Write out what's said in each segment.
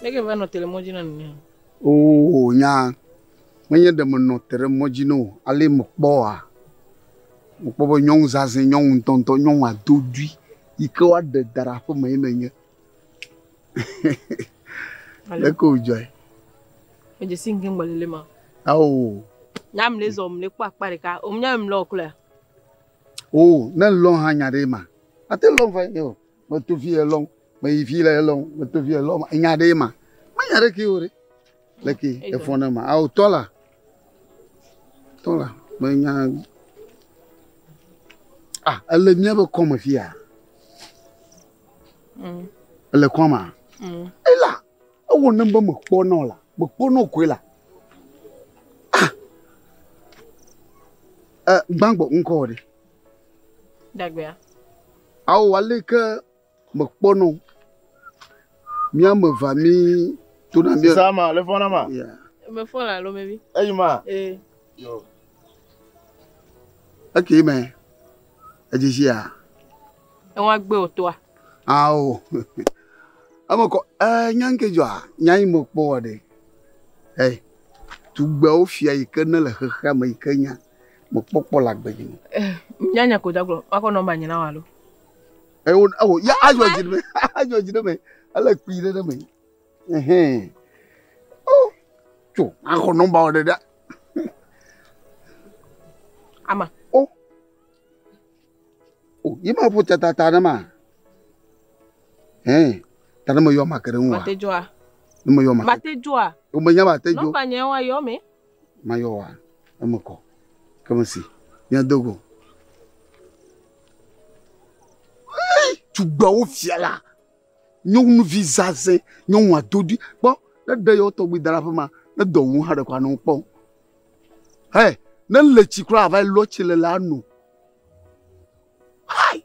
Leke va no telemojina ni. Oh, nya. Mwenye de no telemojino ale mokboa. Mokbobo nyong zaze nyong tonto nyong adodui. Ike wa de darapo me nenye. Leko joy. Je singing balelema. Oh. Nyam les hommes le kwa parika. Nyam lo kula. Oh, na long hanyare ma. Ate long fa yo. Ma tu fi long, ma yi la long, ma tu fi long, nyade ma. Ma nyare ki ore. Leki e fona ma. Au tola. Tola. Ma nya. Ah, elle mia ba comme fia. Elle koma. E la. O namba mo po no la. Mo po no kwe la. Bangbo nko de. Dagbea. Aw wale ke mekpono. Mia me va mi tuna mi. Sama le fona ma. Yeah. Me fona lo mebi. Eyima. Yo. Okay me. Ajisia. E wa gbe oto a. Aw. Amoko nyanke jwa, nyai mokpo de. Hey. Tu gba o fia ikena le kha me ikenya. Mokpo la gbe ni. Nyanya ko daglo, ako no ma nyina walo. Oh, ya ajo jide me. Ala kwire de me. Oh. Cho, ako no ba de da. Ama. Oh. Oh, yima po tata na ma. Tana mo yo makere nwa. Mate joa. Mo yo makere. Mate joa. O mo nya mate jo. No pa nya wa yo me. Ma yo wa. Amoko. Comment si? Nya dogo. Tu gba o fiala. Nyong nu visaze, nyong wa dodi. Bo, na de yo to gbi dara ma, na do won ha de kwa no pon. Hey, na lechi kra va lo chile la nu. Hai.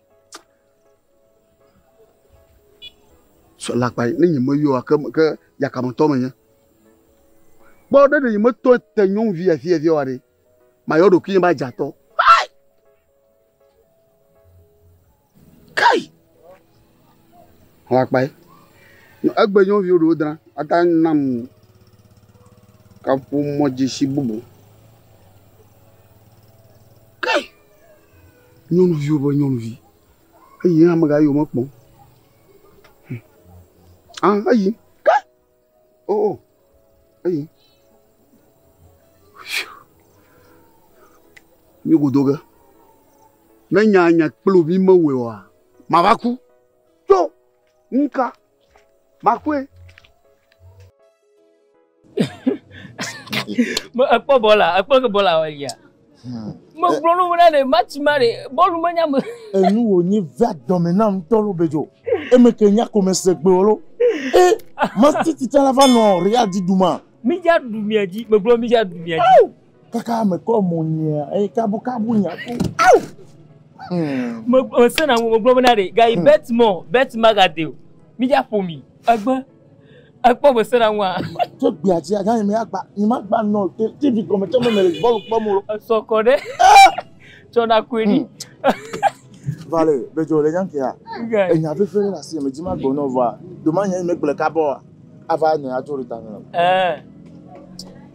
So la pa ni mo yo ke ya ka mo to me nya. Bo de de mo to te nyong vi wa de. Ma yo do ki ba jato. Hai. Kai. Hak bai. No agbe nyong vi ro dran. Ata nam ka pu moji si bubu. Kai. Nyong vi bo nyong vi. Ayi am ga yo mo pon. Ah, ayi. Kai. Oh. Ayi. Mi godoga. Na nya kplo mi mo we wa. Ma ba ku. To. Nka. Ma kwe. Mo akpo bola wa ya. Mo bronu mo na ne match mare, bolu mo nya mo. Enu wo ni va dominant tolo bejo. E me kenya comme se gbe olo. Ma titi tala va no real di duma. Mi ja dumia ji, mo bro mi ja dumia ji. Kaka me ko mo nya, kabu nya ko. Mo sena mo bro na re, guy bet magade. Mi ja for me. Agba mo sena wa. To gbe ati aga mi agba, ni ma gba no TV ko me to me le ball po mo. So ko de. Chona kwini. Vale, bejo le yanke ya. Enya fe fere la si me ji ma gbo no va. Do ma yan me gble ka bo. Ava ni ajori tan na.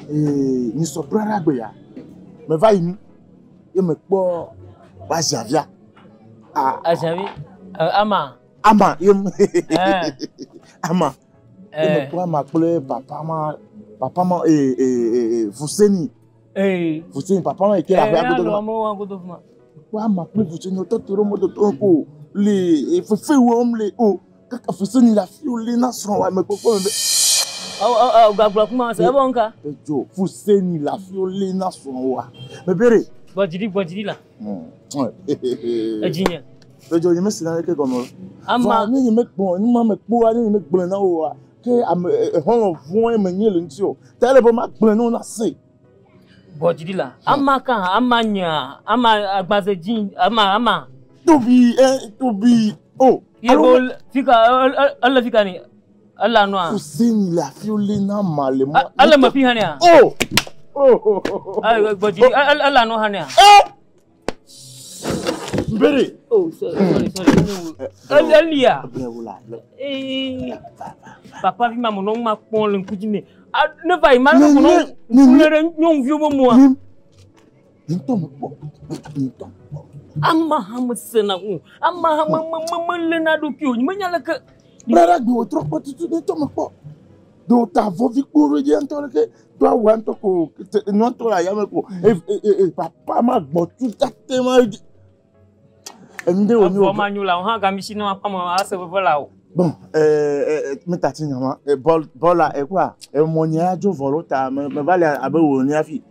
Ni so brara gbe ya. Me va yin. Ye me po ba javia. Ajavi. Ama. Ye ama. Ye me po ma ple papa ma Fousseni. Fousseni papa ma e ke la fa godo ma. Wa ma ple Fousseni to toro mo to ko le fe wo le o kaka Fousseni la fi o le na so wa me ko me. Gagba kuma se bon ka. Bejo Fousseni la fi o le na so wa. Me bere. Bojidi la. Ejinya. Bejo ye me sina ke komo. Ama ni me pon ni ma me po ani me gbon na o wa. Ke am hon von e me nyele nti o. Tele bo ma gbon no na se. Bojidi la. Ama kan amanya, ama agbaze jin, ama. To be oh. Ye bol fika Allah fika ni. Allah no. Fousseni la fi o le na male mo. Allah ma fi hania. Oh. Ay bojidi Allah no hania. Mbere. Oh, sorry. Elia. Papa vi maman non ma pon le kujine. Ne va y mal non. Non vieux moi. Amma hamusena u. Amma hamamamamlena do kyo. Nyala ke. Brara go trop potu de toma po. Do ta vovi kuru di antole ke. Toi wanto ko non to la yame ko. Papa ma gbotu tatema. Ende oni o ma nyula ha ga machine ma pa ma ase vola o. Bon, me tati nyama bola e kwa e moni ajo volota me vale abe wo ni afi.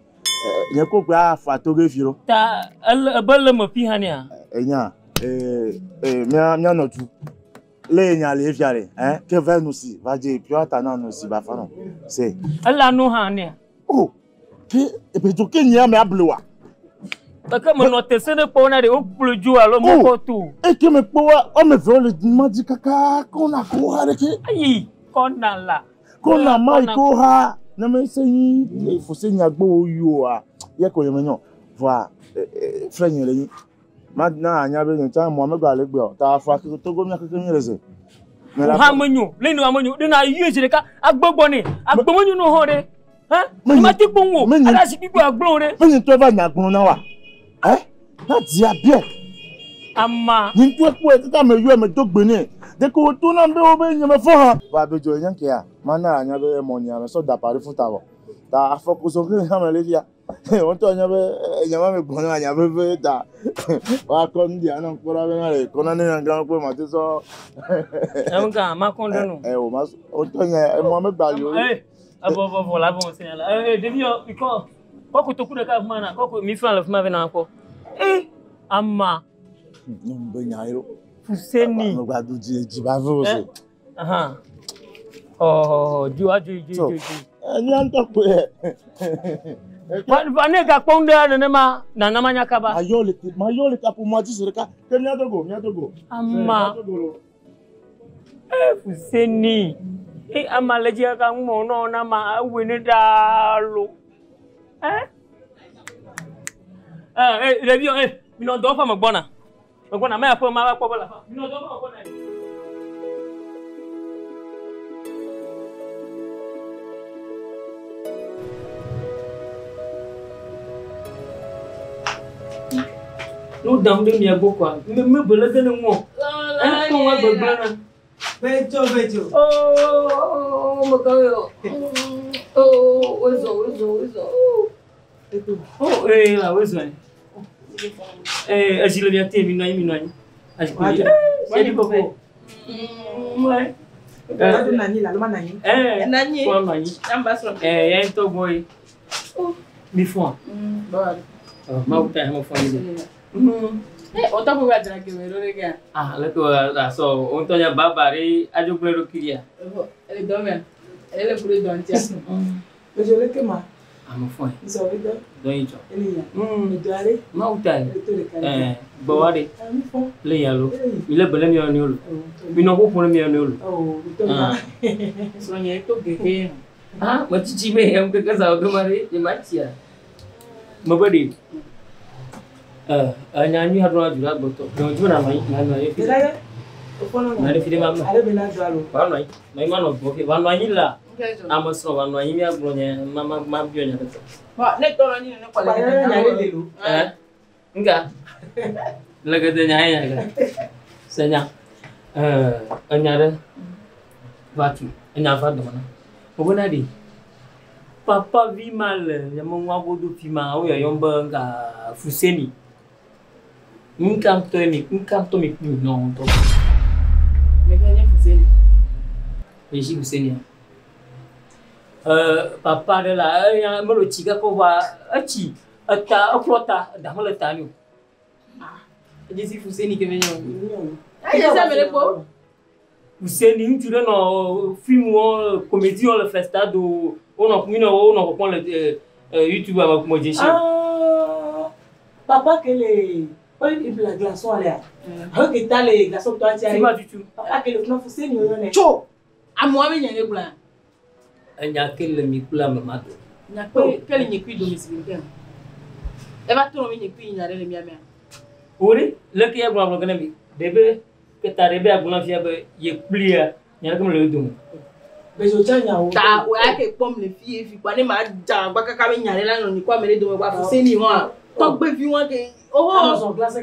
Nye ko gba photography ro. Ta belle me fi hania. Enya mia no tu. Le nya le fiare, que va nous si, va dire puis attends nous si ba fa non. C'est. Alla no hania. Oh. Que e pe to ke nya me abloa. Parce que mon hôtesse ne peut pas aller au plus dur alors mon poteau. Et que me poa, on me veut le dimanche kaka qu'on a quoi avec. Aïe, qu'on a là. Qu'on a mai ko ha. Na me sey il faut se nya gbo yo a. Ye ko yemenyo. Voilà. Frère yen le. Maintenant anya be nta mo me gba le gbe o. Ta fa ki Togo mi akeke mi rese. Ha menyo, le nu amonyo, de na yu ejire ka agbogbo ni. Agbomonyo no hore. Hein? Ma ti ponwo. Ala si gbigbo agbon re. Me ni to ba nya gbon na wa. Na dia bien. Amma. Ni to ko e ta me yo me to gbe ni. De ko to na be o be yin me fo han. Ba be jo yan ke a. Ma na anya be mo ni ame so da pari fun ta wo. Ta focus on ke ha me le dia. On to anya be nya me gbon anya be ta. Wa ko ndi ana ko ra be na le ko na ni na gan ko ma ti so. E nga ma kon do nu. O ma o to nya e mo me gba yo. Abo voilà bon c'est là. Devio iko. Koko to kuda ka mana koko mi fan le fuma vena ko. Amma. Mbe nyairo. Fousseni. Mo gba du ji ba vo se. Aha. Oh, ju. Ni an to pe. Ba ne ga ponde na ma na na manya kaba. Mayole ka pour moi ti sereka. Ke mi Togo. Amma. Fousseni. Amma le ji ka mo no na ma wini dalo. Revio, mi non do fa mo gbona. Mo gbona me apo ma wa po bola fa. Mi non do fa mo gbona. No dam de mi agbo kwa. Me bele de mo. Ko wa gbona. Bedzo. Oh, mo ka yo. Oh, wezo. Oh, lá, wezo. Agila dia tem minoi. Agila. Jadi bobo. Mulai. Ada nani lah, lama nani. Nani. Kwa nani. Ambassador. Yang to boy. Mi fon. Bora. Mau tá mo fon ini. Otak buat jalan ke mana lagi? Lah so untungnya babari ajo belo kiria. Ele dorme. Ele pure dormir. Mas eu lembro que mais. Mo fon. Isso é vida. Doido. Ele ia. Itu hari. Mau tá. Bawari. Le yalo. Mila bela mi oniolo. Mi no ko fon mi oniolo. Oh, betul. Soalnya itu gege. Macam cime yang ke kasau kemarin di Malaysia. Mabadi. Nyanyi harus juga betul. Jangan cuma namanya. Bila Opono Nari fide mama. Ale bena dwalo. Wanoi. Mai mano boke wanoi la. Amasro wanoi mi abronya mama mabionya kata. Ba nek tolo ni nek kwale nyari dulu. Enggak. Lagade nyaya kan. Senya. Anyara watu. Anyava dona. Obona di. Papa vi mal ya mwagodu fima au ya yomba nga Fousseni. Nkam to mi non to. Mekanya Fousseni. Meji Fousseni. Papa de la ya melo chiga ko wa achi ata oplota da mala tanu. Jesi Fousseni ke venyo. Ai ça me repo. Fousseni nture no film o comédie on le FESTADO on a prend le YouTube avec moi j'ai Papa que les la glaçon allait. Que t'as les glaçons toi tu c'est pas du tout. Papa que le clan Fousseni on est. Cho. A moi mais nyane bula. Anya quel mi kula mama do. Na quel ni kui domicile bien. E va tout mi ni kui nyare le miamia. Ori, le qui est blanc, le canami. Debe, que ta rebe à blanc, il est plié. Il y a comme le don. Mais je tiens à ta ouais que pomme les filles fi quoi ne ma ja ba ka me nyare la no ni kwa me do wa se ni ho to gbe fi won ke oh glace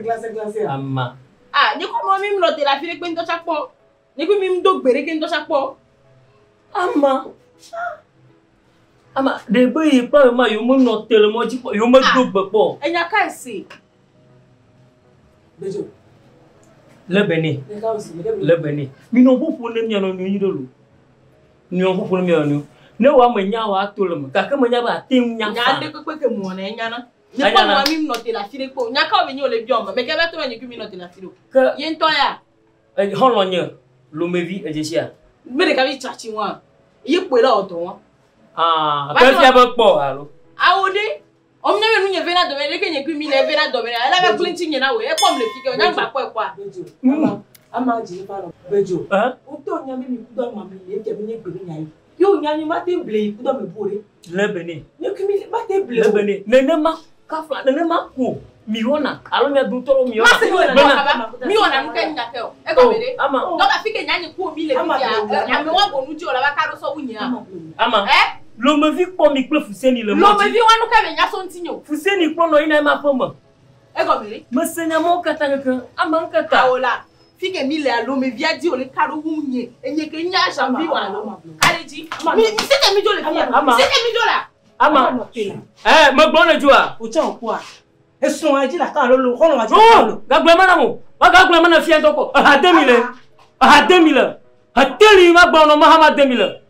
Amma. Ah ni ko mo mi lo te la fi pe ndo chapo ni ko mi ndo gbere ke ndo chapo Amma. Ama debe yi pa ma yo mo no tellement ji yo mo do gbepo. Enya ka se Bedzo. Lebene. Mi no bo fo ne mi no ni dolu. Ni on fo mi onu. Ne wa ma nya wa tolum. Ka ka ma nya ba tem nya fa. Nya de ko ke mo na nya na. Ni ko mo mi no te la fi ko. Nya ka o be ni o le bi o ma. Me ke be to ni ku mi no te la fi ko. Ye nto ya. Hon nya lo me vi ejesia. Me de ka bi chachi wa. Ye po la oto wa. Ah, ka fi aba po alo. Awode. Om na me nu nye vena do me le ke nye ku mi le vena do me. Ala ba plenty nye na we. E pom le fi ke o nya gba po e kwa. Ama ji pa lo Bedzo. O to nya me mi ku do ma mi le je mi nye gbe nya yi. Yo nya ni ma te ble ku do me bore. Lebene. Ni ku mi ma te ble. Lebene. Nene ma ka fla nene ma ku. Mi wona. Alo me du toro mi wona. Mi wona nu ke nya ke o. E go mere. Ama. Do ka fi ke nya ni ku mi le fi ya. Nya me wa go nu ji o la ba ka do so wunya. Ama. Lo me vi po mi kle Fousseni le mo. Lo me vi wa nu ka me nya so ntinyo. Fousseni po no ina ma po mo. E go mere. Me senya mo kata ke ama nkata. Aola. Fike mi le alo me via di o le karo wunye enye ke nya sha vi wa lo kareji mi se te mi jo le fi se te mi jo la ama me gbon le jua o chan po a esun aji la kan lo ko lo aji lo gagbe mana mo wa gagbe mana fi en toko ha 2000 ha teli ma gbon no mahama 2000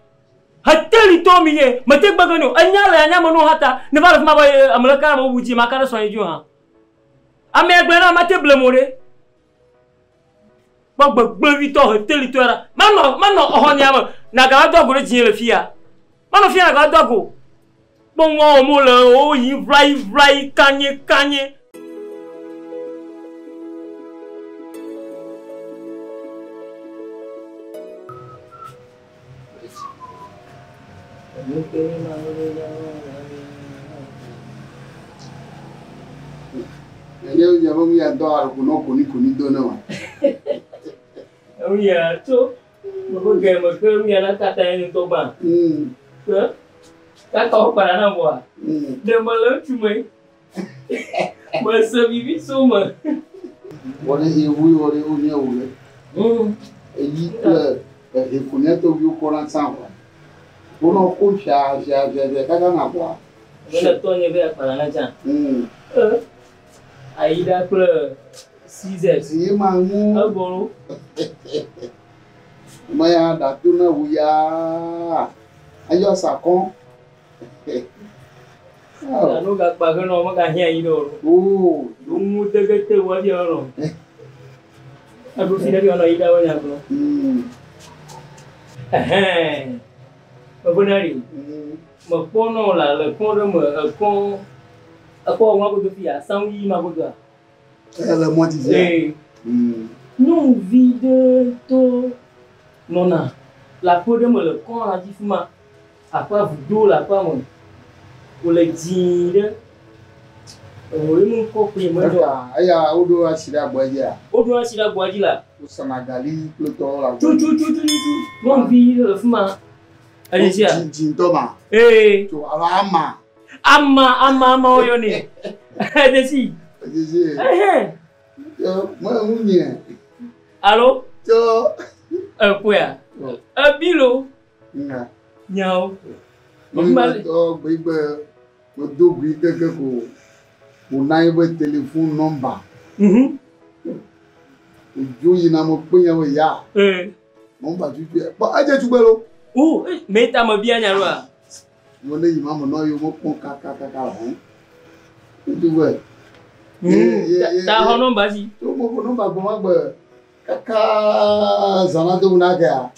ha teli to mi ye me te gbago no anya mo no hata ne ba ma ba amraka mo buji ma kare so yin ju ha ame egbe na ma te blemore Gbogbo vito hotel tora. Mano ohonyama na ga dogo re jin le fia. Mano fia na ga dogo. Bon wo mo le o yin vrai kanye. Ya vamos ya do ar kuni do na wa. Ya tu, mo ge mo ke mi ala kata ni to ba. Ka to para na boa. De mo le tu me. Mo se vivi suma. Wole e wole o ni o le. E yi e kunya to bi ko ran san wa. Ono ko sha ka na boa. Wala to ni be para na jan. Aida kule 6 si mangu aboro maya da tuna wuya ayo sakon no ga pa no ma ga hian yi do do mu tegete wa di oro abu fi da no ida wa nya ko bonari mo pono la le pono mo kon ako wa ko do fi a san yi ma ko do le mo disait non vide to nona la peau de me le con la difuma après vous do la pas mon pour le dire oui mon copain moi aya odo asira boaji la o sanagali pluto la tu non vide le fuma allez-y jintoma to ama oyo ni desi moi unye allo to quoi bilo nyao mal to gbegbe mo dogbi keke ko mo na ibe telephone number ojo yi na mo pe yan ya mo ba ju po aje tu gbelo me ta mo bi anya ro a mo le yi ma mo no yo mo pon kaka tu we ta ho number si to mo number go ma gbe kaka zana do na ga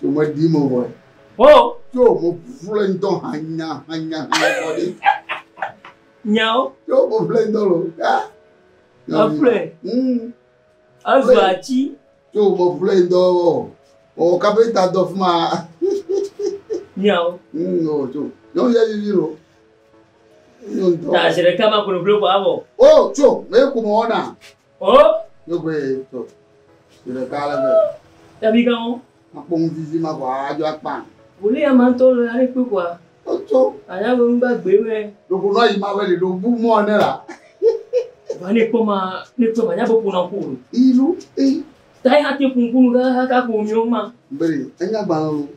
to mo di mo boy yo mo flen don hanya body nyao yo mo flen do lo flen azwachi yo mo flen do o kapita do fuma nyao no to no ya yiro ta sere kama kuno bloco abo cho me ko mo na Oh. Yo be to. Dire kala be. Tapi kamu? Apong visi ma kwa ajo akpan. Boleh amanto lo ari pe kwa. Oto. Aya go ngba gbe we. Do ko no yi ma we le do bu mo ne la. Ba ni ko ma nya bo puna ku. Ilu Tai hati kunkunu ka ko mi o ma. Bere, enya gba lo.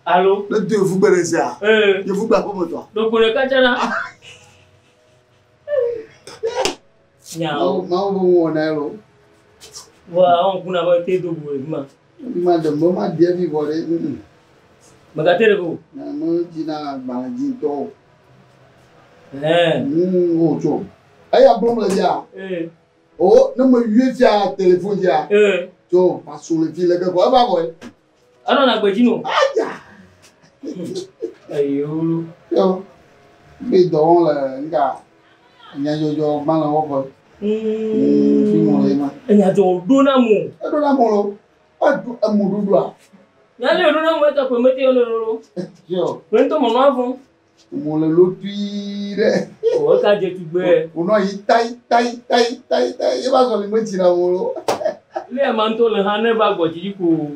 Allo? Le deux vous bere ça. Je vous gba pour toi. Do ko le ka jana. Ma wo na lo. Wa on kuna ba te do bo ma. Ma de mo ma dia vi bore. Magatere ko. Na mo jina gba ji to. O cho. Aya blom le dia. Oh, na mo yue dia téléphone dia. Jo, pas sur le fil que quoi ba boy. Ano na gbejino. Aya. Ayo. Yo. Be don la nga. Nya yo ma la wo ko. Fi mo le ma. Nya jo do na mo. Do na mo lo. Adu amudu do a. Nya le do na mo ta permettre lo. Yo. Wento mo no avon. Mo le lo tuire. O ka je tu gbe. O no yi tai. E ba so le mo ti na mo lo. Le amanto le hane ba goji ko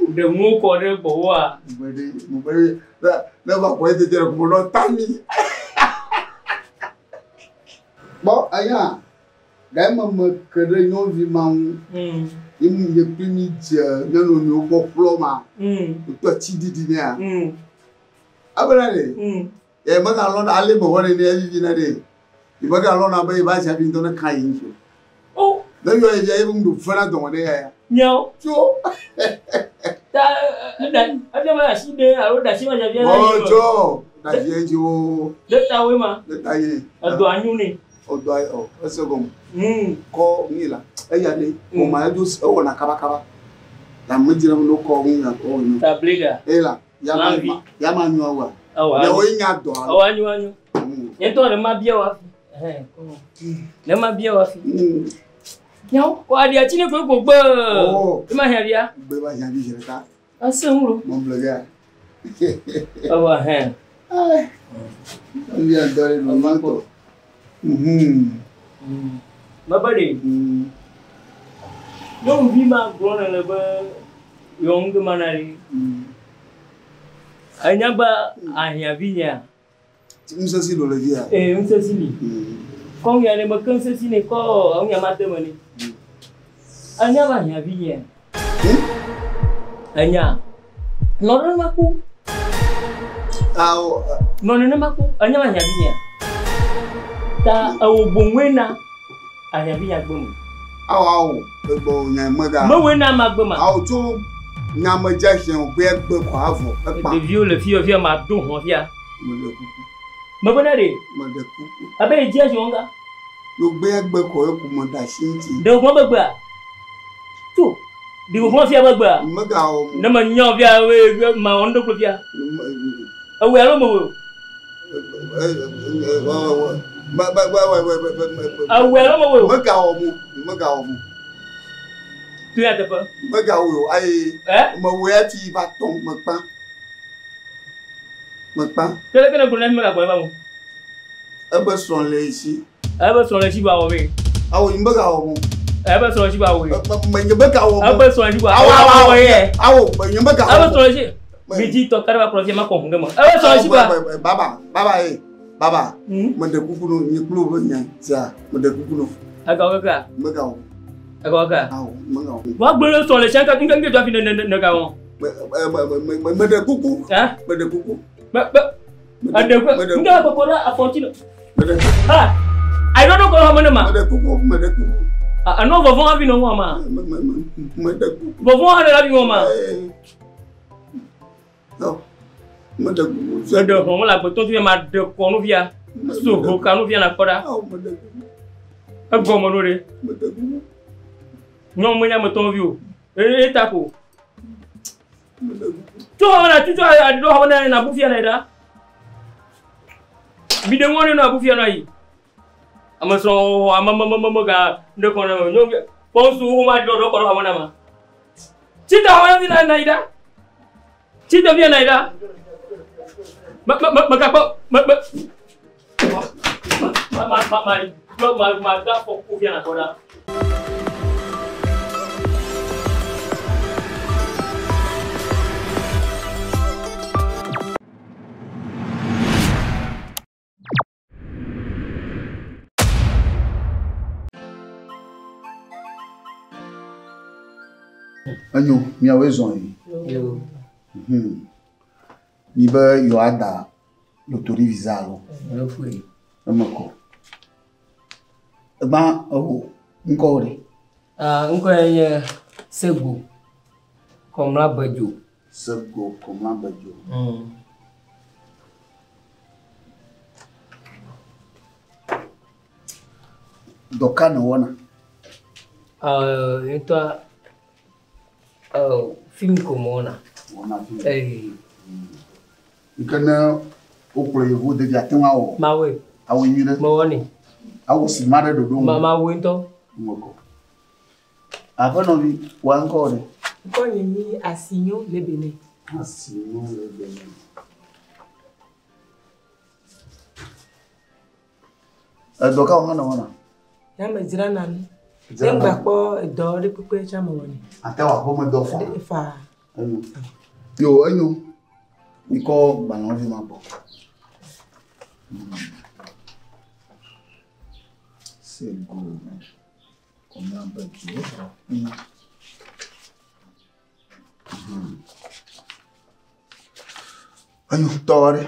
de mo ko de bo wa. Mo be na ba ko te ko no tami. Bon, aya. Ga ma kere nyo vi ma imu ye primi je na no ni ogo ploma. To ti didi ni a. Abana le. E ma ga lo na ale mo woni ni evi na de. I ma ga lo na ba ba sha bi ndo na kan yin so. Oh. Da yo e je ibu ndo fana don de ya. Nyao. Jo. Ta ada ma shi de aro da shi ma ja bi na. Oh, jo. Da je jo. De ta we ma. De ta ye. Ado anyu ni. Odo ay o esogom. Ko ngila. Eya le o ma jo o na kaba. La mo jira mo no ko ngila ko ni. Ta blega. Ela, ya ma nyu awa. Le o nya do. O anyu. Ento le ma bia wa fi. Le ma bia wa fi. Nyao, ko adi achine ko gbo. Ma heria. Gbe ba yan bi jere ta. Asan ro. Mo blega. Awa he. Ni ya dore no ma ko. Mabale. Don't be my grown level young manari. Anyaba ahyavinya. Msa si lo le dia. Msa sili. Kong ya le makansa sini ko on ya matemani. Anyaba ahyavinya. Anya. Nono maku. Nono maku anyaba ahyavinya. Ta au bongwena ahyavinya gbomu. Ebo nya maga. Mo wena magboma. To nya ma jaction ogbe egbe ko avo. De vieux le fille vient ma do hon via. Mo le kuku. Mo bonare. Mo de kuku. Abe jaction nga. Lo gbe egbe ko e ku mo da shinti. De mo gbagba. Tu. Di mo fia gbagba. Maga o. Na ma nyo via we ma ondo ko via. Awe alo mo. Awe alo mo. Maga o. Tu ya te pa. Maga o ai. Mo we ati ba ton mpa. Kele kele ko na me ga ko ba mo. Ebe son le isi. Ebe son le si ba o we. Awo imbaga o mo. Ebe son le si ba o we. Mbaga o mo. Ebe son le si ba. Awo ye. Awo mbaga o. Ebe son le si. Biji to karaba projet ma ko ngema. Ebe son le si ba. Baba. Mande kuku no ni kulu bo nya. Tia, mande kuku no. Aga. Mbaga o. Aga. Awo, mbaga o. Wa gboro son le chanka kinga nge do fi ne ga won. Mande kuku. Mande kuku. Nga ko pora apontino. I don't know ko mo ma. Mande kuku. No vovon avi no ma. Mande kuku. Vovon ala avi ma. No. Mande kuku. So de ho la ko to tu ma de ko no via. So ho ka no via na koda. Mande kuku. Agbo mo lore. Mande kuku. No mo nya mo to view. Tapo. Tu ha tu do ha na bu fia na da. Bi de ngone na bu fia na yi. Amaso amama ga ndo ko na nyo ponsu ma do ko ha na ma. Chita ha na na ida. Chita via na ida. Ma da ko via na ko da. Anyo, mi awe zon. Yo. Ni ba yo ada lotori visa lo. Yo fui. Amako. Ba o nko re. Nko ye Sego. Komla Bedzo. Sego komla Bedzo. Doka na wana. Então film como ona. Wana film. Ikana okure yevo de dia tenwa o. Mawe. Awo nyire. Mawoni. Awo si mare do do. Mama wento. Moko. Ava no vi wanko re. Ko ni asinyo lebene. Asinyo lebene. Doka wana. Ya mejira nani. Demba po do ri pipe chama woni. Atewa ko mo do fa. Fa. Yo anyo. Iko balon vi mapo. C'est beau. Combien de Bedzo? Anyo tore.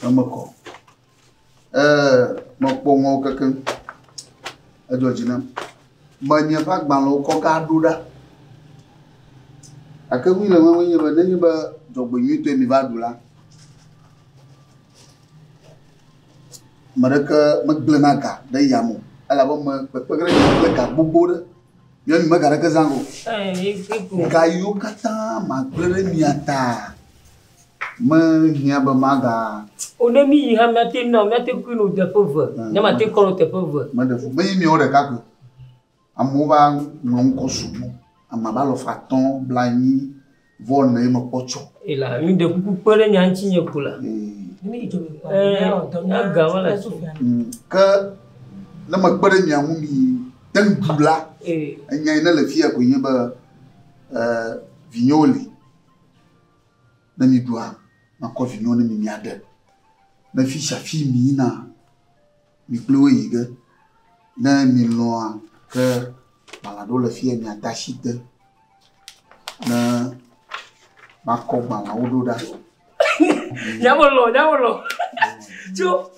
Amako. Mokpongo kakan. Adojina. Manya pak balo ko ka duda. Akawi la mama nyeba nani ba jogbo nyito mi ba dula. Maraka magblanaga da yamu. Ala ba ma pepegre ka bubuda. Yoni magara ka zango. Ka yu kata magblere miata. Menyaba maga. Onemi ha mate no mate kuno de pauvre. Nyama te kono te pauvre. Madefu. Me mi ore ka ko. Amuba nonko sumu. Amabalo faton blani VONT na mo pocho. Ela mi de kuku pere nyanchi nyekula. Ni jo mi pa. Aga wala. Ka na magbere mi amu mi tangula. Anya ina le fia ko yeba vignoli. Na mi doa na ko vignoli mi miade. Na fi shafi mi na mi ployiga. Na mi loa que balado le fie mi atachite na mako bala ododa nyamolo jo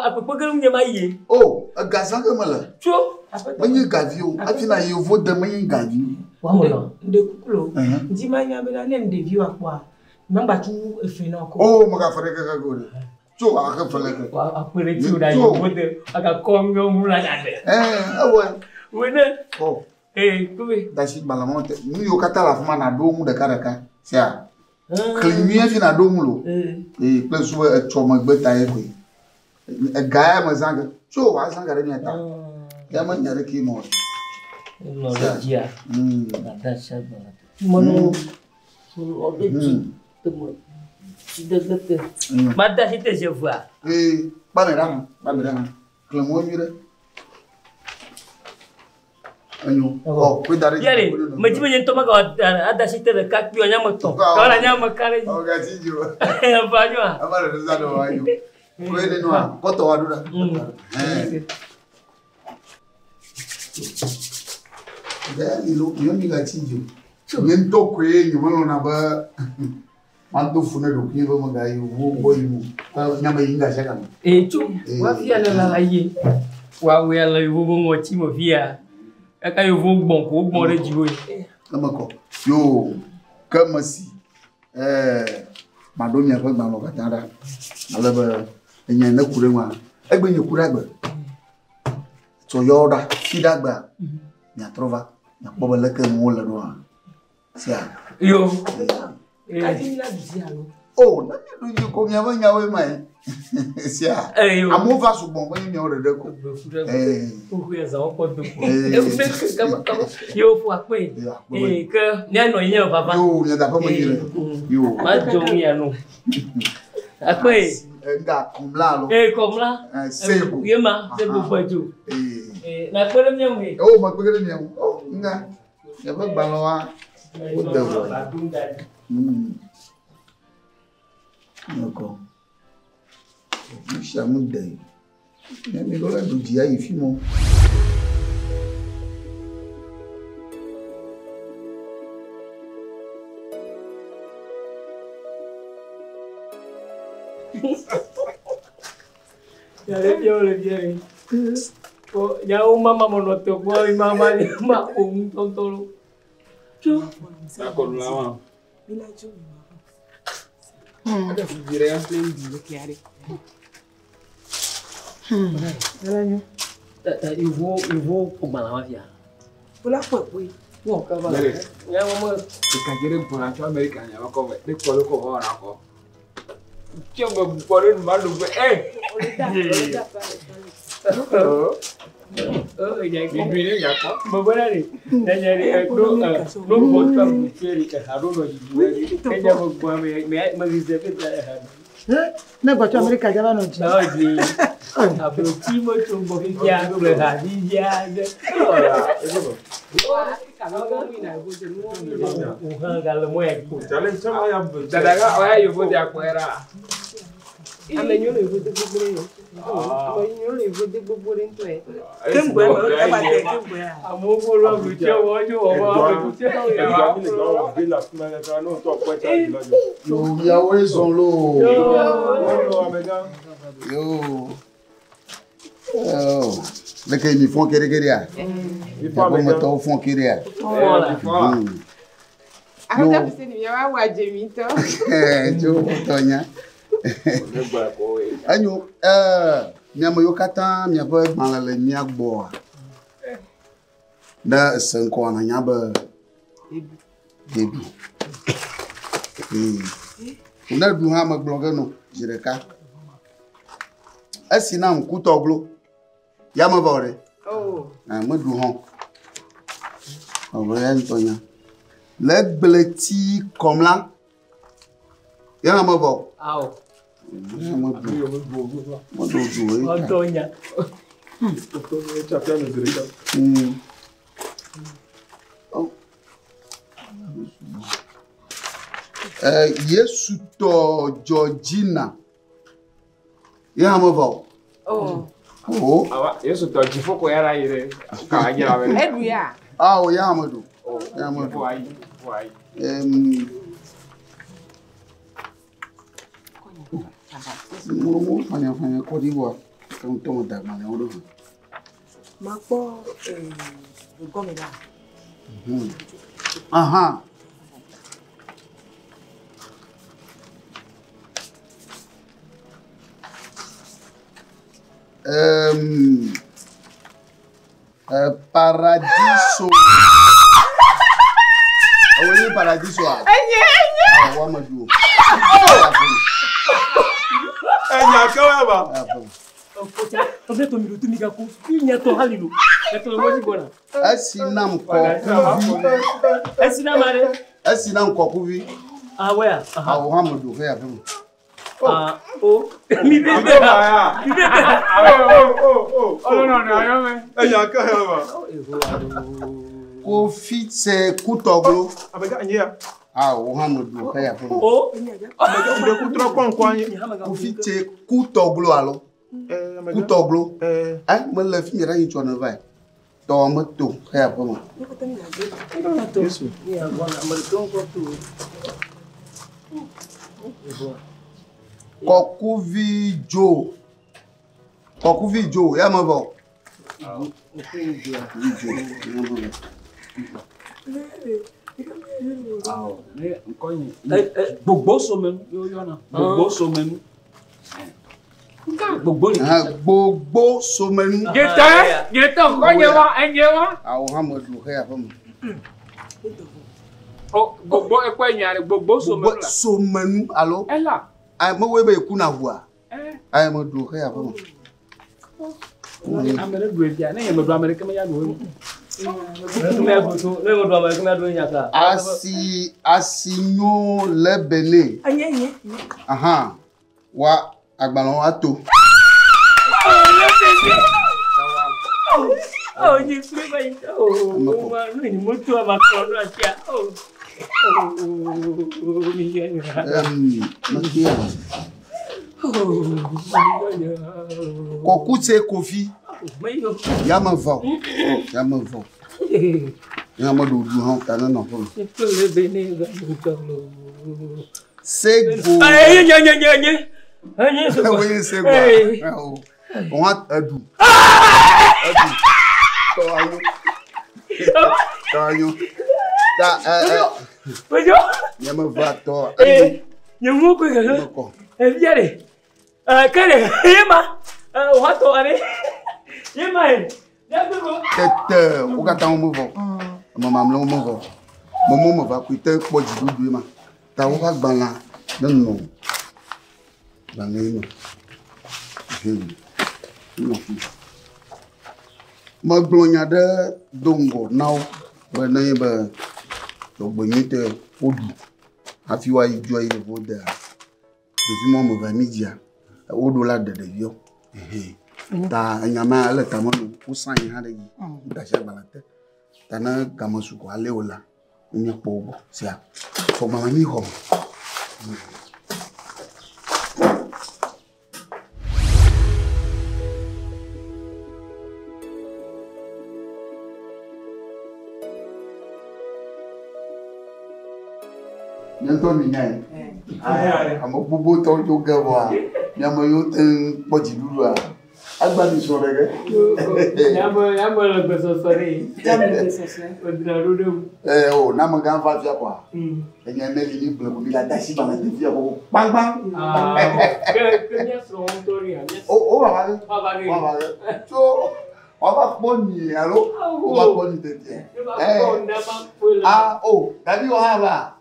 apopogelu nyama ye oh agazan que mala jo manyi gavio afina yevo de manyi gavio wamolo de kukulo ndima nyame na ne de view akwa namba tu efina ko oh maga fare ka go jo aka fale ka apere ti o da yo bode aka komyo mula dade awo wene oh kubi dashi balamonte ni yo katala fuma na domu de karaka sia klimie fi na domu lo plus so choma gbeta e ko gaya mazanga so wa zanga re nyata ya manyare ki mo no dia da shaba mono so odeji tomo sidagate mada hite je vois bamerang klemo mire anyo oh cuidare yale maji menyen toma ka ada site de kakpi onyama to kala nyama kare oh gatijo abanywa abara rezado ayo kwene no koto wadura ilo yoni gatijo nyento kwenyu mono na ba manto fune do kiba magayi wo boyimu nyama yinga shaka chu wafia la aye wa we la yo bo mo chi mo via aka yo vo gbon re jiwo kamako yo kamasi madomi akwa gba lo katara alaba enya na kure nwa egbe nye kure agba so yoda fidagba nya trova nya bobele ke mo le do sia yo Kadimila bizialo. Oh, na mi do ko mi abanya we mai. Sia. Amuva so bon ban mi ore de ko. Ko ya za ko do ko. Yo fu akwe. Ke nya no yin papa. Yo, nya da pa mo yire. Yo. Ma jo mi ya no. Akwe. Nga komla lo. Komla. Sebo. Yema, sebo Bedzo. Na kwere mi mu. Oh, ma kwere mi mu. Oh, nga. Ya ba gba lo wa. D'accord. Je suis à mon deuil. Mais là, je dis, il fait mon. Ya mama monoto boy mama ma tontolo. Tu? D'accord là. Il a dit. Je dirais un peu de clair. Il faut comment la vie. Pour la fois oui. Bon, ça va. Ya maman, c'est quand il est pour la américaine, il va comme des colos qu'on va encore. Tu me parles de mal ou eh. Oh, il y a une il y a quoi? Mais voilà, il y a non votre bouteille qui a roulé du il y a beaucoup mais réservé na kwa chama rika jaba no ji na ji abro ti mo chumbo ki ya ko le ha di ya de mais que ils font kérékéria. Ils font mais toi font kéréria. Aka piseni ya wa jemito. Jo tonya. Anyo nyama yokata nyaba malale nyagbo. Da senko na nyaba debi. Na du ha magblonga no jireka. Asina mkutoglo. Yama vore. Oh. Ah mo du hon. Oboyan tonya. Le bleti comme là. Yama mo vo. Aw. Mo do jouer. Antonia. Yesu to Georgina. Yama mo vo. Oh. Oh. Awa Yesu to jifoko yara ire. Ka anya we. Edu ya. Ah o yama do. Yama do. Why? Mo fanya Côte d'Ivoire. Quand on t'a mal on do. Ma po gomela. Aha. Paradiso. Awoni Paradiso. Enye. Ah, wa madu. Enya kawa ba. On fait ton minuto miga ko. Il to halilu. Eto mo ji bona. Asinam ko. Mare. Asinam ko kuvi. Ah where? Ah, wa madu he afem. Ah, oh. Mi bebe. Oh. Oh no, ayo me. Enya kawa ba. Ko fit se kutoglo. Abega anya. Ah, wa madu he afem. Oh. Abega ide kutra kwa anya. Ko fit se kutoglo alo. Kutoglo. Mo le fi mi ra yin chona vai. To mo to he afem. Yesu. Yeah, one American ko tu. Kokuvi Joe, ya mo bo. Gbogbo so menu yo na. Gbogbo so menu. Gbogbo so menu. Geta ko enyewa. Awo Hamadu he afam. Oh, gbogbo ekwe nyare gbogbo so menu. So menu alo. Ela. Ai mo we be ku na hua. Ai mo du he afam. Amere du bia na yemo du America me ya do. Me go to, me go du America me do nyaka. Asinyo lebene. Anye. Aha. Wa agbalon ato. Oh, you free by. Oh, no ni moto ama kono atia. Oh. Koku c'est Kofi. Yama va. Yama do han kana no. C'est go. Oui, c'est go. On a adu. Toyo. Yama va to. Yamu ko. Viare. Kare, yema. Wato are. Yema. Tete, o gata un movo. Mama mlo movo. Momo mo va kuite po jidu ma. Ta o ga gban la. Non. Baneno. Ma glonya de dongo now. Ba na ba. Do bonite odu. Afi wa ijo ile bo da. Depuis moi me va midi au dollar de vieux. Ta nyama ala tamano usan ha de yi. Da sha balate. Ta na gamasu ko ale ola. Nya pobo sia. Fo mama mi ho. Bientôt minai. Amo bobo to yo gawa. Nyama yo ten poji dulu a. Agba ni so rege. Nyama lo beso sore. Nyama beso sore. Odra rodo. O na mo gan fa fia kwa. Enya ne li ble ko bi la dashi ba na te fia ko bang bang. Que nya so ontori. O ba ba. So on va poni allo. On va poni te tie. Oh, dadi o ha ba.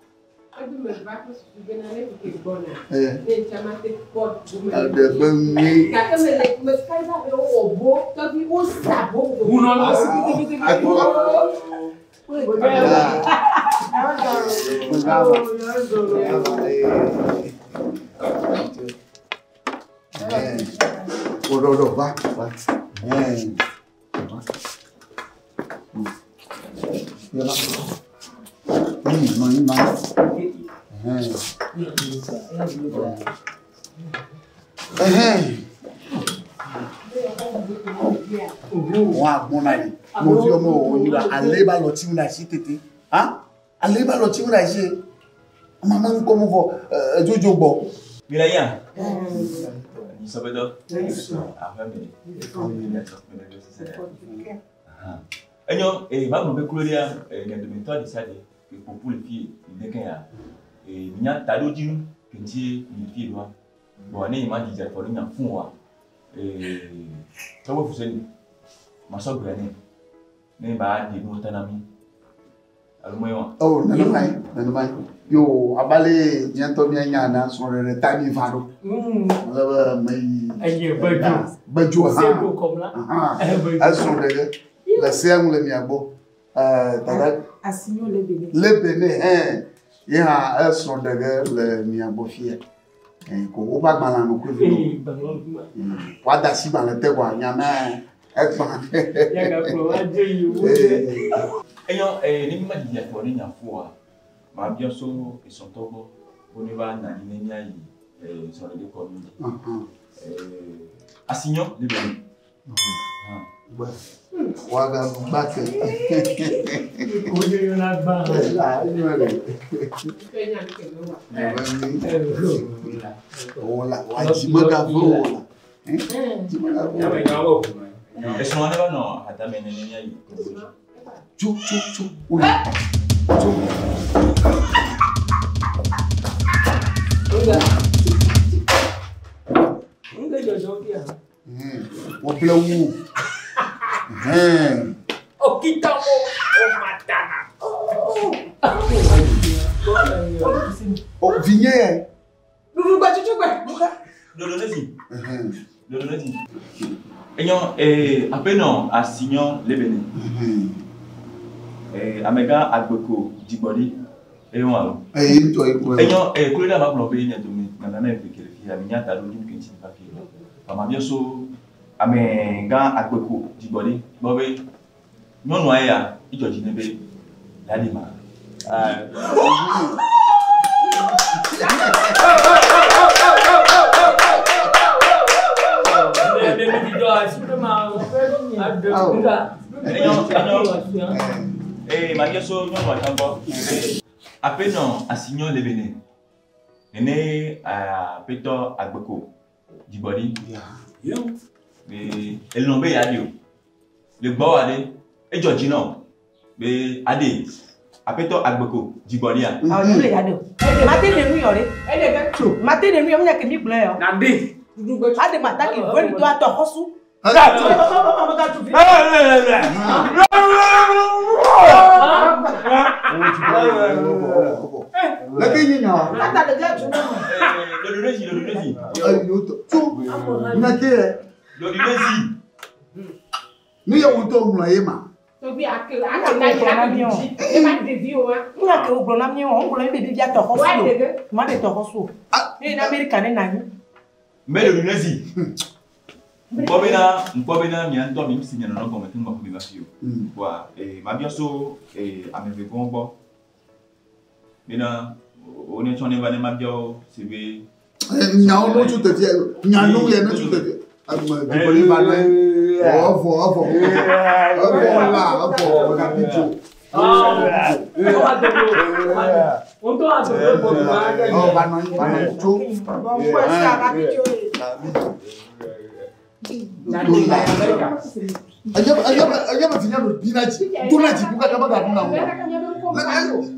Wa monali mo fi omo onira aleba lo ti una si tete ha aleba lo ti una si mama nko mo fo jojo gbo mi la yan Somenou afin enyo ba mo be kuloria ngendo mento di sade ke popul fi de kan ya nya tado jinu kentie ni fi do bo ne ma di ja for nya fun wa Somenou Fousseni maso grane ne ba di no tanami almoyo oh nanu mai yo abale nyento mi anya na so re tani fado la mai aye bajo c'est beau comme là aso de la scène le miabo tada asinyo lebene ya aso de le miabo fie ko o ba gba la no ko vi wa da si ba le te kwa nya na ya ga pro wa je yu eyo ni ma di ya to ni nya fo a ma bien so e son Togo boni ba na ni nya yi so le ko ni asinyo lebene waga bake oje yo na ba ni wale ola wajimaga vo eso no va no hata menene nya yi chu ula chu unga jojo pia o plawu o kitamo o matana o vinye Lulu gba chuchu gba Lolonesi enyo apeno asinyo lebene amega agbeko digboli eyon alo nto eko enyo kuleda ma blobe nya to mi na na ekele fi aminya ta lo ni kinti pa fi ma bien so amega agbeko digboli bobe nonu aya ijoji nebe ladi ma Marioso non va tambo. Appena assignon Lebene. Ene a peto agbeko. Dibodi. Mais elle n'en veut adio. Le bon ade et Georgino. Mais ade a peto agbeko. Dibodi a. Ah non le ado. Matin de nuit ore. Matin de nuit on a que mi bleu. Nande. Ade mata ki voli to ato hosu. Mbobena mianto mi msinya na ngoma tumba kubibasio kwa mabioso ameveko bo bina oni chone bane mabio sibe nyao no tu te vie nyano ye no tu te vie diboli bane ovo la capito Ayaba tinya no binachi tunachi buka kama ga na wo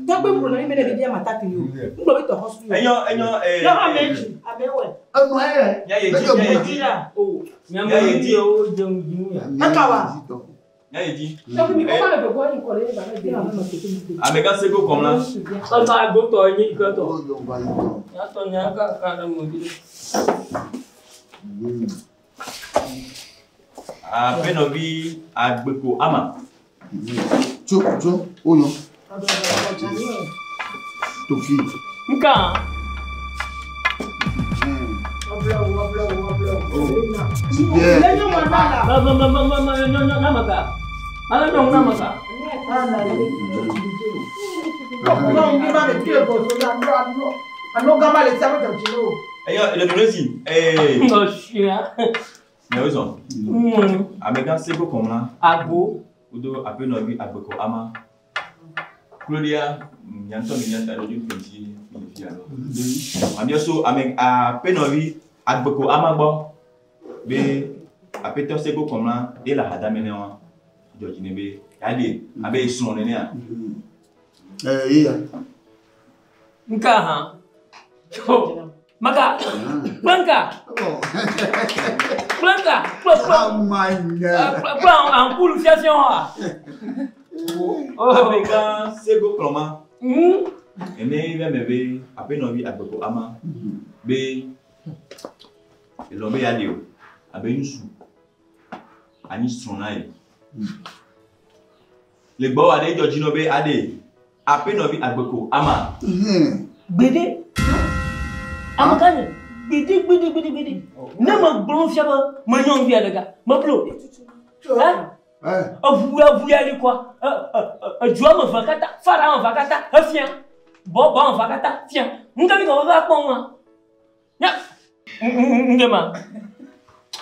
to gbe mbro na mi de dia matati yo mbro bi to hosu yo yo ameji abewe anu aye ya yeji o nyama yeji o jeun jimu ya akawa ya yeji to mi ko ba be go ni ko le ba de na ma tete amega sego comme là asa go to yin ko to yo ba yo ya to nya ka na mo bi Penobi agbeko ama. Cho oyo. To fi. Nka. Amega sego comme là. Ago. Udo apenobi agbeko ama. Claudia nyanto nyanta do petit fi alors. Amioso apenobi agbeko ama gbo. Be apeto sego comme là et la hada menewa. George nebe yade abe sun ne a. Iya. Nka ha. Maka. Blanca. Blanca. En purification. Amega sego cloma. Ene va mebe apenobi agbeko ama. Be elombe yadio. Abe yusu. Ani sonai. Le gbo ade Georgino be ade apenobi agbeko ama. Bede. Amkane. Bede. Na ma blon fiaba ma nyong via daga. Ma blo. Avouer ali quoi. Joa ma vakata, fara ma vakata, afien. Boba ma vakata, tiens. Ngami ko va pon. Ya. Ngema.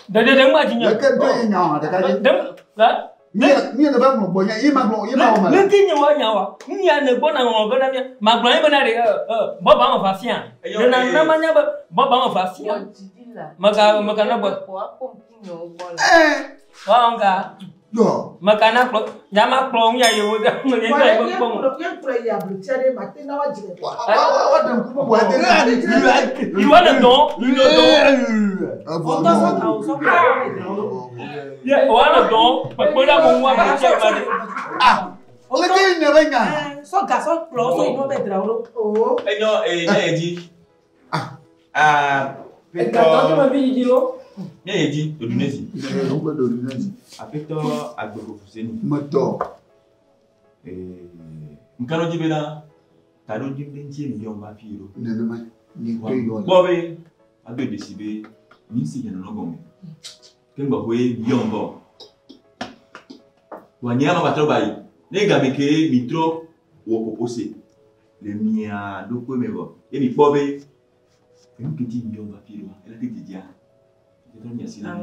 Dede ma jinya. Ke do nyawa daga je. La. Mi na ba mo bonya ima o ma. Nti nyawa. Nya ne bona ngo gona mi. Ma blon ima na de boba ma va fien. Na manya boba ma va fien. Maka na bo. Wanga. Yo. Makana klo, jama klong ya yo ga ngene ga bong. You want to know? Yeah, want to know? But put up on one ah. Lagi ni renga. So gas so close so no better oh. Enyo eji. Peto ma bi jilo. Eji Odunesi. Ngba Odunesi. Apeto Somenou Fousseni. Moto. Nkano jibena tado jibbe ntie million ba piro. Nenema ni ko yo. Bobe ado desibe ni si jeno no gome. Kengba ko million bo. Wanyama batro bai. Nega meke mitro wo popose. le mia do ko me bo e mi po be une petite million va pile elle a dit dia je donne merci là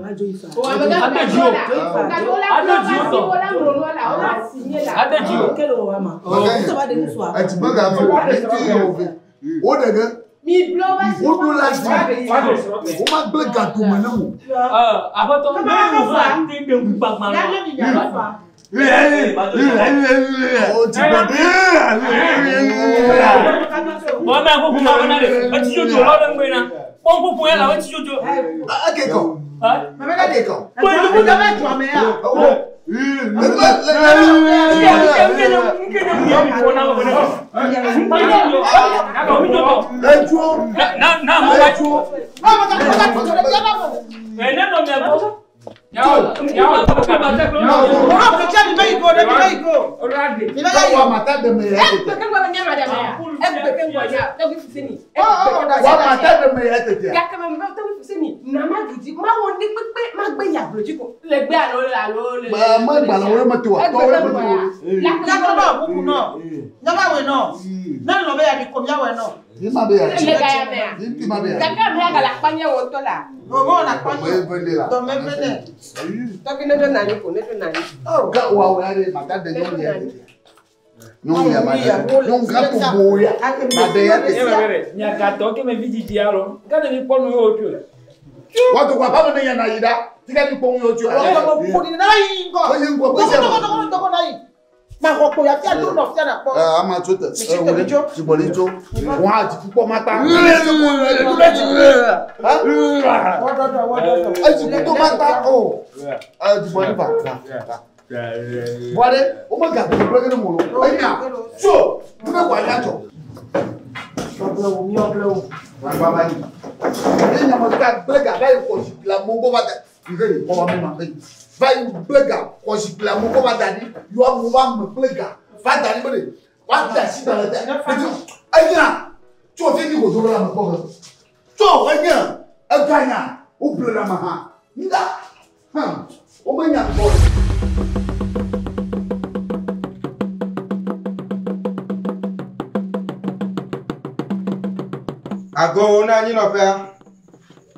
Ago na ni no pea.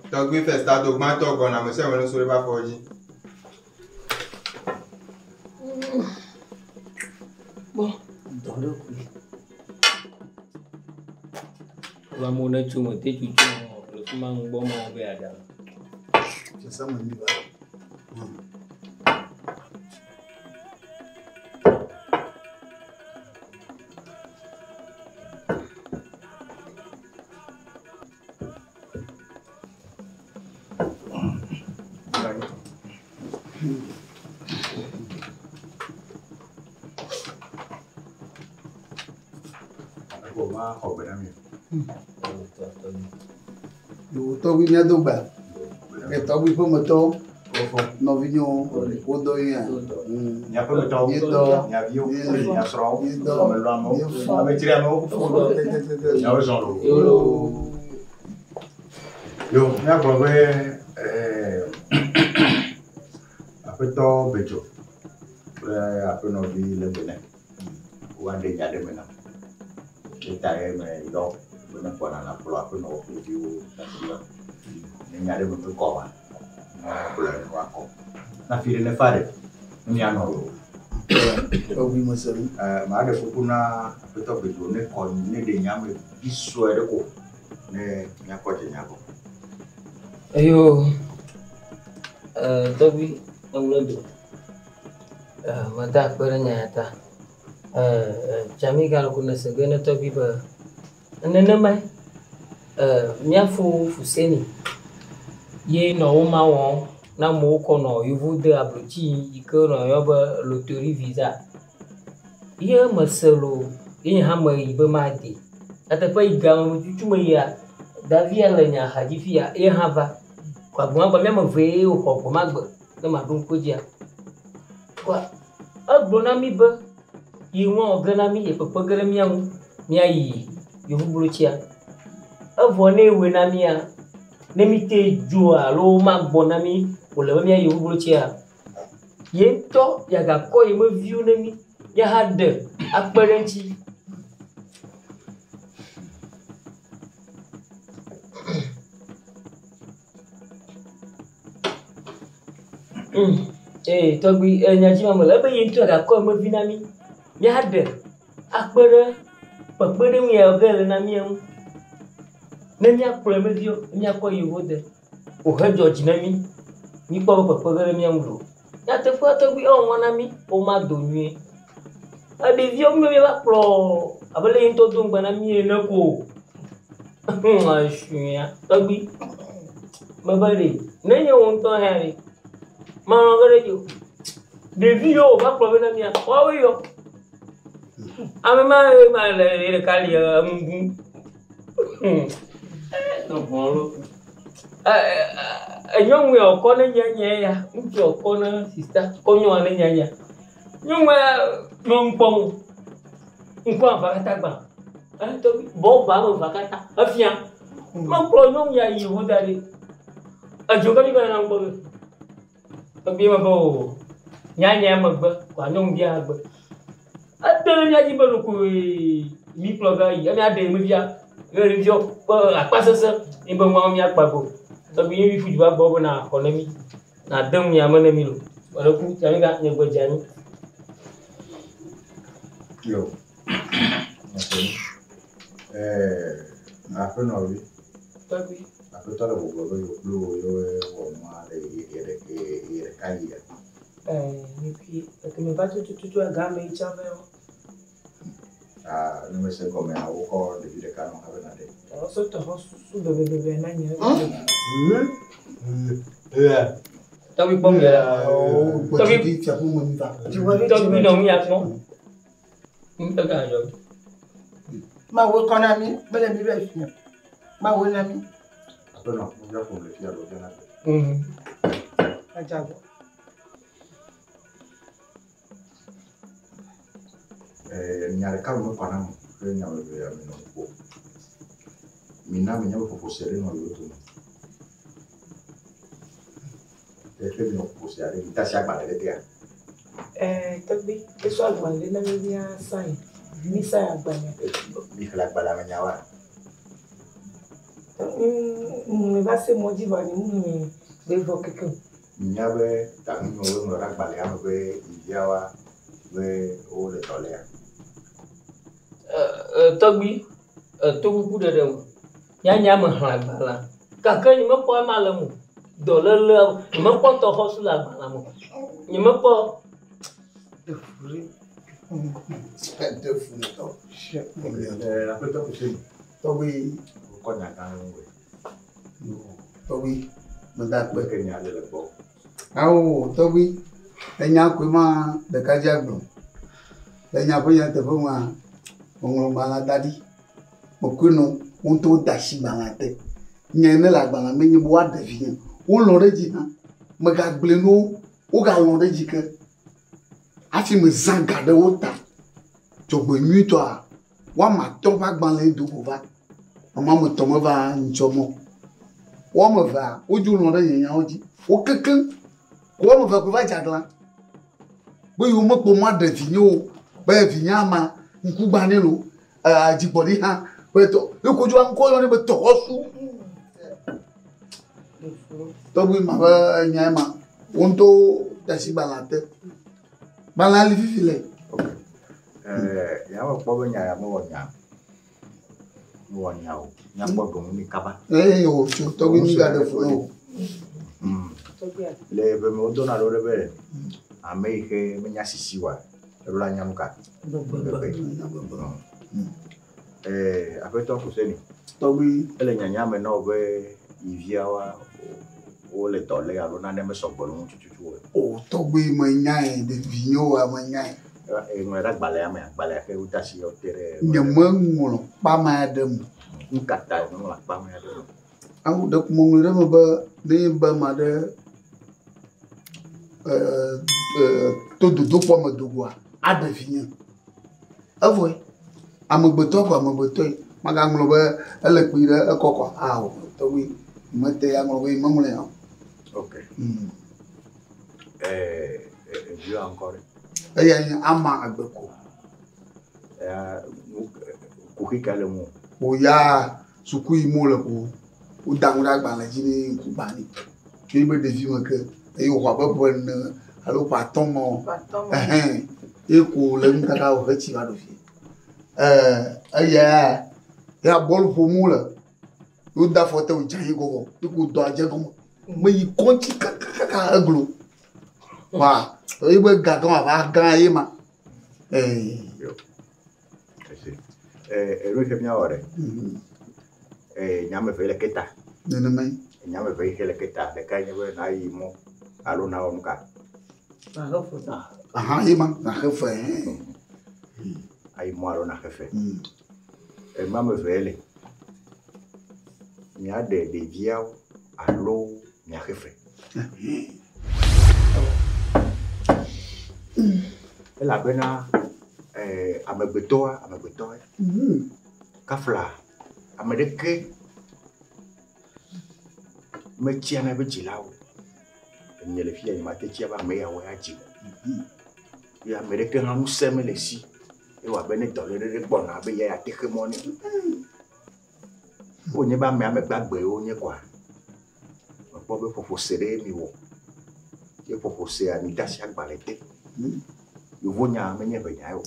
Togo FESTADO ma Togo na mo se wonu sori ba foji. Bon, dans le coup. Va mon tu mo te tu le fuma ngbo mo be ada. C'est ça mon niveau. Tô vi minha dúvida. Eu tô vi como tô. Não vi o do ia. Minha como tô. Minha viu. Minha srau. Como ele vamos. A me tirar meu. Já o João. Eu minha prova aperto Bedzo. Aperto no vi Lebene. O ande ya de mena. Kita me do. Benar pernah nak pulau aku nak video nasional. Ni ada bentuk kawan. Pulau ni aku. Nak film ni fare. Ni ano. Tô vi mas Ada pupuna betul betul ni kon ni dia nyampe bisu ada ko. Ni nyako je nyako. Ayo. Tobi ngulado. Mata beranya ta. Jami kalau kuna segena tobi ba. Nene mai Somenou Fousseni ye no ma won na mo ko no yuvu de abruti iko no yoba loterie visa ye maselo ye ha ma ibe ma di ata pa iga mo tutuma ya davia la nya hajifia ye ha va kwa gwa ba me ma ve o ko ma gba na ma dun ko dia kwa agbona mi ba yi won ogana mi ye pepe gere mi awu mi ayi yo buluchia avone we na mia nemite jua lo magbona mi ole mia yo buluchia yento yaga ko e mo view na mi ya hade apparenti Eh, Togi, nyaji mama, apa yang tu agak kau mervinami? Ya ada. Akbar, pakbar ni agak nami yang. Nami aku lama dia, nami aku yang ada. Oh, George nami. Ni pakbar nami yang dulu. Ya tepat Togi orang nami, oma dunia. Ada dia orang ni baklo. Apa lagi tu tu nami yang aku. Asyik, Togi. Mabari, nanya untuk hari. Mana kau lagi? Devio, apa problem ni? Apa yo? Ame mana le kali ya mungkin. No malu. Nyong yo kau ni nyanyi ya, mungkin kau ni sister, kau nyong ni nyanyi. Nyong ngomong, ngomong apa kata bang? Tu bawa apa kata? Afia. Mak nyong ya ibu dari. Juga ni kan nampak. Tapi mabo nyanyi mabo kanyong dia mabo ada nyanyi baru kui mi plogai ani ada mi dia review apa sasa ni bangwang mi apa bo tapi ni fuji ba bo na economy na dam ya mana mi lo baru ku jangan enggak nyego jani yo apa nawi tapi aku tahu bahwa yo male ire kaya. Ni que me va tu a gama e chama eu. Não me sei como é o cor de vida caro não nada. Eu só tô su bebê na minha. Tapi bom ya. Tapi siapa mau minta? Tapi dong ya no. Minta kajo. Ma wo konami, bele mi be fi. Ma wo nami. No, ya con le fia lo ya. Ajago. Nyare ka mo pana mo, ke nyawe ya mi no ko. Mina mi nyawe ko sere no yo to. Ke mi no ko sere, ta sha ba le dia. Tapi ke so agba le na mi dia sai. Mi sai agba ni. Mi kala agba la me nyawa. Me va ser mo diva ni mu be vo keke. Nyawe ta mi no ra agba le am be iyawa be o le tole ya. Togi, tu ku dah dah. Nyanyi mahal bala. Kakak ni mampu malamu. Dolar le, mampu toh hosulah malamu. Ni mampu. Apa tu sih? Togi, Kau nak kan gue. Togi, mendak Gue kena ada lepo. Au, Togi, tanya aku mah dekat jago. Tanya aku yang tepu mah, ngomong bala tadi. Mukunu untuk dasi bala te. Nyene la bala menye buat devien. O lore jina, megak blenu, o ga lore jike. Afi me zanga de ota. Jogbe mi to a. Wa ma to ba gban le do va. Mama mo to mo va nchomo. Wa mo va, o ju lore yen oji. O keken. Ko mo va ko va jagla. Bo yo mo po ma devien o. Ba devien ma nku gba ni lo. Ajibodi ha. Beto, yo ko ju an ko yo ni beto osu. Tobi ma ba nyama. Onto dasi balate. Balali fifile. Ya wa po nya ya mo nya. Mo nya o. Nya po do mi kaba. O chu tobi ni ga de fo. Le be mo do na lo be. Ame ke me nya sisiwa. Ro la nya muka. Après toi Fousseni. Tobi Ele nya nya me no be iviawa o le tole alo na me so gbolu tutu. o tobi mo nyai de vinyo a mo nyai. Mo ra gbale ke utasi o tere. Nyamangulo pa ma dem. Nkata no la pa ma dem. Au de mo ngure mo ba de ba ma de to do po mo dugwa a de vinyo. Avoy amagbeto ko amagbeto maga nglo ba ele pire ekoko awo tobi mate ya nglo be mamule ya. Okay. Vieux encore. Ama agbeko. Kuki kalemu. Oya suku imo le ko. O dangra gba la jini ku ba ni. Ki be de fi mo ke Et on va pas pour allo patron mon. Et qu'on le m'kaka au fait va le faire. Ya bol pour moi là. Ou da photo au jangi go. Tu ko do aje go. Mais il conti kaka aglo. Wa. Il be gagan va gagner ma. Lui che mi ore. Nyame vele keta. Nene mai. Nyame vele keta. Le kai nywe na yi mo. Alo na onka. Aha, ima na jefe. Ai mo alo na jefe. Mame vele. Mi a de via alo mi jefe. La bena amegbeto. Kafla amedeke me tiana be jilao. Ni le fia ni mate tia ba me ya wa ji. Ya medeke na mu seme le si. E wa bene dole de gbona be ya take money. O nye ba me amegbagbe o nye kwa. Mo be fofo sere mi wo. Ye fofo se ani dasi agbalete. Yo vonya me nye be nya yo.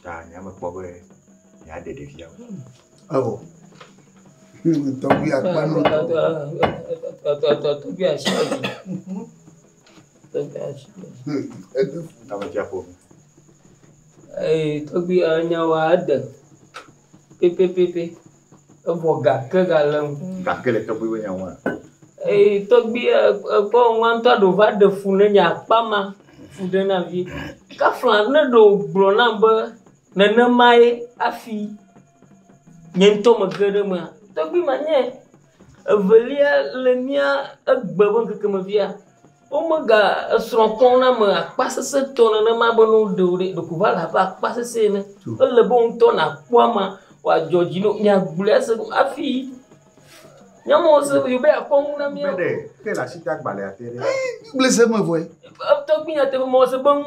Ta nya me po be ya de via. Abo. Togi akpano. Togi ashaki. Togi anyawa ada. Pepe. Voga kegalam. Kakele togi wenyawa. Togi ko wanta do va de funenya pama fudena vi. Ka flan na do blona ba na mai afi. Nyento magerema. Togi manye. Velia lenia agbabon kekamavia. Omaga sronkona ma passa se tona na mabono do kuvala pa passa se ne. Le bon tona kwama wa Georgino nya blesse afi. Nya mo se yo be akon na mi. Bede, que la cita gbale atere. Blesse me voy. Togi nya te mo se bon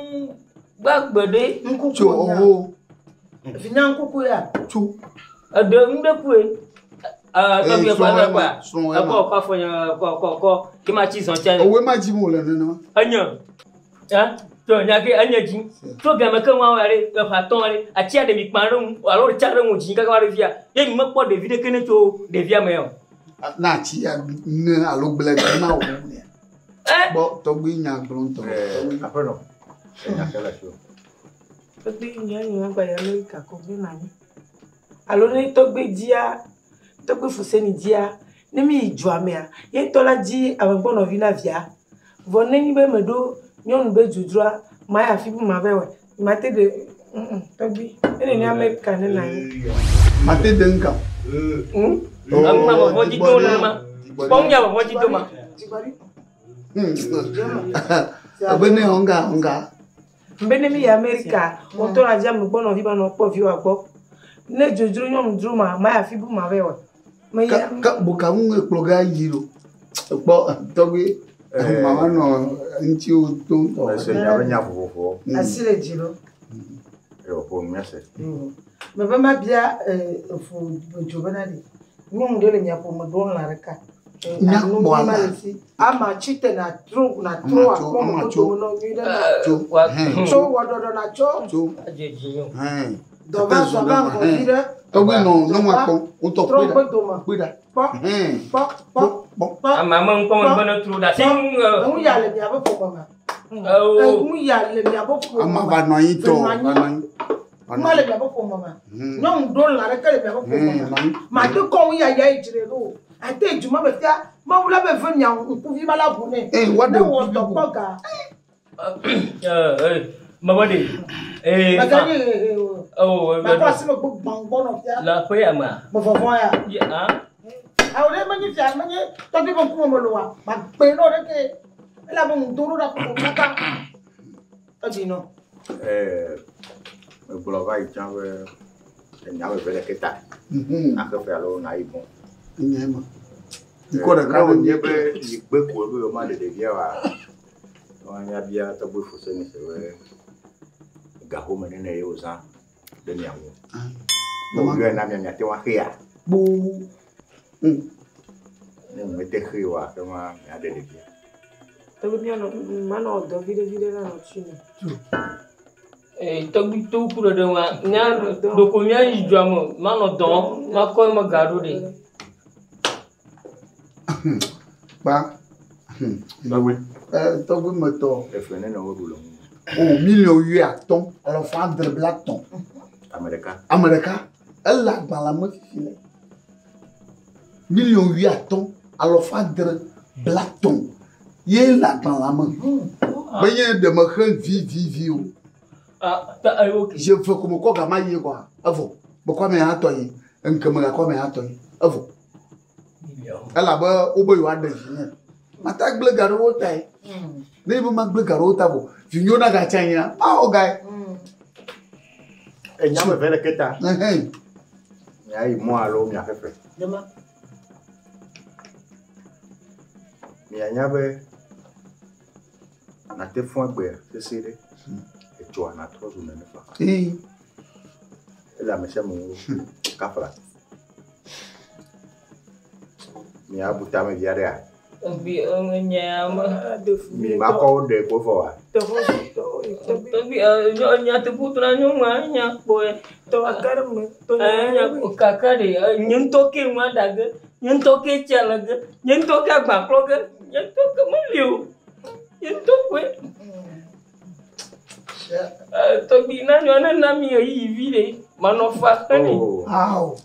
gbagbede. Cho o. Finan kuku ya. Cho. Ade ndekwe. Togi kwa. Ako kwa fonya ko kima chi son cha. Owe ma ji mo le nana. Anya. Ya? To nya ke anya ji. To ga me kan wa ware ka fa ton re. A chi ade mi parun. Alo cha re mo ji ka ware via. Ye mi mo po de video kene to de via me yo. Na chi ya ne alo ble na o ne. Bo Togi nya glon to. Apeno. Nya kala show. Togi nya gba ya lo ka ko bi na ni. Alo ni Togi dia. Togi Fousseni dia. Nemi juamea ye tola ji awegbono vina via voneni be medo nyon be judra ma ya fibu ma bewe mate de Togi ene ni America ne na mate de nka amma mo hoji to na ma ponya mo hoji to ma abene onga mbene mi America o tola ji awegbono viba no po vi wa gbo ne judru nyon druma ma ya fibu ma bewe ka buka mu ekploga yiro po Togi mama no nti o to se nya be nya fofo asile jiro yo po mi ase baba ma bia fu jobana di nyum de le nya po mo don la reka nya bo ama chite na tro akpo mo to no mi da cho wadodo na cho ajeji yo do ba so ba ko vira Togi no ma ko o to cuida. Mama ko mo bana tro da sing mu ya le bia bo ko mama mu ya le bia bo ko ama ba no yin to ba no ma le bia bo ko mama no don la reka le bia bo ko mama ma de ko ya ijire lo ate juma be tia ma wula be fe nya ku vi mala bu ne what the wo to poga mama de bagani ba ko asimo bu bangono tia la ko ya ma mo fo ya awre mani fia mani Togi bon ko mo lo wa ba pe no re ke la bon duru da ko kaka Togi no bloga y chave nya be vele keta na ko fe alo na ibo nyema ko da ka nye be igbe ko be o ma de via wa nya bia Togi Fousseni se we ga ho me ne yo za de nya wo mo yo na mi te wa hia bu Ne mete khiwa kama ya de de. Togo bien mano do vide là no chine. Togo to kuro de wa nya do ko nya ijwamo mano don ma ko ma gado de. Ba. Togo moto. E fene no obulo. Oh, million 8 à ton, alors faut un black ton. America. Elle l'a dans la main filée. Million 8 à ton, alors faut un black ton. Il l'a dans la main. Mais il y a de me rendre vie. Je fais comme quoi gama y quoi. Avo. Pourquoi me a toyé? Un caméra quoi me a toyé? Avo. Elle a pas au bout de la Matak ble garo tai. Ne bu mag ble garo tabo. Finyo na ga chanya. Ah o guy. E nyame vele keta. Ya i mo alo mi afefe. Dema. Mi anyabe na te fon gbe sesere. E to na trozu na nefa. Eh. Ela me chama kafra. Mi abuta me diarea. Bi nyama Mi ma ko de ko fo wa. Bi nya te putra nyuma nya boy to akar me to nya kakare nyintoke ma daga nyintoke chalaga nyintoke bakloga nyintoke mulio nyintoke to bi na nyona na mi yi vide manofa kani Au.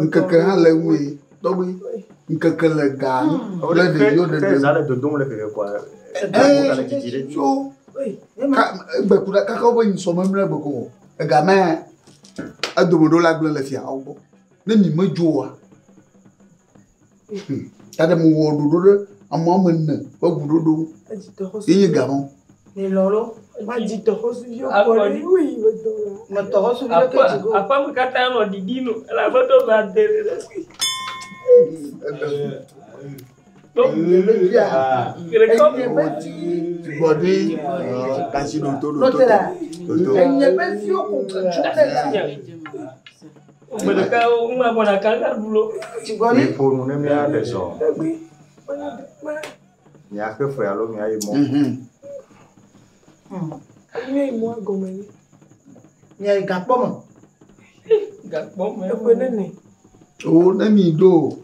Nkeke hale wi dobi nkeke le gan le de yo de zale de don le ke kwa so be kura ka ko bo so memre be ko e ga me adomodo la gble le fia obo ne mi majoa ta de mo wo dodo amo men ba gudodo yi gamon ni lolo ma di to hosu yo ko oui ma to hosu yo ke jigo apa mkata no didino la bodo ba dere body kasi don todo mereka uma bona kanga bulo mi ponu ne mi a deso mi a ke fo alo mi a mo ni mo gomeni ni gapo mo e nene o na mi do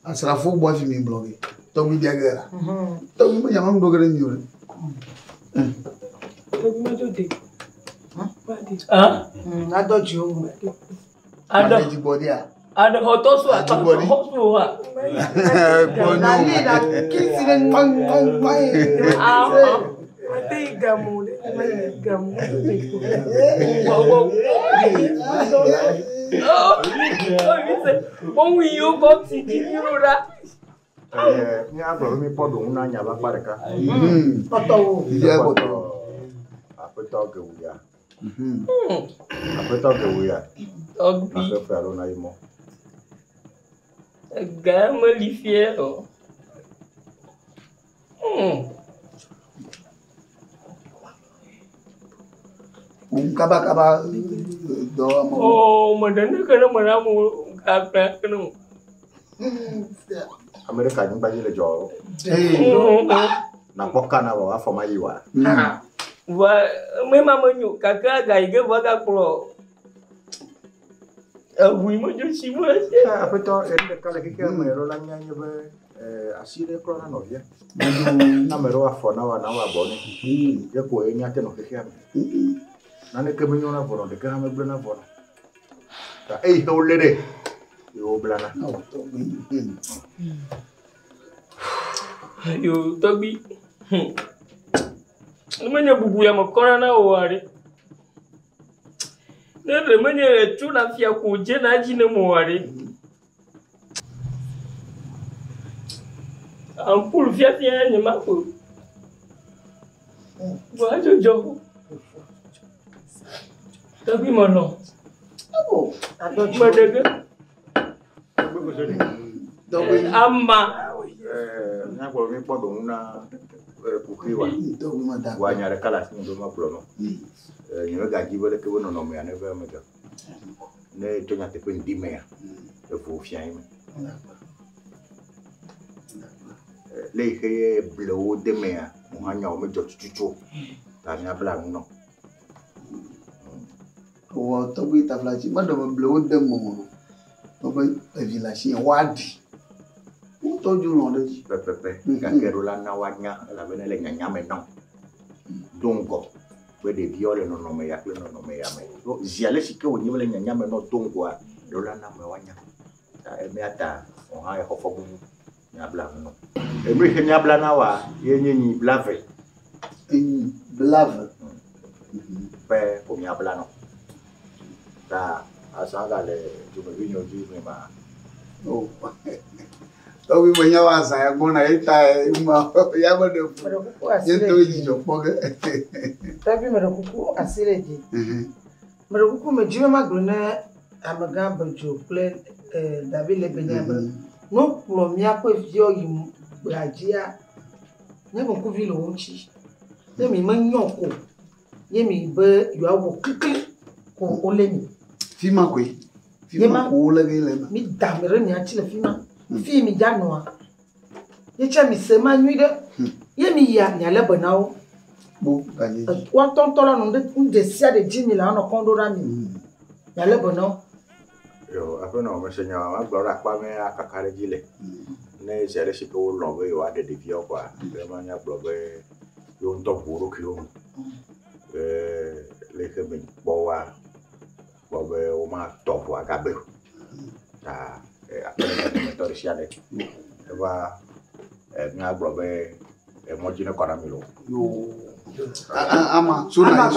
asrafo bo fi mi blogi to mi diagera to mi yama ndo gere mi ore to mi do de adoji o ada di body a ada hotosu hotosu wa na ni da kisi le ngong ate gamu Bom yo bom si dirura. Ni agbo mi podo una nya ba pareka. Toto. Ya boto. Apeto ke uya. Apeto ke uya. Ogbi. Na fe alo na imo. Gama li fiero. Kaba do amo. Oh, madana kana maramu apa kana. America ni baji le jo. Na poka na wa fo ma yiwa. Wa me mama nyu kaka ga ige baga klo. Oui mo jo si mo. Apeto ende kala ke ke me ro la nya be asire klo na novia. Na me ro afo na wa bone. Ye ko enya te no ke ke. Nane ke menyo na bono de ke ha me blana bono. Ta ho lede. Yo blana. Yo tobi. Manya bubu ya makona na wari. Nere manya tuna fia kuje na jine mwari. Ampul fia fia nye mako. Wajo jogo. Tobi mono. Abo, adoji. Madega. Amma. Na gbo mi podo una kukriwa. Wa nyare kala sin do ma plono. Ni ga gi wele ke wono no me ane ve me ga. Ne to nya te pe ndi me ya. E fu fian me. Les bleus de mer, on a mis de tuto. T'as mis à blanc, non. Oh, t'as vu ta flash, madame bleu de mon. T'as vu un village, un wadi. Où t'as du nom de Pepe, Gagerola Nawanya, la venelle Nyamenon. Donc, where the violet no me yakle no me yame. Ziale sike o nyele nyame no tongwa, lola na me wanya. Me ata on ha e hofobu nyabla no. Emri ke nyabla na wa ye nyi blave. Blave. Pe po nyabla no. Ta asanga le tu me vinyo di me ma. Oh. Tao bị mấy nhau à xài con này tài mà giá mà được nhân tôi gì chụp bao cái tao bị mà được cucu asile gì mà được cucu mà chỉ mà gruna amaga Bedzo plan David Lebene Dadédé no promia ko fio yi brajia ne ko vi lo nchi ne mi manyoko ye mi be yo awo kikili ko olemi fima kwe fima ko le le mi damere ni achi le fima fi mi janwa ye cha mi se manyu de ye mi ya nya le banao bo gaje wa tontola no de sia de 10,000 na kondo ra mi nya le banao yo après no me senya ma glora kwa me akakare jile ne jere shi ko lo be wa de vio kwa de ma nya blobe yo ndo buru kyo le ke me bo wa bobe o ma top wa gabe ta après me to siale va nya blobe mo jine kora mi lo yo ama suna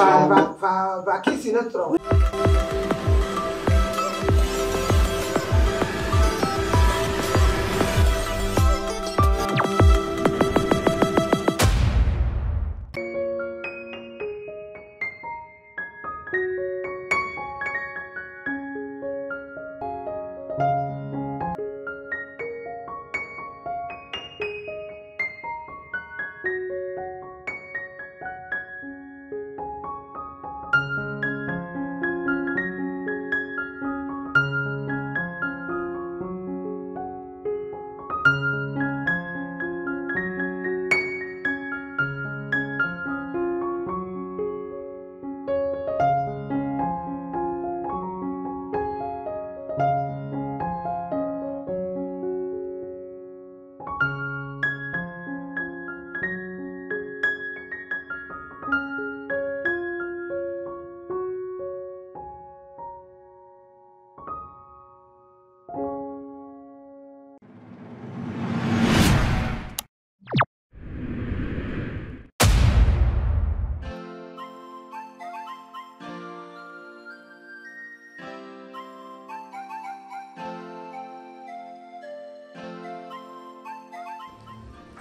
va kisi no tro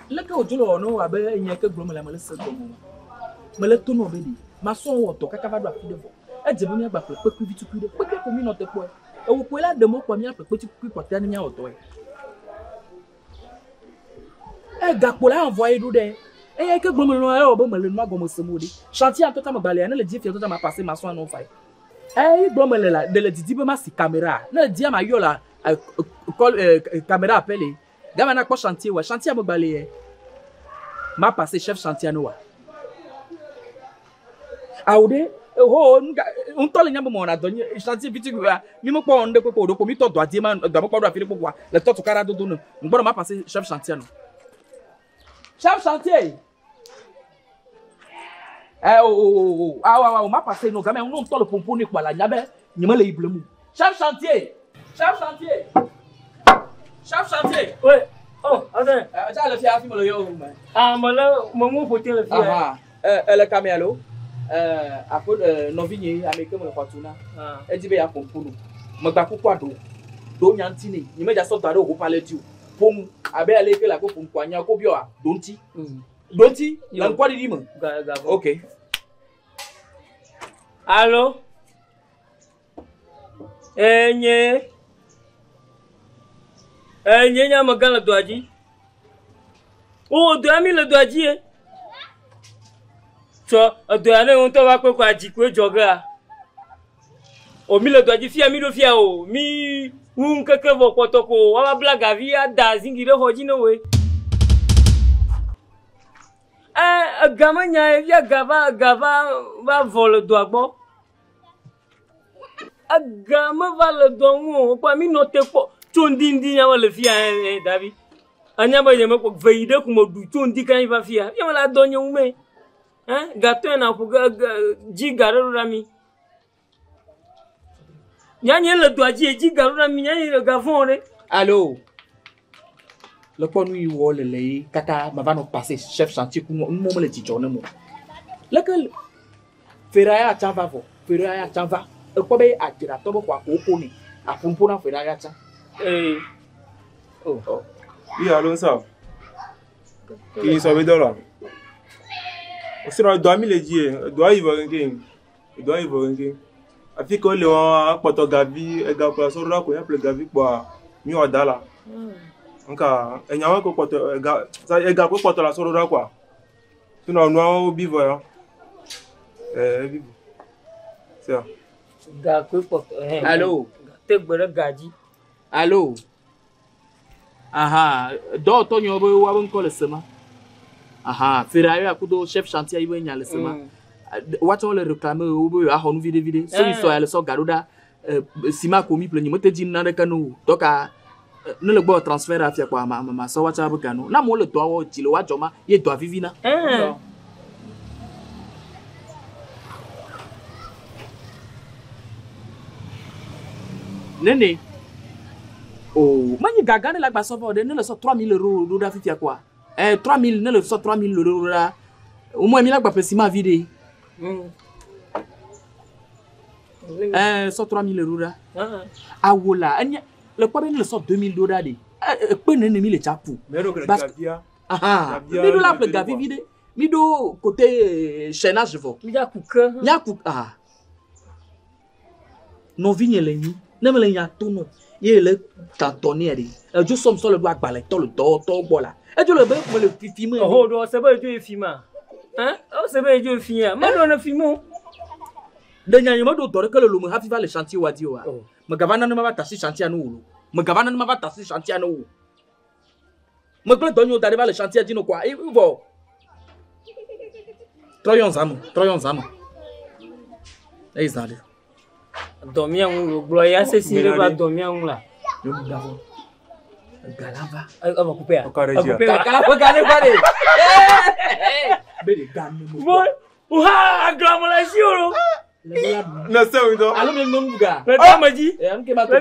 Leke ojulo no abe nyeke gblom le mele se gbomo mele to no bedi ma so woto kaka va do afi de vo e je bo mi agba pe ku vitu ku de pe ko mi no te po e wo po la de mo po mi ape ti ku pote ni nya woto e ga po la envoyer do de e nyeke gblom no e obo mele no agbo mo se mo de chantier to ta ma gbale na le di fi to ta ma passer ma so no fai e gblom le la de le didi be ma si caméra na di ma yo la caméra appelé gama na ko chantier wa chantier mo gbale ma passé chef chantier no wa aude ho un tole nyambo mo na donye chantier bitu wa mi mo po onde ko do ko mi to do adi ma do mo ko do afiri popo wa le to kara do no ngbo ma passé chef chantier no chef chantier ma passé no gama un tole pompo ni kwa la nyabe nyima le iblemu chef chantier chef chantier chef chantier ouais. Oh, attends. Tiens, le fier, me le yo. Ah, mais là, mon faut le fier. Ah, le camelo. À cause novigné, américain, me fortuna. Elle dit, bien, pour nous. Me ba pourquoi do? Do nyantini. Il me déjà sorti au parler du. Pom, abe aller que la coupe pour poignard, copio a. Donti. Donti, il a quoi de dire? Ok. Allô? Nye. Nyenya magana doaji. Oh, doami le doaji eh. So, doane on to wa kwa jikwe joga. O mi le doaji fia mi do fia o. Mi un keke vo kotoko wa blaga via da zingire hoji no we. gamin y a gava va voler doigt bon. Gamin va le don quoi mi note pas. Tondindi y a le fia David. Anya ba yeme ko veide ko modu tondi kan va fia. Ya la donye ume. Hein gâteau na ko ji garo rami. Nyanye le doigt ji garo rami nyanye le gavon. Allô. Le point où il voit le kata ma va nous passer chef chantier pour nous moment le tijonne mo. Lequel feraya chava vo feraya chava e ko be atira to kwa ko ni afumpo na feraya cha oh oui allô ça qui sont là on sera dormi les dieux doit y voir rien afi ko le wa poto gavi e ga kwa so ra ko ya ple gavi kwa mi odala nka enyawa ko poto ga sa e ga ko poto la so ra kwa sinon no bivo vivo c'est ga ko poto allô te gbere gaji allô aha do to nyo bo wa bon ko le sema aha ferayo akudo chef chantier ibo nya le sema wacha le réclamer obo a honu vide so iso ya le so garuda sima komi plein mo te din na de kanu donc ne le bo transfert afia kwa ma so wacha bu kanu na mo le to wo ti le wa joma ye do vivina nene oh mani gagane la gba so bo de ne le so 3000 euros do da fifia kwa 3000 ne le so 3000 euros là au moins mi la gba pesima vide so 3000 euros là awola le problème le so 2000 dollars de pe ne mi le chapu parce que mi do la pe gavi vide mi do côté chaînage fo mi da kuka nya kuka no vigne le ni ne me le nya tono ye le tantonner de je somme sur le doigt balai to le to bola e je le be pour le film oh do c'est pas du film hein oh c'est pas du film ma do na film de nya ma do to que le lumu happy va le chantier wadi wa me gavana ne ma ba tasi chantier no me gavana ne ma ba tasi chantier no me ple donyo d'arriver va le chantier dino quoi et bon troyon zam et ça dit dormir on gloria c'est si va dormir on là galava va couper regardez bele gamme mo oha aglamola siolo na sawi do alo me nonga le damaji anke ba to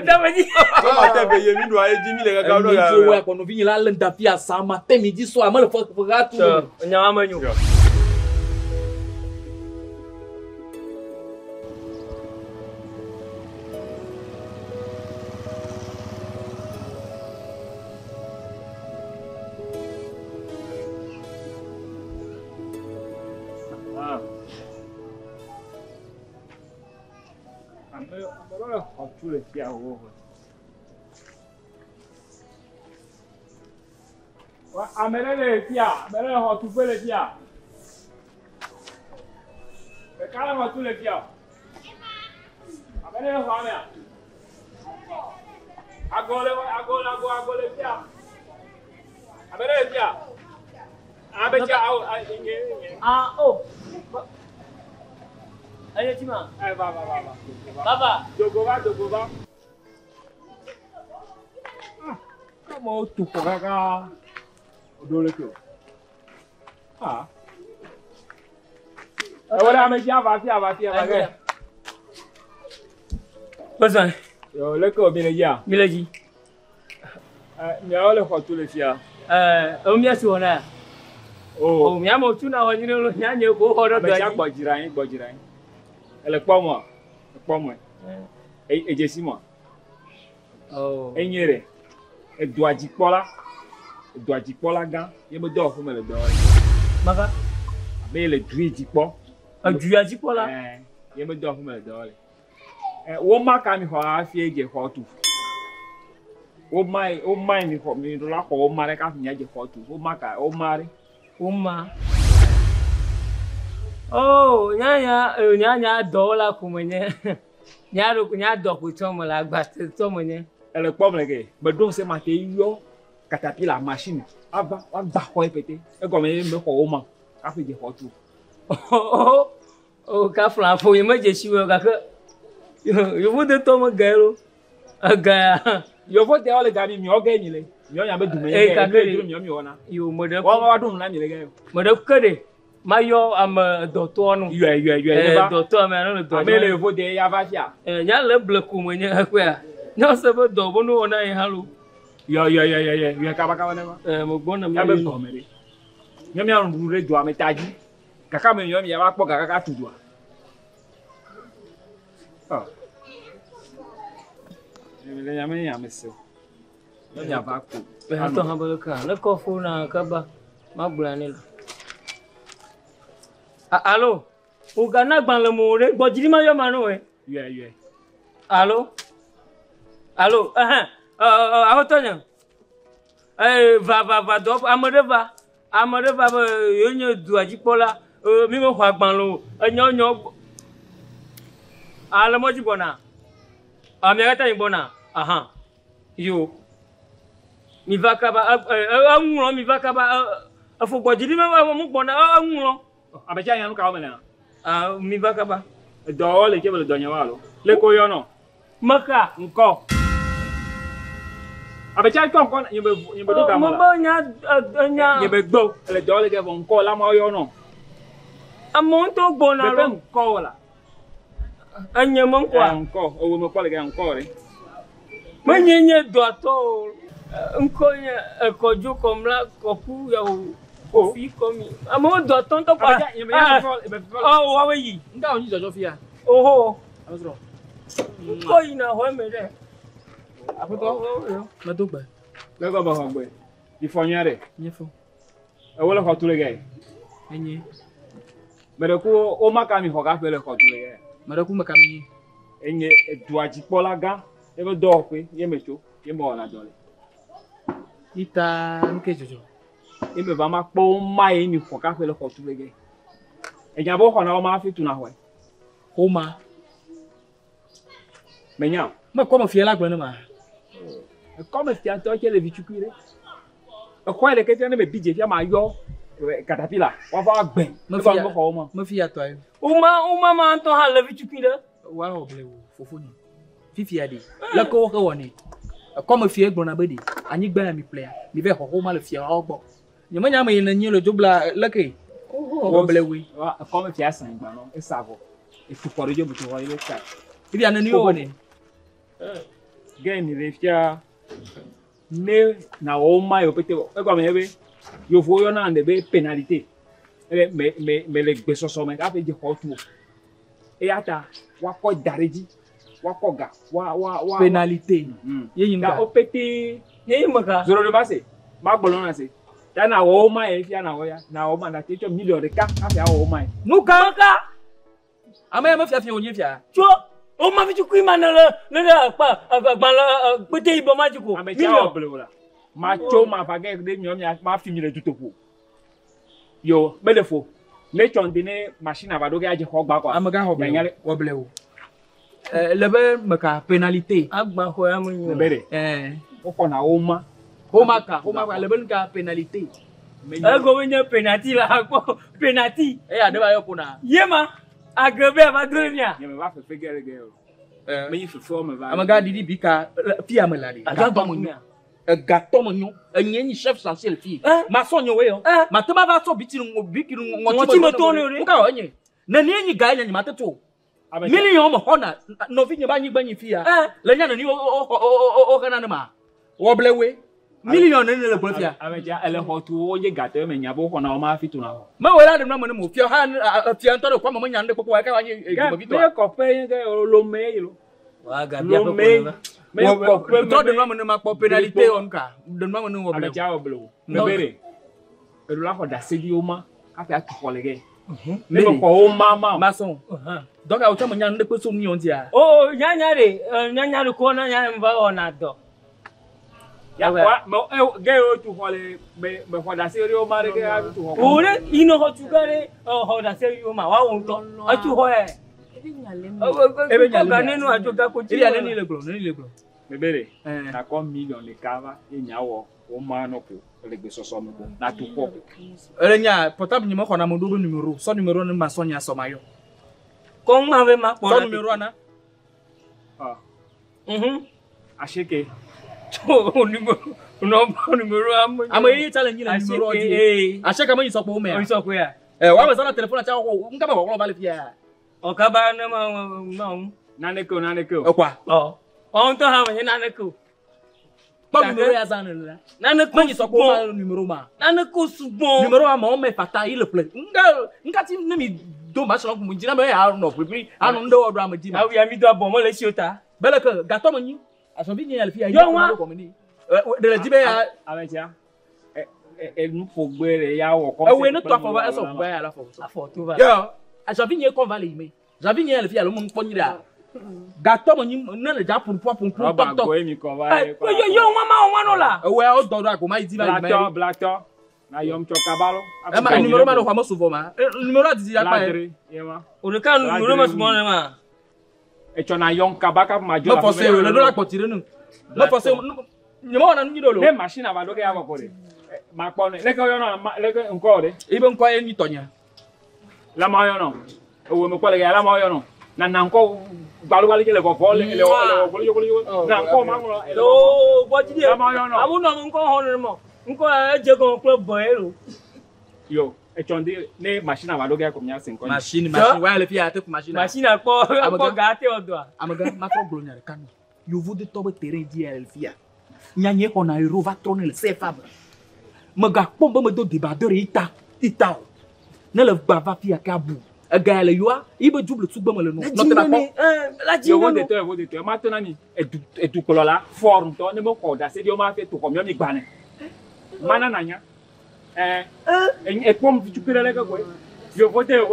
ma te be yemi do ay 10000 ga do ga jo wa ko no vinyi la lenda pia sama te midi so amale fo gatu nyama manyu tout le fier amenez les fiers, amenez tout les fiers. Mais carrément tous les fiers. Amenez les fiers. Agole les fiers. Amenez les fiers. Ah oh. Allez Tima. Va. Baba. Dogo va. Comment tu pourras dole ko wala me va ga besoin yo le ko mileji mi awole ko tout le fia o mi asi wona o mi amo tuna woni no nyanye ko hodo do ya gbojiran ele pomo e jesi mo enyere e doaji pola gan ye me do fun me le do maka be le duaji po duaji pola ye me do fun me le do wo maka mi ho afi eje ho tu o mai mi ho mi do la ho o mare ka fi eje ho tu o maka o mare o ma oh nyanya do la kumenye nya do ku tomo la gba tomo nye le problème que me donc c'est maté yo caterpillar machine ava va ho pété e comme me ko o ma Kafe je hotu. Oh, ka flan fo yema je shiwe ka ke. Yo vote to mo gairo. Aga. Yo vote ole gami mi oga ni le. Mi o nya be dume. Eh ka ke mi o mi ona. Yo mo de. Wa dum na mi le gayo. Mo de kede. Ma yo am doctor no. Yo. Doctor me no doctor. Me le vote ya va fia. Nya le bleku mo nya kwa ya. Nya se be do bo no ona yin halu. Yo. Yo ka ba ne ma. Mo gbona mi. Ya be ko me re. Mi a ru re do ametaji. Kaka me yo mi ya ba po kaka tudua. Oh. Le nyame se. Yo nya ba ko. Be ha to ha ba ka. Le ko fu na ka ba. Ma gbura ni la. Allô? O gana gban le mo re. Bo jiri ma yo ma no e. Yo. Allô? Allô? Ahotonya. Va do amode va. Amode va yo nyo du ajipola. Mi mo kwa gban lo. Nyo. Ala mo jibona. Mi agata ibona. Aha. Yo. Mi va kaba anwuro mi va kaba afogbo jiri ma mo gbona anwuro. Abeja yan ka o mena. Mi va kaba. Do le ke bele do nya wa lo. Le ko yo no. Maka Nko. Abeja ko yebe do ka mo la. Mo nya. Yebe gbo le do le ke bon ko la mo yo no. Amon to gbona Bebe lo. nko la. Anye mo kwa. Nko, o mo ko le ke nko re. Menyenye do ato. Nko nya koju komla kopu ya kofi komi. Amo do ton to pa. Oh, wa we yi. Nga onyi jojo fia. Oho. Azro. Ko ina ho me de. Apoto. Na dogba. Le go ba ho gbe. Ifonyare. Nyefo. E wo le ko tu le ge. Enye. Mere ko o maka mi ho ga fe le ko tu le ge. Mere ku makami. Enye eduaji pola ga. E be do pe, ye mecho, ye mo na dole. Ita nke jojo. E me ba ma po ma e mi ho ga fe le ko tu le ge. E nya bo ho na o ma fi tu na ho. Homa. Menya. Ma como fiela gbonu ma. E come stia to ke le vichukire. E ko ele ke tiane me bije fia ma yo. Katapila, wa fa gben. Me ba mo ko mo. Ma fia to ayo. Uma ma to ha le vichukire. Wa oblewo fofoni. Fifia de. La ko ho woni. Comme fie gbona bedi. Anyi gba mi player. Mi ve ho ma le fia ogbo. Ni ma nya ma yin nyi lo jobla lake. Oblewi. Wa come fia san gba no. E savo. E fu poro jo buto wa ile ka. Ibi anani o woni. Gen ni le fia ne na o ma yo pete. E kwa me be. Yo fo yo na ndebe penalité. Me le gbe soso me ka fe je hotu. E ata wa ko dareji. Wa ko ga. Wa penalité. Ye yin ga ga. o pete Ye maka. zoro de base. Ma gbolo na se. Ya na o ma e fia na o ya. Na o ma na te million de ka fe o ma. Nuka maka. Ama ma fia fia onye fia. Cho. O ma vichukui ma na le pa gban la pete ibo ma jiku. Ame cha o bele wala. Ma cho ma fa ge de mi ma fi mi le tutopo. Yo, belefo. Ne chondine machine abado ge aje ho gba kwa. Amaga ho be. Oblewo. Lebe maka penalité. Agba ho ya mu. Lebere. O ko na o ma. Homa ka lebe nka penalité. Ego wenye penalty la ko penalty. Ade ba yo kuna. Yema. Agbe ba dunia. Ye me va fe gere ge o. Me yi fe me va. Amaga didi bika pia melade. Agba mo nya. Gato mo nyo. Enye chef essentiel fi. Ma so nyo we yo. Ma te ma va so bikinu ngoti mo to ni. Nka onye. Na ni enyi ga nya ma teto. Million mo hona no fi nya ba nyi gbanyi fi ya. Le nya na ni o kana na ma. Wo blewe. Million na le bolfia. Ameja ele hotu o ye gato me nya bo hona o ma fi tu na ho. Ma we la de na mo mo fi ha fi anto ko mo nya nde popo wa ka wa nyi e bi to. Me ko pe ge lo me yilo. Wa ga bia popo. Me ko pe to de no mo ma po penalité on ka. De no mo no wo blewe. Ameja o blewe. Lebere. Elu la ko da se di o ma ka fi atu ko le ge. Me ko o ma. Ma so. Donc a o mo nya nde pe so mi on ti a. Oh, nyanya re ko na nya mva ona do. Ya kwa mo ge o tu hole me ho da se ri o ma re ge a tu ho. Ore ino ho tugare ho da se yo ma wa won to. A tu ho e. Ebe nyale. Ga nenu a to ga ko ti. Ibi anani le glo, nani le glo. Bebere. Na ko million le kava e nya wo. O manoko, le gbe soso mo. Na tu ko. Elenya, portable ni mo kona mo double numéro. So numéro ni ma sonya somayo. Kong ma ve ma So numéro ana. Ah. Acheke. O numéro am. Ama yi challenge na numéro di. Acheke mo yi so po me. O so ko ya. Wa me sana telephone cha ko, nka ba ko ba le fia. O ka ba na ma. Naneko. Okwa. Oh. On to ha me naneko. Pas numéro ya zana la. Naneko yi so po ma numéro ma. Naneko subon. Numéro ma o me fata il le plaît. Nka ti na mi do ma so ko mo jina me ya no prepare. Anu ndo odo am di ma. Awi ami do abon mo le si ota. Bele ke gato mo nyi. Aso bi nyi alfia yi ko ni. De le dibe ya ametia. Nu fogbere ya wo ko. We no to afo ba eso gba ya la fo. Afo to ba. Yo, aso bi nyi ko va le me. Javi nyi alfia lo mo npo nyi da. Gato mo nyi na le ja pun tok. Yo mama no la. We o do do ko ma di ba me. Black to. Na yom chokabalo. Ma numéro ma no kwa mo souvent ma. Numéro di ya pa. O de kan numéro ma souvent ma. E chona yon kabaka ma jo la. Mo forcer le do la ko tire nu. Mo forcer ni mo na nyi do lo. Le machine aba do ke ya ko de. Ma po ne. Le ko yo no le ko nko de. Ibe nko ye ni tonya. La ma yo no. O mo ko le ya la ma yo no. Na nko balu ke le ko fo le na nko ma mo. O bo ji de. La ma yo no. Amu no nko ho ne mo. Nko je ko club boy lo. Yo. E chonde ne machine aba do ke ko nya sin ko. Machine wa le fi ate ko machine. Machine ko ga te odo. Amaga ma tro glo nya kanu. You vous de tobe terrain di el fia. Nyanye ko na euro va trôner le CFA. Maga pombe me do débardeur ita. Ne le bava fia ka bu. Ga le yo ibe double tu gbama le no. No te na ko. La ji no. Yo de te maintenant ni e du kolola forme to ne mo ko da se di o ma fe to ko mi gba ne. Mana nanya. E pom tu pere le ko. Yo voter.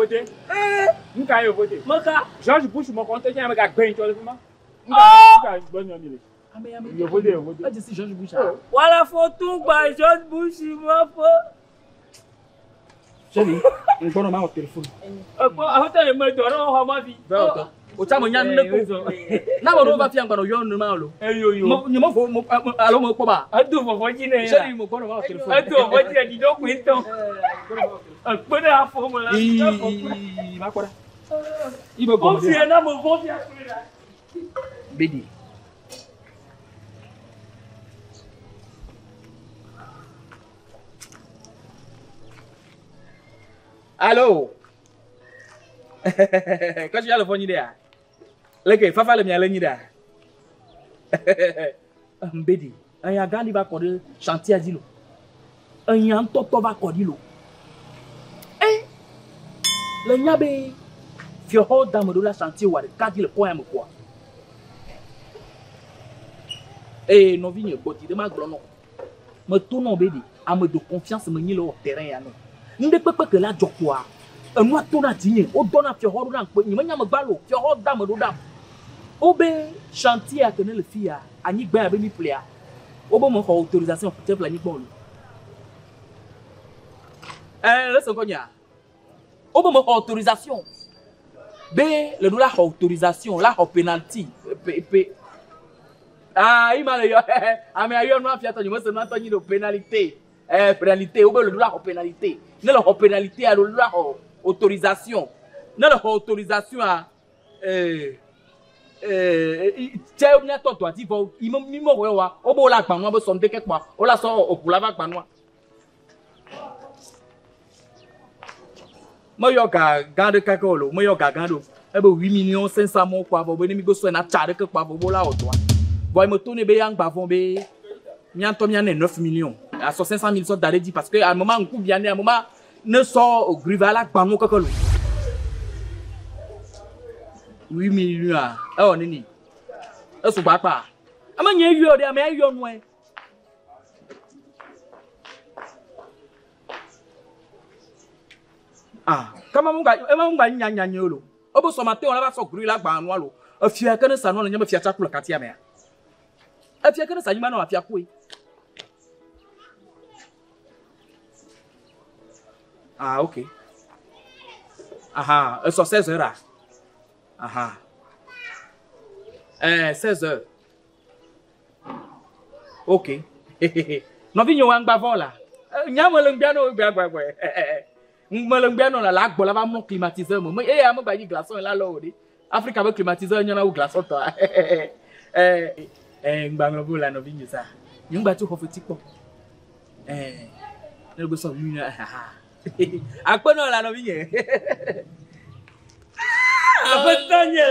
Nka yo voter. Maka George Bush mo ko te nya me ga gben to le fuma. Nka gben yo mi le. Yo voter. Ah je suis George Bush. Wala photo ba George Bush mo fo. Chérie, on prend ma téléphone. Ahota me do ro ho ma fi. O chamo nya ne ko. Na mo do ba fi an gbaro yo nu ma lo. Yo. Ni mo fo alo mo ko ba. Adu fo fo ji ne. Chérie, mo prend ma téléphone. Adu fo ji di do kwinton. Pere afo mo la. Ma ko da. Ibe go. O fi na mo go fi akura. Bedi. Allô? Quand tu as le phone idée, le fafa le mien le nida. Mbedi, un ya gandi va code chantier azilo. Un yan top va codilo. Le nyabe fio ho dame de la chantier wa kadi le point me quoi. No vigne boti de ma glono. Me tourne bedi, a me de confiance me ni le terrain ya no. Nde pepe que la jokwa enu atona tinye o dona fi ho ran pe nyima nyama gbalo fi ho dam do dam obe chantier a tenir le fia ani gba be mi plea obo mo ko autorisation pour te planifier bon laisse konya obo mo autorisation be le dollar autorisation la penalty il m'a yo ame ayo no afia to nyimo se no to nyi do pénalité pénalité obe le dollar pénalité ne la pénalité à la autorisation ne la autorisation à tiens on a toi dit faut il me wa obo la gbanwa bo sonde quelque part o la so o pula va gbanwa mo yo ga gande kakolo mo yo ga gando e be 8,500,000 mo kwa bo ni mi go so na chade ke kwa bo la o to boy mo to ne be yang ba fon be nyanto mi ane 9 millions à 500,000 sortes d'arrêt dit parce que à un moment on coupe bien à un moment ne sort au grivala gbanou kokolo 8 millions oh nini e so ba pa ama nye yo de ama yo no e kama munga nyanya nyolo obo so mate on la ba so grila gbanou alo afia kana sa no nyama fia chakula katia me afia kana sa nyima no afia ko ok. Elles sont 16 heures. 16 heures. Ok. Non vi nyowang bavon là. Nyam lengbiano gba. Lengbiano là la gbo la va mon climatiseur mo. Am ba yi glaçon là lo di. Afrique avec climatiseur nyona ou glaçon to. Ngbang lo la no vi nyisa. Nyumba tu ko foti po. Ne go so mi na. Akpono la no vi nye. Apetanya.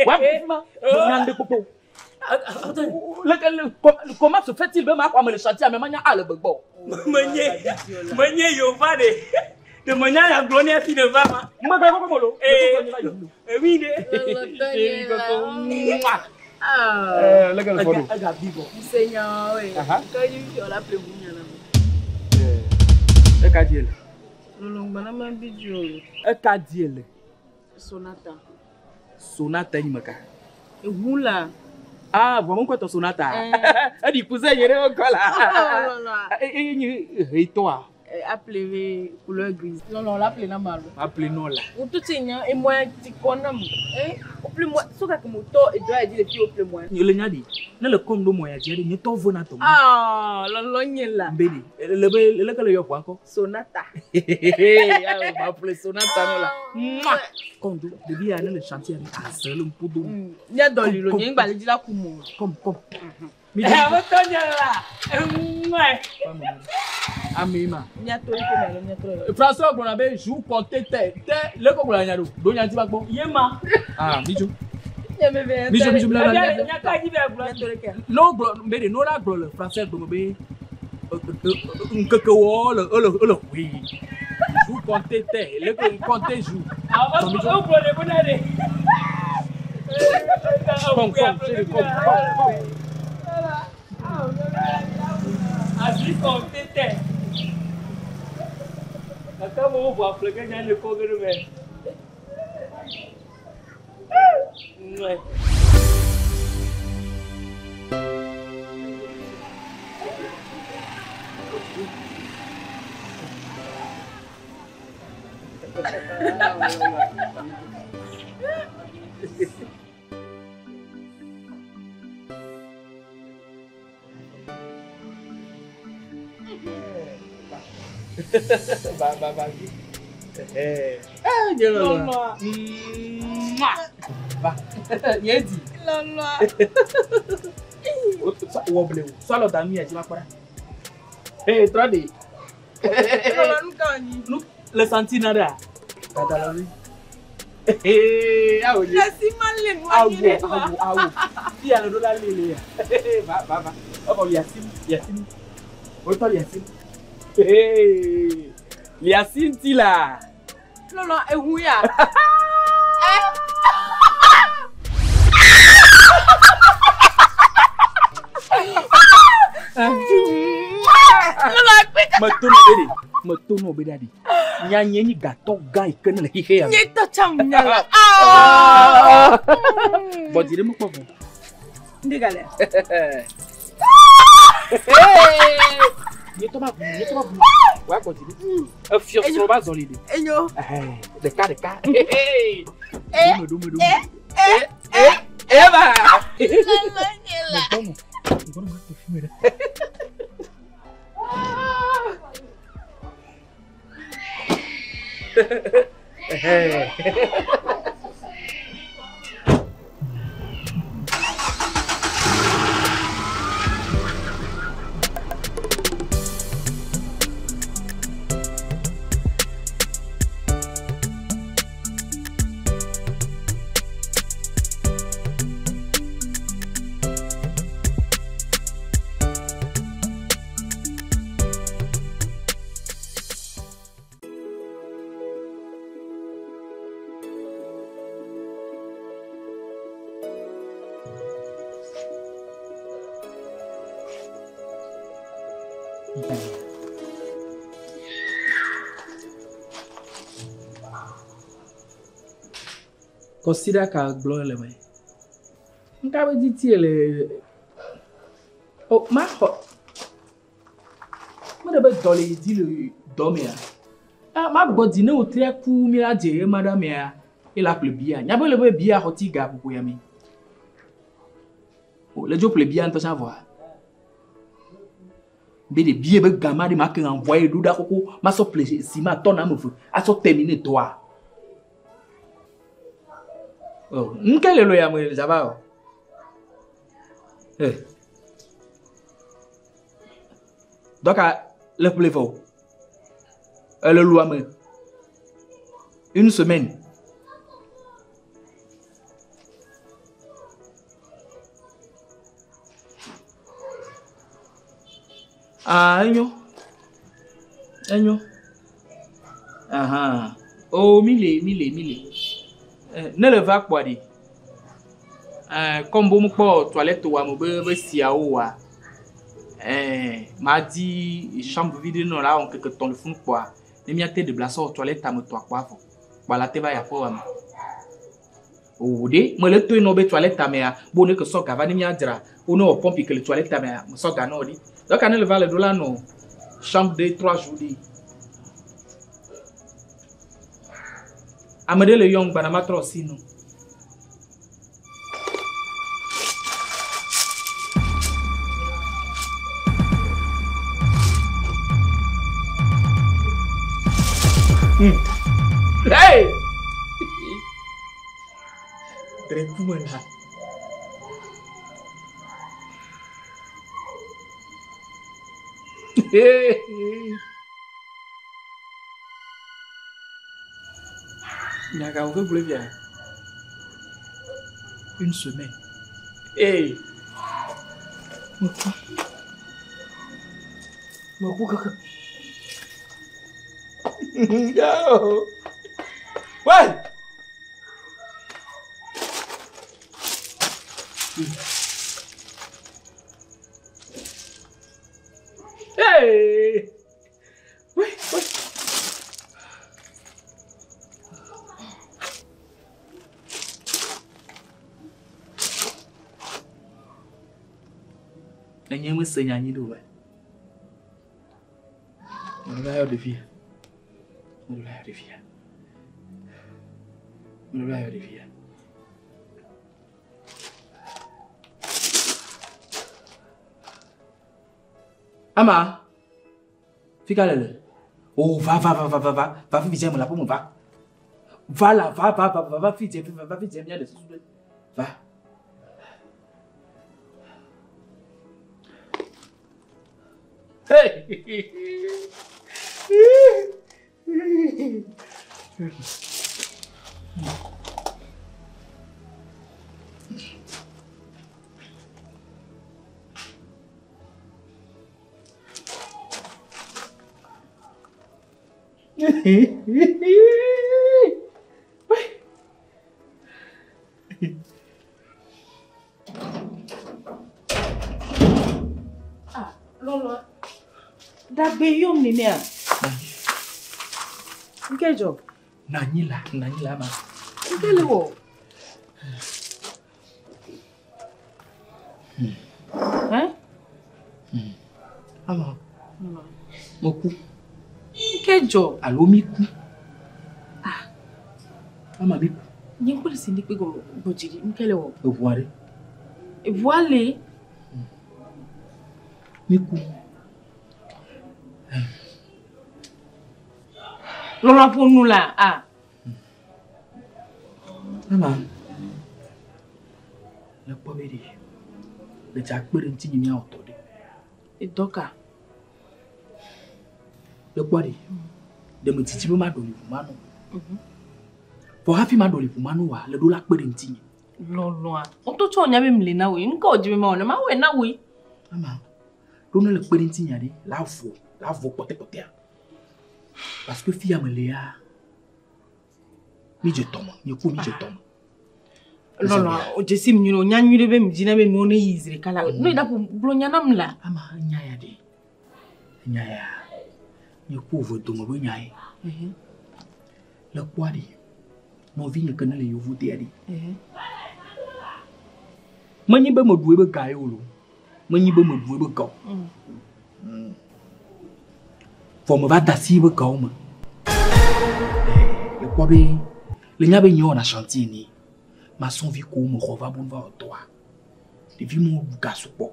Wapma. Ngande popo. Comment se fait-il même à le chantier à même à le bego? Meunier yo va de manière à glonner fi de va ma. Moi ba ko molo. Oui de. Legal fodo. Aga bibo. Seigneur oui. Quand il la plus bunya na. E ka diele. Lolong bana man bijo. E ka diele. Sonata ni maka. E hula. Ah, vraiment quoi ton sonata? Elle dit cousin, il y a encore là. Et toi? Appelez couleur grise. Non, l'appelez na malo. Appelez non là. Ou tout tignan et moi ti konam. Au plus moi, so ka moto et doit dire les filles au plus moi. Le nyadi. Na le comme do moya dire ni to vona to. Ah, lo nyela. Mbedi. Le ka le yo encore. Sonata. Ah, on va appeler sonata non là. Kondo, depuis y a le chantier à seul un peu d'eau. Il y a dans l'île, il y a une balle de la coumo. Comme. Mais votre là. Amima. Il y a tout le François Bonabe joue compter terre. Le ko bola nyado. Do nyanti bakbo. Yema. Ah, bijou. Bijou bla. No bro, mbede no la bro le français Bonabe. Nkeko le oui. Joue compter terre. Le ko compter joue. Ah, va vous le bonade. Comme. Así compter. Acabou o apple ganhar le fogo do bem. Le centenaire. Liasin tila. Non, et ouya. Matono bedadi. Nyanyi ni gato gai kena lagi kaya. Nyeta chamnya. Bodi mo ko. Ndigale. Nyeto ba. Wa continue. Fio so ba zolide. Enyo. De ka. Dume. Eba. Matono. Ngoro ma to fumere. Consider ka gloire le mai. Nka be diti ele. Oh, ma ho. Ma de be dole di le domia. Ah, ma body ne o tre ku mi la je madame ya. Il a plebia. Nya be le be bia hoti ga bu ya mi. Oh, le jo plebia nto savoir. Mais des billets, ben gamin, des marques envoyés, d'où coco, ma so plaisir, si ma tonne à me faire, à so terminer toi. Oh, quel est le yamé, ça va? Eh. Donc, le plévo, le loi, une semaine. Ah, agno. Aha. Oh, mille. Ne le va quoi dit? Comme bon pour toilette ou à mon bébé si à ou à. M'a dit chambre vide non là on quelque temps le fond quoi. Les miates de blason toilette à me toi quoi. Voilà te va y a pas. Oh de, me le toi no be toilette à mea. Bonne que so cava ni miadra. Ou non pompe que le toilette à mea. Me so gano dit. Donc, on le va le dollar, non. Chambre de 3 jours. Amade le young banamatra aussi, non. Hey! Très cool, là. Naga, vous voulez bien? Une semaine. Hey! Yo! Ouais! Hey! Oui. Anh mới xây nhà như đủ vậy. Nó ra được phía. Ama, fica là. Oh, va vite, me la pour me va. Va là, va vite, bien de sous. Va. Hey. Ah, Lolo. Dagbe yom ni ne. Quel job? Nani là ma. Quel est wo? Hein? Ama. Moku. Quel job? Allo miku. Ah. Ama miku. Ni ko le sindi pe go bojiri. Quel est wo? Voir. Voilé. Miku. Lolo pour nous là. Ah. Ama. Le pobedi. Le CHAQUE renti ni mia otode. Et doka. Le kwadi. De me titi ma doli fumano. For happy ma doli fumano wa le do la pe renti. Lolo. On to cho nya be mle na we. Nko oji me ma ona ma we na we. Ama. Do na le pe renti nya de la vo pote. Parce que fille Amélia, mi je tombe, mi je tombe. Non, je sais mi no nyanyu de be mi jina be no ne yizire kala. No ida pour blonya nam la. Ama nyaya de. Nyaya. Mi pauvre tombe bo nyaya. Le kwadi. Mo vi ni kana le yovu de adi. Manyi be mo duwe be gaye olo. Manyi be mo duwe be gaw. Faut me va tasser be gauma. Le kwabe le nyabe nyo na chantier ni. Ma son vi ko mo rova bon va toi. De vi mo buka supo.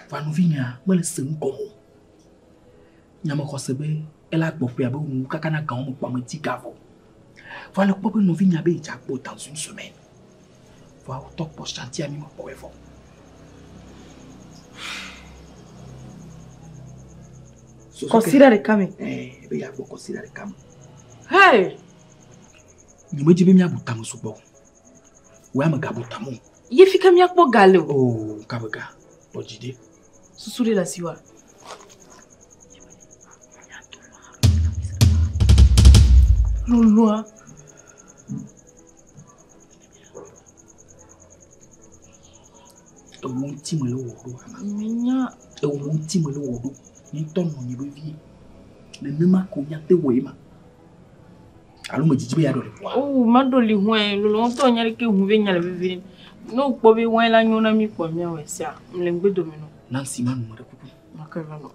Va nous venir, moi le sens comme. Nyama kosebe, elle a bopé à bon kakana quand on peut me dire gavo. Voilà le peuple nous venir à Béjapo dans une semaine. Voilà au top pour chantier à mi mon POUVOIR. Considère kame. Il y a beaucoup considère kame. Hey. Ni me jibe mi abutamu subo. Wa ma gabutamu. Ye fika mi akpo gale. Oh, kabaga. Ojide. Susuri la siwa. Lolua. Mon petit me le wodo ama. Minya. Mon petit me le wodo. Ni ton no ni be vie. Le nema ko nya te wema. Alo me jibe ya do le. Oh, madoli hwen lolo to nya le ke hu be nya le be. No po be hwen la nyona mi ko mi we sia. Mlengbe domino. Nancy manu mo de kuku. Makarano.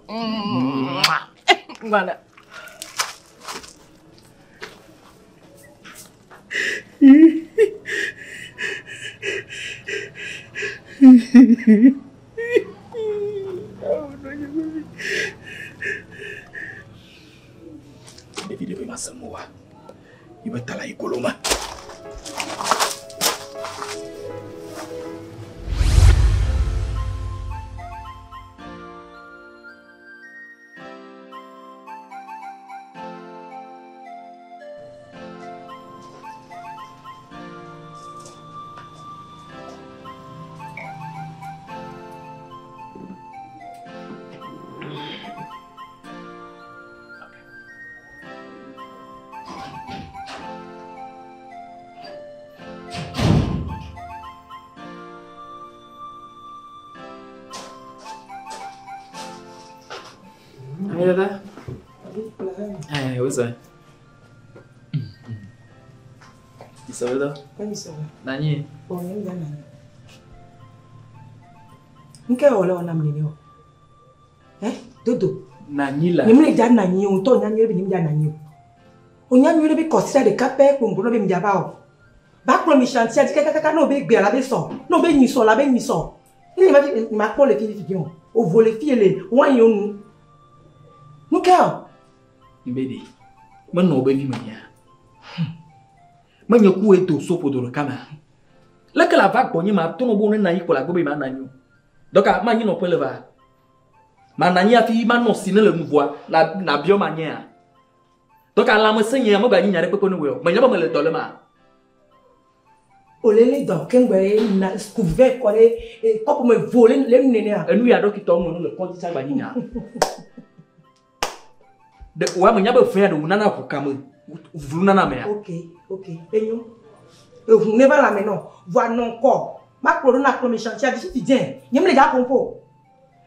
Voilà. Baby de ma samoa. Il va t'ala ikoloma. Dada. What's that? Bisa betul? Kan bisa. Nanya. Oh, yang jangan. Nke wala wana mnene o. Dodo. Nanya lah. Nimle jan nanya o, to nanya be nimja nanya o. O nanya be consider de cape ko ngolo be mjaba o. Ba ko mi chantier kaka no be gbe ala be so. No be nyi so la be nyi so. Ile ma ko le fi fi o vole fi ele wan yo nu. Nuka. Mbedi. Mano be vi mania. Manya ku eto sopo do kama. La kala va ko nyi ma to no bo na yi ko la go be ma nanyo. Doka ma nyi no pele va. Ma nanyi afi ma no sine le nouveau na bio mania. Doka la me senye ma ba nyi nyare pepe no we. Ma nya ba me le dole ma. Olele do kengbe na couvert ko le ko me voler le nene a. Enu ya do ki to mo no le konti sa ba nyi nya. De wa me nya ba fe do nana ko kam. Vulu nana me. OK. Enyo. E hu ne ba la me no. Voi non ko. Ma ko na ko me chantier di fi den. Nyem le ja kompo.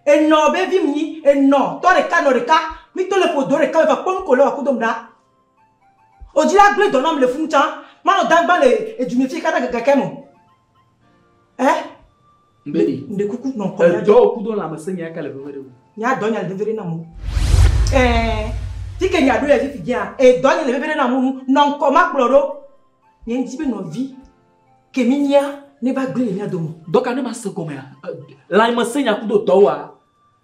E no be vi mi e no. To re ka no re ka. Mi to le po do re ka va pon ko le wa ko dom da. O di la gle do no me le fun chan. Ma no dang ba le e du me fi ka da ga kemo. Mbedi. Nde kuku non ko. Do ku do la me senya ka le vere. Nya do nya le vere na mo. Tike nya do ya fi dia e do nya le vere na mo non ko ma ploro. Nya ntibe no vi. Ke mi nya ne ba gle nya do mo. Doka ne ma se ko me. La me senya ku do to wa.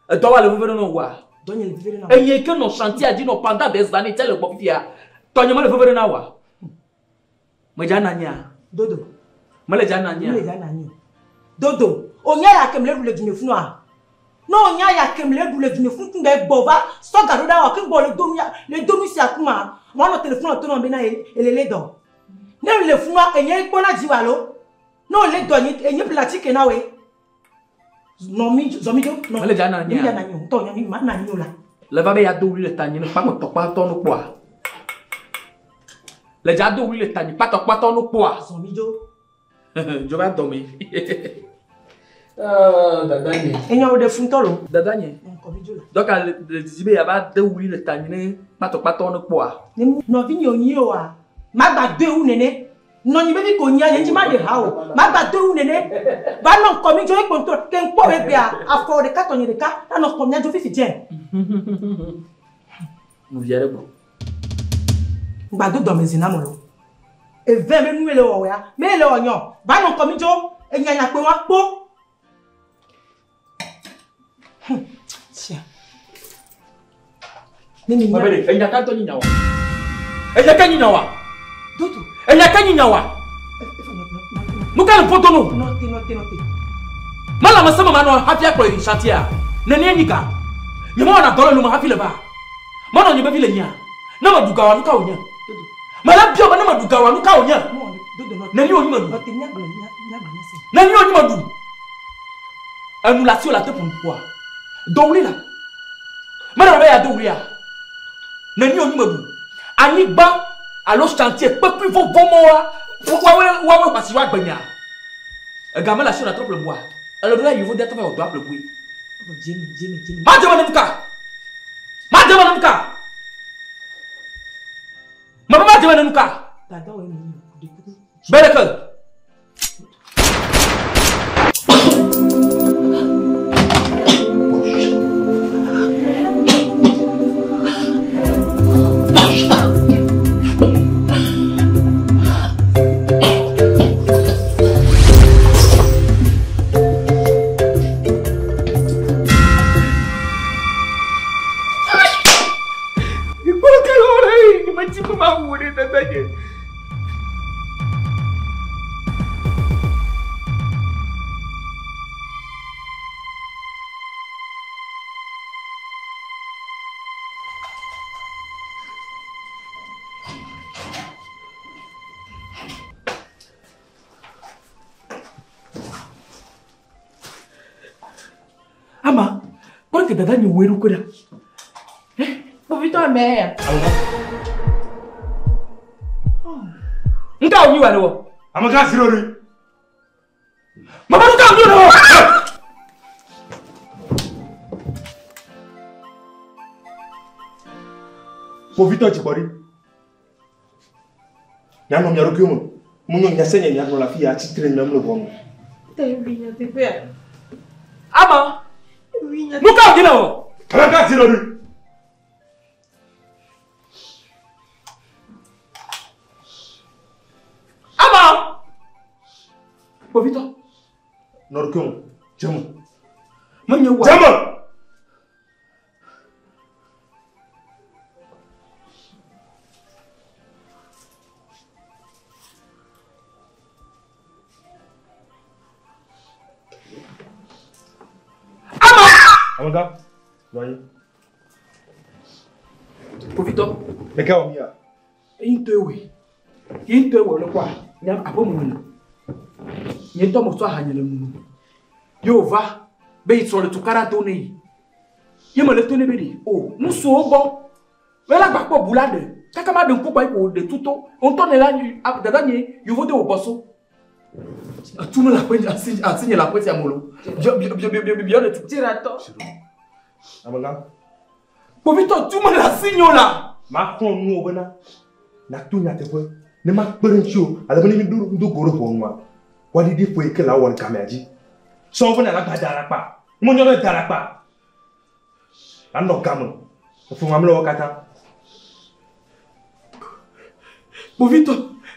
Do wa le vere no wa. Do nya le vere na. E ye que no chantier a dit no pendant des années tel ko fia. To nya ma le vere na wa. Me jana nya. Dodo. Me le jana nya. Me le jana nya. Dodo. Onya ya kemle du le du me funu a. No onya ya kemle du le du me funu nge bova. So garo da wa kin bo le domi si akuma. Mo no telephone to no be na elele do. Ne le funu a enye ipo na jiwa lo. No le do ni enye pratique na we. No mi zomido no. Me le jana nya. Mi jana nya to nya mi ma na nya la. Le va be ya do le tani ne pa mo to pa to no po a. Le ja do le tani pa to no po a. Zomido. Je vais dormir. Dadanye. Enyo de funtolo. Dadanye. Donc le dizibe ya ba de wuli le tanyine pato no poa. No vi nyonyi o a. Magba de u nene. No nyi be ko nya nyi ma de ha o. Magba de u nene. Ba no komi jo e control ke npo we be a for de katonyi de ka. Na no komi jo fi je. Nous viere bro. Gba do do mezina mo lo. E ve me nu ele o ya. Me ele onyo. Ba no komi jo enya nya pe wa po. Mabede, enya kanto ni nyawa. Enya kanyi nyawa. Dodo. Enya kanyi nyawa. Mukale poto no. Note. Mala masama mano happy akro in chantier. Nani enyika. Nyama na dole luma happy leba. Mano nyebe vile nya. Na maduka wa nuka onya. Dodo. Mala bio na maduka wa nuka onya. Dodo no. Nani onyi madu. Note nya nasi. Nani onyi madu. Annulation la te pour quoi? Donc là. Mana ba ya douria. Nani onyi madu. Ani ba alo chantier pe plus vont moa. Pourquoi ouais parce que wa gbenya. Gamela la sur la trop le bois. Alors là il faut d'être au doigt le bruit. Jimmy. Ma demande muka. Ma demande muka. Ma demande muka. Tata ouais ni. Belle Ama, por que dada ni weru koda? Povito ame. Nka onyi wa lewo. Ama ka sirori. Mama nka onyi lewo. Povito chibori. Nyano myaruki mo. Munyo nyasenye nyano la fia TITRE nyamlo bomo. Tevinya tepe. Ama. Nuka onyi lewo. Ama ka sirori. Povito. Norkum. Jamu. Manyo wa. Jamu. Amanda. Vai. Povito. Meka omia. Intewe le kwa. Nyam abomu. Yento mo so ahanyele mu. Yova be itso le tukara to ne. Ye mo le to ne be di. Oh, muso obo. Wela gba po bulade. Kaka ma de nkupa ipo de tuto. On to ne la ni dada ni yovo de oboso. Tout le la pointe assigne la pointe ya molo. Bien de tout. Tirato. Amanda. Povito tout le la signe là. Ma kon nu obana. Na tu nya te fo. Ne ma perencho. Ala bani mi do goro fo nwa. Wali di fo e ke la won kameji. So fo na la gadara pa. Mo nyo le dara pa. Ando kamo. Fo mamlo wakata. Povito,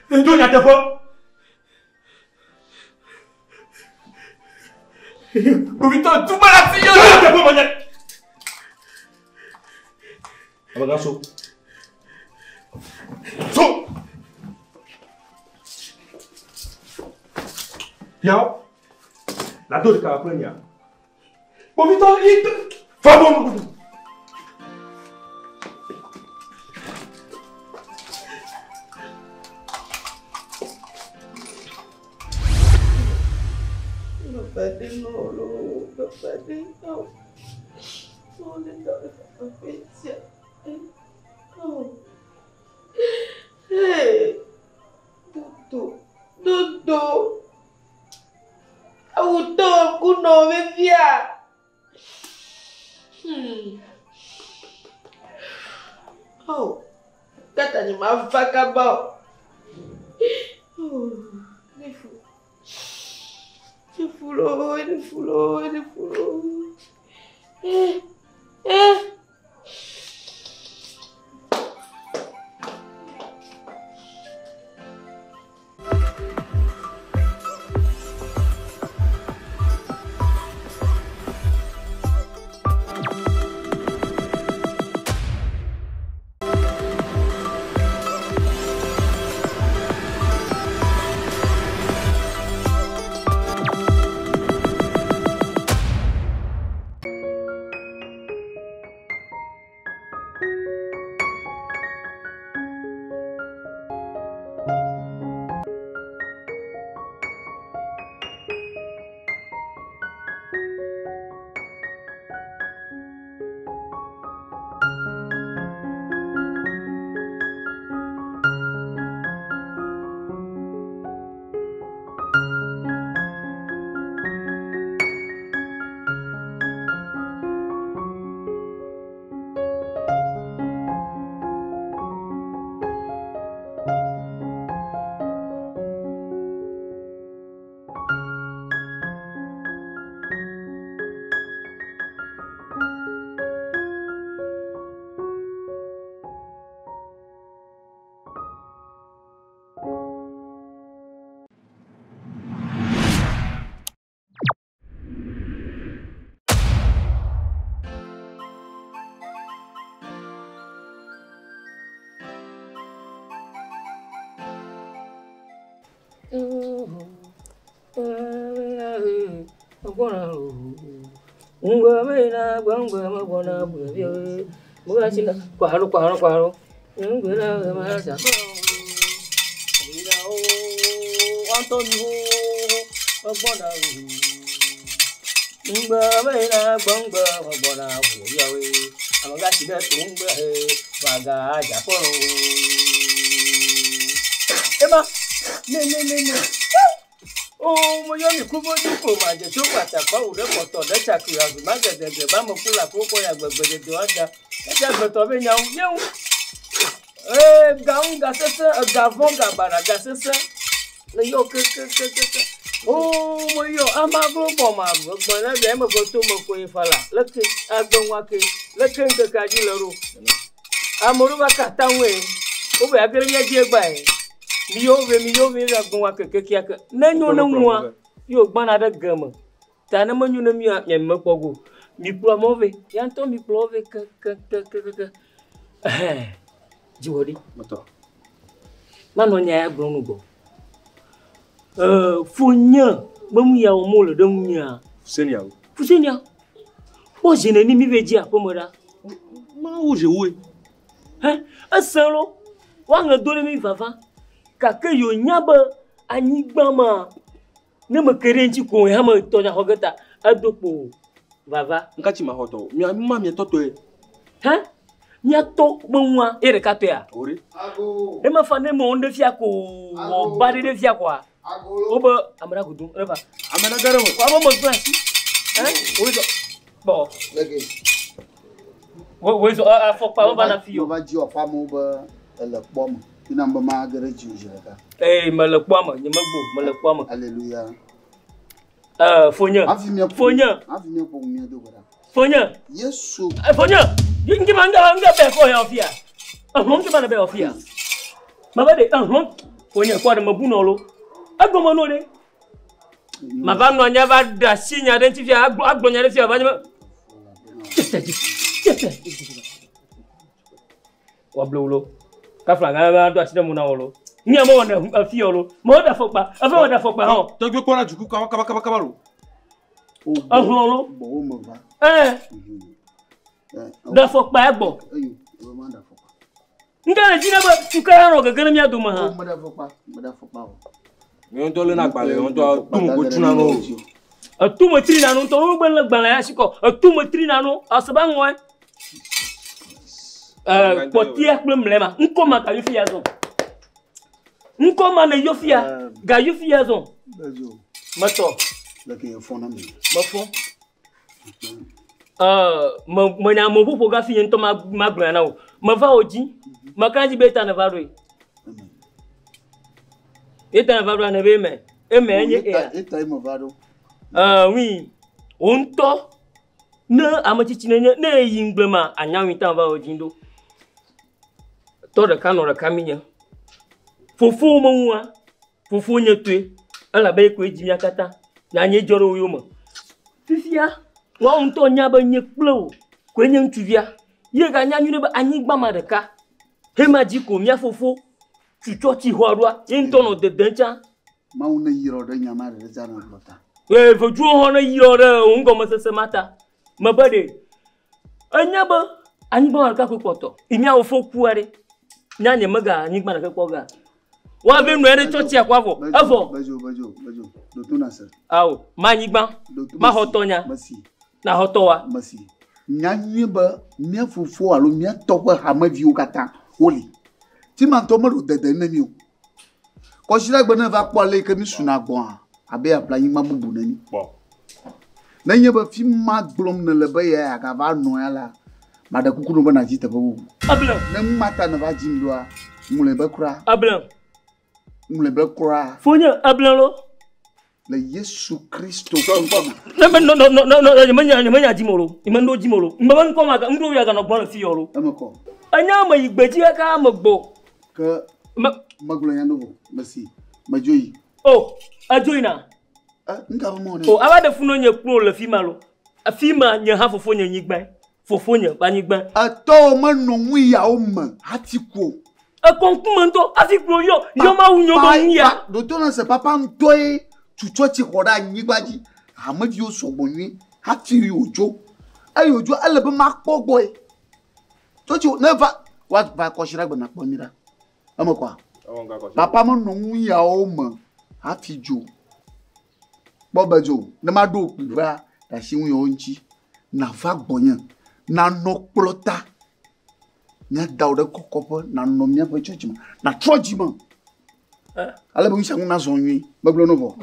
tu nya te fo. Povito, tu me la signe. Tu te fo mo nya. Amanda so. So. Yao. La dor de California. Povito, fa bon. Hey, Dodo. Auto kuno vivia. Oh, kata ni mafaka bao. Oh, ni fulo. Emma, ne. Oh, mo yo mi kubo duko ma je so patapa o reporto de CHAQUE azu ma gede ba mo kula koko ya gbegbe de oda. Ja gbeto be nyaun yeun. Gaun ga sese, gavon ga bara ga sese. Le yo ke. Oh, mo yo ama glo bo ma gbo na be mo ko to mo ko ifala. Leke agbon wa ke. Leke nke ka ji lero. Amoru ba ka tanwe. O be agere nya je gba e. Mi yo ve la gon wa ke kia ke na nyu na nwa yo gba na de gama ta na manyu na mi a me pogo mi pro mo ve ya nto mi pro ve ke jiwodi moto mano nya ya gro nugo funya mamu ya o mo le de munya Fousseni o je na ni mi ve ji apomora ma o je we asalo wa nga dole mi vava kake yo nyaba anyigbama ne me kerenji ko ha ma to nya hogata adopo vava Nkachi ma hoto. Mi toto e. Nya to bonwa ere kato ya. Ori. E ma fa ne mo onde fia ko o bade de fia kwa. Oba amara gudu. Eba. Amana garo. Wa mo class. Ori do. Bo. Lege. Wo zo a fo pa ba na fio. Ba ji o fa mo ba ele pom. Ina mba ma gare ji jira. Mele pom, ni magbo, mele pom. Alléluia. Fonya. Fonya. Afi mi po mi do bara. Fonya. Yesu. Fonya. Ngi manga be ko ya ofia. Ngi bana be ofia. Mabade Fonya kwa de mabuno lo. Agbomo no de. Mabano anya ba da sinya identify agbonya de fia ba nyama. Wablolo. Kafranga ba do aside mu na wolo. Ni amo na afi olo. Mo da fokpa. Afa mo da fokpa ho. To gbe kwa na juku kaba lo. Aholo. Bo mo ba. Da fokpa egbo. Ayo, ma da fokpa. Ngana jina ba tukara ro gagana mi aduma ha. Mo da fokpa o. Mi to le na gbale, won to tumu ko tuna no. Atumo tri na no to wo gbe le gbala ya siko. Atumo tri na no asaba nwo e. Potia mlema nkoma ka yufia zo nkoma na yufia ga yufia zo Bedzo mato leke yo fona mi mafo mo na mo popo ga fi ento ma gbra na o ma va oji ma kanji beta na va ro eta na va ro na be me enye eta mo va ro oui onto na amachichi na eyi ngbema anyanwi ta va oji ndo to da kano da kaminya fufu monwa fufu nyetwe ala be ko ejimi akata na nye joro yo mo fifia wa onto nya ba nye kplo ko nye ntuvia ye ga nya nyune ba anyi gbama de ka he ma ji ko mia fufu chucho chi horwa into no de dencha ma una yiro de nya ma de zana lota fo ju ho na yiro de ngo mo sese mata mabade anya ba anyi gbama ka ko poto imi a fo kuare nyanye maga anyi gbana ka koga wa be nu ere chochi akwavo afo Bedzo do tuna se awo manyi gba ma hotonya masi na hotowa masi nyanye ba mia fufu alo mia topo ha ma vi o kata woli ti ma to mo do dede na mi o ko sira gbe na va po le ke mi suna gbon abe apla yin ma bubu na ni bo na nye ba fi ma glom na le ba ya ka va no ya la ma da kuku no ba na ji ta bu ablan na mata na va jimdo a mule ba kura ablan mule ba kura Fonya ablan lo le Yesu Kristo no manya jimolo imando jimolo mbaban ko maka ndo ya ga no gbon fi yoro amako anya ma igbeji aka magbo ka maglo ya no masi majoyi ajoina nka mo ne abade funo nye kuro le fi malo afima nye ha fofo nye nyigban fofo nye ba nyigban ato ma no wi ya o ma hatiko concumento, avec Gloyo, Yoma ou Yomonia. D'autant c'est papa toi, tu tu roda Nibadi, Hamadio Soboni, Hati Yojo, Ayojo, elle be mark boy. Toi tu never what by Koshira Bonapomira. Amokwa. Papa mon ya home, Hati Joe. Boba Joe, the Mado, that she won't na vague bonyan, na no plota. Nya dauda kokopo na nomia po church na trojima ala bo nsangu na zonwi bablo novo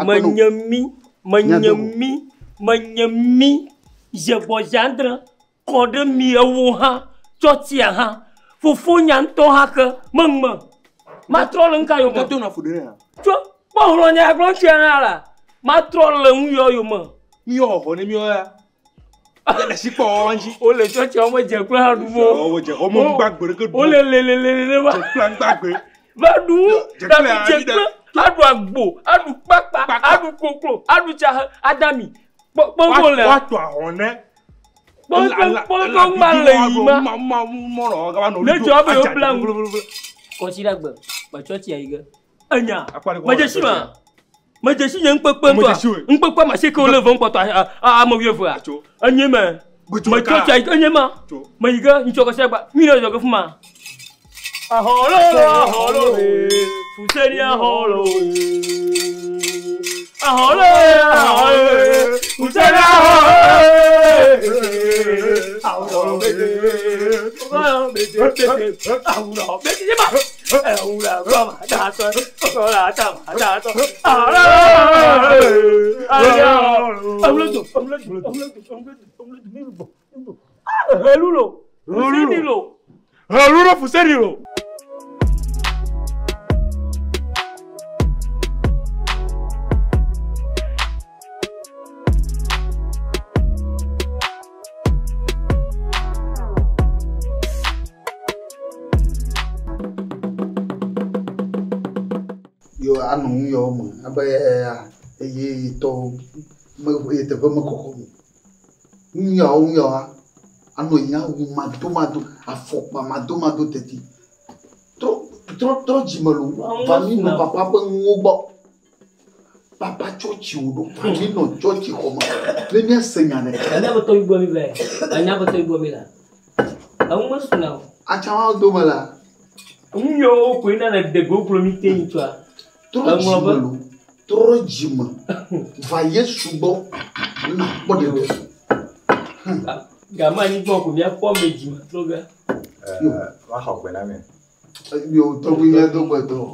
manyami je bojandra kode mi awuha chotia ha fufu nyanto haka mangma matrol nka yo mo to na fudere cho bo ro nya glo tia ala matrol nyo yo mo yo ho ne mi o ya ada si ponji o le cho cho mo je kula duwo o je o mo gbagbe ke o le wa plan gbagbe ba du da je kula adu agbo adu papa adu koklo adu cha adami pongo le wa to ahone pongo ma le ma mo ro ga ba no le jo be o plan ko si dagbe ba cho ti ayiga anya ma je sima ma je si yen pepe to npepe ma se ko le von poto a mo wiefo a anye ma ma cho ti ayiga anye ma ma yiga ncho ko se gba mi no jo ko fuma aholo Fousseni aholo Fousseni Fousseni yo anu yo mo abaya ye to mo e te mo koko yo anu nya u ma tomato afokpa ma tomato teti tro jimelu fami no papa pe ngogbo papa chochi udo fami no chochi homa le nya senya ne anya boto igbo mi be anya boto igbo mi la awu mo suna acha do mala yo ko ina na de go promite ntua trop jima vailler subo na bode gama ni bon ko mi afo meji trop ga wa ha gbe na me yo to bi ya do gbedo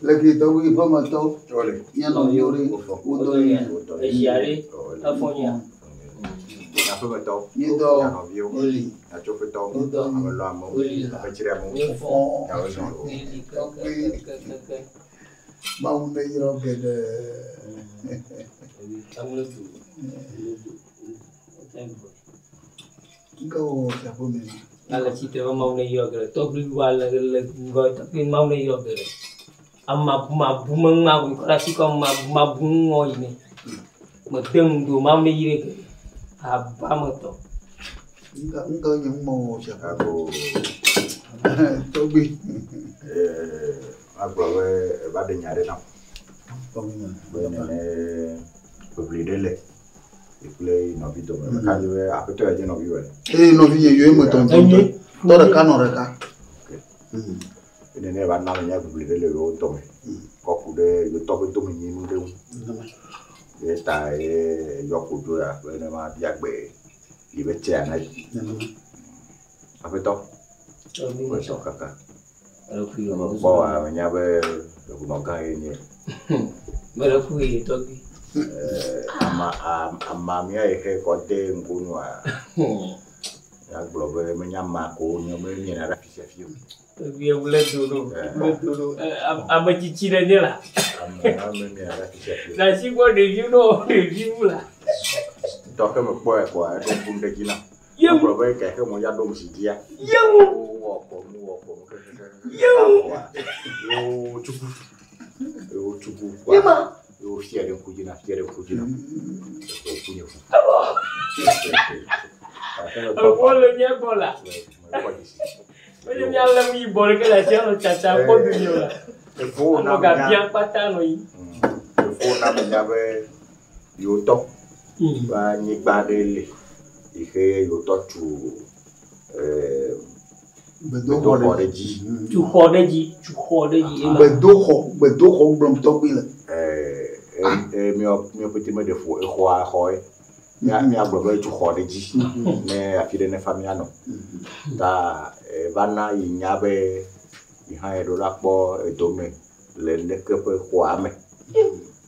leki to bi ba ma to ole ya no yori o do ni e yare afonya na fo to ni do ya no bio oli na cho fo to amelo amo na pechire amo ya o no mau ne iro gede amulo tu go siapa ni ala cita mau ne iro gede to beli wala le go tapi mau ne iro gede amma mabu mengaku kerasi kau mabu ngoi ni medeng tu mau ne iro gede apa moto enggak yang mau siapa aku tobi agbawe ba de nyare na publier dele play no video ka je apeto ya no video no video yo mo ton to reka no reka ne ba na nya publier dele yo to me ko ku de yo to to mi ni de esta yo ku do ya ne ma dia gbe ibe che na apeto ko so kaka bawa menyabe kumaga ini merakuhi togi ama mia eke kote ngunwa ya globe menyama ko nyome na rafisi afio togi ule dulu ama ciciranya lah ama mia rafisi afio nasi gua review lah toke mekboe kwa do punde kila ya globe ke mo ya do musidia ya yo chuku kwa yo fiere kujina kunyo bola nya bola Oye mi ala mi bore que la tia no chacha po du yo la. No ga bien pata no yi. Faut na me nyave yo to. Ba ni ba dele. Ihe yo to tu bedo hodeji. Tu hodeji. Bedo ho blom to bi le. Mi petit me de fo e ho a ho e. Mi agbo tu hodeji. Ne afide ne famia no. Da bana yinyabe ihan e do la po edome le ne ke pe ho ame.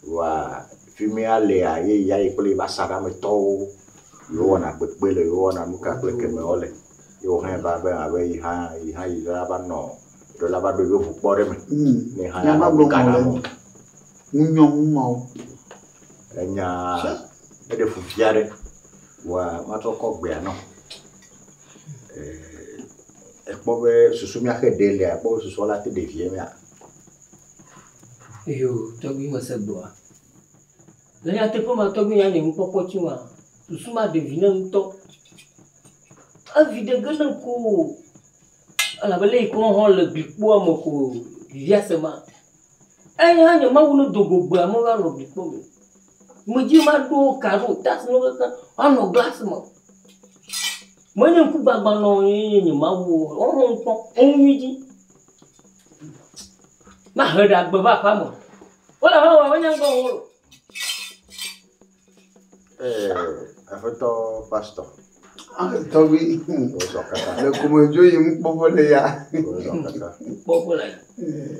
Wa fimi ale aye ya ikole basara me to yo na gbele yo na muka kle ke me ole yo han ba ba awe ihan ira ba no do la ba do yo fu pore me ni han ya ba kana mo nyom mo enya e de fu fiare wa ma to ko gbe ano e po be susu mi akedele a po susu la te de vie mi a yo to bi mo se do le ya te po ma to bi ya ni mpopo ti wa susuma devine nto a vide gana ko ala bale ko ho le gbo amoko via sema ai ha nya ma wono dogo gba mo ga no gbo mo ji ma do karo tas no ka ano glass mo mo nya ku gbagba no yin ma wo o ho nko o wiji ma hada gba ba pa mo wala ha wa nya ngo wo afeto pastor. Tobi. Le kumojo yim popo le ya. Popo la.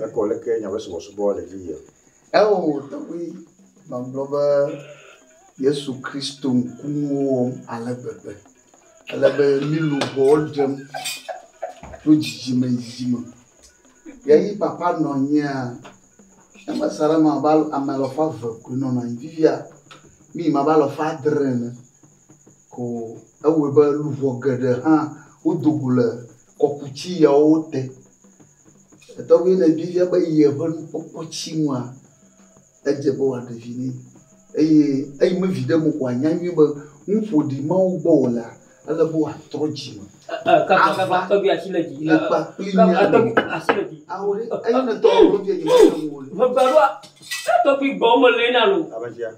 La kole ke nya weso bo le ji. Tobi mambloba Yesu Kristo nkuwo alabebe. Alabe milu boldem. To jijima. Yayi papa no nya. Ema sarama bal amalofa vaku no na vivia. Mi mabalo fadrene ko awe ba luvo gade ha udugula ko kuchi ya ote to wi na bivia ba ye ban popochi nwa eje bo wa devini ai ma vida mo kwa nyanwi ba mfodi ma ubola ala bo atroji ka to bi asileji ka to bi asileji awore ai na to bo bi ye mo ba to bi gbo mo le na lo abajia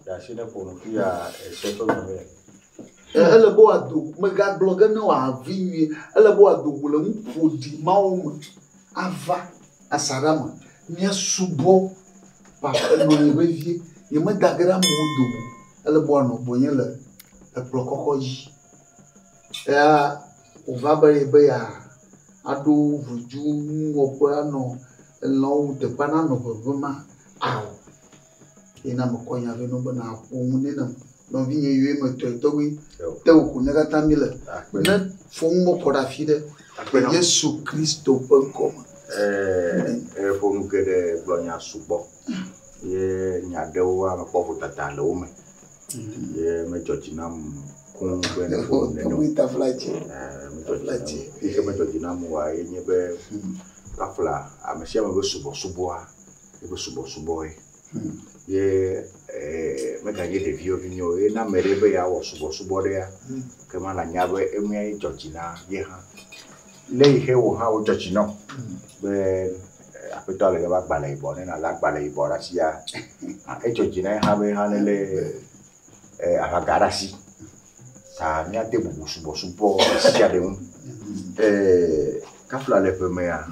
ya shine pono kia seto me ela boa do mega blogger não avinho ela boa do gula mfodi mauma ava asarama minha subo papa no nevie e me dagra mudo ela boa no bonhela e prococoji o vaba e beia ado vuju opa no não te pana no vama au ina makonya veno bana omunena no vinye yue matotowi te okunega tamile na fomo porafide Yesu Kristo pankoma fomu kede blonya subo ye nyadewa mapofu tatale ume ye mejojinam kun bene fo neno wita flachi ye mejojinam wa yenyebe afla amesia mebe subo subo ye mega ye devio vinyo e na merebe ya wo subo de ya kema na nyabe emi jojina ye ha le ihe wo ha wo jojina be apeta le ba gbala ibo ne na la gbala ibo ra si ya e jojina ha be ha le agarasi ta mi ate bu subo si ya de un kafla le pe me ya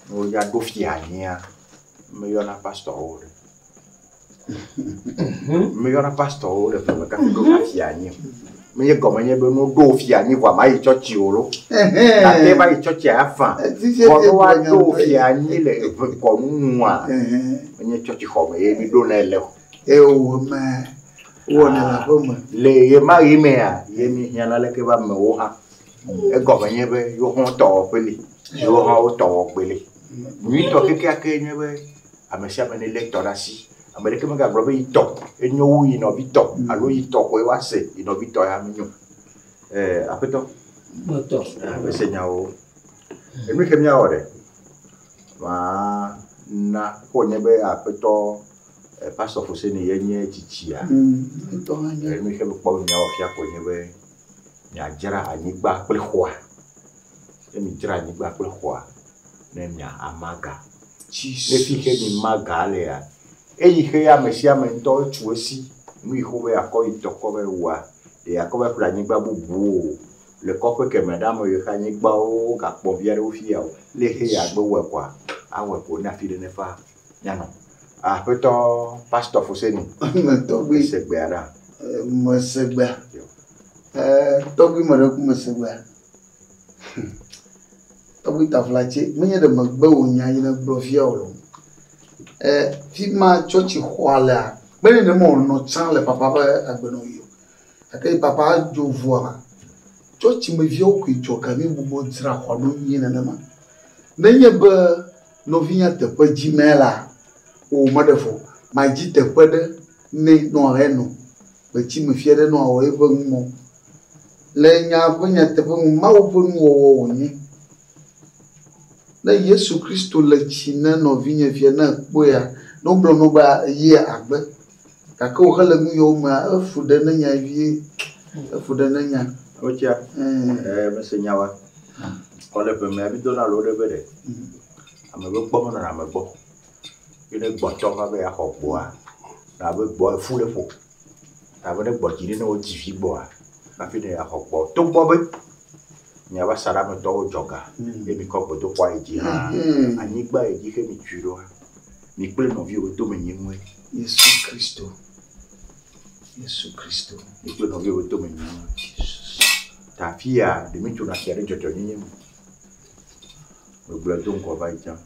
no ya do fiania me yo na pastor me yo na pastor le pe me ka do fiania me ye go me be no do fiania wa mai church olo ta te mai church afan ko wa do fiania le ko nwa me ye church ho me ye mi do na le o ma wona la boma le ye ma yi me ya ye mi hiana le ke ba me wo ha e go me be yo ho to peli yo ha o to peli mi to ke ke nyebe amesia me ne lector asi amerika me ga grobe ito enyo wu ino bito alo ito ko wa se ino bito ya minyo apeto moto be senyao emi ke mi awore ma na ko nyebe apeto pastor Fousseni yenye chichia emi ke po mi awofia ko nyebe ya jara anigba pe kwa mi dra ni gba kple xɔa ne mia amaga ne fi ke mi maga le ya eyi ke ya me sia me ntɔ tu esi nu yi ko be akɔ yi tɔkɔ be wa e akɔ be ƒle anyigba bubu le kɔƒe ke me da me yi ke anyigbawo gakpɔ via ɖe fi ya le he ya gbe wɔ kwa awɔ ko na fi ɖe ne fa nyano aƒetɔ pastor Fousseni tɔgbi segbe ara mesegbe tɔgbi me ɖe ku mesegbe tɔgbi taflatse menye ɖe megbe wò nya yi ne gblɔ fia o lo fi ma tsɔtsi xɔa lea gbɛni ne ma wònɔ tsã le papa ƒe agbenɔɣi o gake papa dzo vua tsɔtsi me viawo koe dzɔ ka mi gbogbo dzra xɔ ɖo nyuie nenema nenye be nɔvinya teƒe dzi mɛ la o me ɖe fɔ ma dzi teƒe ɖe ne nɔ he nɔ betsi me fia ɖe nɔ awɔ eƒe ŋumɔ le nya ƒe nyateƒe ŋu mawu ƒe nuwɔwɔ wònye ne Yesu Kristo le tsi ne nɔvinye fia ne kpoya ne wogblɔ no be yi agbe gake wo hele nu yiwo mea efu ɖe ne nya vie efu ɖe ne nya otia mese nyawa kɔle ƒe me abi dona lo ɖe be ɖe ame be gbɔ menɔna ame gbɔ yi ne gbɔtɔ va be yaxɔ gbɔa na be gbɔ efu ɖe ƒo na be ne gbɔ dzi ne wo dzi vi gbɔa hafi ne yaxɔ gbɔ to gbɔ be miaba saɖametɔwo dzɔga ye mi kɔ gbedoxɔa yi dzi hã anyigba yi dzi ke mi tui ɖoa mi kple nɔviwo to me nyi ŋue Yesu Kristo mi kple nɔviwo to me nyi ŋue ta fia de mi tso na fia ɖe dzɔdzɔnyenye me megblɔ do ŋgɔ va yi tsã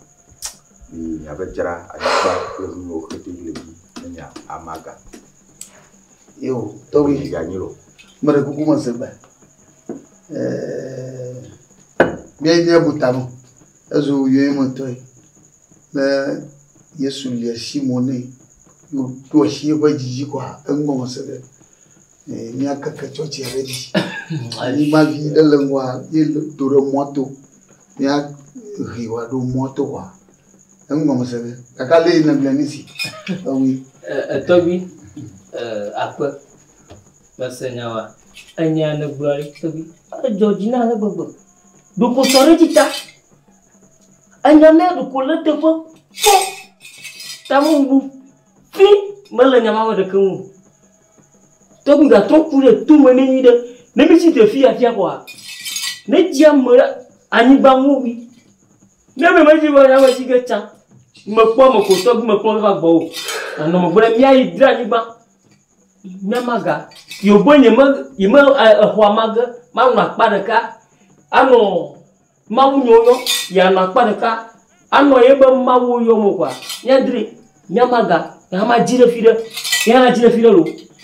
mi miabe dzra anyigba kple nuwo xete le dzi ne nya amaga yo tɔgbi ganyi lo me ɖe kuku mesegbe mienye butame ezo yoe metɔe ne Yesu lia Simone yo to asi eƒe dzidzi koa eŋgɔ mese ɖe miakeke tsɔtsi ɖe dzi anyigba vi ɖe le ŋgɔa ye do ɖe mɔto miahi wòaɖo mɔto koa eŋgɔ mese ɖe kaka le yina gblẽ nisi ewi tɔgbi akpe mese nyawa enya ne gblɔ ɖi tɔgbi edzɔ dzi na ale gbegbe ɖoko sɔ ɖe dzi ta enya mea ɖoko le teƒe fɔ tamubu fi mele nya ma ɖeke ŋu tɔgbi gatrɔ ku ɖe tome ne nyi ɖe ne mi si te fia koa ne dzi ame ɖe anyigba ŋu wi ne me dzi be nya me dzi ge tsã me kpɔ me ko tɔgbi me kplɔ va gbɔ o anɔ me gblɔ mia yi dra anyigba mia maga yobo nye me exɔ amage manɔ akpa ɖeka anɔ mawu nyɔnyɔ yanɔ akpa ɖeka anɔ ye be mawu yɔm koa miadri miamaga hama dzi ɖe fi ɖe yehã dzi ɖe fi ɖe lo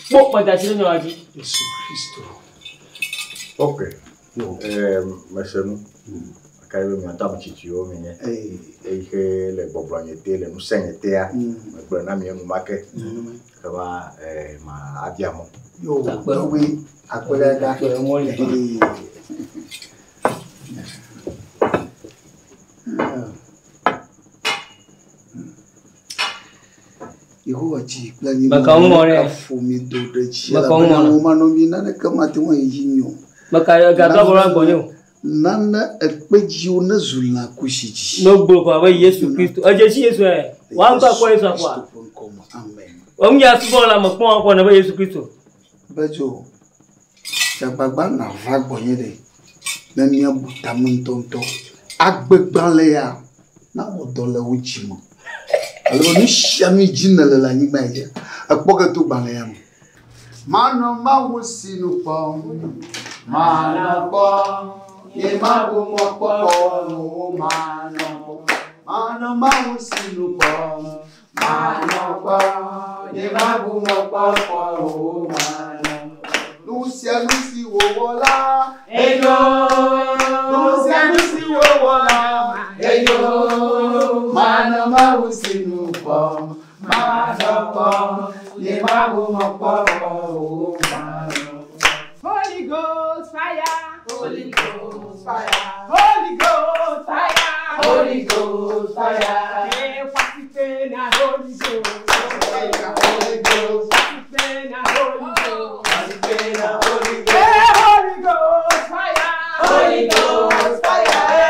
kpɔ kpɔdasi ɖe nyɔa dzi Yesu Kristo ok mese nu aka be miata ametsitsiwo menye eyi ke le gbɔgblɔ nye te le nusẽ nye tea megblɔ na mi enumake ke va ma abia mɔ yo tɔgbi akpe ɖe da mɔli Yehowa dzi kple anyigba ka fo mi do ɖe dzi elabena womanɔ mi naneke mate ŋu yi nyo nane ekpe dziwo ne zu lã kusi dzi no gblɔ ko abe Yesu Kristo edzesi Yesu wa ŋutɔ akpɔ Yesu akpɔa wɔm ya subɔ la me kpɔ akpɔ ne be Yesu Kristo Bedzo dzagbagba nava gbɔnye ɖe ne miabu tame ŋutɔŋutɔ agbegbalẽ ya nawɔ dɔ le wo dzi me alo nu sia nu dzi ne le anyigba yi ekpɔ ke to gbalẽ ya me manɔ mawu si nu kpɔm manɔ kpɔm ye mawu mɔ kpɔkpɔ no manɔ mawu si nu kpɔm manɔ kpɔm ye mawu mɔ kpɔkpɔ no nu sia nu si wòwɔ la eyo nu sia nu si wòwɔ la eyo manɔ mawu si nu kpɔm manɔ kpɔm ye mawu mɔ kpɔkpɔ no Holy Ghost fire. Holy Ghost fire. Holy Ghost fire. Holy Ghost fire. Hey, Wasipena Holy Ghost. Holy Ghost. Wasipena Holy Ghost. Wasipena Holy Ghost. Hey, Holy Ghost fire. Holy Ghost fire.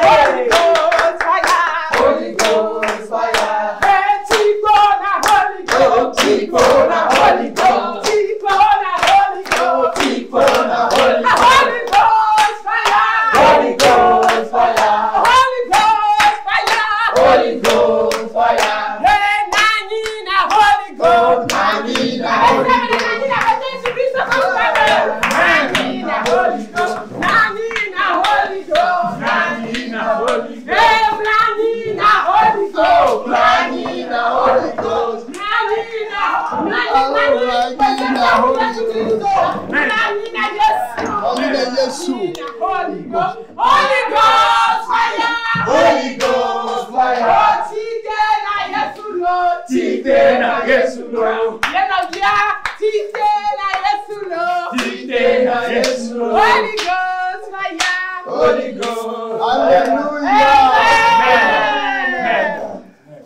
Holy Ghost. Alléluia.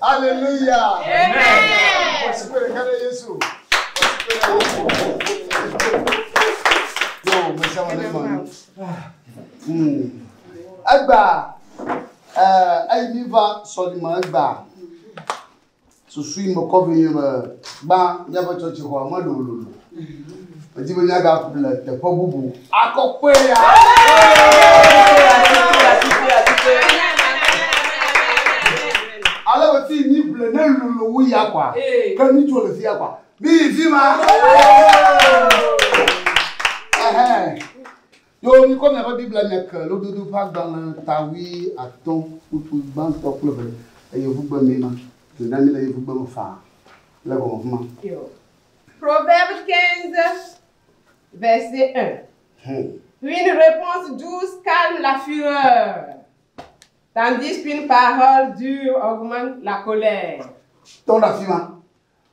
Alléluia. Amen. Regardez Jésus. Yo, mais ça va les Agba. Aïmiva Solima Agba. So suis me cover ba nyaba church ho amadolo. Odi be nyaga kubla te pobubu. Akokwe ya. Ala we fi ni ble na lulu wu ya kwa. Kan ni jo le fi ya kwa. Bi fi ma. Yo ni comme la Bible nek le dodo pas dans le tawi aton ou tout ban to club et vous be mema. Je n'ai pas eu de faire. Proverbe 15, verset 1. Une réponse douce calme la fureur, tandis qu'une parole dure augmente la colère. Ton affirmation.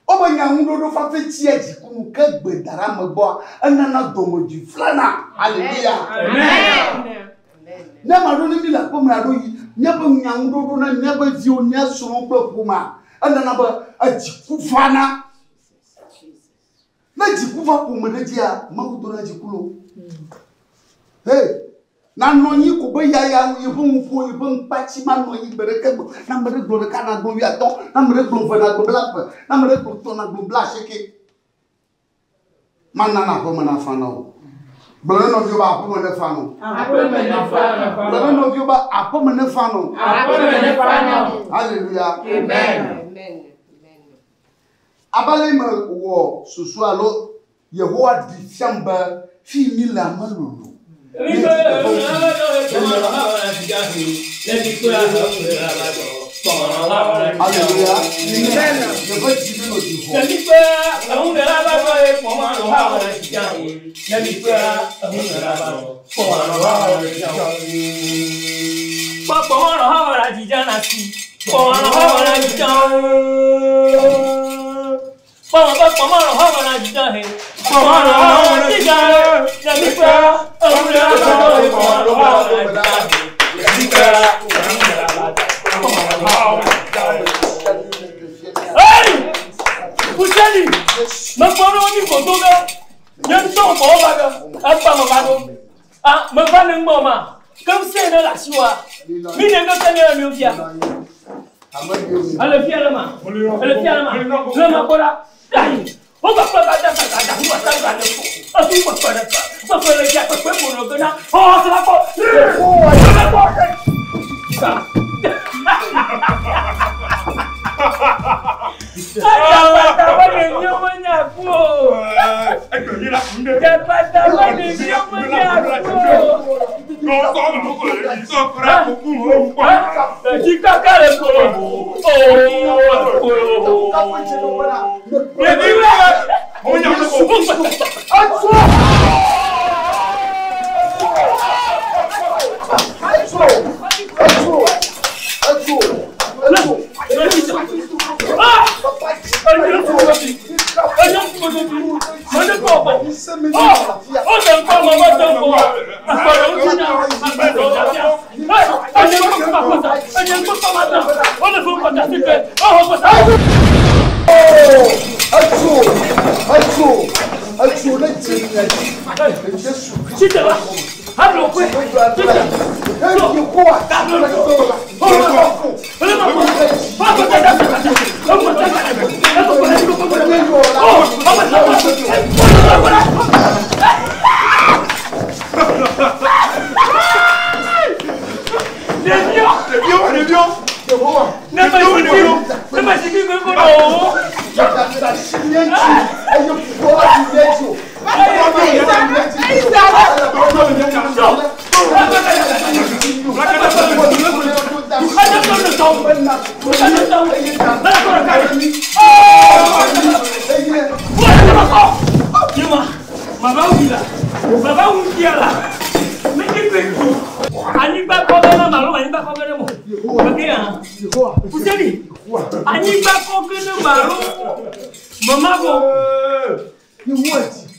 Oh, ben, il y a un autre fait tiède, comme que bedara me boit, un anadomo du flana. Alléluia. Amen. N'amadou ni la pomme la douille, n'y a pas un autre, n'y a pas dit, n'y a son peuple pour moi. Ananaba ajikufana na jikufa kumededia makuto na jikulo hey na nonyi ko be yaya yebun ko yebun pachi ma nonyi bereke na mere glo ka na glo ya ton na mere glo na glo bla na mere glo ton na glo bla sheke manana ko mana fano bla no vio ba ko mana fano bla no vio ba apo mana fano hallelujah amen. Abalema wo susu alo Yehowa di fiamba fi mila malulu. Alléluia. On va pas battre ça, on va s'arrêter. On va pas le dire, pour le gars. Oh, ça va pas.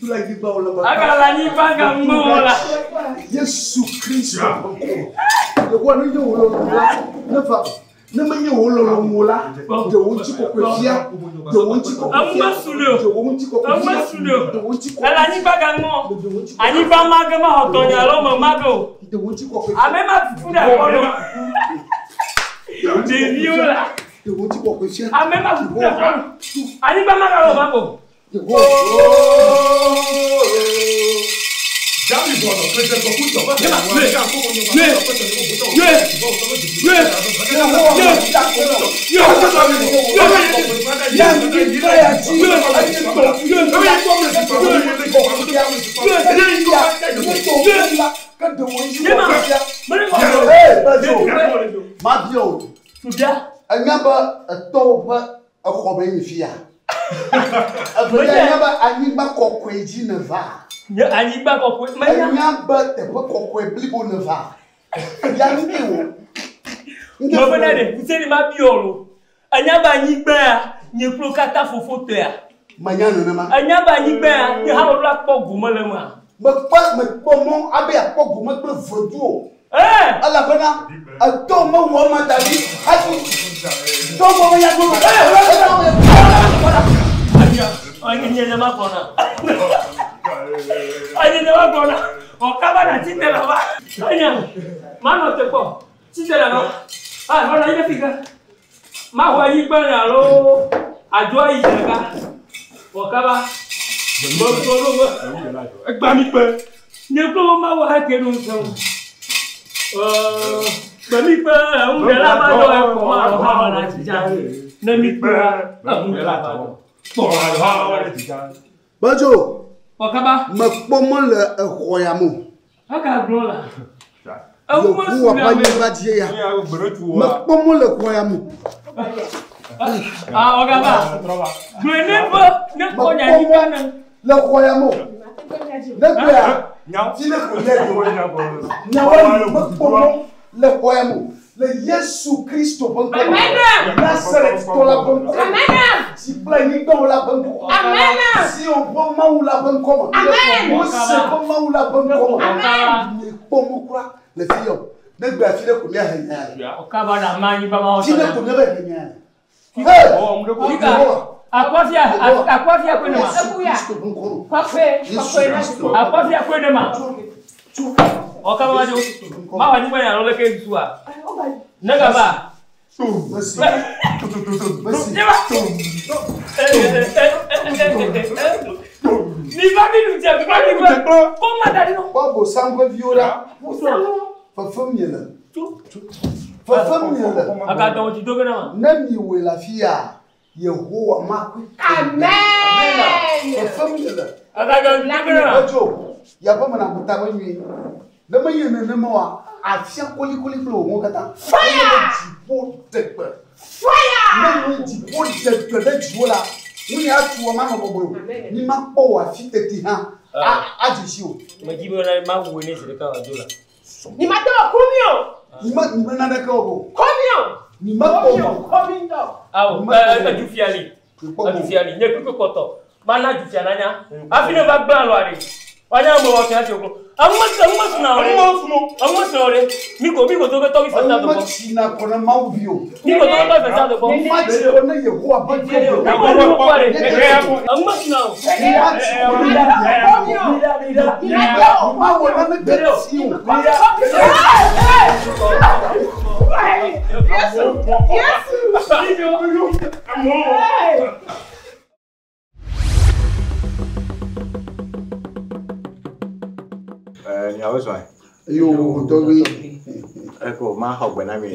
Agala ni baga mola. Yesu Kristo. Le roi nous là. Ne va. Ne me y mola. De wonti kokofia. De wonti kokofia. De wonti kokofia. De wonti kokofia. Ala ni baga mo. Ani ba maga ma hotonya lo mo mago. De wonti kokofia. Amema fuda kono. De viola. De wonti kokofia. Amema fuda kono. Ani ba maga lo mago. Anyiba kokweji ne va. Ya anyiba kokwe. Anyiba te kokwe blibo ne va. Ya ni wo. Lebene Dadédé, vous savez ma biolo. Anyiba anyiba ni prokata fofoto ya. Manyano na ma. Anyiba anyiba ni ha wala po gumale ma. Me pomo abe po gumo pe vodu. Ala bana. Ato mo wo ma dali. To mo ya go. Ani nyama kona. Ani nyama kona. Okaba na titela ba. Anya. Mano te ko. Titela ba. Ah, wala ina fika. Ma wa yi gba na lo. Ajo ayi jaga. Okaba. Mo to lo mo. Egba mi pe. Nye ko ma wa ke no so. Ba mi pe, un de la ba do e ko ma lo ha na ti ja. Na mi pe, un de la ba do. Bedzo. Okaba. Me pomo le royamo. Aka glola. Yo ku apa ni ba die ya. Me pomo le royamo. Ah, Okaba. Ne ko nya ni kana. Le royamo. Ne ko ya. Ti ne ko le do. Me pomo le royamo. Le Yesu Kristo banko. Amen. Nazareth to la banko. Amen. Si plani to la banko. Amen. Si on bon ma ou la banko. Amen. On se bon ma ou la banko. Amen. Ni pomo kura le fiyo. Ne gba fi le ko mi ahenya. Okaba na mani baba o. Ti ne ko mi ahenya. Hey. Akwafia kwene ma. Akwafia kwene ma. Okaba wajo. Ma wani banya lo leke bisuwa. Naga ba. Merci. Ni va mi dia ba ni ba. Comment t'as dit non? Ba bo sango viola. Fa famille. Fa famille. Aka don ti dogo na ma. Nami we la fia. Yehowa makwe. Amen. Fa famille. Aka don ti dogo na ma. Bedzo. Ya ba mana kutaba nyi. Na mayene na mawa. Afia koli flow mo kata. Fire! Fire! De Diola. Ni ya tuwa mama bobo. Ni mapo wa fiteti ha. Ajishio. Majibu na ma woni se ka wa dola. Ni mato komio. Ni na na ka obo. Komio. Ni mapo komio. Awo, ajufiali. Ajufiali. Nye kuko koto. Mana ajufiana nya. Afine ba gba lo are. Wanya mo wa kan ti ogun. Àwọn sùn ọ̀rẹ́ mi kò tó fẹ́ tọ́wí fẹ́ta dọ̀bọ̀. Sina kona mauvio. Mi kò tó fẹ́ fẹ́ta dọ̀bọ̀. Machi kona Yehowa banko. Àwọn sùn náà. Ni awe so ai. Yo, tobi. Eko ma ha gbe na mi.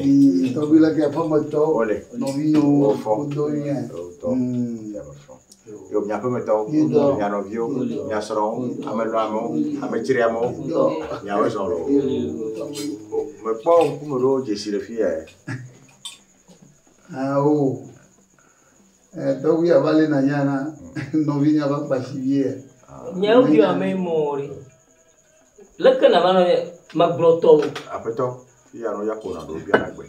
Tobi la ke famo to. Ole. No vino do yen. Yo nya famo to. Nya no vio, nya soro, amelo amo, amechiri amo. Ni awe so lo. Me po ku mo ro je si le fi e. Ah o. Tobi avale na nyana. No vinya ba pasivie. Nya o vio ame mori. Leka na vano ma broto. Apeto, ya no ya kona do bia na gbe.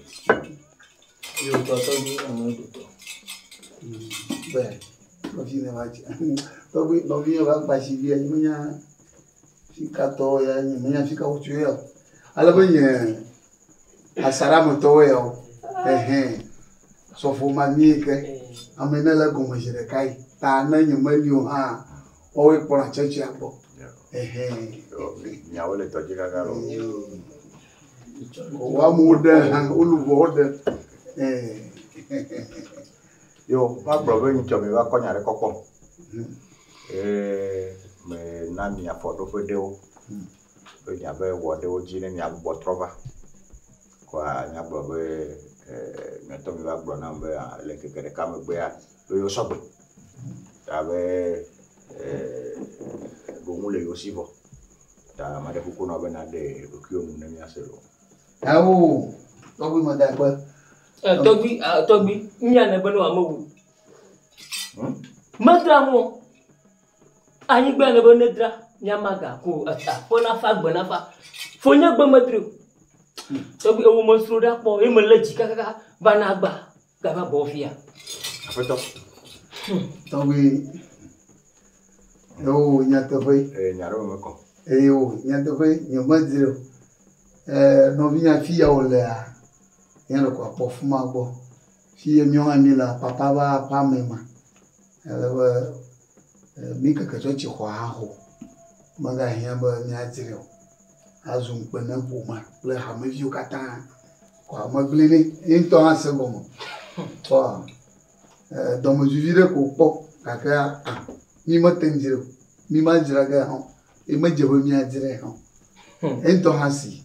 Yo to ni amo do. Be. Lovina vai. Lovina vai baixar via minha fica toia, minha fica o tio. Ala banha. A sarama toia. Só for manica. A menina como je cai. Tá na nyumanyo ha. Oi por a chachi abo. Minha olha tá de cagaro. Wa muda ulu boda. Yo, ma brother ni chomi wa konya re kokko. Me na mi afodo fedeo. We nya be wo de oji ni agbo trova. Kwa nya brother me to mi wa gbo na be le kekere ka me gbe ya lo yo sogbe. Ta be go mu le yo sibo. Ta ma de ku no be na de o ki o mu na mi aselo. Awo, tobi mo da gba. Tobi, nyane beno amowu. Madramo. Anyi gbe ne bonedra, nyamaga ko ata. Fona fa gbe na fa. Fonya gbe madru. Tobi o mo sro da po, e mo leji kaka bana gba, ga ba bo fia. Apeto. Tobi. Yo, nyata foi. Nyaro me ko. Yo, nyata foi, nyomadro. No vinha fia olha. Yendo kwa pofuma go. Fie myonga mila papa ba pa mema. Ela mika kachochi kwa ho. Maga hiamba nyatiro. Azum kwena buma. Le hameviu kata. Kwa maglini into asebomo. Kwa domo juvire ko po kaka mi matenjiro. Mi majira ga ho. E majebo mi ajire ho. Into hasi.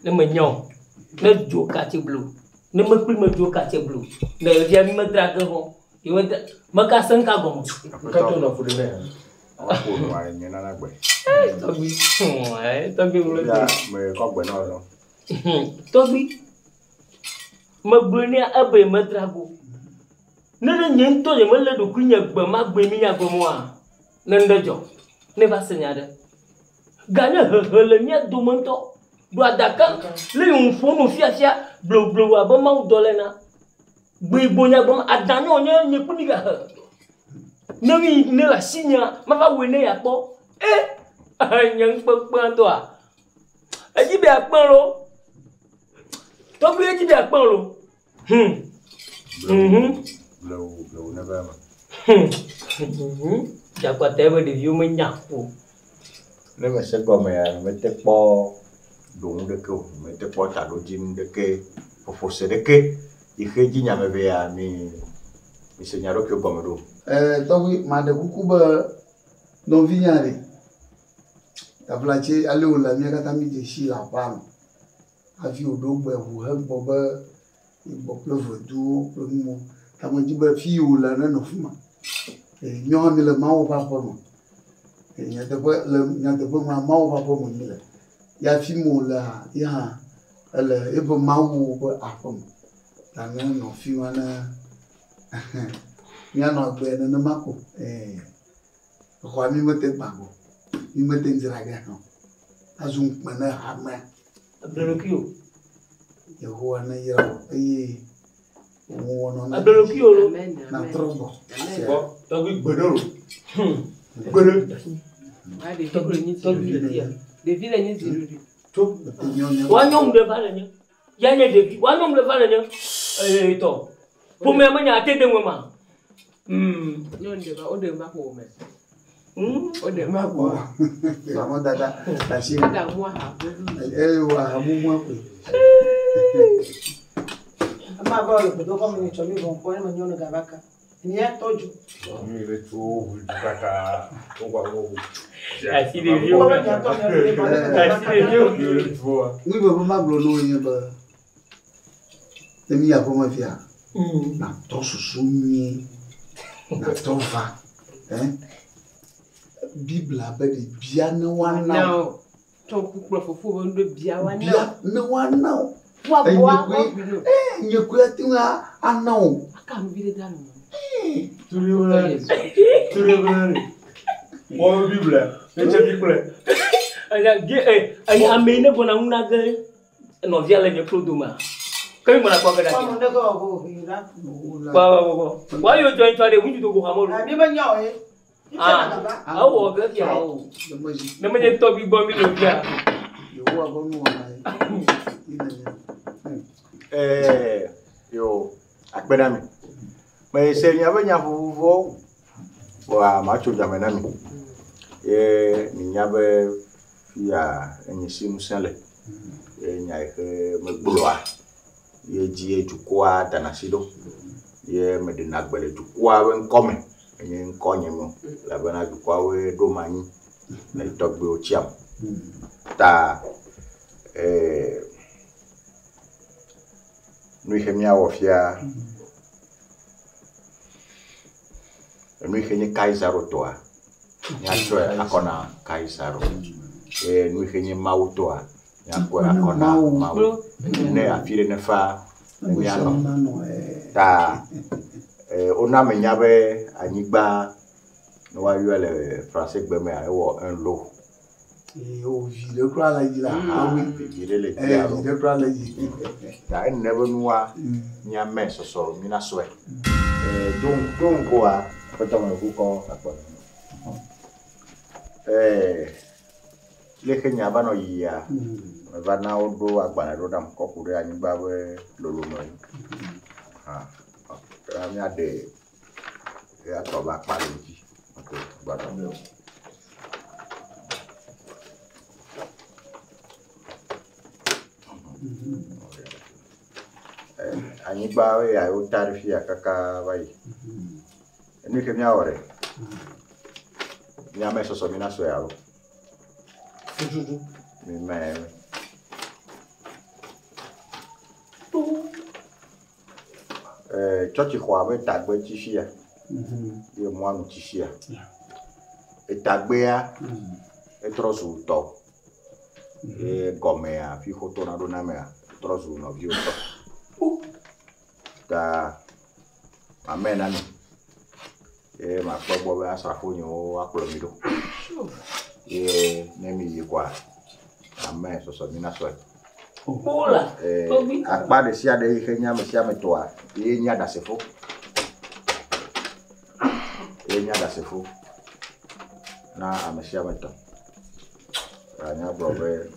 Ne menyo. Ne jo kati blue. Ne me pri me jo kati blue. Ne via mi me draga ho. Yo maka san ka gomo. Ka to no fude ne. Wa ko no wa nyina na gbe. Tobi. Tobi ulo. Ya me ko gbe no no. Tobi. Me bruni abe me drago. Ne nyento ye me le do kunya gbe ma gbe mi nya gomo a. Ne ndejo. Ne va senyade. Ganya hele mi do monto. Do adaka le un fono fia blo blo wa ba ma dolena gbe bonya gbo adani onye nye kuniga ne mi ne la sinya ma fa we ne ya po anyang papa to a aji be apon lo to gbe aji be apon lo Blo never ma ja kwa tebe de view me nyapo ne me se go me ya me te po donc de que me te porte à l'origine de que pour forcer de que il fait dit nyame be ya mi senyaro que gomero Tobi ma de kukuba don vignare. Ta plache ale o la mi kata mi de shi la pam. Afi odo gbe hu he boba bo pleuve du mo ta mo jiba fi o la na no fuma. Nyo mi le ma o pa po mo. Nya de bo ma o pa po mo mi le. Ya fi mo la ya ele ebo mawu bo afom ta no fi wana mi ano gbe no mako ko mi mete bago mi mete nzira ga no azun pana hama abelokio ye ho na yero wono na abelokio na trobo to bi gbedoro Devi la nyezi rudi. to wanyom de valenya yanye devi wanyom de valenya to pour me manya atende ngoma Nyonde ba ode ma ko me. Ode ma ko. Vamos dada la shi Ada mu ha. wa mu mu ko Ama ba lo do ko mi chomi bon ko ma nyono gabaka. Ni ya toju. mi le to kaka to kwa wo asi de viu oui ba ma blo no yin ba temi ya ko ma fia na to susumi na to va bible abede bia na wana To ku profofo bo ndo bia wana. bia na wana Wa bo binu. nyeku atinga anao Aka mu vile dano. turi wala wo bible eche bible anya amene bona una ge no via le nyeproduma Kami mana kwa kada. Why you join to the window to go hammer? I never know it. I will get you. The minute to be bombing look ya. You are going Yo, akbenami. Me se nya benya fufuo wa macho jamenami. Nya be ya enyisi musale. Nya megbulwa. Ji ejukwa tanasido. Medina gbele jukwa we nkome. Enye nkonye mo. La bana jukwa we do mani. Na itogbe ochiam. Ta Nous sommes fiers. Nous sommes Kaisaro toa. Nyachwe akona Kaisaro. Nous sommes Mau toa. Nyakwe akona Mau. Ne afire nefa nyano. Ta ona menyabe anigba no wa yo le français gbeme awo un lot. Je crois la il a je crois la il I never knew nya mess so mina sweat don't go a but on who call le kenya bano ya bana odo agbara ro dam kokure ani ba we lolo no ami ade ya to ba pa leji okay gbara me Ani ba we ya o tarifi akaka bai. Ni ke mia ore. Mia meso so mina so ya ro. Mi me. Chochi kwa we tagbe tishia. Ye mo anu tishia. Tagbe ya. Trosu to. Gomea fi hoto na do na me trosu no bi o to. Ta amena ni ma gbogbo we asrafo yin o apolomido nemi yi kwa amen so mi na so ola akpa de sia de ihe nya me sia me to a nya da sefo na amesia me to anya brobe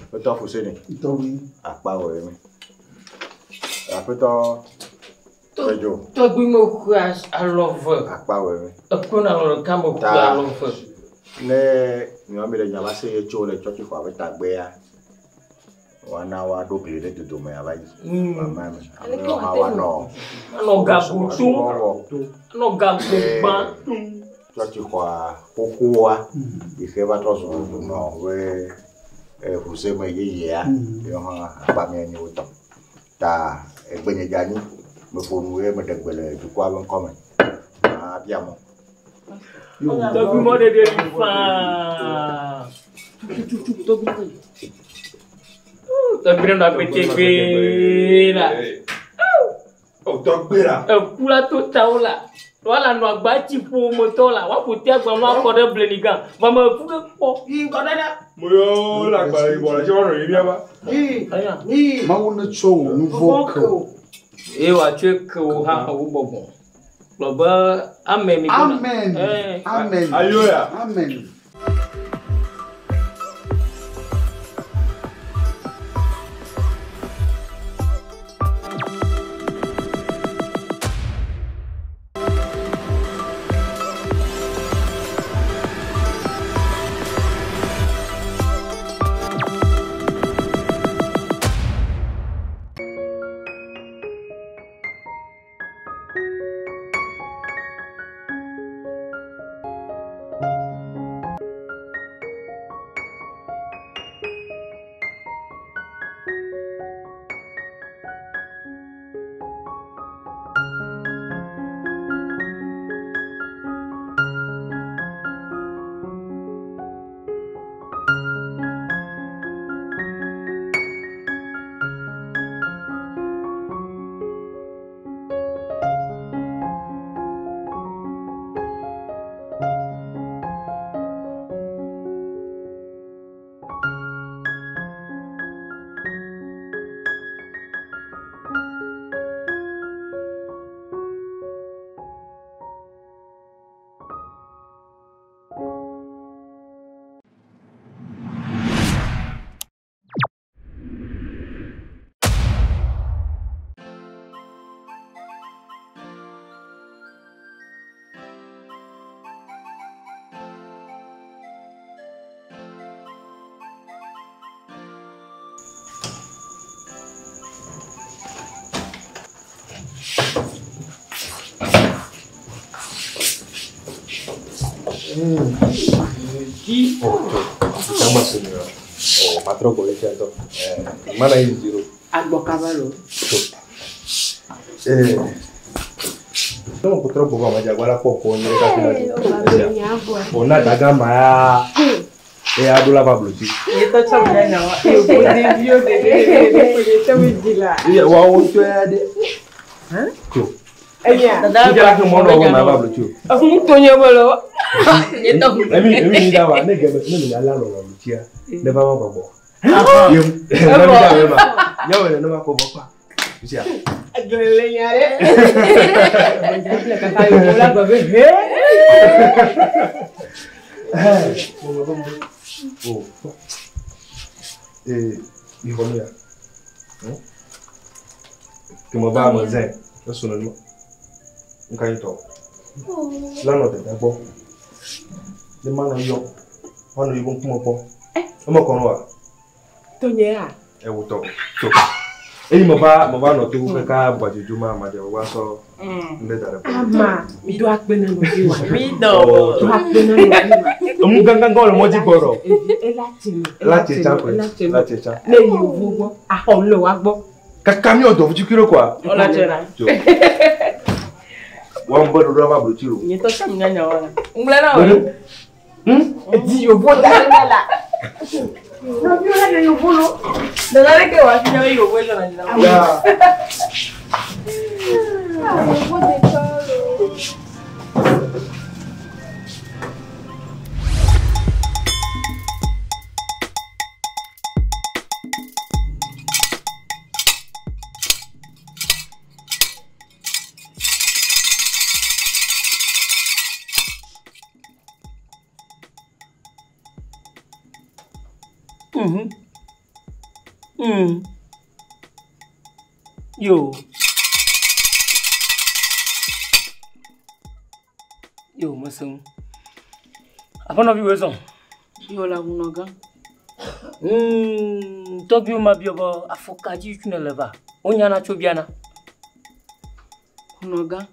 Somenou Fousseni Bedzo. Bedzo. Togo mo crash alove. Akuna lo kamo ku alove. Ne mi o mi le nyama se echo le chochi kwa betagbe ya. Wana wa do glede to me abai. Mama mi. No gabutu. No gabuba. Chochi kwa kokoa. Ife ba trozo no we Fousseni me ye ya. Yo ha ba mi enyi uto. Ta egbenye jani me fonu we me degbele du kwa ben come. Ah biamo. Togo mo de fa. Togo. Togo na PTV la. O togbera. Kula to taula. Wala no agba ti po moto la. Wa ko ti agba no akode blenigan. Mama fuge po. Moyo la gba ibo la se won ri aba. Ma wona cho nouveau. Wa che ko ha wo bobo. Loba amen. Amen. Amen. Alléluia. Amen. Qui? Siamo signora. Ma troppo leggendo. Ma lei in giro. Albo cavallo. Non purtroppo come già guarda poco non una daga ma e adula Pablo sì. Io sto ciamando, io voglio dire. Io ho un tuede. Daga che mono come Pablo sì. Un togno volo. Mi dava ne che non la loro Lucia. Ne va poco. Io non ma poco qua. Lucia. Legnare. Come va a Zen? Io sono lì. Un caito. La notte da po'. Le mano io. Quando io come po'. Come conosco. Tognea. È avuto. E mo va no tu che ka ba ju ma ma je wa so ndedare. Ama, mi do akpena no bi wa. Mi do. Akpena no bi wa. Mu gangan go mo ji boro. La checha. Le yo vugo. Ahon lo wa gbo. Kaka mi odo fuji kiro kwa. Ola chera. Wa mbo do ba bro chiro. Ni to cham nya nya wala. Ngla na wala. Di yo bo da la. No, yo la yo bolo. De la que va a yo vuelo la la. Ya. Yo, masung. Apa no biwe son? Yo la unoga. To biu ma biobo afokaji tune leva. Onya na chobiana. Unoga.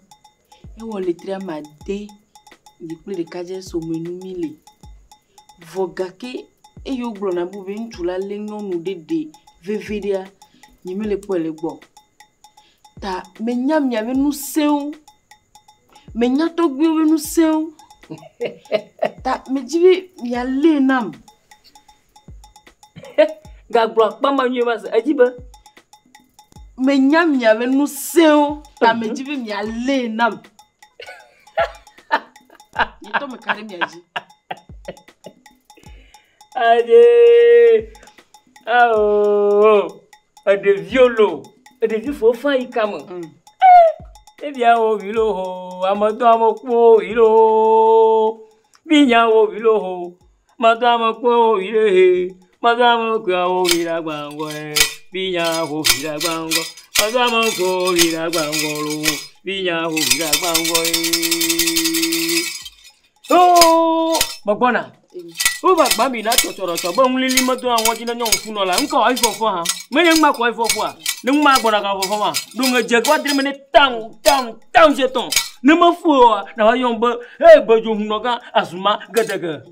E wo letria ma de di ple de kaje Somenou mile. Vogake e yo glo na bube ntula lengo nu de veveria nyimele pole gbo. Ta menyam nya ve nu seu. Menya to gbe we nu seu. Ta mejibi ya le nam. Ga glo pa ma nyu ma ajiba. Menyam nya ve nu seu. Ta mejibi ya le nam. Yito me kare mi aji. Ade. Oh. Ade violo. Ade vi fo fa ikamo. Ebia o vilo ho, amado amokpo ilo. Binya o vilo ho, mado amokpo ile. Mado amokpo o ira gbango e. Binya o ira gbango. Mado amokpo ira gbango lo. Binya o ira gbango e. Oh, bagbona. O bagba mi na totoro to bo nlili moto awon jina nyon fun ola nko ai fofo ha. Me yen ma ko ai fofo a. Ne ma gbona ka fofo ma. Do nge kwa dire me tam jeton. Ne ma fu na wa yon bo bojo hun no ka asuma gadega.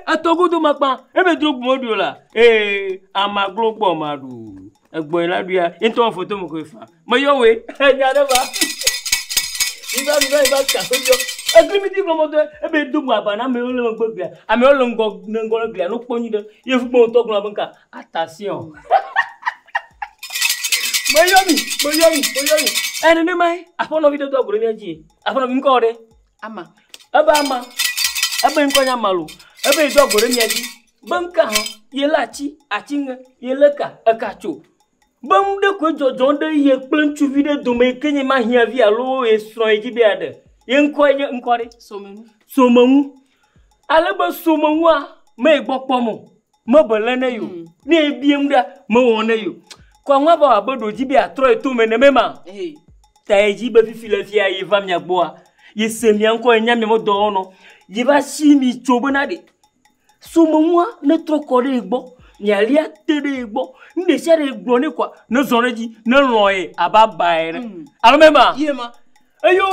Atogo do makpa e be dro gbodo la. Amaglo gbo madu. Egbo ila bia into photo mo ko fa. Mo yo we nya de ba. Iba ka so agrimiti promote ebe dumu abana me ole mo gbegbe ame ole ngo gbe no ponyi de ye fu mo to gun abanka attention boyomi ene ne mai afono video to agro mi aji afono mi nko de ama ebe nko nya malu ebe do agro mi aji banka ho ye lachi achinga ye leka akacho bam de ko jojo de ye plantu video do me kenye ma hia vi alo e sro eji be ade nkore Somenou aleba Somenou a me gbokpo mo mo bolene yo ni ebiem da mo won yo kwa nwa ba abodo ji bi atro eto me ne mema ta eji ba fifile fia yi va mya gbo a ye semia nko enya me mo do no ji ba shi mi chobo na de Somenou ne tro kore egbo nyali atere egbo nde sere egbo ne kwa ne zoreji ne loye ababaere alo mema yema Ayo,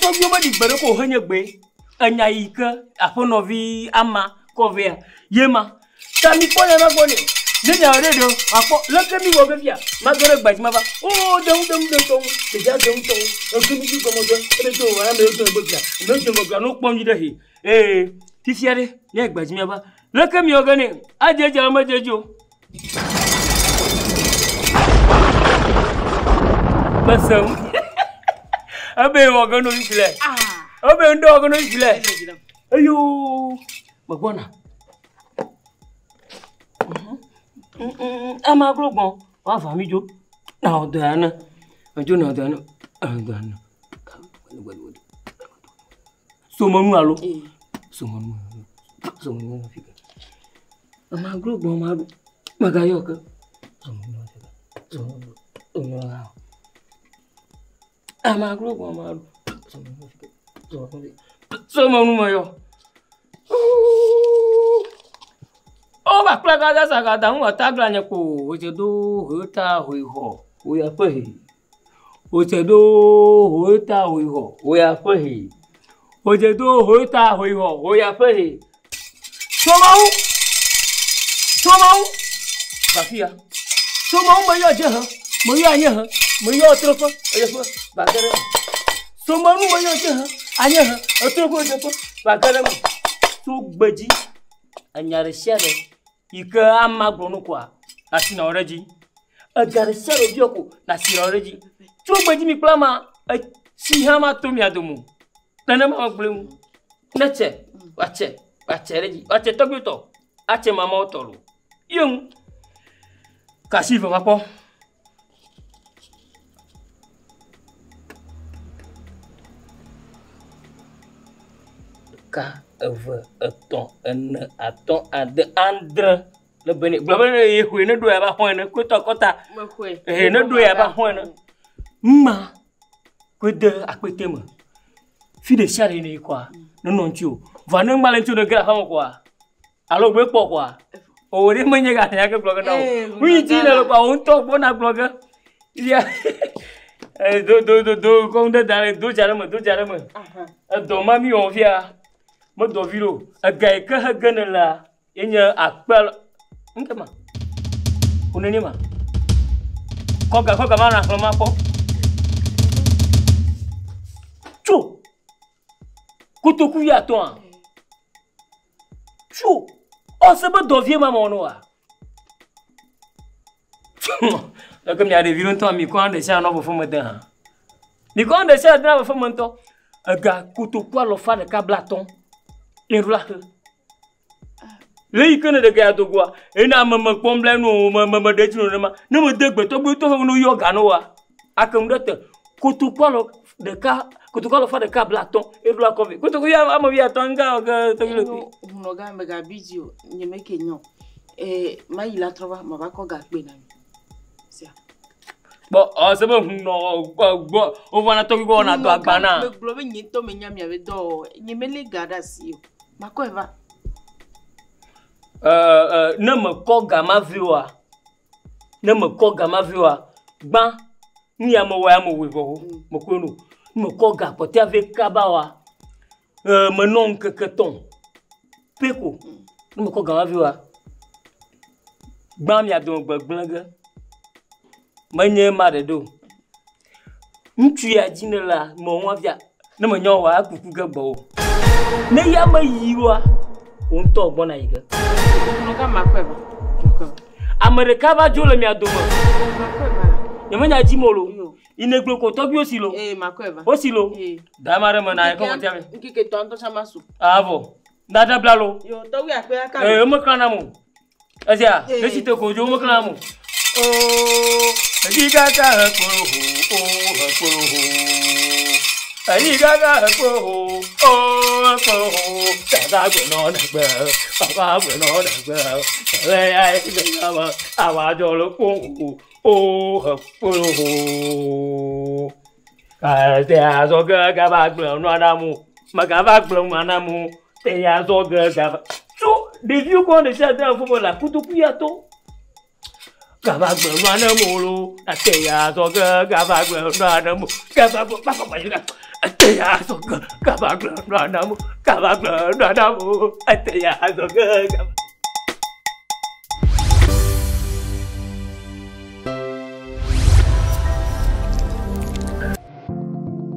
to bi ma di gbere ko hanye gbe. Anya ika afonovi ama kovea. Yema. Tami pole na goni. Nenya redo apo lekemi wo gafia. Magore gbajima ba. Oh, dem tong. Deja dem tong. Okimi ki komodo. Redo wa me to gbafia. Me to gbafia no pon yi de he. Tifiare ne gbajima ba. Lekemi wo gani. Ajeje ma jejo. Basam. Abe wo gano ifile. Abe ndo gano ifile. Ayo. Magbona. Ama grogbon wa fa mi jo. Na odana. Ojo na odana. Odana. Somenou alo. Somenou fika. Ama grogbon ma magayoka. Somenou. Ama grogbon ma Somenou fika. Somenou mayo. Oh, ma plaga da sagada un atagranya ko ojedo hota hoiho oya pehi ojedo hota hoiho oya pehi ojedo hota hoiho oya pehi Somenou bafia Somenou moyo je ha moyo anya ha moyo trofa oya fa bagara Somenou moyo je ha anya ha trofa oya fa bagara so gbeji anyare shere ika ama grono kwa asina oreji agare shere bioko na sira oreji so gbeji mi plama si hama to mi adomu nana ma glemu neche wache reji wache togito ache mama otolu yung kasiva mapo ka attends, André, le béni. Blabé, il ne doit pas faire kota. Ne doit pas faire. Ma, que de à côté moi. Fille de charine quoi. Non tu. Va ne malentu de grave quoi. Alors be quoi. O re manye ga ya ke blogger na. Oui, ti le quoi on to bona blogger. Il y a do comme de dans do jarama. Do mami on vient. Mo do viro agay ka hagana la enya akpal ngama uneni ma koga mana ma po chu kutoku ya to chu o se ba do vie ma mono wa la comme ya de viro to mi ko ande sha no fo mo den ha mi ko ande sha na fo mo to aga kutoku alo fa de kablaton Irula. Le ikene de ga to gwa. Ena mama komble no mama de tino ma. Ne mo degbe to gbe to no yoga no wa. Akam dote. Kotupalo de ka, kotupalo fa de ka blaton. Irula kovi. Kotuku ya ama wi atanga ga to le ku. Uno ga me ga video nyeme kenyo. Ma ila trova ma ba ko ga pe na mi. Sia. Bo o se bo no bo o wana to go na do agbana. Me globe nyi to me nyami ave do. Nyeme le gada si. Mako eva. Ne me ko gama viwa. Ban ni amo wa amo we go. Mo ko no. Me ko ga pote avec kabawa. Me non keketon. Peko. Ne me ko gama viwa. Ban mi adon gbagblanga. Manye mare do. Ntu ya jinela mo wa via. Ne me nyo wa akuku ga bo. Ne ya ma yiwa on to gbona yiga no ka makweba America ba jolo mi adoma nyamanya jimolo ineglo ko to bi osilo makweba osilo da mare mana e ko tiame nkike tonto chamasu avo dada blalo yo to wi ape aka mo kana mu asia le site ko jo mo kana mu diga ka ko Ani gaga ko dada gbe no na gbe baba gbe no na gbe le ai gbe ma awa jo lo ko ka te azo ga ba gbe no adamu ma ga ba gbe no adamu te ya zo ga so the view ko de sa da football la kutuku ya to Gabagbe Ranamolo, Atea Soga, Gabagbe Ranamo, Gabagbe Papa, Atea Soga, Gabagbe Ranamo, Gabagbe Ranamo, Atea Soga.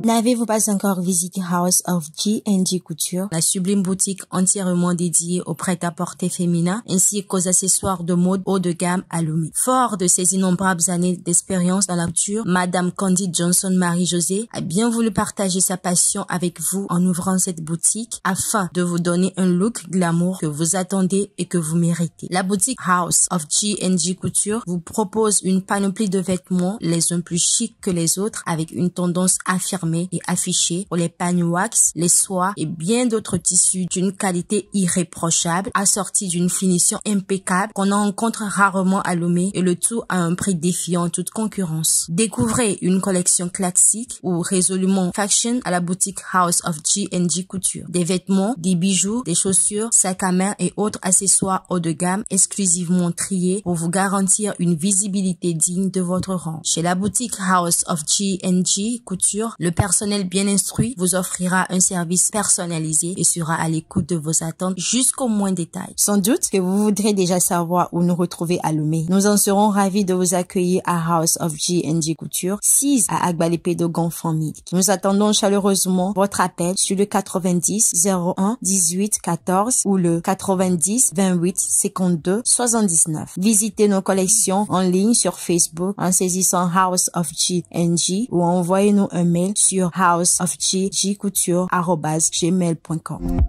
N'avez-vous pas encore visité House of G&G Couture, la sublime boutique entièrement dédiée aux prêt-à-porter féminin ainsi qu'aux accessoires de mode haut de gamme à Lomé. Fort de ses innombrables années d'expérience dans la couture, Madame Candy Johnson Marie-Josée a bien voulu partager sa passion avec vous en ouvrant cette boutique afin de vous donner un look glamour que vous attendez et que vous méritez. La boutique House of G&G Couture vous propose une panoplie de vêtements les uns plus chics que les autres avec une tendance affirmée et affiché pour les pagnes wax, les soies et bien d'autres tissus d'une qualité irréprochable, assortis d'une finition impeccable qu'on rencontre rarement à Lomé et le tout à un prix défiant toute concurrence. Découvrez une collection classique ou résolument fashion à la boutique House of G&G Couture. Des vêtements, des bijoux, des chaussures, sacs à main et autres accessoires haut de gamme exclusivement triés pour vous garantir une visibilité digne de votre rang. Chez la boutique House of G&G Couture, le personnel bien instruit vous offrira un service personnalisé et sera à l'écoute de vos attentes jusqu'au moindre détail. Sans doute que vous voudrez déjà savoir où nous retrouver à Lomé. Nous en serons ravis de vous accueillir à House of G&G Couture, 6 à Agbalépé de Gonfamille. Nous attendons chaleureusement votre appel sur le 90 01 18 14 ou le 90 28 52 79. Visitez nos collections en ligne sur Facebook en saisissant House of G&G ou envoyez-nous un mail sur houseofggcouture@gmail.com.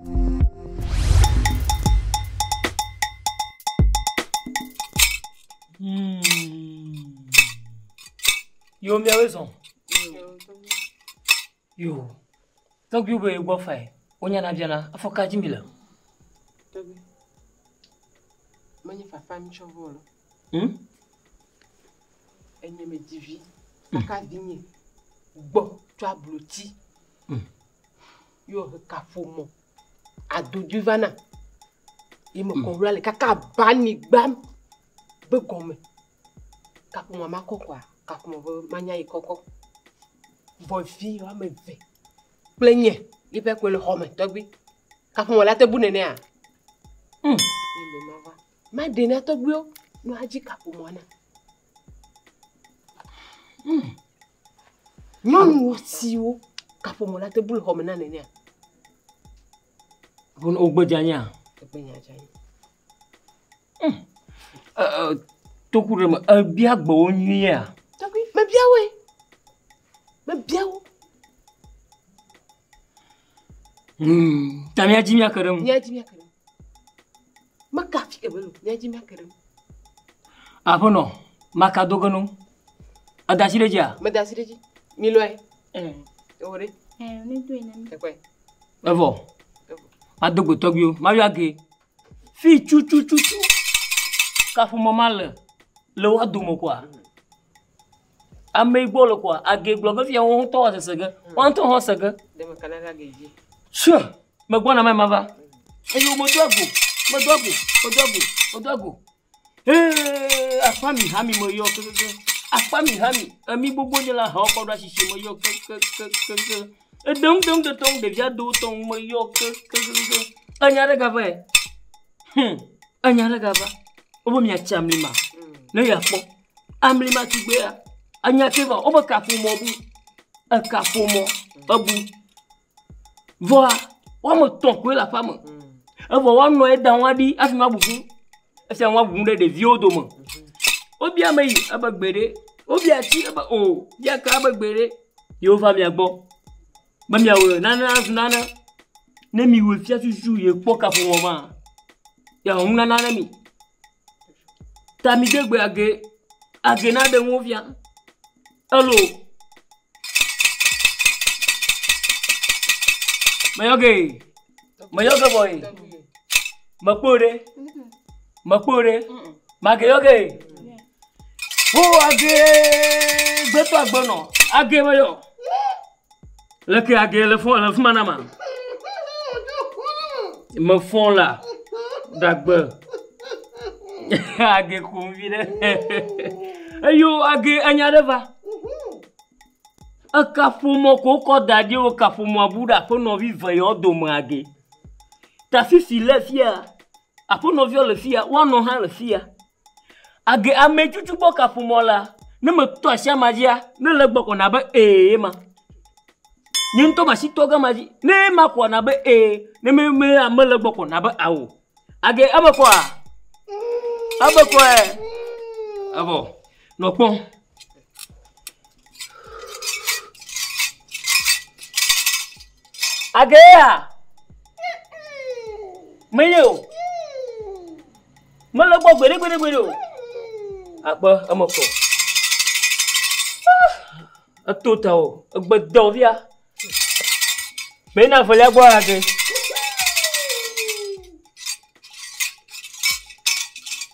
Yo mi aweson. Yo. Donc you be go fai. Onya na biana afoka jimbila. Mani fa fami chovolo. Enye me divi. Aka vinye. Bon, tu as blotti. Yo kafomo. Adodu vana. Il me convoile le kaka bani bam. Be gome. Kapo mama kokwa. Kapo mo manya ikoko. Boy fi wa me ve. Plenye. Il peut que le homme togbi. Kapo mo la te bunene a. Ma dena togbi o. No aji kapo mo na. Non aussi o. Kapo mo la te bul homme na nene a. Bon ogbejanya. Tokure ma bia gbo onyi a. Togbi me bia we. Me bia o. Tamia jimia kerem. Nya jimia kerem. Maka fi ebelu, nya jimia kerem. Apono, maka dogonu. Adasireja. Madasireji. Miloe. Ore. Ni tu ina mi. Ekwe. Evo. Adogbo togyo, Mario age. Fi chu. Kafu mamal. Le wa dumo kwa. Ame gbolo kwa, age gbolo fi won to asesege. Won to ho sege. Dem kanara geji. Sure. Me gwana mai mava. Eyo modogo. Afami hami mo yo afami hami. Ami gbogbo ni la ha ko do sise mo yo Dum de tong de via do tong mo yo Anyare gava Anyare gava. Obo mi achamlima. No ya po. Amlima tugbe ya. Anya keva obo kafu mo bu. Kafu mo obu. Voa, wa mo ton ko la femme. Vo wa no e dan wa di afima bubu. Ese wa bubu de vieux do mo. Obi amayi abagbere. Obi ati aba o, ya ka abagbere. Yo fa mi agbo. Ba mi awo nana. Ne mi wo fia susu ye poka fo mo ma. Ya on nana mi. Ta mi degbe age na de wo fia. Hello. Mayoge boy. Makpore. Mageyoge. Oh age beto agbono. Age mayo. Leke age le fond manama. Me fond là. Dagbe. Age convide. Ayo age anyareva. Akafumo koko dadi o kafumo abuda po no vive yo do mage. Ta fifi le fia. Apo no vio le fia, wa no ha le fia. Age ame chuchu bo kafumo la. Ne me to asia magia, ne le gbo ko na ba ma. Nyento mashi toga maji. Ne ma ko na ba ne me amele gbo ko na ba awo. Age abakwa. Abakwa. Abo. No pon. Agea. Meyo. Mala gbo gbere o. Agba amako. Atota o, agba dovia. Bena fole agba age.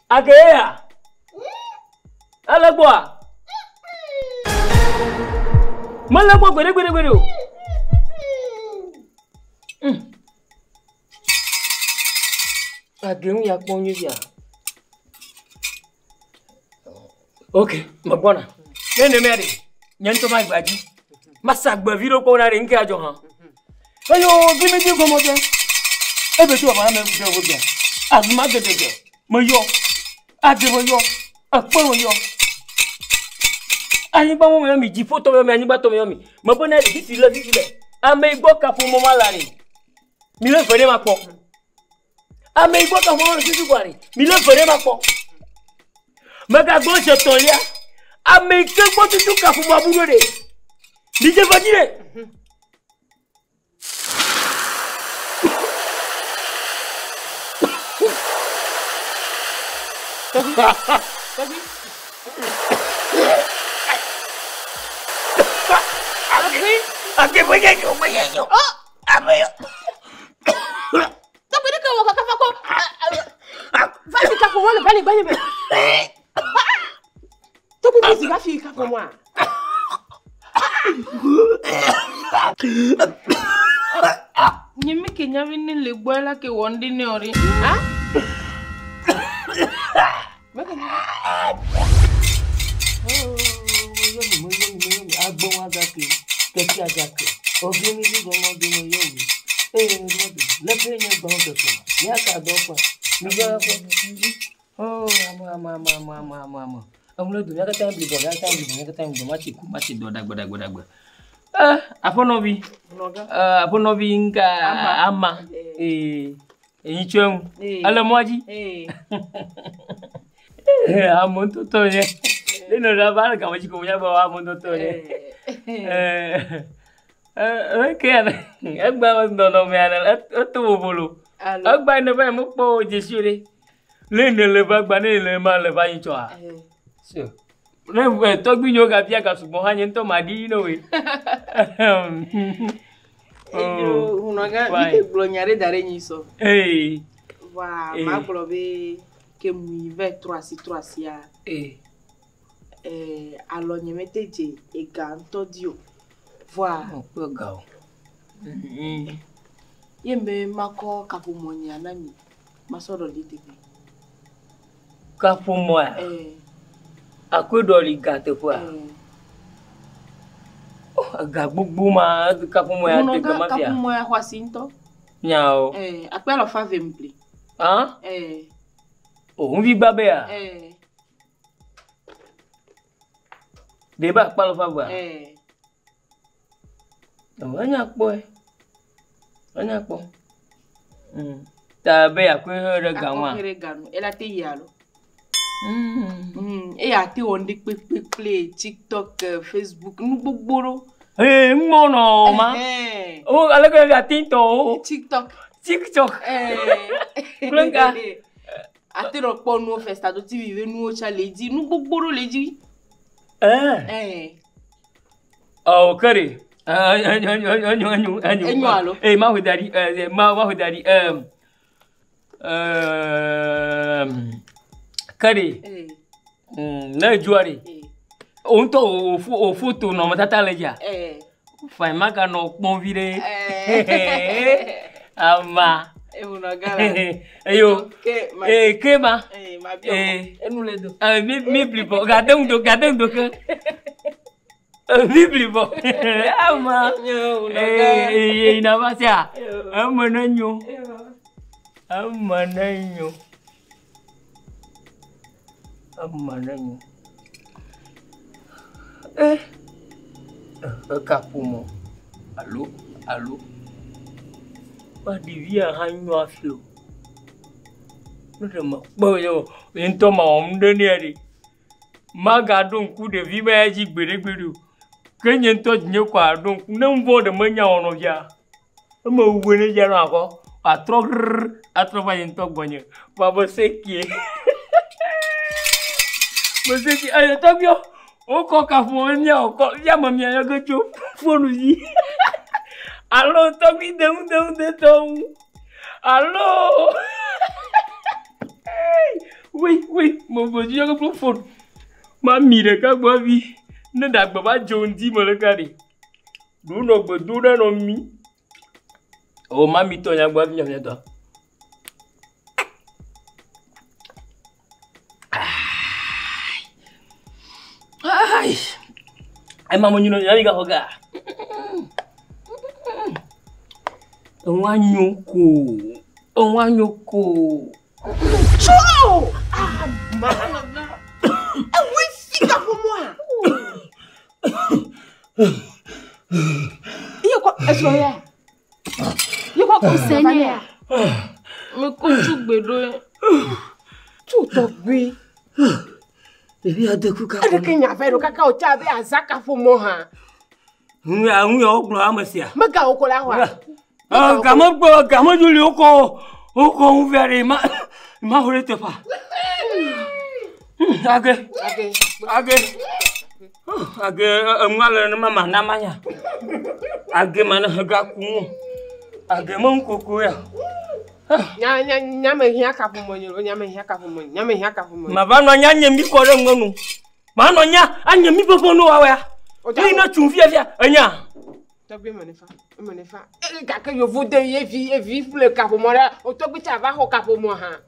Agea. Alagba. Mala gbo gbere o. Agem ya ponyo ya. Okay, mabwana. Nene meri. Nyanto mai baji. Masa gba viro ko na rinke ajo han. Ayo, gimi di ko mo je. Ebe tu ba me de wo je. Azuma de. Mo yo. Ade mo yo. Apo mo yo. Ayin ba mo mi ji photo me ayin ba to me mi. Mo bo na ri fi le. Ame igbo ka fun mo ma la ri. Mi le fere ma po. Ame igbo ka mo ri fi gwari. Mi le fere ma po. Maga go je ton lia. Ame ke gbo tutu ka fun mo aburo de. Mi je fajire. Ake boyeyo. Oh, ameyo. Tapi dia kau kakak aku. Vas-y kakak moi, bani. Tapi vas-y vas-y kakak moi. Nyemi kenya vini le bola ke wondi ne ori. Ah? Agbon agake. Keki agake. Ogini di gomo di mo yowi. Le penye gbon keke. Ya ka do pa. Mi ga ko. Oh, ama. Amulo do ya ka time bi ma chi ku ma chi do dagba. Afonobi. Afonobi nka ama. Eyin chemu. Ale moji. Amonto to ye. Ino rabal ka machi ko ya ba amonto to ye. Okay, agba was no me ana to bolo. Agba ne ba mo po Jesu re. Le ne le ba gba ne le ma le ba yin cho a. So. Le to gbi yo ga bia ka sugbon ha yin to ma di no we. Unaga ite glonyare dare nyiso. Wa ma globe ke mu ve 3 ya. Alo nyemeteje e ga ntodio. Voilà. Yembe mako kapumonya nani masoro litebe. Kapumoya. Akwedo ligate kwa. Aga gbugbu ma kapumoya te gama fia. Kapumoya hwasinto. Nyao. Akpelo fa vemple. Ah? Oh, vi babe ya. Deba akpelo fa ba. Banyak boy. Tabe akwe here ganwa. Here ganu. Ela te yalo. E ati onde play TikTok, Facebook, nu gbogboro. Mono ma. Oh, alaka ga tinto. TikTok. Klenga. Ati rokpo nu FESTADO.TV nu o challenge, nu gbogboro leji. Oh, kare. Kari. Na juari. Onto o foto no matata leja. Fai maka no convire. Ama. Yo. Kema. Nous les deux. Mi plus bon. Gardez un dos. Mi plus bon. Ama. Inavasia. Amananyo. Kapumo. Allô. Pas de vie à Hanyo à flot. Bon, yo, une tombe en donné. Ma gardon coup de vie, mais j'y bédé. Que n'y toi n'y quoi, donc, non, vaut de manière en ovia. Me ouvrez déjà encore. À trop une toque bonne. Pas c'est qui est. Monsieur qui est top yo. On coca pour venir encore. Y'a ma mia que tu faut nous dire. Allô, Tobi, de allô. Oui, mon beau Dieu, que pour fond. Ma mire, quand moi vie. Ne d'abord pas John dit me le carré. D'où nos bedous dans nos mi. Oh, mamie, toi, y'a boire, viens, toi. Aïe. Aïe, maman, you know, y'a les gars, regarde. Onyoko. Chou! Ah, maman. Oui, fica pour moi. Il y a quoi? Est-ce que il y a quoi comme Seigneur? Me couche bédo. Tout tombé. Et puis à deux coups. Est-ce qu'il y a fait le cacao tchabe à Zaka pour moi? Oui, monsieur. Me gars au colère. Comment tu l'as ouvert? Ma volette pas. Age, maman, namanya. Age, mana gaku. Age, mon coco. Nyame hia ka pour moi, nyame hia ka pour moi. Ma va no nya nyemi ko re ngonu. Ma no nya anyemi popo no wa ya. Ni na chunfia fia anya. Tobi menefa. E ka ke yo vode ye vi pour le ka pour moi. O to bi ta va ho ka pour moi ha.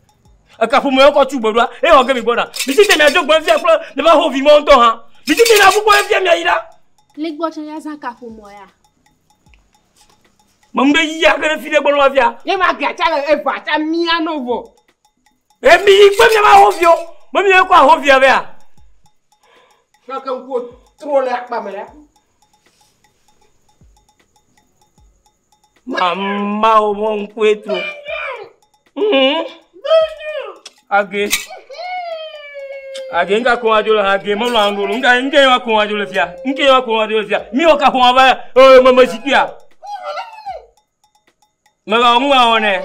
Ka pour moi ko tu bodwa. E o ke mi boda. Mi si te mi ajo gbo fia pro, ne va ho vi mo nto ha. Mi si te na bu ko fia mi ayira. Leg bo ya za ka pour moi ya. Mambe ya ke file bo lo fia. Ye ma ga cha e ba cha mi anovo. E mi pe mi ma ho fio. Mo mi ko ho fia be a. Ka ke ko trop le akpa me la. Mama o mon cuetro. Age nga ko ajo la age mo la ngolo nga nge wa ko ajo le fia. Nge wa ko ajo le fia. Mi o ka ko ba mama sikia. Mega ngwa one.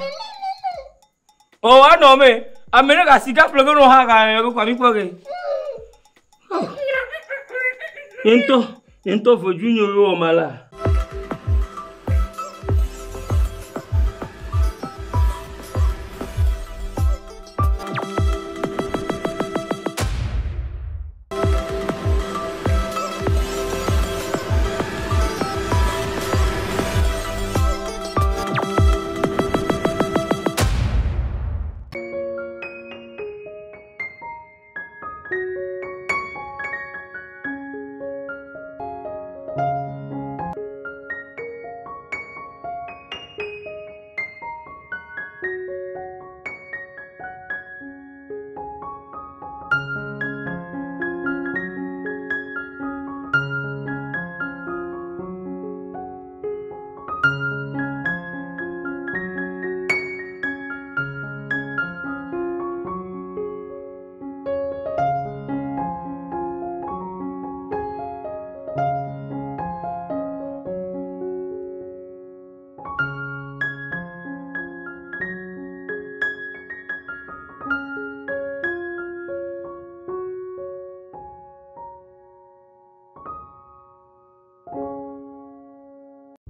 O wa no me. Amene ka sika flogo no ha ga ko mi ko ge. Ento fo junyo yo mala.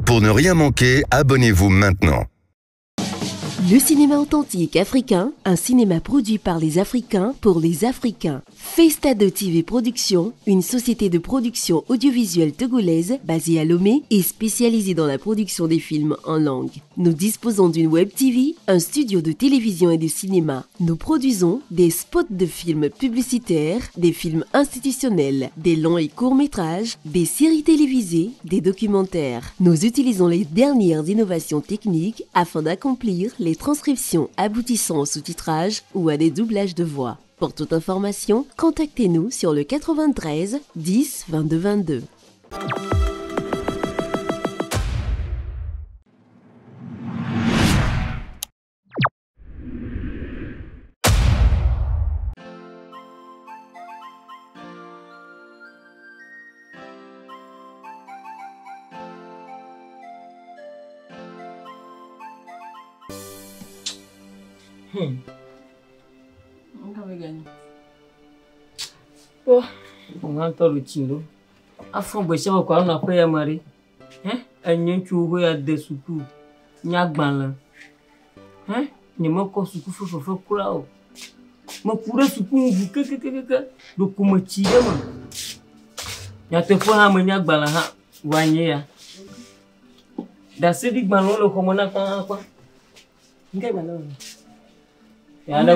Pour ne rien manquer, abonnez-vous maintenant. Le cinéma authentique africain, un cinéma produit par les Africains pour les Africains. FESTADO.TV Production, une société de production audiovisuelle togolaise basée à Lomé et spécialisée dans la production des films en langue. Nous disposons d'une web TV, un studio de télévision et de cinéma. Nous produisons des spots de films publicitaires, des films institutionnels, des longs et courts métrages, des séries télévisées, des documentaires. Nous utilisons les dernières innovations techniques afin d'accomplir les transcriptions aboutissant au sous-titrage ou à des doublages de voix. Pour toute information, contactez-nous sur le 93 10 22 22. On entend le tino. À fond, je sais quoi on a payé à Marie. Un nyenchou a des soukou. Nyagban. N'y a pas soukou, faut faire coulao. Ma pourrait soukou, le koumeti. Y'a te faut un nyagban là, wanya. D'assez dit balon le commandant quoi. N'qu'est pas là. Ya na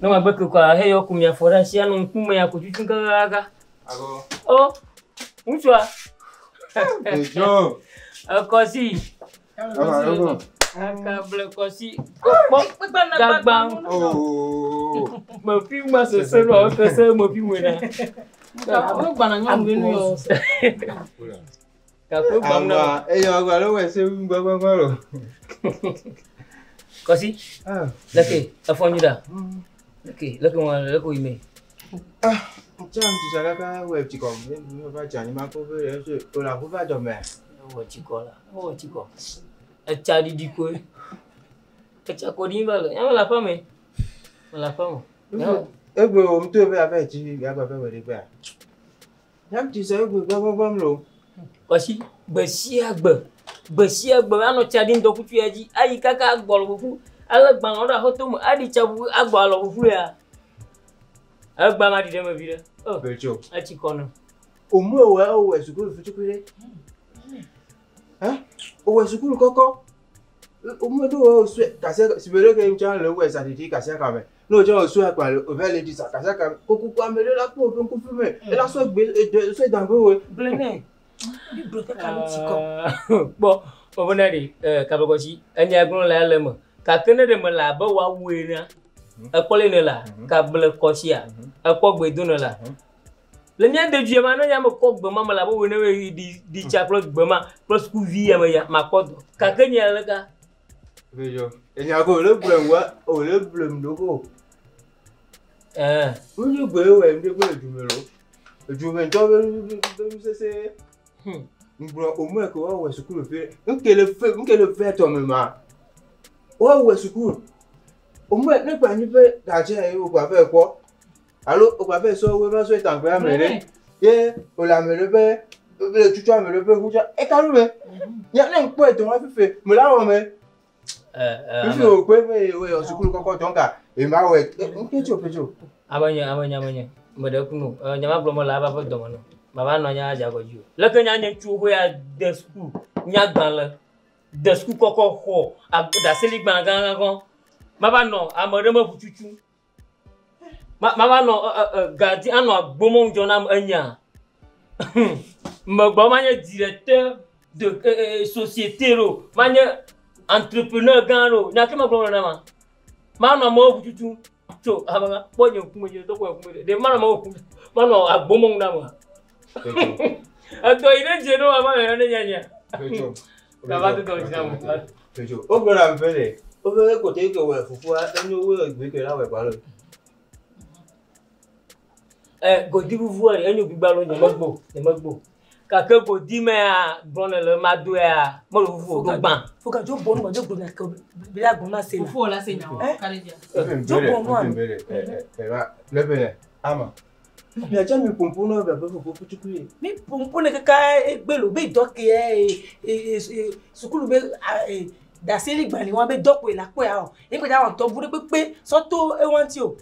mabeke kwa heyo kumya forashi ya nkume ya kuchuchunga aga. Ago. Oh. Unchwa. Bedzo. Akosi. Ago. Akable kosi. Gagban. Oh. Mo fi ma so so ro ko se mo fi mo na. Ka gba na nyam benu yo. Ka ko gba na. Eyo agba lo we se gbagba ro. Kosi? Laki, afonida. Laki, laki ime. Jam tu sala ka web chikom, ba jani ma ko be so o la ko ba do me. O chikola. O chiko. Achadi diko. Kacha ko ni balo. Ya la fame. La fame. Egbe o mto be abe ji ya ba be we gba. Jam tu sala ko gbagba lo. Kosi, besi agbe. Besi agbe ano chadi ndoku tu yaji. Ayi kaka agbolo fufu. Ala gban ora hoto mu adi chabu agbolo fufu ya. Agba ma di dem bi de. Oh, Bedzo. Achi kono. Omu ewe o we sukulu futukure. O we sukulu koko. Omu do o su kase sibere ke mcha le we sadidi kase ka me. No je o su apa o ve le di sa kase ka koku kwa me la ko fe ku fume. E la so gbe so dangbe we. Blene. Di bloqué kalu chiko. Bon, bonari kabagosi anya agun la le mo. Ka kene de mo la ba wa we na. E pole ne la ka ble kosia. E ko gbe dun la. Le nya de dieu ma na nya mo ko gbe ma la ba we na we di chaplo gbe ma plus ku vi ya ma ko ka kenya la ka. Bedzo. Enya go le blemwa o le blem dogo. Unu gbe we ndi gbe jumelo. Jumento be se Mbro omu eko wa we sukulu fe nkele fe to me ma wa we sukulu omu ne gba ni fe da je e o gba fe ko alo o gba fe so we ma so itan gba mere ye o la mere be le chuchu mere be huja e ka ru me ya ne npo e to wa fe mo la wo me fi o pe we o sukulu koko tonka e ma we nkejo pejo abanya mo de kunu nyama blo mo la ba fa do mo no Baba no nya aja go ju. Le ke nya nya chu ho ya de school. Nya gban le. De school koko ho. Da seli gban gan gan. Baba no amore mo fuchuchu. Baba no gadi ano agbomo jona anya. Mo ma nya directeur de société ro. Ma nya entrepreneur gan ro. Nya ke ma gbo na ma. Ma no mo fuchuchu. So ababa po nyo ku mo je to ko ku de ma no mo no agbomo na ma. Ato ine jeno ama ne nyanya. Bedzo. Baba to jina. Bedzo. O gbora mbele. O fe ko te ko we fufu a enu we gbe ke la we pa lo. Godi pouvoir enu bi gba lo ne magbo. Ka ke godi me a bonne le madu a mo lo fufu do gban. Faut que jo bonu ma jo gbo na ko bi la gbo na se. Fufu la se na. Kale dia. Jo bonu mbele. Lebene. Ama. Ya jami pompono ba ba ko putukui. Mi pompono kaka egbelo be doke sukulu be Dasili gbali wọn be doko la pe a o. E pe da wọn to buru pepe so to e wọn ti o.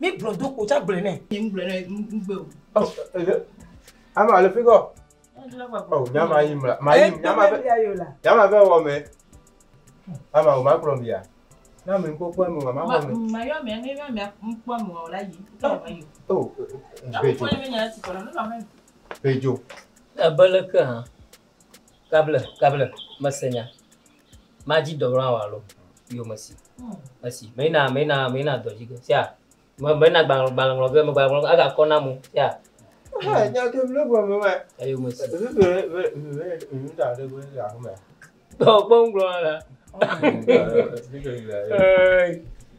Mi gbron doko cha gbere ne. Ni gbere ngbe o. Oh, ama le figo. Oh, nyama yimla. Ma yim nyama be. Nyama be wo me. Ama o ma Colombia. Na me nko kwa mu mama wo me. Ma yo me ngi yo me nko mu o la yi. Oh, Bedzo. Bedzo. Abalaka ha. Kabla masenya. Maji dobran walo. Yo masi. Masi. Mena dojiga. Sia. Mena bang aga kona mu. Sia. Ha, nya ke blo gwa me. Ayo masi. Da de go ya me. To bong glo la.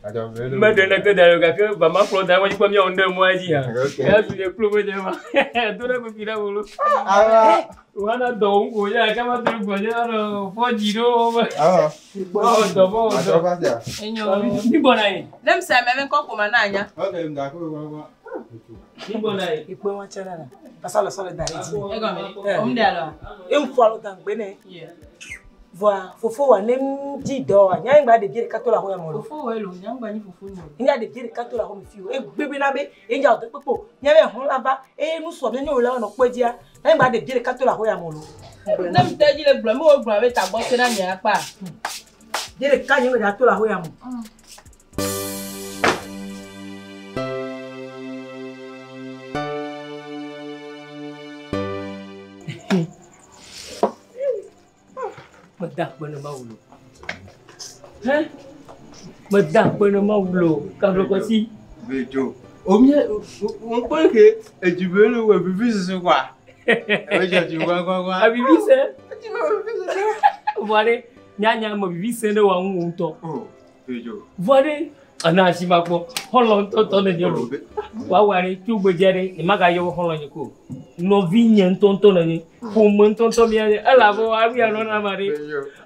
Madonna que d'ailleurs que maman Claude moi je peux mieux en 2 mois dit hein. Là je le club de moi. Tout le monde là bolo. Ah. Wana donc ko ya kama tu ko ya no fo jiro. Ah. Bon bon. Enyo. Ni bonai. Nem sa me ven ko ko mananya. Okay, ndako ko. Ni bonai. Ipo wọn chana na. Pasala sala dariji. E go me. Om de alo. E mfalo tan gbe ne. Voilà, fofo wa nem di do wa nya ngba de biere katola ho ya mo. Fofo we lo nya ngba ni fofo ni. Nya de biere katola ho mi fi o. E gbebe na be e nya o te popo. Nya be hon lava e nu so me ni o la no pe dia. Nya ngba de biere katola ho ya mo lo. Nem te ji le gbo mo gbo we ta bo se na nya pa. Biere ka nya ngba katola ho ya mo. Medak bener mau lo. Hah? Medak bener mau lo. Kalau kau si. Bedzo. Omnya on peut que et tu veux le bibi ce quoi. Bedzo tu quoi. A bibi c'est. Tu veux bibi c'est. Voilà, nyanya mo bibi c'est de wa unto. Oh, Bedzo. Voilà, ana si makpo. Holon to ne jelo. Wa wari tu gbejere, ni maga yo holon yiko. No vinyen tonto na ni. Ko mon tonto mi ala bo abi ano na mari.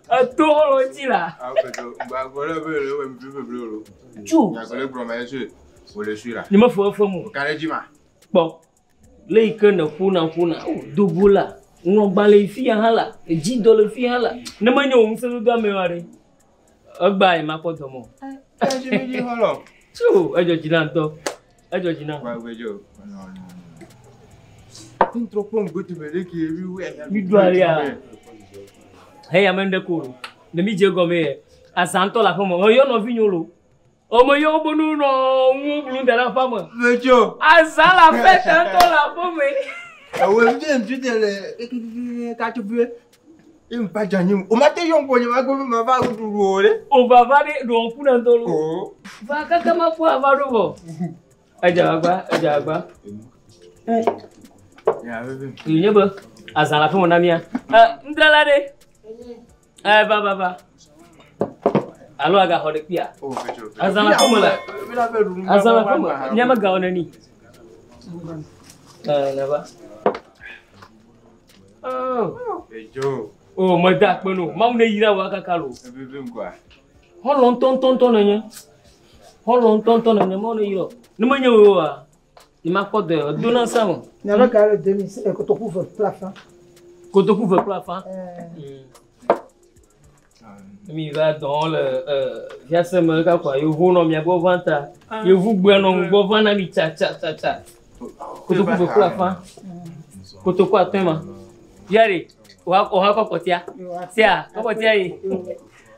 A to holon ti la. Ah Bedzo, ba gole be le we bibi be lo. Chu. Ya gole promet je. O le suis là. Ni ma fo mo. Kare jima. Bon. Le ikena funa. Oh, dubula. Ngo bale fi hala. Ji do le fi hala. Ne ma nyo mse do me wari. Ogba e ma ko tomo. Je me dis holo. Chu, ejo jinanto. Ejo jinan. Wa Bedzo. Non. Tin trop pom go to be le ki everywhere. Mi do aria. Hey amende ko. Ne mi je go me. Asanto la fomo. O yo no fi nyolo. Omo yo bonu no mu blu de la femme. Bedzo. Azala fait tanto la femme. Awe mje mjute le ka tu bu. Impa janyim. O mate yon ko nyama go ma va uduru ore. O baba de do fu na ndolo. Oh. Va kaka ma fu avaro bo. Aja agba. Ya bebe. Nye bo. Azala femme na mia. Ndala de. Baba. Alo aga hode pia. Oh, Bedzo. Azala femme la. Azala femme. Nyama ga onani. Naba. Oh. Bedzo. Oh, medak penu. Mau ne yira wa kakalo. Bebe quoi. Holon tonton nanya. Holon tonton nanya mau ne yiro. Ne manya wa. Ni ma ko de dona sama. Nyama ka le demi e ko to couvre plafond. Ko to couvre plafond. Mi va dans le via ce me ka quoi. Yo vous no mi go vanta. Yo vous gbe no go vana mi cha. Ko to couvre plafond. Ko to quoi tema. Yari. Wa ko kotia. Sia, ko kotia yi.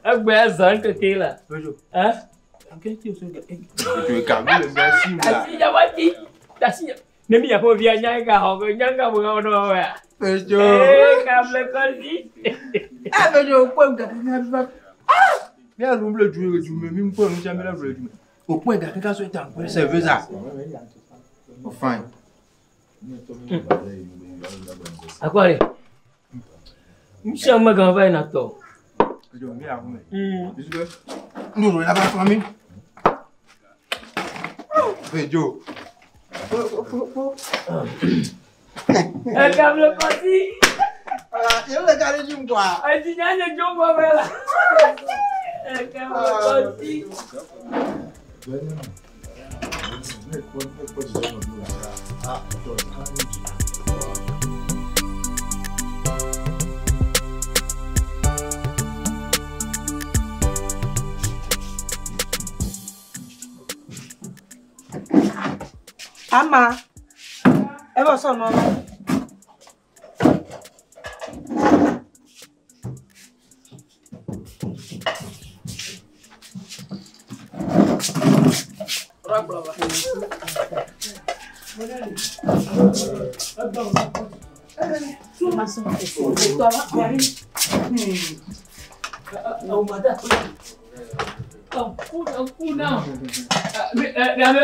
Agbe azan ke kila. Bedzo. Hein? Tu es calme le merci là. Asi jawati. Dasi. Nemi ya ko via nyanga ho ko nyanga mo no wa. Bedzo. Kable kosi. Bedzo ko nga ka. Mi a rumble du me mi mpo mi jamela du. O point ga ka so etan ko serve ça. Fine. Akware. Mshama ga vai na to. Bedzo mi a rume. Bisque. Nous la ba famille. Bedzo. Kable kosi. Yo le gare jim quoi. Ai nyanya jomba bela. Kable kosi. Ama. E va so no.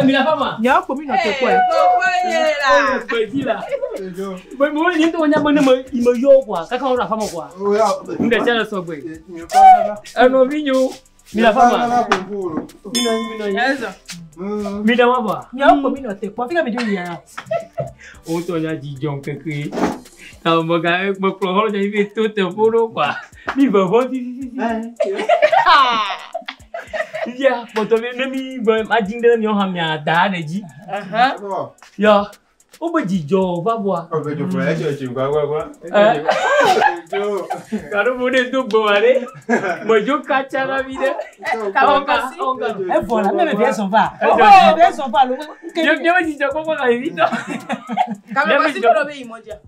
Mira fama. Ya ko mi no te ko. Boy mo ni to nya bana mo yo kwa. Ka ka ora fama kwa. Nda chala so boy. Ano vinyo. Mira fama. Mino yaza. Mira mama. Ya ko mi no te ko. Fika mi do ya. O to nya ji jong ke ke. Tao mo ga mo pro ho ja vi to te puro kwa. Mi ba bo ti. Ya, foto me nemi boy ajinde mi o ha mi ada na ji. Ya. O be ji jo ba bo. O be jo fo e jo ji gwa. Karo mo de do bo are. Mo jo kacha na bi de. Onga. E vola, me bien son va. Bien son va lo. Yo ji jo ko ko na bi to. Kame ba si pro be imoja.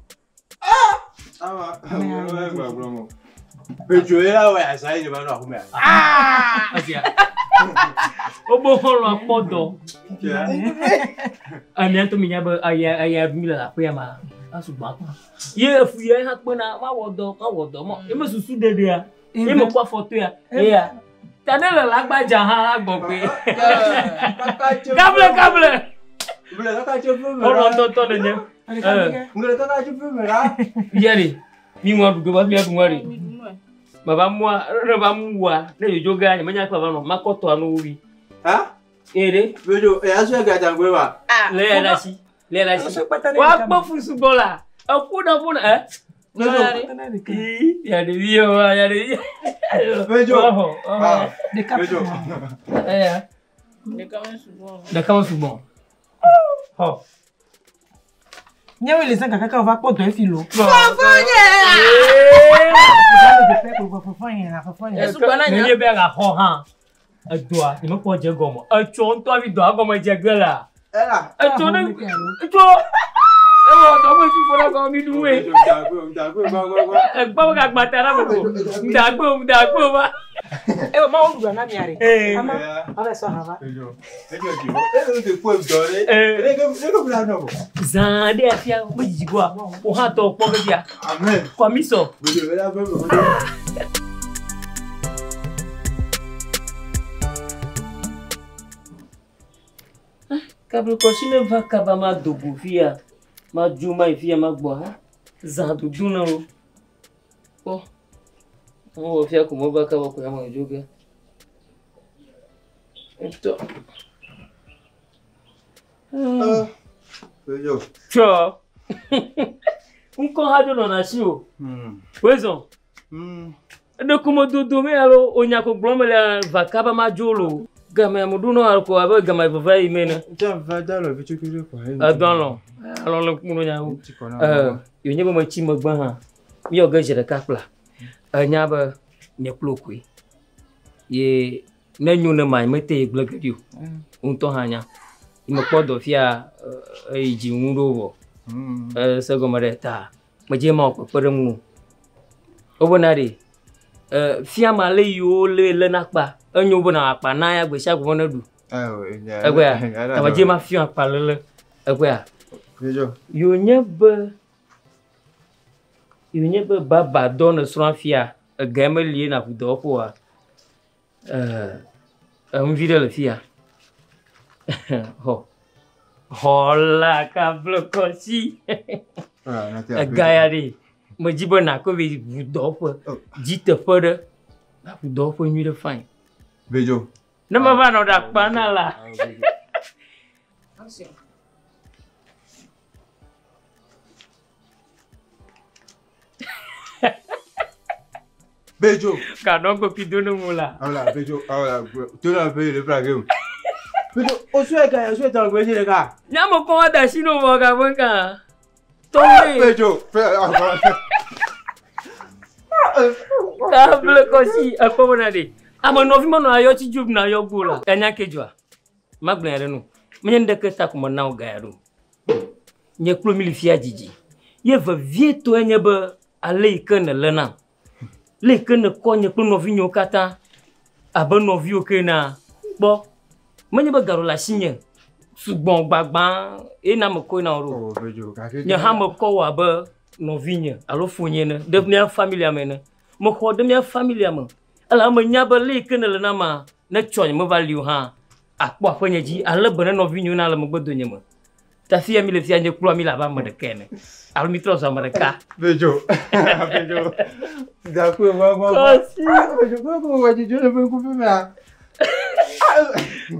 Bejo era we asai je ba no akume. Asia. Obo holo apodo. Ami anto minya ba aya mila la pe ma. Asugba pa. Ye fu ye ha pe na ma wodo mo. E me susu dede a. E mo kwa foto ya. E ya. Tadele lagbaja ha agbo pe. Kable. Bule ka che fu me. Oro to de nye. Bule ka che fu me ra. Yeri. Mi mo du ba mi adu ngari. Baba mwa, reba mwa, ne yo ganya manya kwa bano makoto anu wi. Ha? Ere, bejo e aso ga jangwe ba. Le la si. Wa gbo fusu bola. Akuna bejo. Ya de bio, ya de. Bejo. De cap. Bejo. De kama subon. Ho. Nyawe les gens kaka va pas de filo. Ni be ga ho han. Adua, ni mo po je gomo. Acho nto bi do agomo je gela. Ela. Acho na. Acho. E wo to mo ti fora go mi duwe. Gba ga gba tara mo. Ndagbo ba. E ma o gba na mi are. Ama, ave so hava. Bejo. Bejo ti. E de po dore. E go bla no. Zande afia mo jigwa. O ha to po ga. Amen. Kwa miso. Bejo bela be. Kablo koshine va kaba ma dobu via. Ma juma via ma gbo ha. Zandu duna o. Oh. O via como va kaba ko ya ma joga. Esto. Bejo. Cho. Unko hajo no na shi o. Wezo. De como do me alo onya ko glomele va kaba ma jolo. Gama muduno alko aba gama vai imena. Va dalo bichukire ko. Adalo. Alors le kuno nya. Yo nyeba ma chi magba ha. Mi oga jere kapla. Anya ba ne plokwe. Ye na nyuna mai mete glagadio. Unto hanya. Ima podo fia ji ngundo bo. Sego mareta. Maje ma ko peremu. Obonari. Fia male yo le nakpa. Enyo bona akpa na ya gbe shagu bona du. Egbe ya. Tabaje ma fia akpa lele. Egbe ya. Bejo. Yo nyebe baba don sran fia. Game lié na budo po a. Un video le fia. Ho. Hola kablo kosi. Gayari. Mo jibo na ko bi budo po. Jite fode. Na budo po nyu de fine. Bejo. Na ma va no da pana la. Bejo. Kadongo pidono mula. Ala bejo, ala tu na pe le plage. Bejo, o swe ga, o swe ta gbe le ka. Nyamo ko da sino mo ga bonka. Towe. Bejo, fe Kablo kosi akobona de. Ama no vimo no ayo ti jub na yo gola. Enya kejwa. Magblen re no. Menye ndeke ta kuma na ga yaro. nye klo milifia jiji ye va vieto enye be ale ikene lena le ikene ko nye klo novi nyo kata abe novi okena bo menye be garo la sinye sugbon gbagban e na me ko na ro nye ha me ko wa be novi nye alo funye ne de mia family amene mo ko de mia family am ala me nya be le ikene lena ma na chonye me value ha akpo apenye ji ale be novi nyo na ale me gbedo nye me ta fille mi le fia nye klo mi la ba me de kene alo mi trozo me de ka Bedzo Bedzo d'accord moi Bedzo ko wa ji je le ben couper mais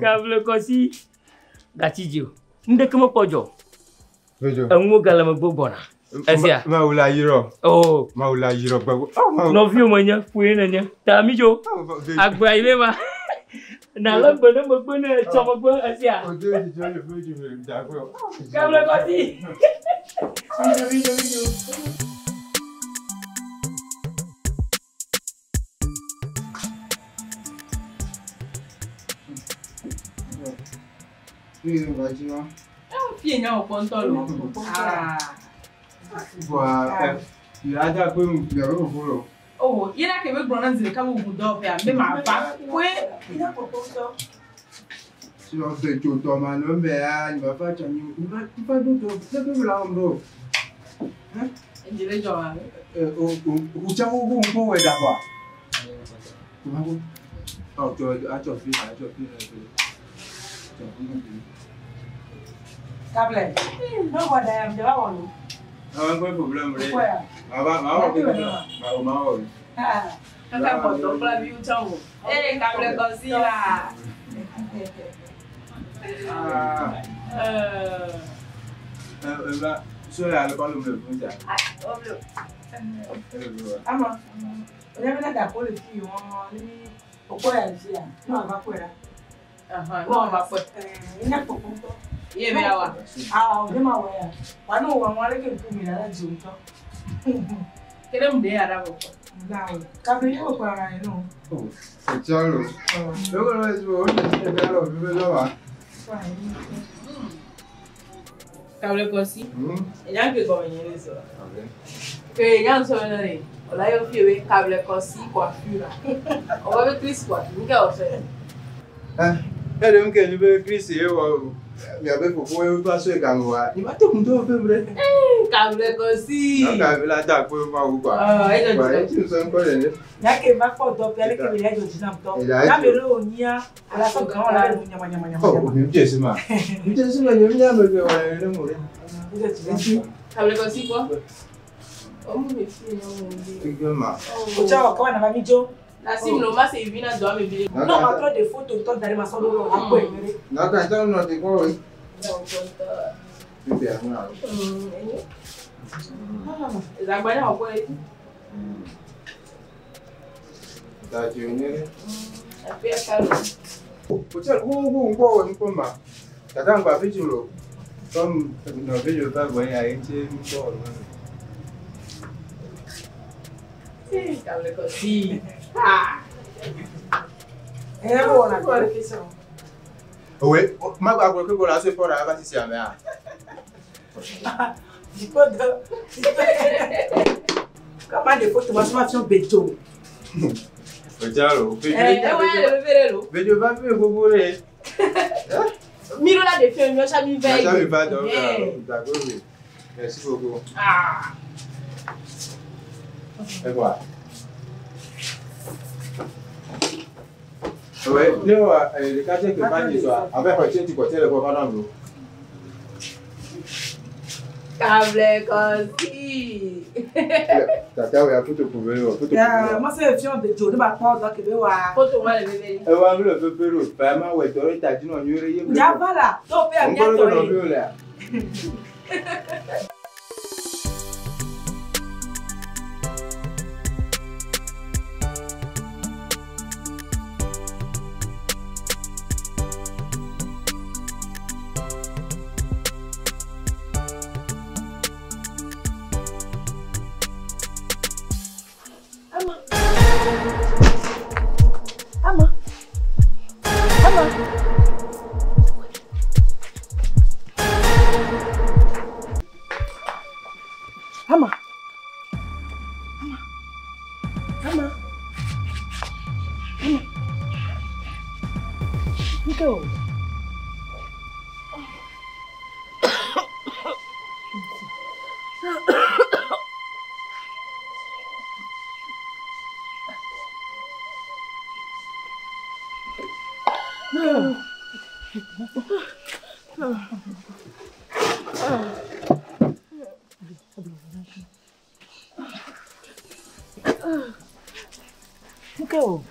Kable kosi gachijio ndeke mo pojo Bedzo enwo gala me gbogbo na esia ma ula yiro oh ma ula yiro gbogbo no vi o manya fuye na nya ta mi jo agba ile ma na la gbene mo gbene chomo gbo esia ojo ji je le Bedzo d'accord kable kosi video Fille va dire fille nya o ponto lo voilà il a déjà peu il a beaucoup oh ira ke be gbona nzile ka bu do pe ambe ma ba kwe ina ko ponto si on fait tout ton man le mais il va pas tenir il va pas d'autre c'est que là on do hein ndile jo o cha o ko we da kwa tu ma ko oh tu a tu fi Kable. No wada ya mjela wonu. Kwa problem re. Ma Kaka poto pra vi o chamo. Kable kosi la. Là, so ya le pas le punja. Ama. Oya na da ko le fi won ni opo ya si ya. No ba ko era. No ba ko. Ina ko punto. Ye be awa. O de ma wa ya. Wa no wa wa le ke ku mi na ji unto. Kere mde ara bo. Nawe. Kable yo ko ara ni no. C'est chalo. Luego lo es bo, se ve lo vive lo va. Kable kosi. Enya ke ko yen so. Que enya so na re. Ola yo fi we kable kosi coiffure. O wa be Chris quoi. Nka o fe. Elle me que je Chris et il avait pour pas se gangwa. Il va tout monde faire vrai. Kable kosi. Non, kable la da ko ma ou quoi. Tu sais encore le. Ya ke ba ko do pe ale ke mi ya jo jinam to. Na me lo nia ala so kan ala lo nyama. Oh, mi je sima. Mi je sima yo nya me ke wa le mo re. Kable kosi quoi? Oh me fi no mo. O cha wa kwa na ba mi jo. La sim no ma se vina do me bi. Non, ma trop de photos to dari ma so do a ko ere. Na ka ta no te ko we. No conta. Bien na. Zagbanya o ko e. Da junior. Afia kalo. O cha wo ngo we nko ma. Tata ngba fi juro. Comme no video pas voyer a été ko. Kable kosi. Bon, on a question. Oui, ma gba ko ko la se for aba ti se ame a. Comment des photos transformation Bedzo. Ojaro, Bedzo va faire gogo re. Miro la de film, yo chami veille. Ça me va donc. D'accord. Merci beaucoup. Et voilà. Ouais, le quartier que pas dit ça. Avec un petit côté le pas dans l'eau. Kable kosi. Tata we a photo pour venir, photo. Moi c'est fion Bedzo, ne ba pa do ke be wa. Photo ma le bébé. E wa le pepero, vraiment ouais, toi ta dit non yure ye. Ya bala, to pe a bien to. Go.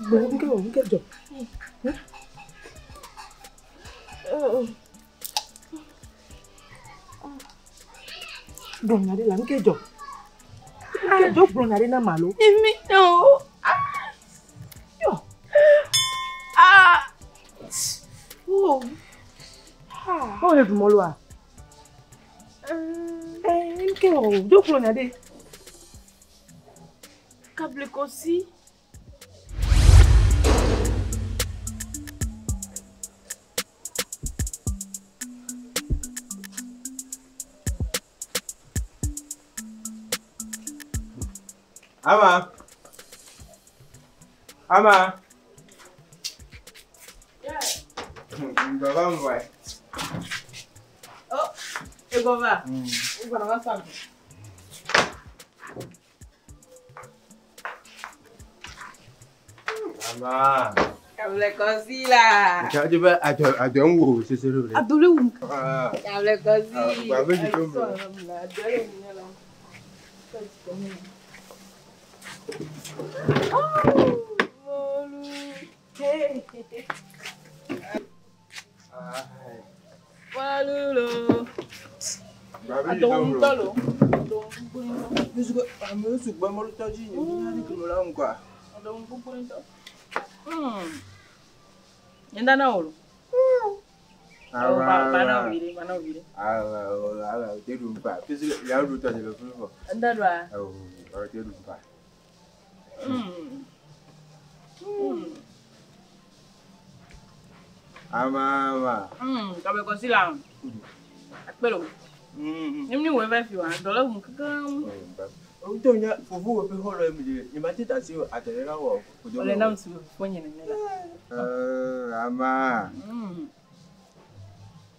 Go, get job. Belum ada lah, get job. Get job belum ada nama lo. Ini no. Yo. Oh, le tu molo ah. Ini ke job belum ada. Câble aussi. Ama. Baba mboy. Oh, eu vou lá. Eu vou lá sabe. Ama. Câble aussi là. Coba ada wo seseru. Adole wo. Câble aussi. Baba di tombo. Walulo. Adon tolo. Amu suka malu taji ni ni kemulang kwa. Adon bukurin to. Yenda na olo. Mana vire. Teru mpa. Pisi ya ru taji lo fulo. Ndadwa. Teru mpa. Ama. Kabe ko sila. Akpelo. Nimni we va fi wa dola mu kakam. Utonya fufu we pe holo mi ni matita si aterera wo. Ole na msu fonye ne la. Ama.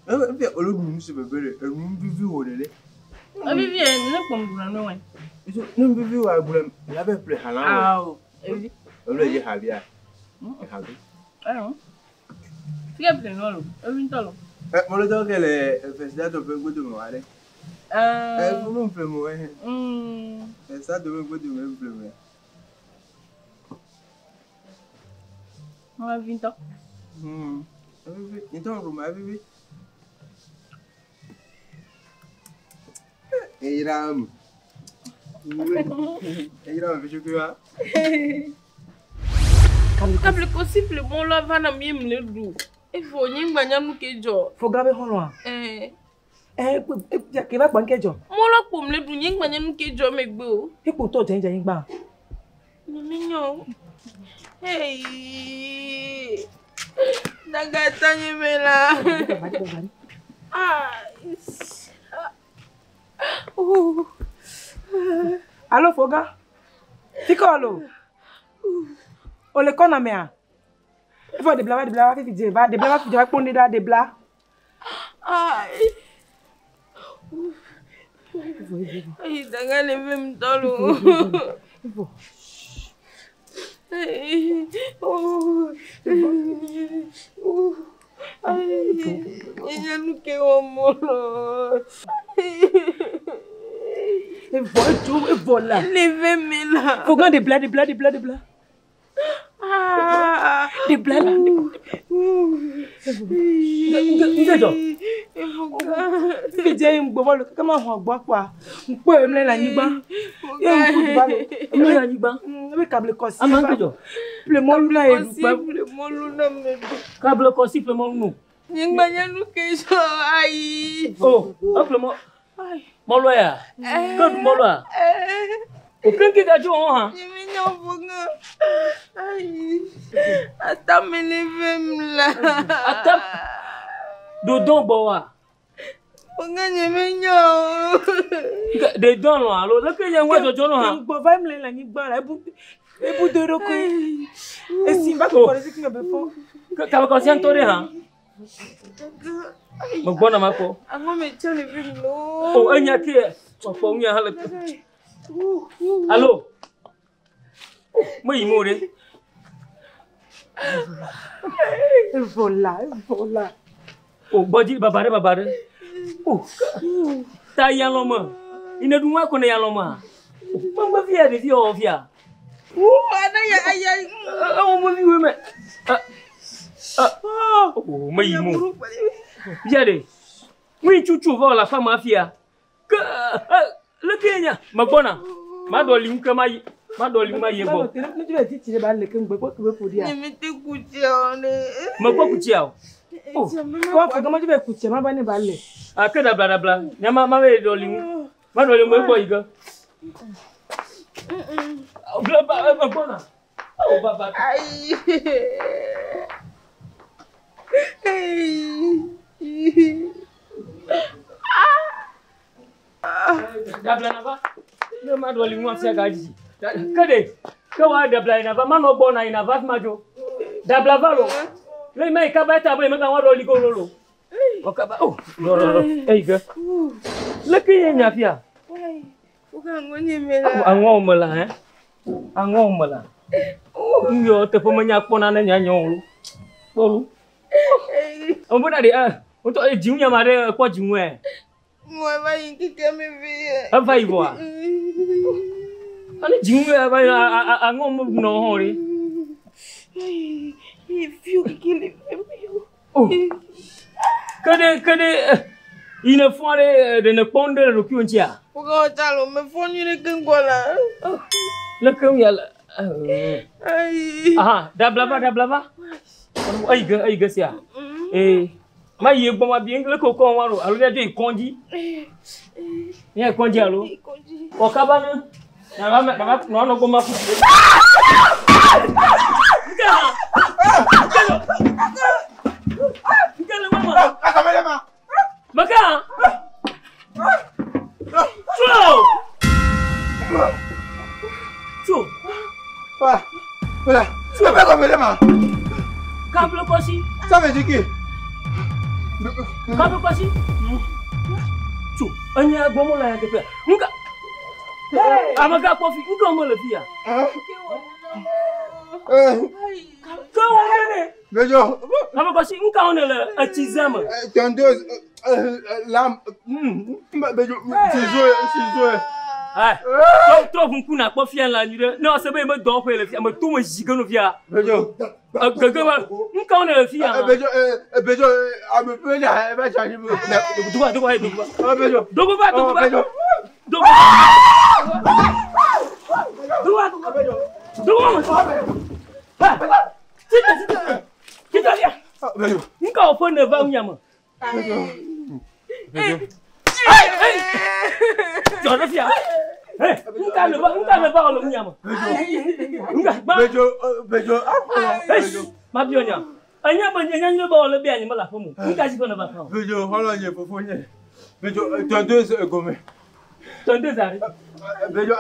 Ebe olodun se bebere, erun bivi wo lele. Bivi ne pomdura no wen. Iso ne bivi wa gblem, ya be play hala wo. Aw, evi. Ole je habia. Habi. Fica play no lo. Evi ntolo. Mo lo to che le FESTADO.TV mo ale. Non premo FESTADO.TV non premo. Non ha vinto. Então, Roma, vivi. Eiram, vejo que va. Câble possible, bon là va na miem le du. Il faut n'y gagner nous que jo. Faut graver honwa. Qui va banquer jo. Mon là pour me le du n'y gagner nous que jo me gbo. Et pour toi t'es un ba. Mignon. Hey. Daga tanye mela. Allô Foga? Ficolo. O le kona mea. Il faut des blagues, qui disent va des blagues qui doivent prendre des blagues. Ay, daga le vem tolo. Ella no quedó molo. Et voilà. Levez-moi là. Faut gagner des blagues. Des blagues là. Aucun qui a dit on attends, me levez là. Attends. Dodon boa. On gagne mignon. Des dons là. Alors là que y a un oiseau jono ha. Bon va me la ni ba la e bu de roko. E simba ko pare que me befo. Ka ko sian tore ha. Mo bona mako. Ango me chone vim lo. Oh anya ke. Ko nya hala. Allô? Moi il mourait. Voilà. Oh, body babare. Oh, ta yaloma. Ina duma ko na yaloma. Mamba via de via via. Oh, ana ya. Oh, mo vi me. Oh, mai mo. Via de. Mui chuchu va la femme afia. Que le Kenya, ma bona. Ma doli nkama ma doli ma yebo. Ne tu vas dire tu vas le kengbe ko pour dire. Ne me te kutia ne. Ma ko kutia. Oh, comment tu vas kutia ma bane balle. Ah, que bla. Nyama ma we doli. Ma doli mo ko iga. Bla bona. Oh baba. Ai. Dabla na ba? Ne ma doli mo afia gaji. Kade. Kawa dabla ina ba mano bona ina va majo. Dabla valo. Le mai ka ba ta ba me ka wa doli ko lolo. Okaba. Oh, no. Ei ga. Le ke nya afia. Angomela Angomela. Yo te pemenya pona na nyanyo. Bolu. Ombo na de untuk jiunya mare kwa jiuwe. Moi va yiki me vie. Ava ivoa. Ani jiuwe ava angom no hori. Fio kile. Oh. Kade ina foire de ne pondre le kuontia. Pourquoi talo me foni le kengola. Le kunya. Ai. Aha, dablava. Ai ga sia. Ma ye bo ma bien le kokon waro, alo de konji. Ya konji alo. O kabana. Na no go ma fu. Ngala mama. Akamele ma. Maka. Chu. Voilà. Ça va comme les mains. Câble aussi. Ça veut dire qui? Câble aussi. Chu. Anya gomo la ya kepe. Nka. Amaga kofi, nka mo le fia. Kawo nene. Bejo. Amaga si nka on le atizama. Tondeuse lam. Bejo. Ciseaux. Ah, trop beaucoup n'a pas fait la nuit. Non, c'est bien me dormir le fia, me tout me giga no via. Bejo. Gaga, nka on le fia. Bejo, a me pena, va changer. Dogo. Bejo. Dogo. Kita dia. Bejo. Nka o fone va unyama. Bejo. Jangan fia. Nka ne ba lo unyama. Bejo. Ma bionya. Anya ba nyanya ba lo bia nyama la fomu. Nka si fone ba fa. Bejo, hola nye fofonye. Bejo, tondeuse gome. Tondeuse ari. Bejo,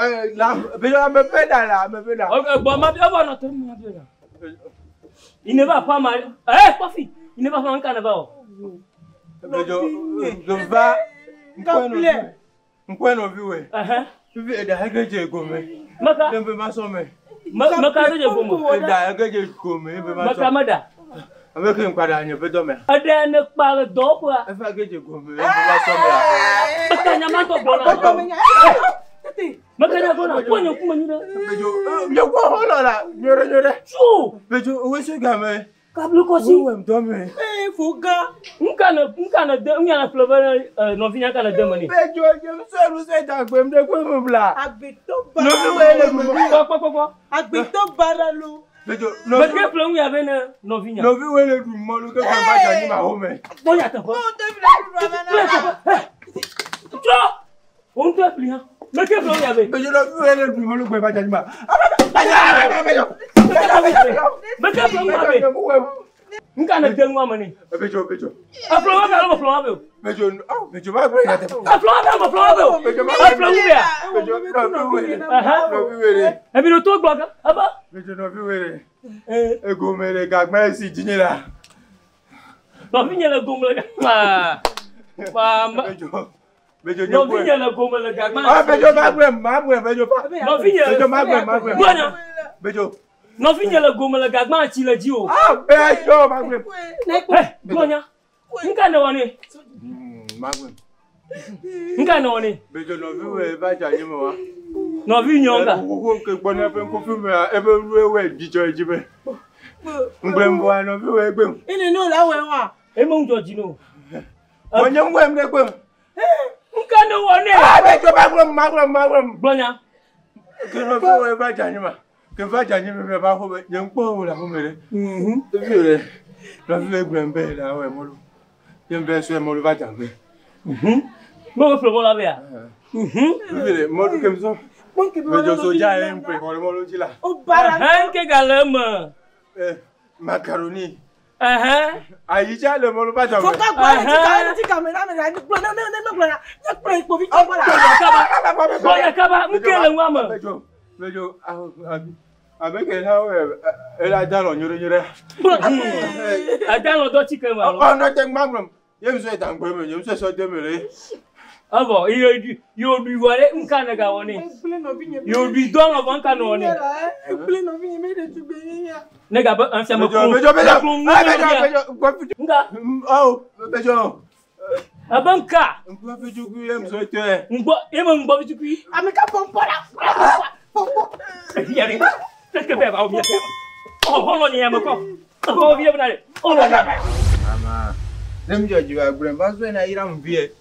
Bejo me pena là, me pena. OK, bon ma no to ma bionya. Il ne va pas mal. Kofi, il ne va pas en carnaval. Bejo, je va Mkweno viwe. Vive da hageje gome. Maka. Dembe masome. Maka hageje gome. Da hageje gome, dembe masome. Maka mada. Avec un quadra, pe dome. Ada ne parle d'opera. Efa hageje gome, dembe masome. Maka nyama to bona. Maka na bona, ponyo kuma nyira. Bejo, yo ko hola la, nyore. Chu. Bejo, we se game. Kablu kosi. We mdome. Fuga. Nkana de unyana flover no vinya kana de mani. Bejo, je mseru se ta gbe mde gbe mbla. Agbeto No no wele mo. Ko. Agbeto baralo. Bejo, no. Beke flow ya bene no vinya. No vi wele du mo lu ke kan ba jani ma home. Boya ta ko. On te plia. Beke flow ya be. Bejo, no vi wele du mo lu ke ba jani ma. Beke flow ya be. Nkana dengwa mani. Bejo. Aflowa be. Bejo ma gbe ya te. Aflowa be. Bejo, no vi wele. Ebi no to gboga. Aba. Bejo no vi wele. Ego mere gagma si jinira. No vinya le gomle. Bejo no vinya le gomle gagma. Bejo ma gbe, Bejo pa. No vinya. Bejo ma gbe. Bonya. Bejo. Non, finis le gomme, le gagman, tu le dis. Ah, Bedzo, Magwem. Glonia. Nkana wane. Magwem. Nkana wane. Bedzo no vi ba janye mo wa. No vi nyonga. Wo ke gbona pe ko fi me ebe we jijo ejibe. Ngbembo no vi we gbem. Ini no la we wa. E mo njoji no. Onye ngwem ne gbem. Nkana wane. Ah, Bedzo Magwem. Glonia. Ke no vi we ba janye ma. Ke va janye me ba ho be npo la ho mere. Vire. No vi we gbem be la we mo lu. Yembe so mo lu va jangbe. Mo flo mo la bia. Vire, mo lu kemso. Bedzo soja en pe ko mo lu jila. O bara. Ke galema. Macaroni. Ayija le mo lu va jangbe. Foka gba ti camera me la ni plana no plana. Ya play po vi ko Boya kaba mkele ngwama. Bedzo abeke na we ela dalo nyore. Adalo do chicken ma. Oh no take Magwem. Yem so etangbe me, yem so de mere. Abo, you be wale nkana ga woni. You be don of nkana woni. Play no vi me de tu be nya. Nega ba ansia mo. Bedzo. Nga. Oh, Bedzo. Abanka. Ngwa Bedzo ku yem so te. Ngbo, yemo ngbo bi tukui. Ameka pompola. Yari. Qu'est-ce que fait va bien faire? Oh, on y a me quoi? Oh, viens venir. Oh là là. Mama. Nem joji wa grem ba so na ira mbie.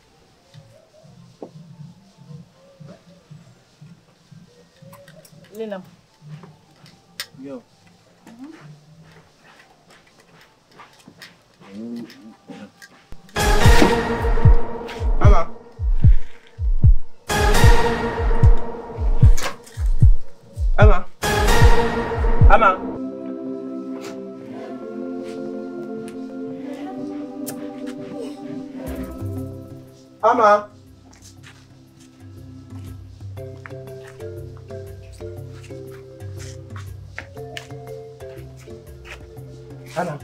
Lena. Yo. Mama. Ama. Ana.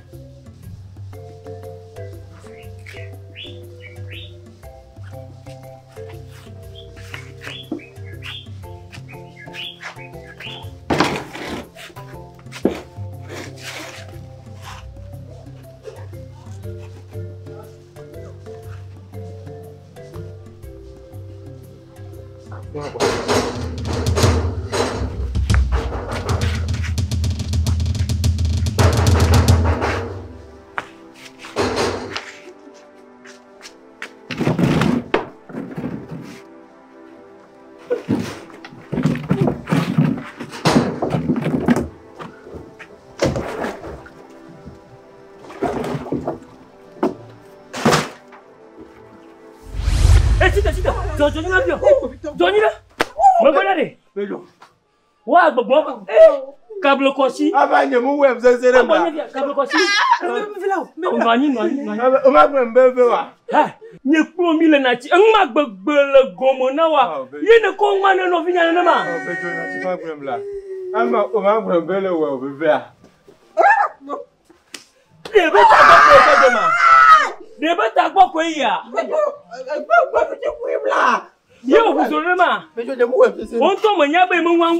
Johnny là bien. Johnny là. Me connais. Bedzo. Wa gbogbo. Câble kosi. Abanye mu web zezere ma. Câble kosi. No. Mani. O ma gbe mbebe wa. Ha. Nye kuro mi le na ti. Nma gbegbe le gomo na wa. Ye ne ko nma no vinya na ma. Bedzo na ti ma gbe mla. Ama o ma gbe mbele we obebe a. De be ta gbogbo de ma. De be ta gbogbo ya. Gbogbo ti ku imla. Ye o buzore ma. Bedzo de mu web zezere. On to mo nya be mu wan.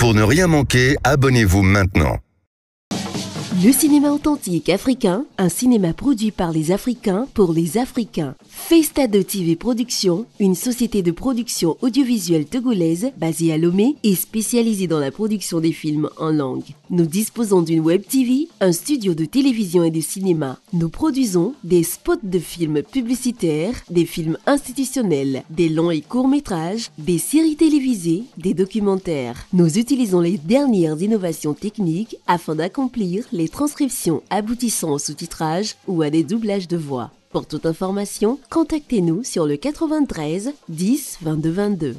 Pour ne rien manquer, abonnez-vous maintenant. Le cinéma authentique africain, un cinéma produit par les Africains pour les Africains. FESTADO.TV Production, une société de production audiovisuelle togolaise basée à Lomé et spécialisée dans la production des films en langue. Nous disposons d'une web TV, un studio de télévision et de cinéma. Nous produisons des spots de films publicitaires, des films institutionnels, des longs et courts métrages, des séries télévisées, des documentaires. Nous utilisons les dernières innovations techniques afin d'accomplir les transcriptions aboutissant au sous-titrage ou à des doublages de voix. Pour toute information, contactez-nous sur le 93 10 22 22.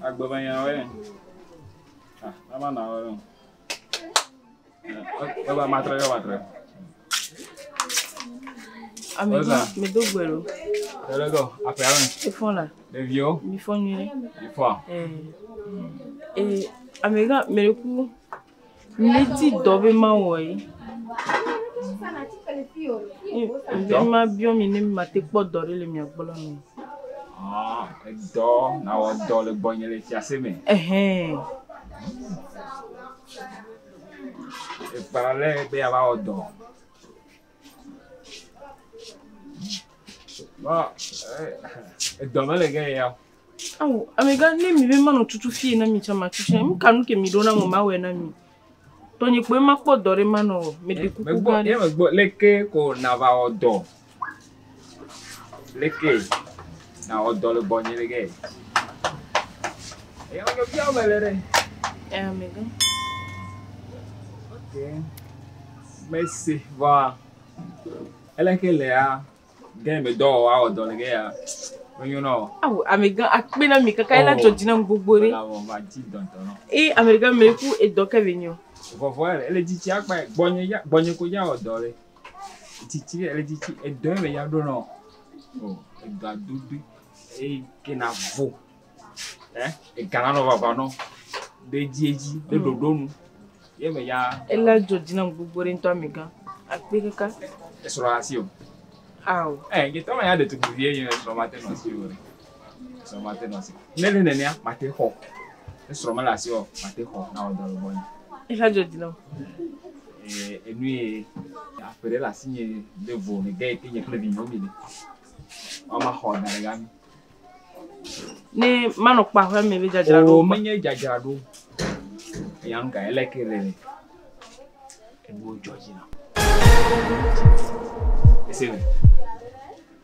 Agbabanya we. Nama na we. Baba matre. Amigo, me dogbelo. There go. Après. Ils font là. Les vieux. Ils font nuit. Ils font. Amigo, mais le coup, me dit dobe ma ouais. Ma bio mine mate po dore le mi agbola no. Ah, do na o do le bonye le ti aseme. E parale be aba o do. Ba, do me le ge ya. Awu, amega ne mi be manu tutu fie na mi chama chiche. Mi kanu ke mi do na mo ma we na mi. Tony pe ma po dore manu me de kuku ba. Me gbo leke ko na va o do. Leke na o do le bonye le ge. E o que piao melere. Amiga. Ok. Merci, va. Ela que le a game me do a do le ge ya. You know. Awu, amiga akpena mi kaka ela jodina ngbogbore. Amiga me ku e do ka venyo. VOUS, elle dit tiens quoi, bonne couilla au doré. Titi, elle dit et deux mais y a deux non. Oh, et gadou et kenavo. Hein? Et canano va pas non. De dieji, de dodonu. Ye mais ya. Elle a jodina ngbogbore nto amiga. Akpe kaka. Exploration. Aw. Je t'en ai de tout bouvier, je matin aussi. Je matin aussi. Nene matin ho. Je me la sio matin ho na dans le bon. Elle a jodina. Et lui après la signe de vous, les gars qui y a que le vino mini. Mama ho na le gami. Ne mano pa ho me be jajado. Oh, menye jajado. Yanga elekere. E bo jojina. Ese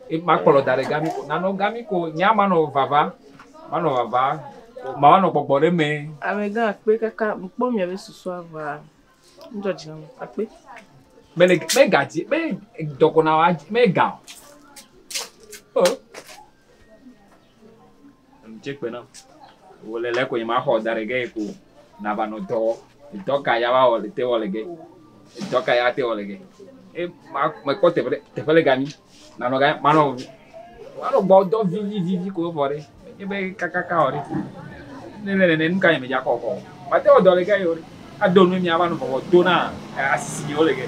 e makolo dare gami ko nano gami ko nyama no vava mama no gbogbo me amega pe kaka mpo mi ave susu ava njoji na ape me gaji me doko na wa me ga oh check pe na wole le ko nyama ho dare ge ko na ba no do ka ya wa ole te ole ge ka ya te ole ge e ma ko te fele gami na no ga mano bodo vivi ko vore e be kakaka ori ne nka me ja ko ma te o do le ga yori adonu mi aba no bo do na asisi yo le ge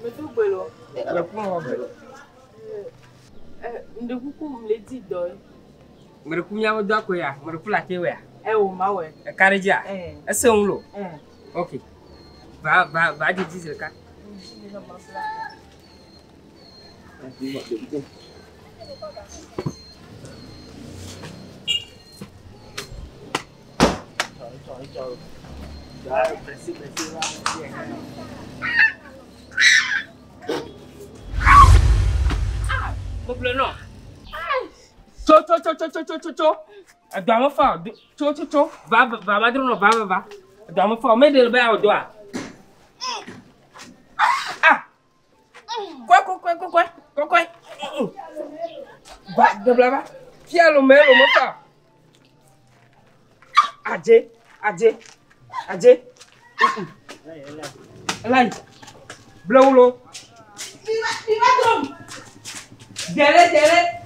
Me tu belo. Nde kuku mledi doy. Mere kumya do akoya, mere kula kewe ya. O mawe. Karija. Ese onlo. Okay. Va di ka. Complètement. Cho. Adamo fa. Cho. Va. Adamo fa. Mais de le ba o doa. Ah. De blaba. Fia lo me fa. Adje. Lai. Blaulo. Viva Tom. Dele.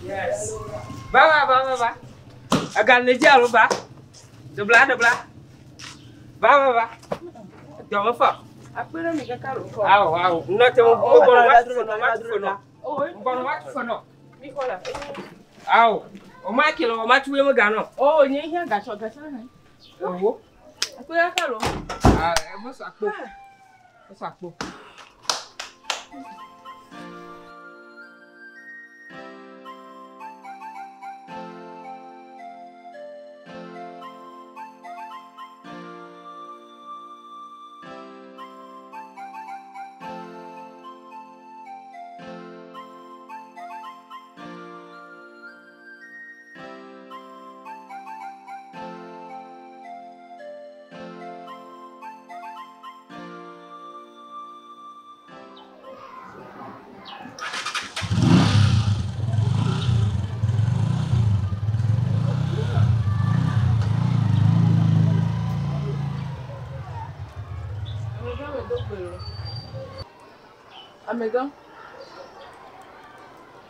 Yes. Ba. Agan le jalo ba. De bla. Ba. Jangan fa. Apa nak mika karo? Aw. Nak temu kono. Kono wat fono. Mikola. Aw. O ma kilo ma tuwe mo gano. Oh, ni hia gacho na. Oh. Apa ya karo? Mo sakpo.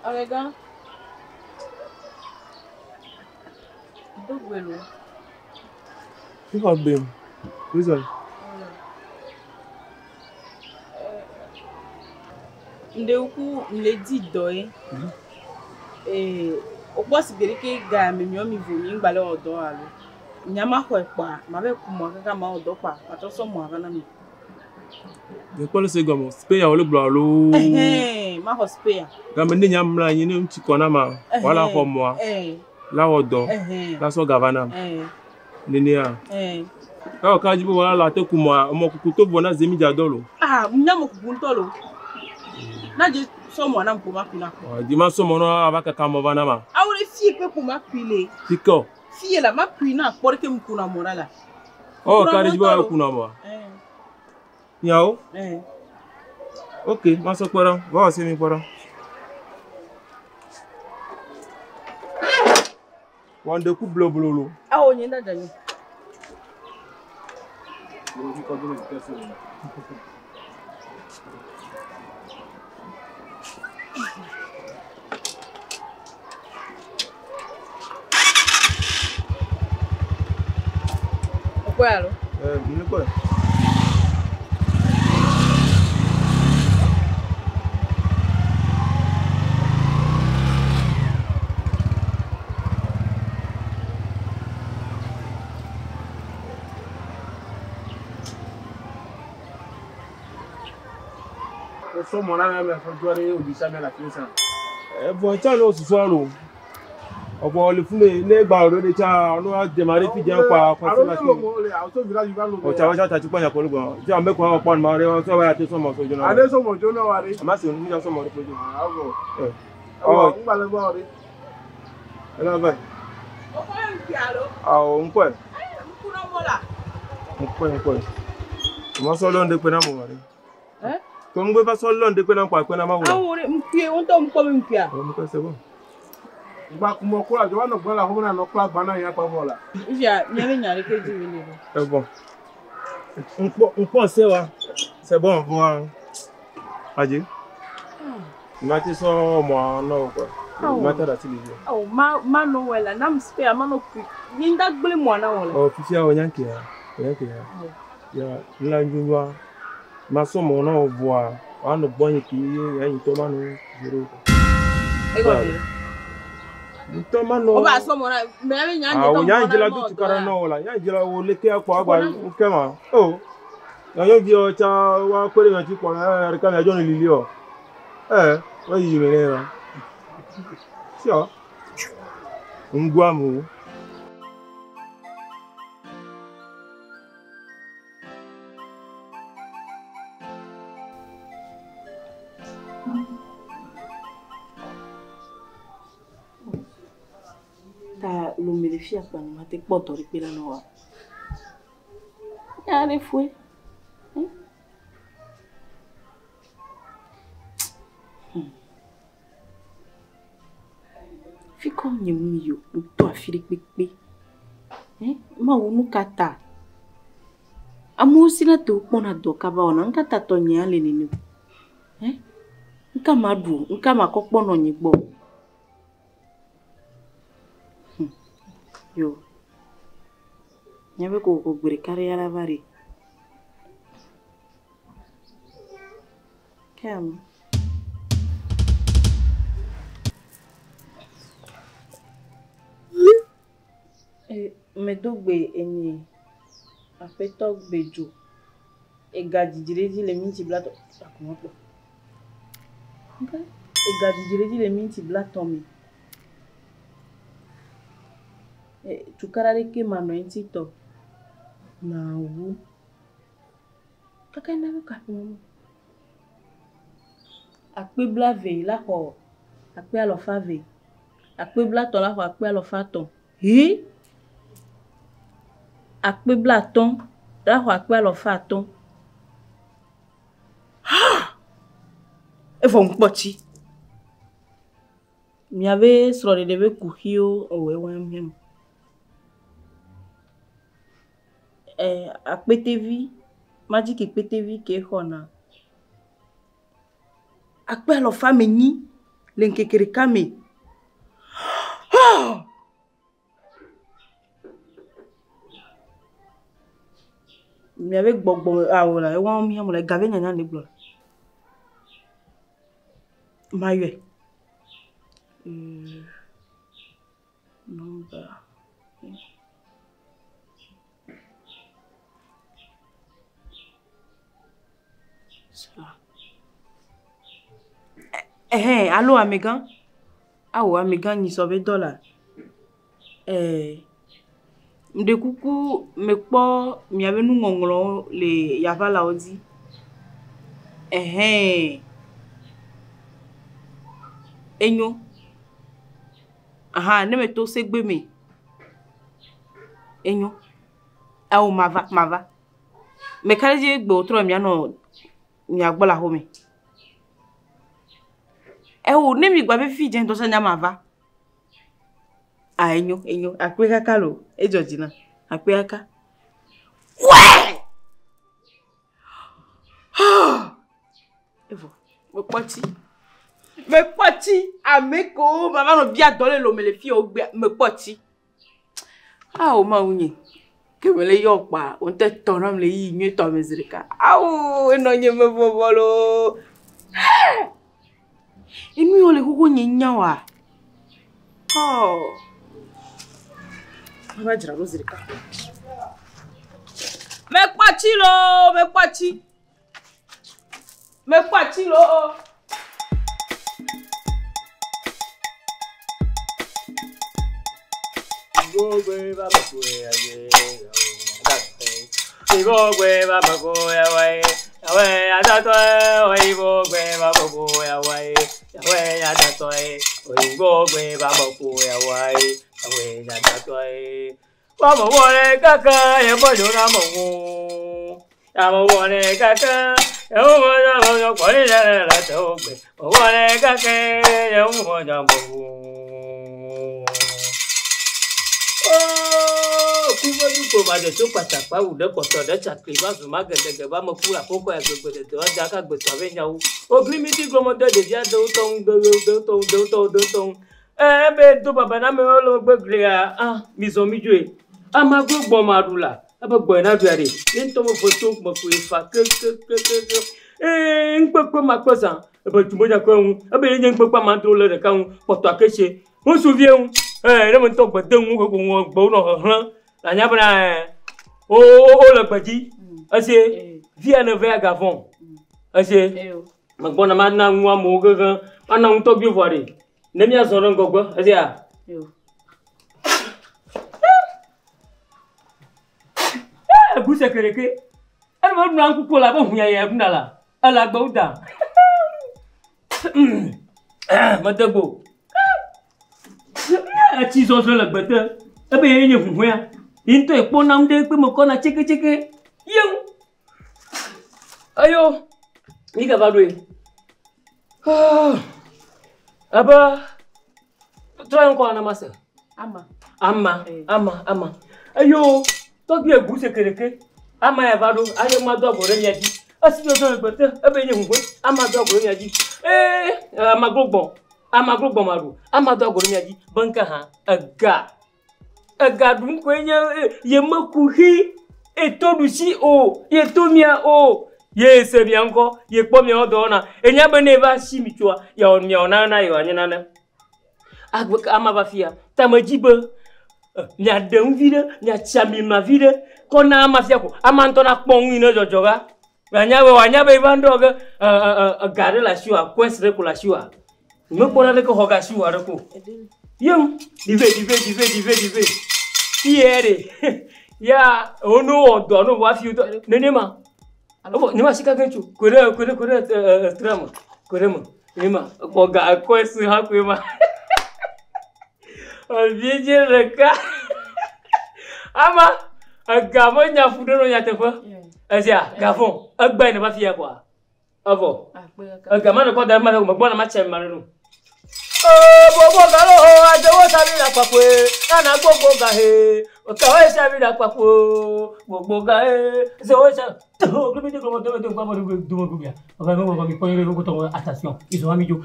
Amegan. Dogbelo. Fica bem. Reason. Ndeuku mledi doye. O posso ver que ga me voni ngbale odo alo. Nyama ko epa, ma be ku mo kaka ma odo pa, pato so mo ava na mi. De kwalo se gomo, spare ya ole blalo. Ma ho spare. Ga me ndi nyamla yin ni mchikona ma. Wala ho mo. La odo. La so gavana. Nini ya. Ka ka jibo wala la te ku mo, mo ku to bona zemi jadolo. Nyama ku kuntolo. Na je so mo na mpoma kuna. Di ma so mo no avaka ka mo bana ma. Awore fie pe ku ma pile. Fiko. Fie la ma pina porke mkuna morala. Oh, ka jibo wa kuna mo. Yao? Ok, masuk porang. Bawa sini porang. Wande ku blolo. Oh, nyenda dani. Kwalo? Ini kok. So mon ami me fa jore o di same la kinsa. Bon cha lo su so lo. Obo le fun me ne gba oro de cha no a de mare fi jan pa so la ki. O cha wa cha ti panya ko lo gan. Ti a me ko wa pon ma re so wa te so mo so jona. Ade so mo jona wa re. Ama se ni so mo re pojo. Oh, ngba le bo re. Ela vai. O ko en pialo. O nko e. Kuna mola. Nko e. Mo so lo nde pe na mo re. Ko ngbe ba so lo nde pe na pa pe na ma wo. Awore mpie won to mko mpia. O mko se bo. Ngba ku mo kura jo wa no gbola ho na no kla gba na yan pa bola. Ija nyame nyare keji we le. C'est bon. On se wa. C'est bon voir. Aje. Ma ti so mo no ko. Ma ta da ti le. Oh, ma no wela na mspare ma no ku. Yinda gbele mo na wala. Oh, fifia o nyanke ya. Ya, nla njunwa. Ma so mo na o boa. Wa no gbon ki yin to ma no zero. Ego de. To ma no. O ba so mo na me be nyan de to mo. Nyan jila du tukara no wala. Nyan jila wo leke akwa agba nke ma. Oh. Yo bi o cha wa kwere yan ti po na re ka na jo ni lili o. Wa yi me re ra. Sio. Ngwa mu. Ta lo merifia kwa ni mate poto ripela no wa. Ya le fue. nyemio to afiri pepe ma wonu kata amusina to pona doka ba ona nkata to nya le nini nka madu nka makokpo no nyigbo yo nyabe ko gbere kariara bari kam medogbe eni apetok bejo egajijirezi le minti blato akomoto okay egajijirezi le minti blato mi tukarare ke mano entito na wu kakenda ko kapo akpe blave la ho akpe alofa ve akpe blato la ho akpe alofa ton hi akpe blaton la ho akpe alofa ton e fo npoti mi ave sro de debe kuhio owe wam akpe TV magic akpe TV ke hona akpe alofa menyi lenkekere kame mi ave gbogbo awola e won mi mo le gave nyanya le gbo maye number allo amigan awo amigan ni $100 mde kuku mekpo mi ave nu ngonglo le yavala odi enyo aha ne me to segbe me enyo awo mava me kaleje gbo tro mi ano mi agbola ho me o ne mi gba be fi je ndo sa nya mava enyo akwe kaka lo ejojina akwe aka we evo me poti ameko mama no bia dole lo me le fi o me poti o ma unye ke me le yo pa on te tonom le yi nyu to me zirika eno nye me bobolo inu yo le kuko nyenya wa Mama jira rozirika. Me pati lo. Go gwe baba ko ya ye. Go gwe baba ko ya wa. Awe adato oi go gwe baba ko ya wa. Awe adato oi go gwe baba ko ya wa. Awe adato Mama wore kaka ya bojo na mo. Mama wore kaka ya mo na ko ni la to gbe. Wore kaka ya mo na mo. Kuwa duko ma de to patapa u de poto de chakri ba zuma gede ba mo kula koko ya gbegbe de oja ka gbe so avenya u. Oglimiti glomo de via de ton. Be do baba na me lo gbegre mizo mi jue. Ama gbogbo marula. Aba gbo na duare. Nto mo foto mo ku ifa ke. Nkpekpe makosa. Aba tumoja ko un. Aba yen nkpekpe ma do le ka un poto akese. On souvient ne me to gbede un ko gbo no han. La nya bana le gbaji. Ase via ne ver gavon. Ase magbona ma na nwa mo gaga. Ana un to bi voire. Ne mi azoro ngogbo. Ase Bousse kereke. Elle va nous couper la bonne ya la. Elle a gauda. Madabo. Ti zo so le gbete. E be yen hu ya. Into e po na mde pe mo ko na cheke. Yen. Ayo. Ni ga ba do e. Aba Toi encore na masa. Ama. Ayo, to bi ebu sekereke. Ama ya vado, ayo ma do gore nyaji. Asi do do gbete, ebe nye ngwe. Ama do gore nyaji. Ama gbogbo maru. Ama do gore nyaji. Banka ha, aga dun ko ye makuhi etodusi o, ye tomia o. Ye se bi anko, ye kpo mi odo na. Enya be ne ba si mi twa, ya on mi onana yo anyana. Ama va fia, tamajibe. Nya dem vide, nya chami ma vide. Kona ama fia ko, ama ntona kpon ino jojoga. Wanya be bando ga garder la shua, kwesre ko la shua. Me pona de ko hoga shua de ko. Yum, dive. Tiere. Ya, ono odo no wa fiu nenema. Nima shika genchu. Kore trama. Korema. Nima ko ga kwesre ha ko ma. Viens le cas. Ama gavon nya fudero nya tefa. Asia gavon agba ne ba fia kwa. Avo. Agama ne ko da ma ko gbona ma chem mare no. Bobo galo ajowo sabi la papo. Ana gbogbo ga he. O ka we sabi la papo. Gbogbo ga he. So sa. To ko bi de ko to pa mo do mo bia. Aba mo ba mi ko yele ko to attention. Ils ont ami jo.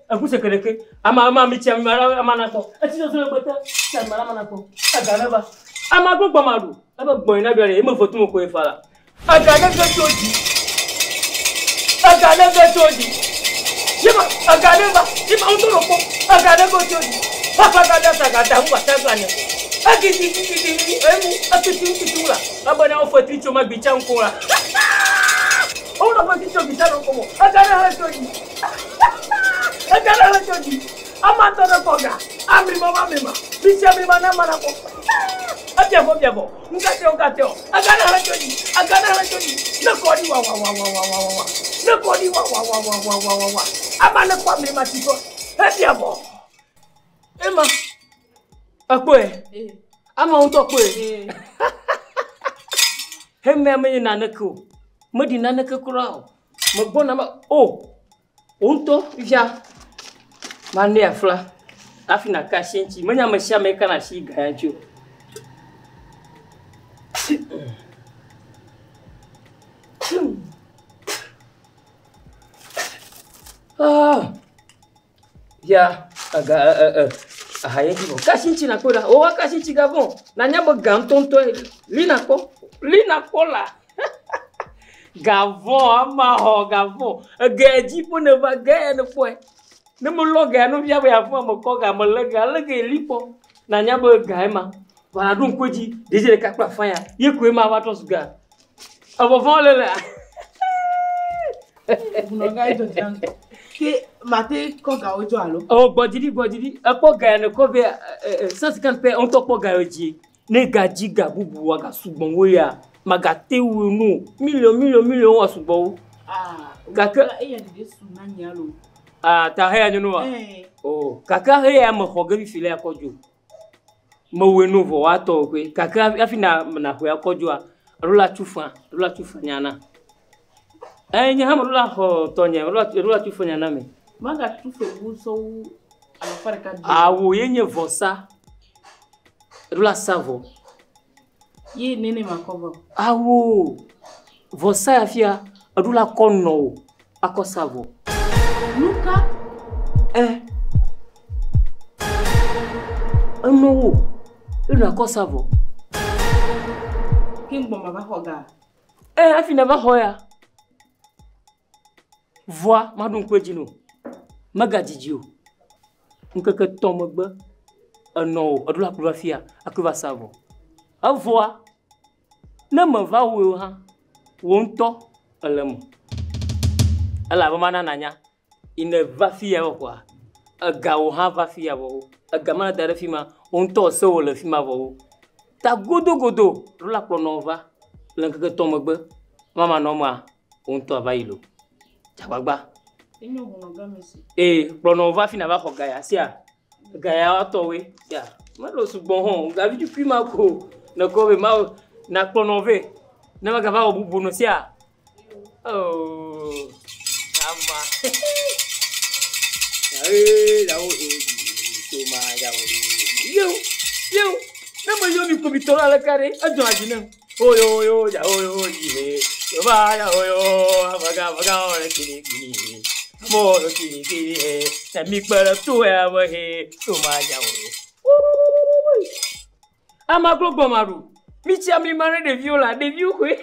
Aku sekereke. Ama mi chem mara ama na ko. Ati so so bota. Chem mara na ko. Agana ba. Ama gbogbo maru. Aba gbo ina bi re. E mo fotu mo ko e fara. Agana go toji. Yema agane ba, yema untoro ko, agane go toji. Papa gada sagada ngwa sagane. Agiti, akitula. Abana ofoti choma bicha nkora. Ona ofoti choma bicha nkomo. Agane ha toji. Amanta na koga. Amri mama mema. Bicha mema na manako. Abiabo. Ngate. Agane ha toji. Nakodi wa. Nakodi wa. Amana kwa mema tiko. Abiabo. Ema. Akwe. Ama unto akwe. Hemme me nanako. Modi nanako kura. Magbona ma unto ja. Mane afla. Afina kashinchi. Manya masha meka na shi gayancho. Ya aga hayengi bo kashinchi na kola o kashinchi gavon na nyabo gantonto lina ko la gavon ama ho gavon geji po ne va ge ne foi ne mo loga no bia ya fo mo ko ga mo lega lipo na nyabo gaima wala dun koji deje ka kwa fanya ye ko ma wa to suga abo fon le la no ga ido dan ke mate ko ga ojo alo bodidi apo ga ne ko be 150 pe on to po ga oji ne gaji ga bubu wa ga sugbon wo ya magate wo no million wa sugbon ga ka e de suna nyalo ta he anyu no kaka he ya mo hoga bi file akojo mo we no vo wa to pe kaka afina na ho akojo a rula chufa nyana nya ha rula ho tonya rula chufa nyana me maga tufe buso alofare ka awo yenye vosa rula savo ye nene makovo awo vosa afia rula konno akosavo luka no ina akosavo kimbo mama hoga afina ba hoya voix madun kwejino magajijio nkeke tomogbe no adula profia akuva savo a voix ne me va wo ha wonto elemo ala ba mana nanya ine va fia quoi aga wo ha va fia wo aga mana dare fima wonto se wo le fima wo ta godo la pronova lenkeke tomogbe mama no ma wonto va ilo Chagba. Pronova fina ba hogaya sia. Gaya atowe. Ya. Ma lo sugbon hon, ga vi du prima ko. Na ko be ma na pronove. Na ma ga ba obubu no sia. Ama. La o Yo. Nama yo mi komitora ala kare. Ajo ajina. Oyo ya oyo ye. Yo ba ya oyo abaga ore kini. Mo lo kini. Na mi para tu ya wa he. Tu ma ya oyo. Ama glogbo maru. Mi ti ami mare de viola, de viu kwe.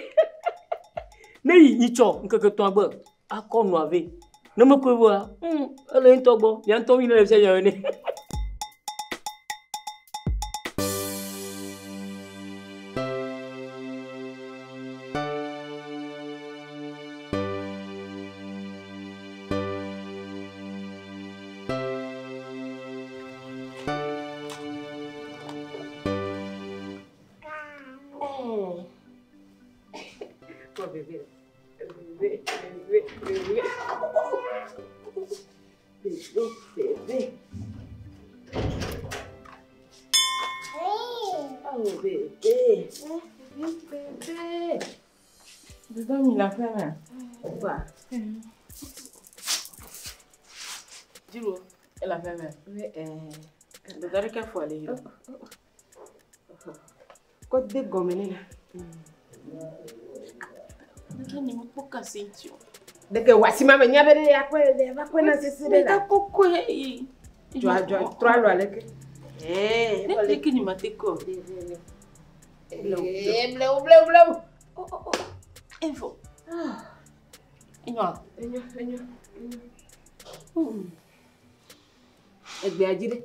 Ne yi cho nkeke to agbo. Akonu ave. Na mo kwe wa. Ele ntogbo. Ya nto mi le se yo ni. Bébé. Oh bébé. Bébé. Dedans, il a fait là. Quoi? Dis-le, elle a fait là. Oui, dedans, quelle fois elle est là? Quoi de gommé là? Dedans, il m'a pas cassé. De que wasima me nyabere ya kwa na sisi Mais là. pourquoi Tu as trois lois là. Dès que tu m'as dit quoi? Bleu. Oh. Info. Enyo. Egbe ajire.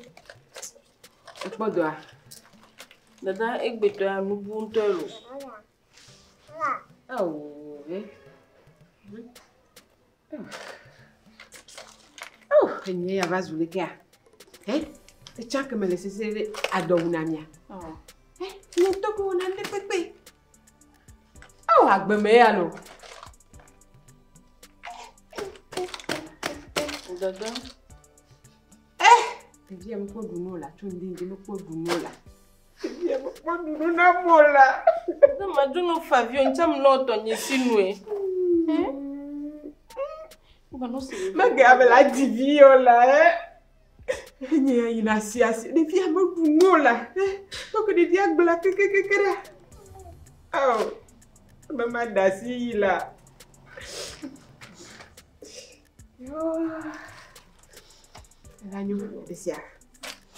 Ekpodo a. Dada egbe to ya nubu ntolo. Oh, enye ya bazule kia. E chaka me lese sere adona mia. Ne toko na nde pepe. Agbe me ya lo. Dada. Via mo ko duno la, tu ndi mo ko duno la. Via mo ko duno na mola. Na maduno Fabio ncham no to nyesinwe. Mage abela divio la Nye ina siasi de via mo duno la. Toko de dia gbla kekekekere. Oh. Mama dasi la. Yo. La nyu desia.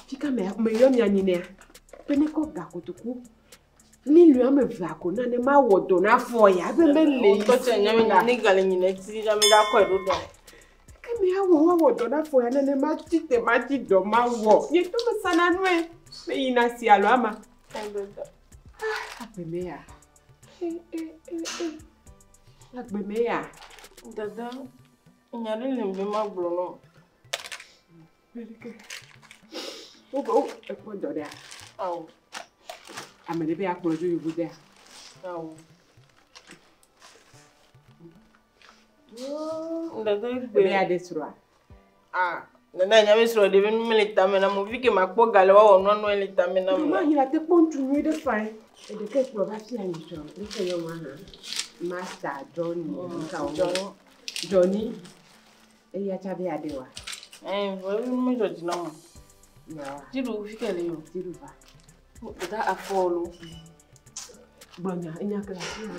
Fika me yo mi anyine. Pene ko gakotuku. Ni lu ame vako na ne ma wodo na fo ya be me le. To tenya me ni gale nyine ti ja me da ko edo do. Ke me awo wodo na fo ya na ne ma tite ma ti do ma wo. Ye to me sana nwe. Me ina si alo ama. Ape me ya. Agbe me ya. Dada, nyare le mbe ma glo no. Oh, e po do dia. Aw. Amele be akporojo yubu dia. Aw. Dada egbe be ade sura. Dada nyame sura de be milita me na mo vike makpo gale wa ono no elita me na mo. Ma hira te pontu ni de fine. E de ke pro ba fi ani so. Ni se yo ma ha. Master Johnny. E ya cha be ade wa. Wo me jo di na mo. Ya. Jiru fike le yo. Jiru ba. Da afolo. Bonya enya kala si na.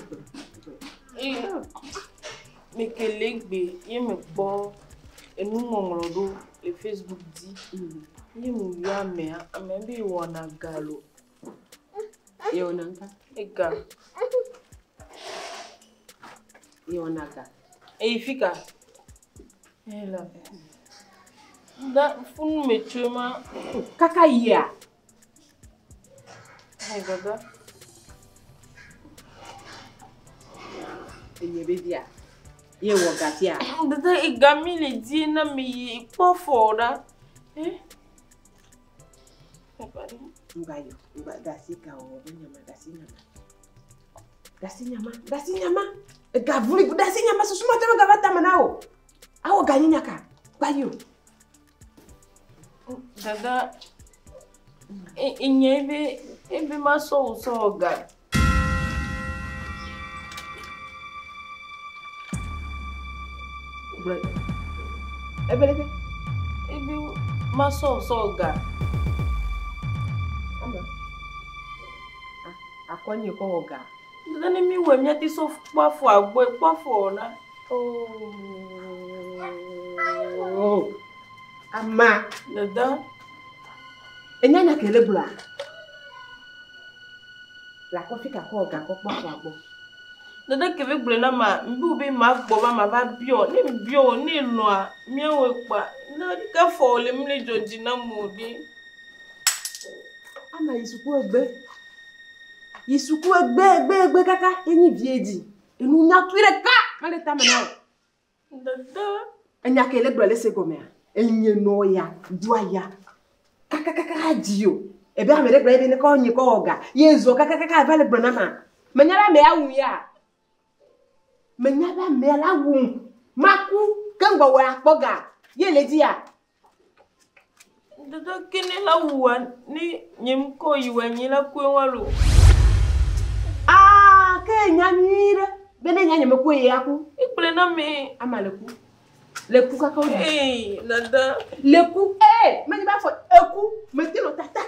Me kelegbe ye me gbo enu ngongro do le Facebook di. Ye mu ya me bi wona galo. Ye wona nka. Ega. Ye wona ga. Fika. Ela. Da funu me chuma kaka ya. Ai dada. Enye be dia. Ye wo gatia. Dada igami le di na mi po foda. Ngayo, dasi ka o nyama dasi nyama. Gavuli dasi nyama susuma tero gavata manao. Awo ganinya ka. Bayo. Dada ebe maso ga. Ebe maso ga. akonye ko oga. Dada ni mi we mi ati so pafo agbo pafo na. Oh. Ama, dada. Enyanya kele bula. La kofi ka ko oga ko pafo agbo. Dada keve bule na ma mbi be ma gbo ma ba bio ni bio ni no a mi we pa na di ka fo le mi le joji na modi. Ama isuku egbe kaka enyi vieji enu nya twire ka male tamana dada enya kele gbele se gomea enye no ya dua ya kaka dio ebe amere gbele bi ne ko nyi ko oga yezo kaka vale gbele na ma menyara me awu ya menyara me lawu maku kangba wa akpoga ye leji ya dada kini la wuwa ni nyim ko yiwa nyi la kwe walo. Ke nyanyire bene nyanye me kwe yaku ikple na me amaleku leku kaka o dada leku me ni ba fo eku me ti lo tata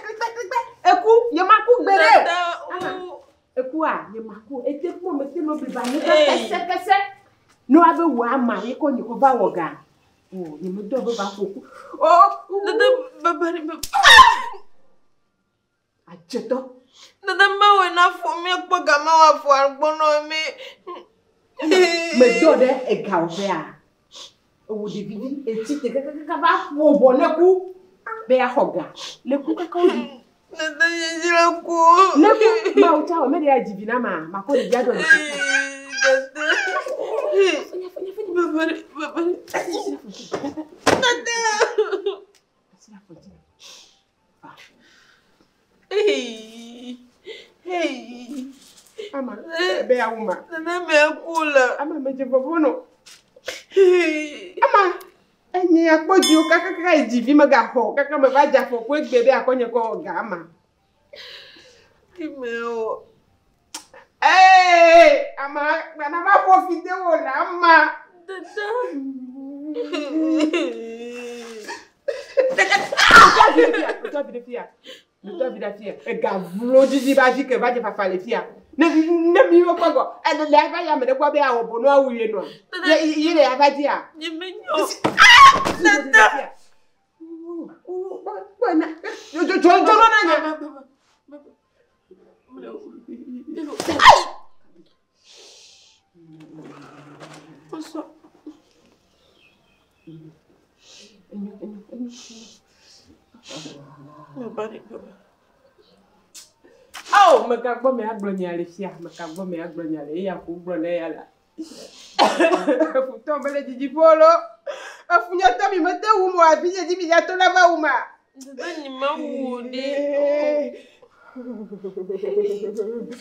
eku ye maku gbere eku a ye maku eteku me ti lo bi ba ni kese no abe wa ma ye ko ni ko ba woga ni me do ba foku dada babari ajeto dada mawe na fo mi ekpo gama wa fo argbono mi me do de ega ofe a owo de bibi etite kaka ba fo bo neku be ya hoga leku kaka o dada yejira ku leku ma o cha o me de ajibi na ma ko de jado leku dada babari dada Hey, ama be ya uma na me akula ama me je bobono ama enyi akpoji o kaka ejivi me ga ho kaka me ba ja fo ko egbe be akonye ko ga ama imeo ama na ma fo video na ama dada Toi vida fia e gavlo didi ba fi ke ba je fa le fia ne mi wo pago e le ba ya me de kwa be a obo no awuye no ye le ya ba di a ye menyo dada bona jo na nya Oh, me ka gbo me agbonya le fia, me ka gbo me agbonya le ya ku gbo le ya la. Futo mbele jiji polo. Afunya to mi mete wu mo abi je mi ya to la ba wu ma. Dada ni ma wu de.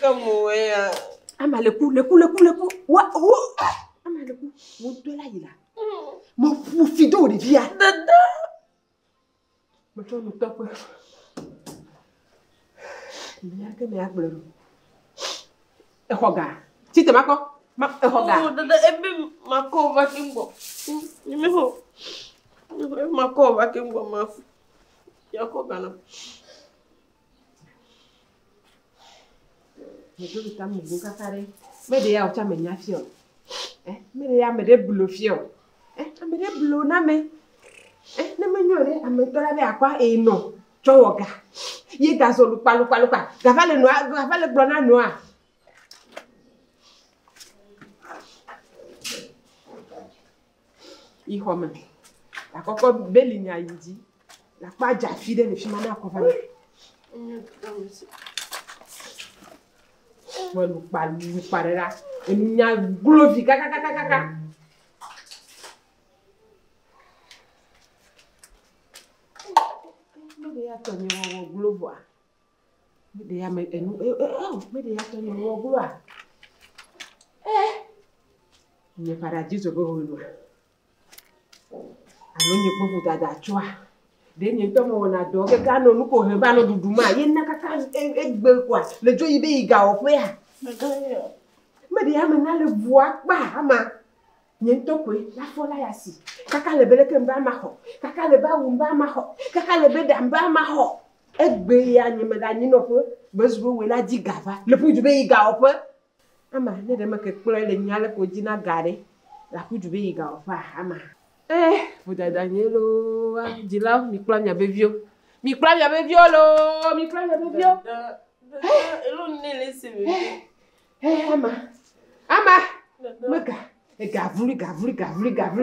Kamu ya. Ama leku. Wa ama leku. Mo do la yila. Mo fu fido de via. Dada. Mo to no topo. Biar ke me agbero. Ehoga. Tite mako. Ehoga. Dada ebe mako ba kimbo. Ni me ho. Mako ba kimbo ma. Ya ko gana. Me do ta mo buka kare. Me de ya o cha me nya fio. Me de ya me de bulo fio. Me de bulo na me. Ne me nyore ame to la be akwa no. Chowoga. Ye gazo lupa. Gavale blona noa. Iho me. La koko beli nya yidi. La pa ja fide le fi mana ko fana. Mo lupa rera. Enu nya glovi kaka. Ya tonye wo glovo a me de ya me enu me de ya tonye wo glovo a nye Paradiso go honu alo nye pofu dada chwa de nye to mo na do ke ka no nu ko he ba no dudu ma ye na kaka egbe kwa le jo ibe iga ofu ya me de ya me na le voix pa ama nye to kwe la fola ya si kaka le bele ke mba ma ho kaka le ba wu mba ma ho kaka le be da mba ma ho egbe ya nye me da ni no fo Bezo we la di gava. Le pou du be iga opa. Ama ne de me ke kplo le nyale ko dina gare. La pou du be iga opa ama. Vous Danielo, dis là, mi kpla nya bevio. Mi kpla nya bevio lo, mi kpla nya bevio. Elo ne laisse bébé. Ama. Mega.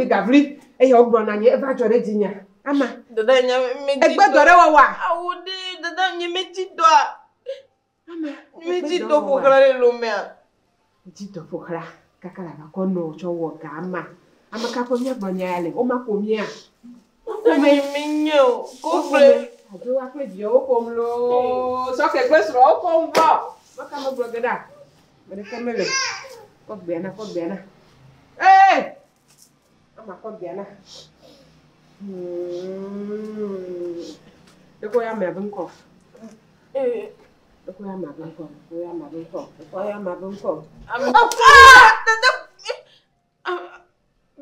Gavli. E yo gbo na nye eva jore dinya. Ama. Dada nya me di. Egbe dore wa. Awode, dada nya me di do. Ama. Me di do ko kala le lo me. Di do ko kala. Kakala ba ko no cho wo ga ama. Ama ka ko nya gbo nya le. O ma ko mi a. O me minyo. Ko ple. Ado wa pe di o ko mlo. So ke gbe sro o ko mbo. Ba ka mo blogada. Me de kamele. Ko bena. Ama ko bena. Deko ya me benko. Deko ya ma benko.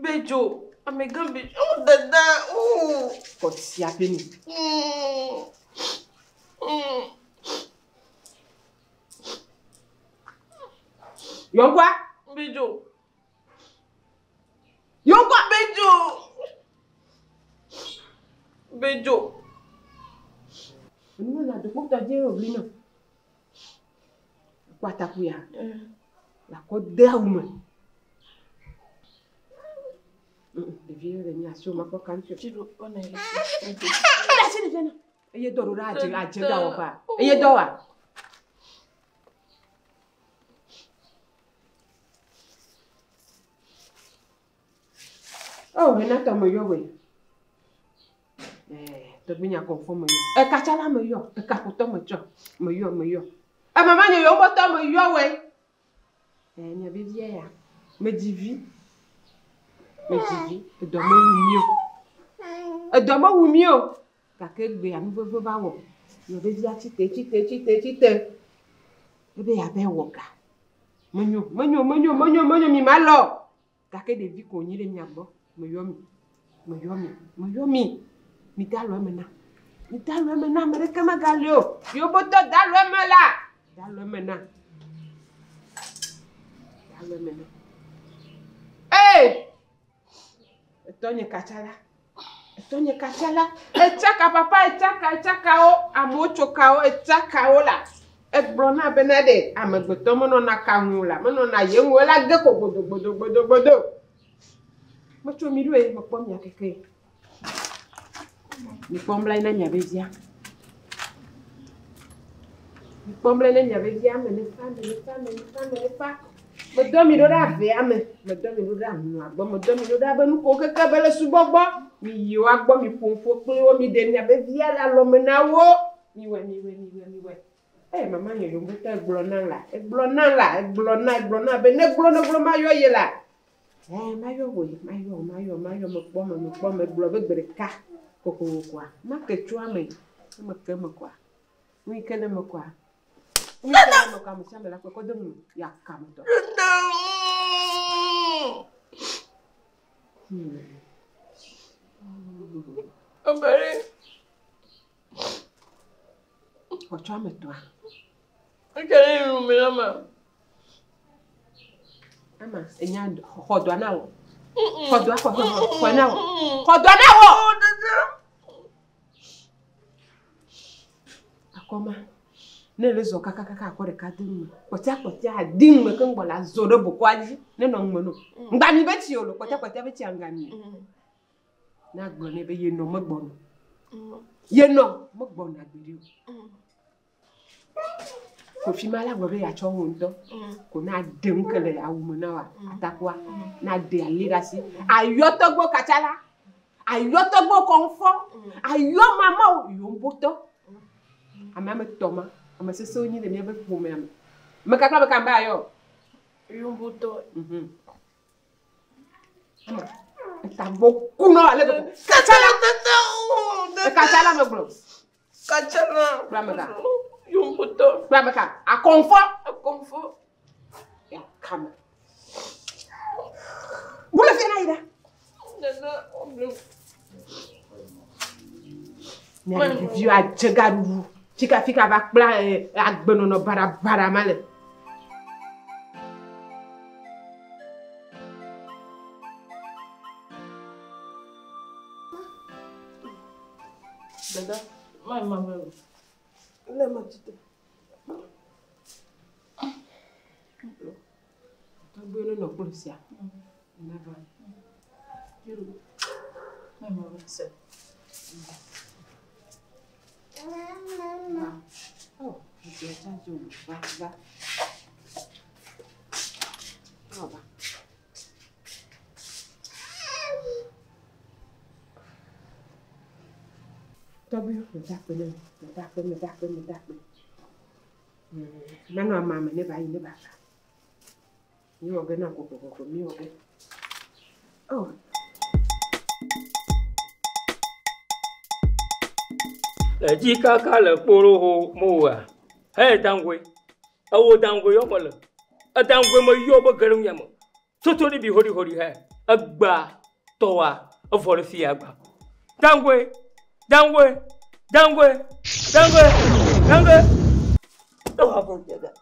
Bedzo, amega Bedzo. Oh dada, oh. Ko si apeni. Yonkwa? Bedzo. Nous là de pour ta dire au blino. Quoi ta couilla? La côte d'Aoum. Les vieux les niations ma pas quand tu on est là. C'est le viens. Et dorora a jega pas. Et doa. Oh, Renata me yo we. To binya conforme yo. Kachala me yo, kaputo me jo. Me yo. Maman yo boto me yo we. Nya bivia ya. Me divi. Domo wumio. Kakegbe ami vovo ba wo. Nya bivia chite. Ebe ya be woka. Menyo mi malo. Kake de vi ko nyire nyagbo. Moyomi. Mi dalo mena. Mereka magalio. Yo boto dalo mena. Etonye kachala. Echaka papa, echaka o. Amocho kao, echaka o la. Brona benade. Amegbeto mono na kahula. Mono na yengu la geko bodo. Macho mirue mapom ya keke. Ni pombla ina nyabezia. Menefa. Medomi doda veame. Medomi doda nuagbo. Medomi doda benu ko keke bele subogbo. Mi yo agbo mi ponfo kle mi de nyabezia la lomena wo. Miwe. Mama yo mbuta egblona la. Egblona be ne gblona ma yo ye la. Mayo me kpɔ me gblɔ be gbe ɖeka kokoko kwa ma ke tsoa me ke me kwa nu ke ne me kwa me sia me la kɔ de mu ya kam tɔ Obere o tsoa me tɔa akere ru me la ma ama enya xodoa na wo xodoa na wo akoma ne le zo kaka akore ka ding kota ding me kan bola zo do bokwaji ne no ngmono ngba mi beti olo kota beti angami na gbo ne be yeno magbono na gbiri ko fi mala gbo be ya cho hundo ko na dem kele awumo na wa atakwa na de alirasi ayotogbo kachala ayotogbo konfo ayo mama yo mboto amame toma amase so nyi de me be fu me me kakla be kamba yo mboto tambo kuno ale be kachala me gbo kachala bramaka Yumbuto. Bramaka, a confort. Ya kama. Bula fena ida. Ni viu a chegaru. Fika fika va kpla agbenono bara male. Dada, my mama. Let me tell you. Tabuelo no polícia. Never. You. My mama said. Oh, it's your chance to back. Oh, Tabuelo, me tape. Nano mama ne ba yi ne ba. You are gonna go for me, okay? Oh. La jika kala poro ho moa. Hey dangwe. Awo dangwe yo mala. A dangwe mo yo ba garum yamo. Toto ni bi hori he. Agba towa afore fi agba. Dangwe. Oh abon jaga.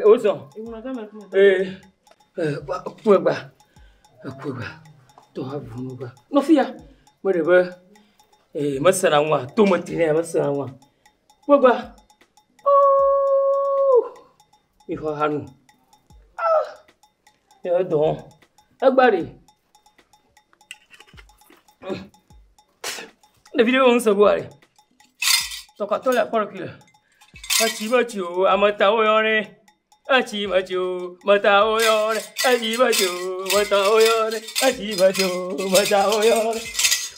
Ozo. To havunuba. No fia. Mereba. Masana nwa, to matine masana nwa. Gwagwa. Mi ho hanu. Ya don. Agbari. La vidéo on se voit. Donc attends la parole qu'il. Achimacho amata oyore. Achimacho mata oyore. Achimacho mata oyore. Achimacho mata oyore.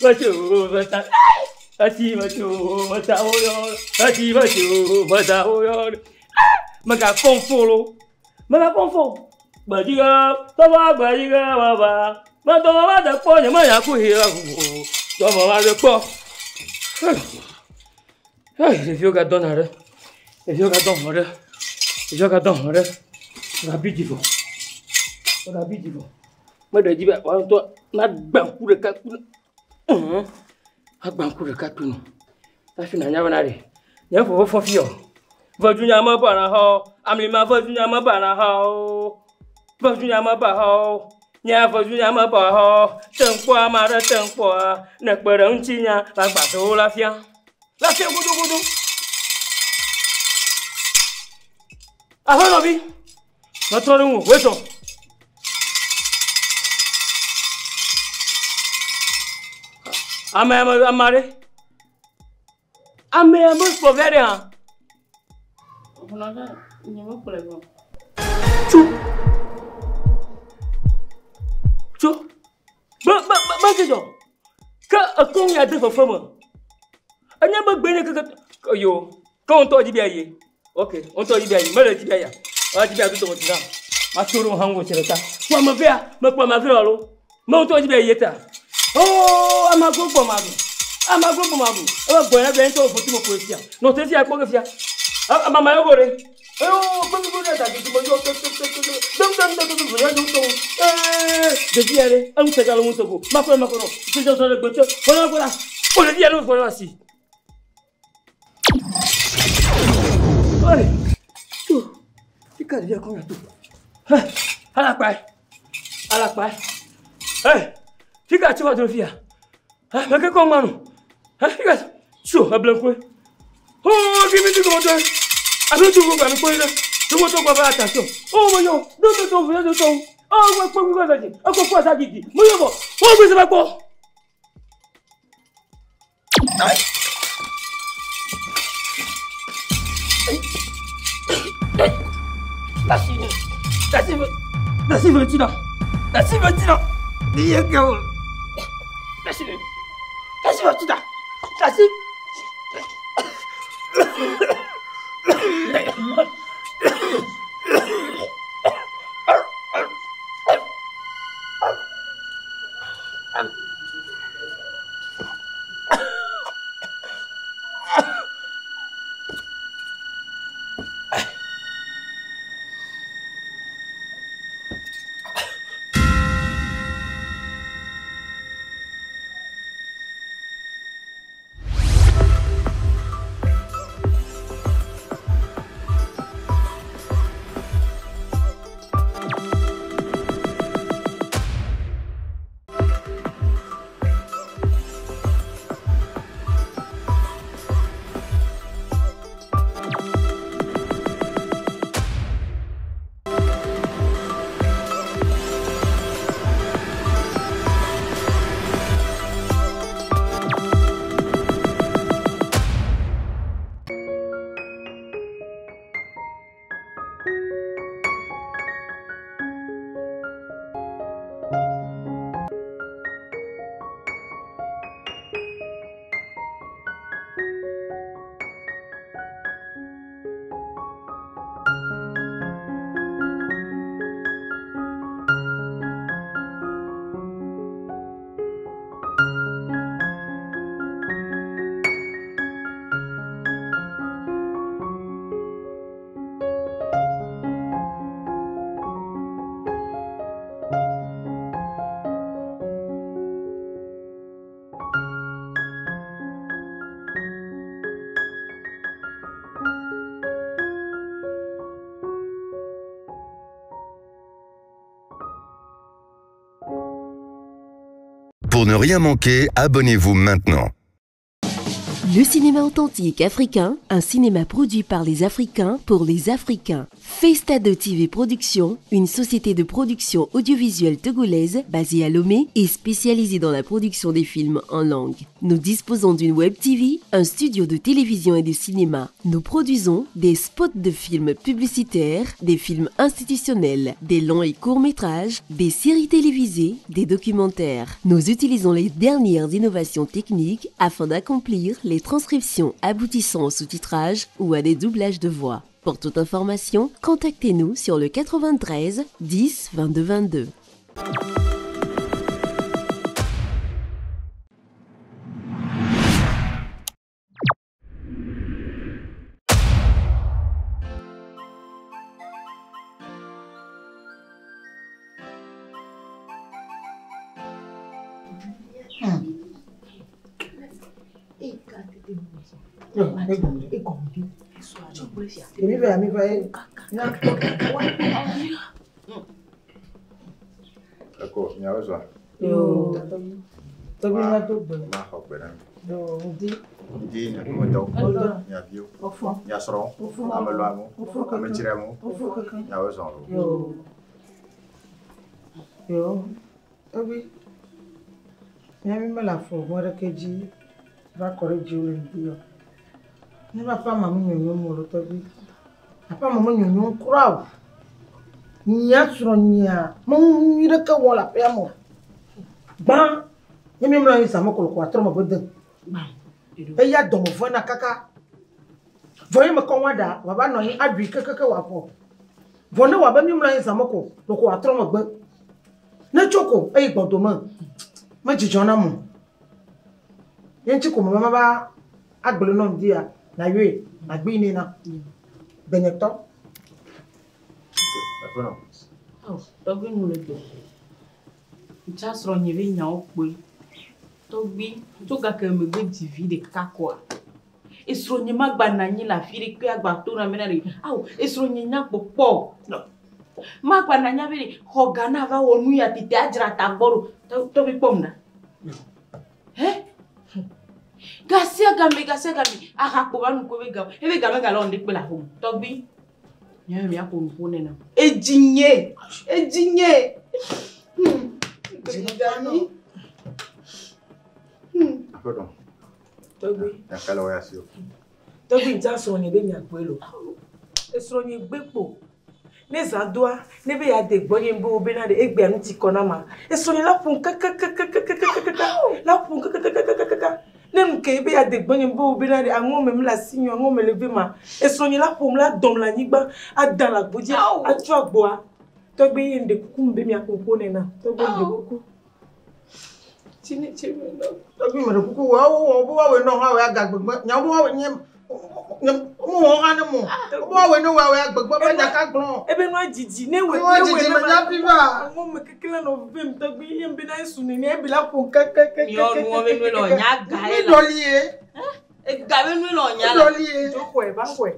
Macho mata. Achimacho mata oyore. Achimacho mata oyore. Maga confolo. Bajiga, taba bajiga baba. Madoma da ponya maya kuhira hu. Toma de po. Ai, viu gadonare. Viu gadonare. Rabidivo. Mada jiba wa to na gbanku de ka ku. Agbanku de ka tunu. Ta fi na nya banare. Nya fo fio. Vajunya ma bana ho. Amlima vajunya ma bana ho. Vajunya ma ba ho. Nya vajunya ma ba ho. Tengkwa ma da tengkwa. Na kperang chinya la gba to la fia. La fia gudu. Afin no bi. Ma tore un weso. Amare. Ame povere ha. Chu. Ba kejo. Ka akon ya de fofoma. Anya ba gbe ne ka yo. Ka on to di bi aye. Okay, on to di bi aye. Mele di bi aye. Wa di bi adu to tina. Ma toro hango chereta. Kwa ma vea, ma kwa ma vea lo. Ma on to di bi aye ta. Oh, amago pomado. Aba gbo ya be nto fotu mo ko fia. No te fia ko fia. Mama yo gore. Go da ti mo yo to. De diare, an te galo mo to go. Ma ko no. Tu jo so le gbo to. Ko le diare no fo asi. Oi. Tu. Fica dia com tu. Ala pai. Hey. Fica ati wa do fia. Ma ke ko manu. Fica. Chu, a blanco. Oh, give me the go. I don't do go and go. Tu mo to gba attention. Oh mo yo, do to. Oh, wa po go daji. O ko kwa sa gidi. Mo yo bo. O gbe se ba po. Ai. La si vetina. Ni ye go. La si vetina. Pour ne rien manquer, abonnez-vous maintenant. Le cinéma authentique africain, un cinéma produit par les Africains pour les Africains. FESTADO.TV Production, une société de production audiovisuelle togolaise basée à Lomé et spécialisée dans la production des films en langue. Nous disposons d'une web TV, un studio de télévision et de cinéma. Nous produisons des spots de films publicitaires, des films institutionnels, des longs et courts métrages, des séries télévisées, des documentaires. Nous utilisons les dernières innovations techniques afin d'accomplir les transcriptions aboutissant au sous-titrage ou à des doublages de voix. Pour toute information, contactez-nous sur le 93 10 22 22. D'accord, il y a besoin. Yo, t'as bien la double. Ma robe, Yo, on dit. Di na ko daw ya biyo ya soro amelwamo ametiremo ya wezon yo obi nyami mala fo wora keji va kore jiwe ndiyo ni papa mama nyonyo mo lo tobi papa mama nyonyo kura nya soro nya mo nyire ka wala pe mo ba nyami mala yi samo ko atro mo bodde e ya domo fona kaka voye me kon wada wa ba no yin adwi kaka wa po vone wa ba mi mla yin samoko lo ko atro mo gbe na choko e gbodo ma jijona mo yin ti ko mo ma ba agbele no dia na yue na gbi ni na benekto oh dogi nu le do ncha sro nyive nya okwe Tobi, toga ke me be divi de kakwa. Esro nyi magba na nyi la firi ke agba to na menari. Aw, esro nyi nya popo. Magba na nya be hogana va wonu ya tite ajra tagboro. Tobi pomna. Gasia gambe. Aha ko ba nu ko be ga. E be ga me ga lo ndi pe la home. Tobi. Nya me ya ko nu ne na. Ejinye. Jinjani. Pardon. Tobi. Ya kala wa yasio. Tobi nja so ni be nya pelo. Esro ni gbepo. Ne zadwa, ne be ya de gboye mbo obe na de egbe anu ti kona ma. Esro ni la pun kaka. La pun kaka. Ne mke be ya de gboye mbo obe na de anwo me la sinyo, anwo me leve ma. Esro ni la pun la dom la nigba, a dan la gboje, a tu agboa. Tobi yende kuku mbe mi akoko ne na. Tobi yende kuku. Chini no. Tobi me kuku wa we no ha we agagbegbe. Nya wo wa nyem mo hana mo. Wo we no wa we agbegbe ba nya ka gbon. Ebe no ajiji ne we no nya piva. Mo me kekela no vim Tobi yembe na isu ni e bila ko kaka. Mi onu wo we no lo nya ga e la. Dolie. E ga we no lo nya la. Dolie. Jo ko e ba ko e.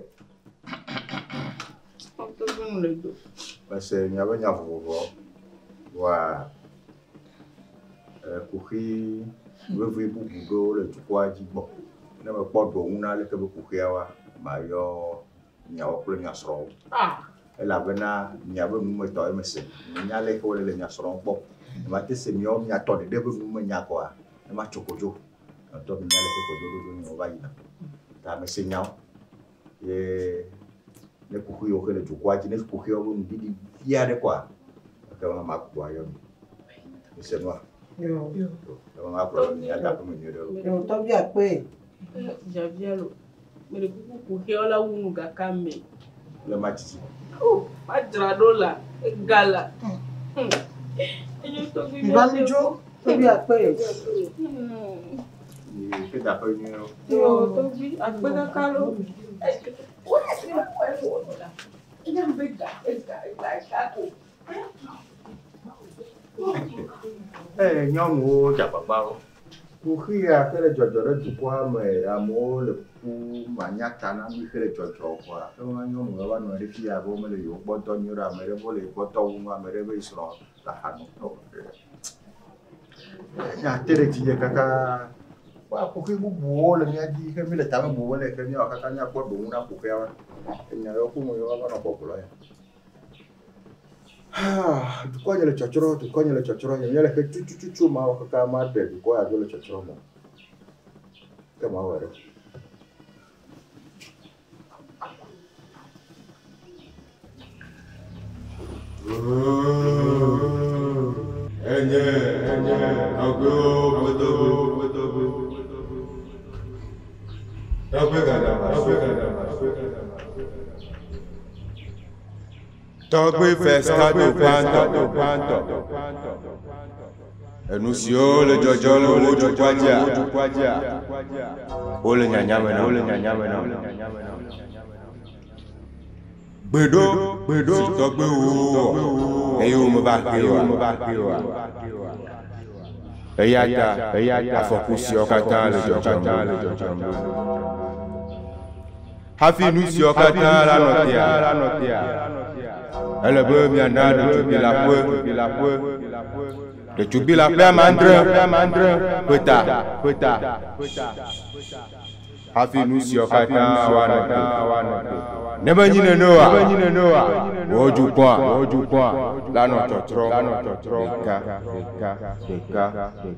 Tobi no le do. Parce nya ba nya vovo. Wa kuhi wewe bubudo le tukwa jibo na me podo una le ke kuhi awa ma yo nya oklo nya sro la bena nya be mu to emese nya le ko le nya sro po ma te se mi o nya to de be mu nya ko a ma chokojo to nya le ko do ni o ba ina ta me se nya ye le kuhi o ke le tukwa ji ne kuhi o bu ndi ya de kwa ka ma ko yo se no Yo. Vamos a probar ya ta como yo. Yo Tobi ape. Ja vialo. Me le kuku ke ola unu ga kame. Le matiti. Oh, padra dola, gala. Enyo Tobi. Banjo, Tobi ape. Ni ke da pa ni. Yo Tobi ape ka kalo. Ina mbega, CHAQUE. Nyɔnuwo dze agbagba wo. Kuxi ya ke le dzɔdzɔ ɖe dukɔa me amewo le ku manyata na nu ke le dzɔdzɔ kɔa. Ema nyɔnu va nɔ ɖe fi ya be womele yewo gbɔ dɔ nyuie ɖe ame ɖe be le gbɔ dɔ wum ame ɖe be srɔ̃ le axa nɔ. Ya tere tiye kaka wa poke bu bo le nya di ke mi le ta bo le ke nya kaka nya ko do na poke wa nya yo ku mo yo ba na populo ya ah du ko le chochoro ya le ke chu ma wa kaka ma de du ko ya le chochoro mo ke ma wa re Togbe FESTADO panto. Nous sio le jojo le oju kwadia. Ole nyanyame na. Bedo si togbe o. Eyo mo ba ke wa. Eyata afokusi okata le jojo. Hafi nous sio okata la notia. Elle veut bien de la peu. De tubi la paix mandre. Peta. Hafi nous si okata wana. Nebanyine noa. Oju kwa. La no totro.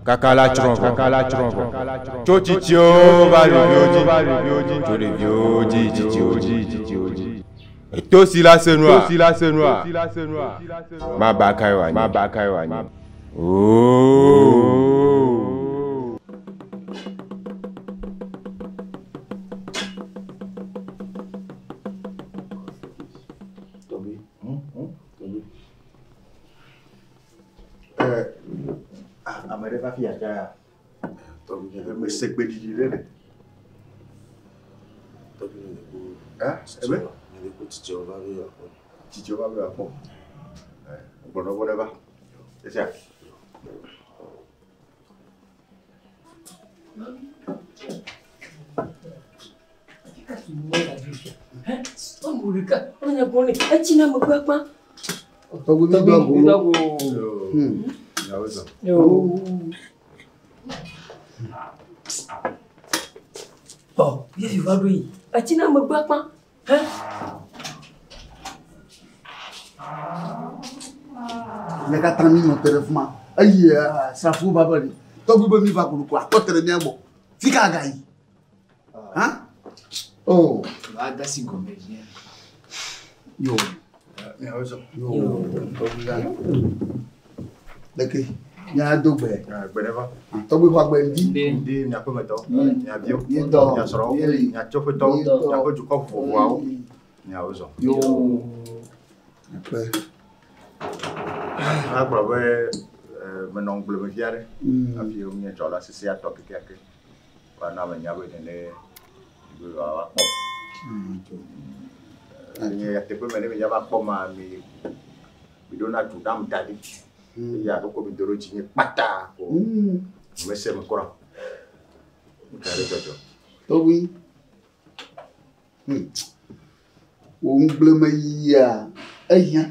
Kakala tronco. Chochichio va le vioji. Et toi si la c'est noir. Ma bakai wani. Oh. Tobi. Amere va fiata. Tobi me sekbe di le. Tobi ebe? Titio va ver apa. Boleh ba. Siap. Oh, dia juga dui. Acina megbak ma. Hah? Nega tani mon téléphone. Aïe, ça fout babali. Togo be mi va quoi. Toi très bien bon. Fika gai. Hein? Oh, va dasi gombe. Yo. Yo. Deke. Nya dogbe. Beneva. Togo va gbe ndi nya ko meto. Nya bio. Nya soro. Nya chofe to. Nya ko ju ko fo wa. Nya ozo. Yo. Après. Agora vai menong belum siare. Api umnya jola sisi atau keke. Karena menyawe nene ibu awak pop. Ini ya tipe mana menyawa pop mami. Bidona tudam tadi. Ya aku bidoro cinya patah. Mesem kurang. Dari jojo. Towi. Belum iya. Ayah.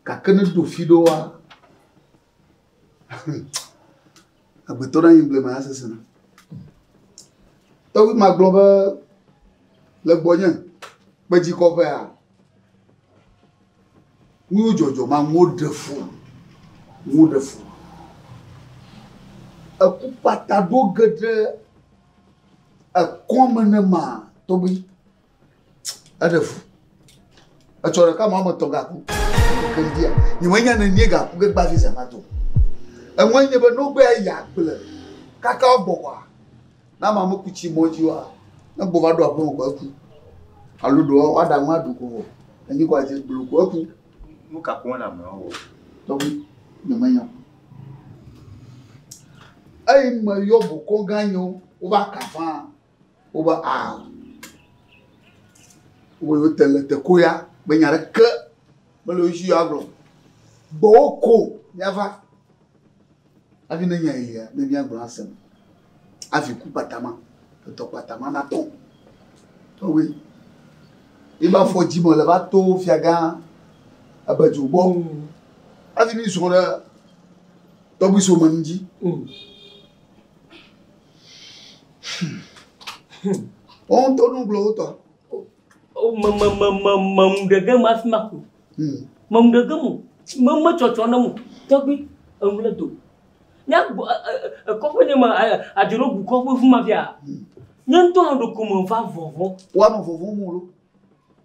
Kakene do fido wa abetora emblema asesina to ma globa le boyan beji ko fa mu jojo ma modefu aku patado gede a komenema to bi adefu a chora kama mo toga ku dia ni wanya na niega ku gba fi samato e wanya be no gba ya pele kaka ogbowa na ma mo kuchi moji wa na gbo ba do apon ko ku aludo wa da nwa du ko enyi ko ati gbulu ko ku mu ka ko na mo wo to bi ni wanya ai ma yo bu ko ganyo o ba kafa o ba a wo yo tele te ko ya be nyare ke Balo isi aglo. Boko nyava. Avi na nya iya, na bia gro asem. Avi ku patama. To patama na ton. To we. Iba fo jimo le ba to fiaga abaju bo. Avi ni so le Togo so manji. On tourne glo toi. Oh mam de gam afmaku. Mam de gamu. Mam chocho na mu. Togo amula do. Nya ko ko nyama a juro bu ko fu ma via. Nya to ando ko mo va vovo. Wa mo vovo mu lo.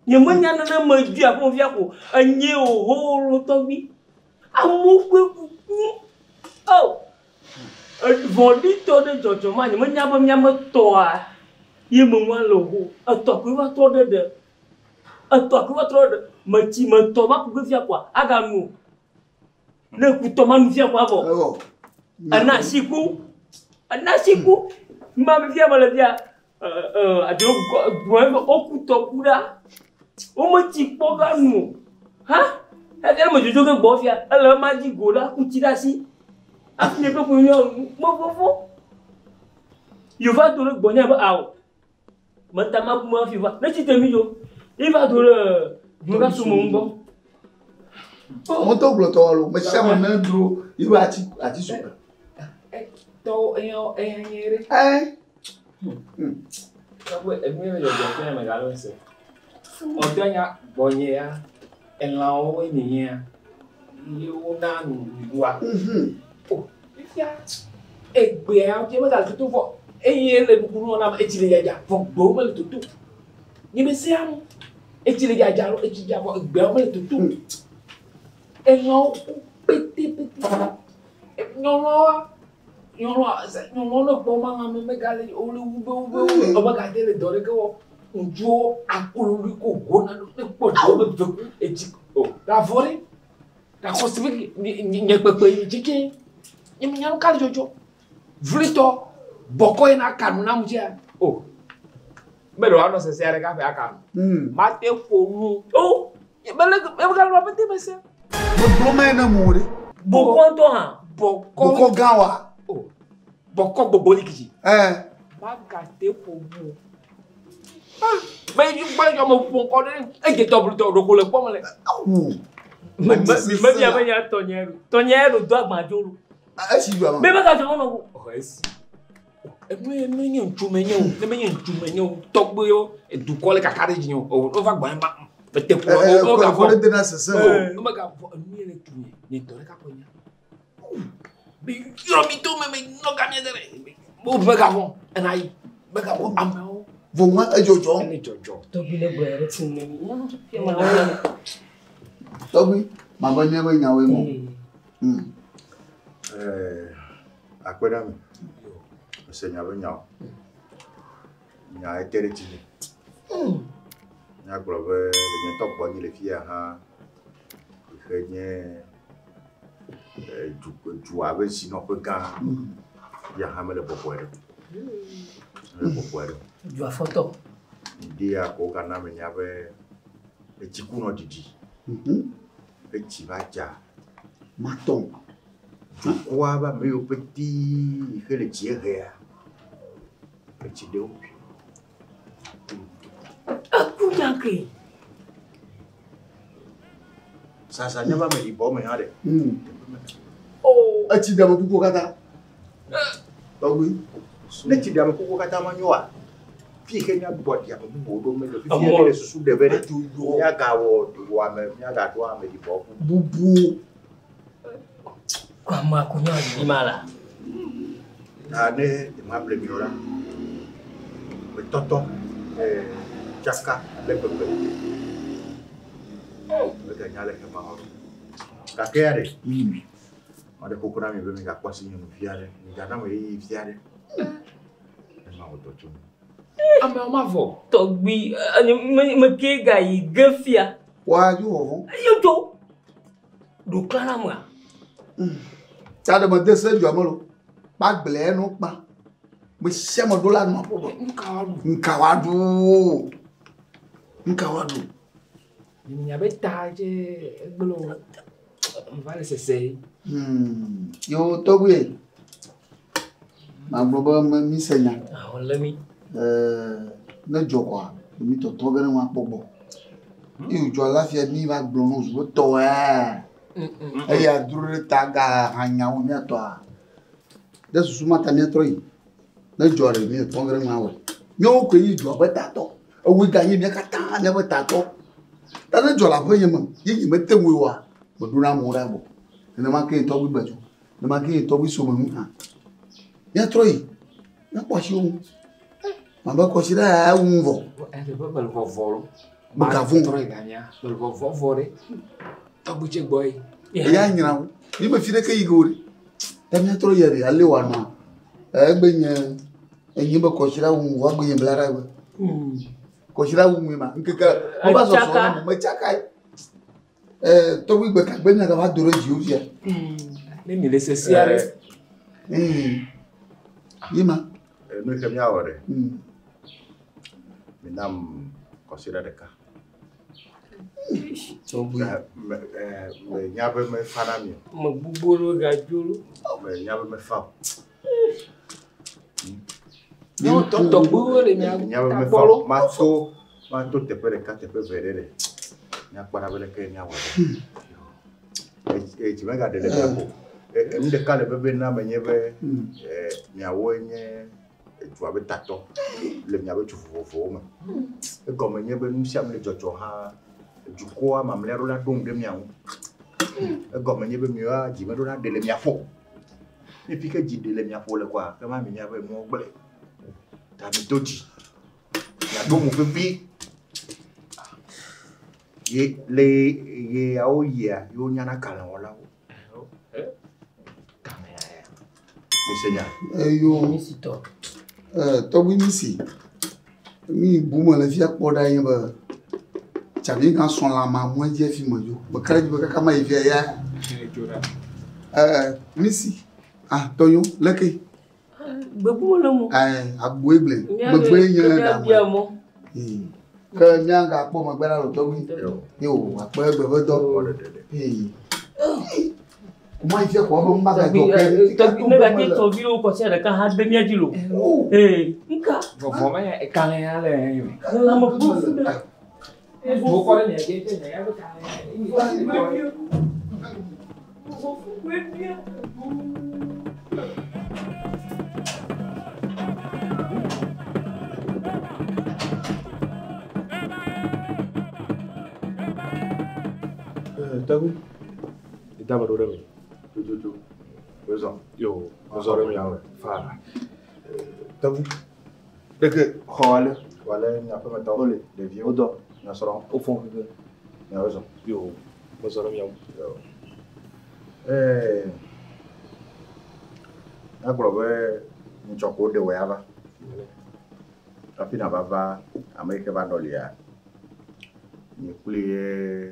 Nya manya na ma du a ko via ko anye o holo Togo. Amu ku. Oh. Volito de jojo manya manya to a. Ye mo wa lo ho. A to ku wa to de. A to ku wa to de. Ma ti ma to ba ku via kwa. Aga nu. Ne ku to ma nu via kwa bo. Anasiku. Mama via mala via. Adro bo oku to kura. O mo ti po ga nu. Ha? Ela mo jojo ke bo via. Ela ma di gola ku ti da si. Afine pe ko yo mo fofo. You va do le bonya ba aw. Mantama bu ma fi va. Na ti temi yo. Il va do le doga su mo ngo. On to glo to lo, me chama na dro, il va ati super. To yere. Sabu emi me yo je me galo nse. Odonya bonya enlawo eniya. Yo na nuwa. Oh, ifia. Egbe a je me ga tutu fo. Eyin le bukuru na etile jaja fo gbo me le tutu. Ni be se am. Etile jaja lo etija fo egbe o me le tutu. Enlawo pete. Nyolo no boma me gale ole ube o ba ga dele dore ko unjo akulu ko gona no po do be eti o da fori da kosibiki nye pepe jike ni mi nyalo kali jojo vrito boko ina kanu na mujia o mero ano se sere ka fe akanu ma te fomu o e bele ga lo pete bese mo bloma na muri boko to ha boko gawa boko gbogbo likiji ma ga te fomu mais you buy your mo ko de e ge double to ro ko le po mole me ya tonyero do agbajoro si do ama me ba ka jo no o esi e me nyen ntumenyo togbo yo e du ko le kakare jinyo o va gba ma te po o ga fo de na sese o ma ga fo mi le tunye ni to le ka ko nya bi yo mi to me no ka mi dere o be ga fo and I be ga fo am Voma jojo. Tobi le bere tinne mi. Tobi, mama nyama nyawe mo. Akweda mi. Se nyawe nyawo. Nya etere tini. Nya globe le tok bo ni le fia ha. Kenye du ave sino pe ga. Ya ha me le popoere. Le popoere. Du a photo. Dia ko kana me nyabe e chikuno didi. E chibaja. Maton. Du kwa ba me o petit que le tirer. Petit de opi. Akuyake. Sasa nyaba me libo me hade. Oh, a ti dama ku kata. Tobi. Le ti dama ku kata manyoa. Fi Kenya body ya bodo me le fi le susu de vere ya ga wo me ya ga do ame di bo bubu kwa ma kunya ni mala ane ma ple minora me toto chaka le pepe me ga nyale ke ma ho ka ke are ade ko kuna mi be mi ga kwasi nyu fiare mi ga na me yi fiare ma ho to chu ame o ma vo Togbi me ke ga yi gefia wa ju ho yo to do klara mo ta de mo de se ju amolo pa gle no pa mo se mo do la no po nkawadu ni ya beta je gbolo vale sese yo Togbi ma globa mi senya ah wala mi ne jokwa mi to to bere wa pobo i ujo alafia mi ba gbonu so to e ya duru ta ga hanya wo nya to a de susu mata ne troi na jore mi pongre ma wo nyo ko yi jo beta to o wi ga yi mi ka ta ne beta to ta ne jo la bo yi mo yi me te wi wa bo dura mo ra bo ne ma ke to wi gbeju ne ma ke to wi so mo ha ya troi na po shi o ma ba ko shi da un vo bel vovolo mo ka vun troi ganya bel vovore to bu che boy ya nyina ni ma fi de kai gori ta ne troi ya ri ale wa na egbe nye enyi ba ko shi da un vo gbe yin blara ba ko shi da un ma nkeka o ba so so mo ma chaka to wi gbe ka gbe nya ga ba doro ji o fi le mi le se siare Yima. Noi che mi ore. Mi nam considera de ca. So we me nyabe me fana mi. Me buboro ga julu. Me nyabe me fa. No to buboro le nyabe me fa. Ma to te pere ka te pe vedere. Nya para vele ke nya wa. E ti venga de le mde kale bebe na menyebe nyawenye tu abe tato le nyabe tu fofo ma e comme nyebe nu siam le jojo ha juko ma mlero la dong de miawo e comme nyebe miwa ji me do na de le miafo e puis que ji de le miafo le quoi kama mi nyabe mo gbe ta mi toji ya do mo pepi ye ao ya yo nyana kala wala Seigneur. Yo. To bi misi. Mi bu mo le fi apoda yin ba. Chabi kan son la ma mo je fi mo jo. Ba kara ji ba ka ma ife ya. Misi. Ah, Toyo, leke. Be bu mo le mo. Agbo eble. Gbogbo yin da mo. Ka nyanga po mo gbara lo to wi. Yo, apo egbe bo do. Moi je ko mo maga do ke ne ga te to vi o ko se re ka ha de mi ajilo nka vo ma e ka le ale la mo fu mo ko le ne ke te ya ka Tagu ita ba do re Jojo, besoin. Yo, nous aurons mis à faire. Tabu. Dès que Hall, voilà, il n'y a pas maintenant les vieux d'or, nous serons au fond. Il y a raison. Yo, nous aurons mis à nous avons de Wava. Tapi na baba, Amérique va dans l'IA. Nous voulons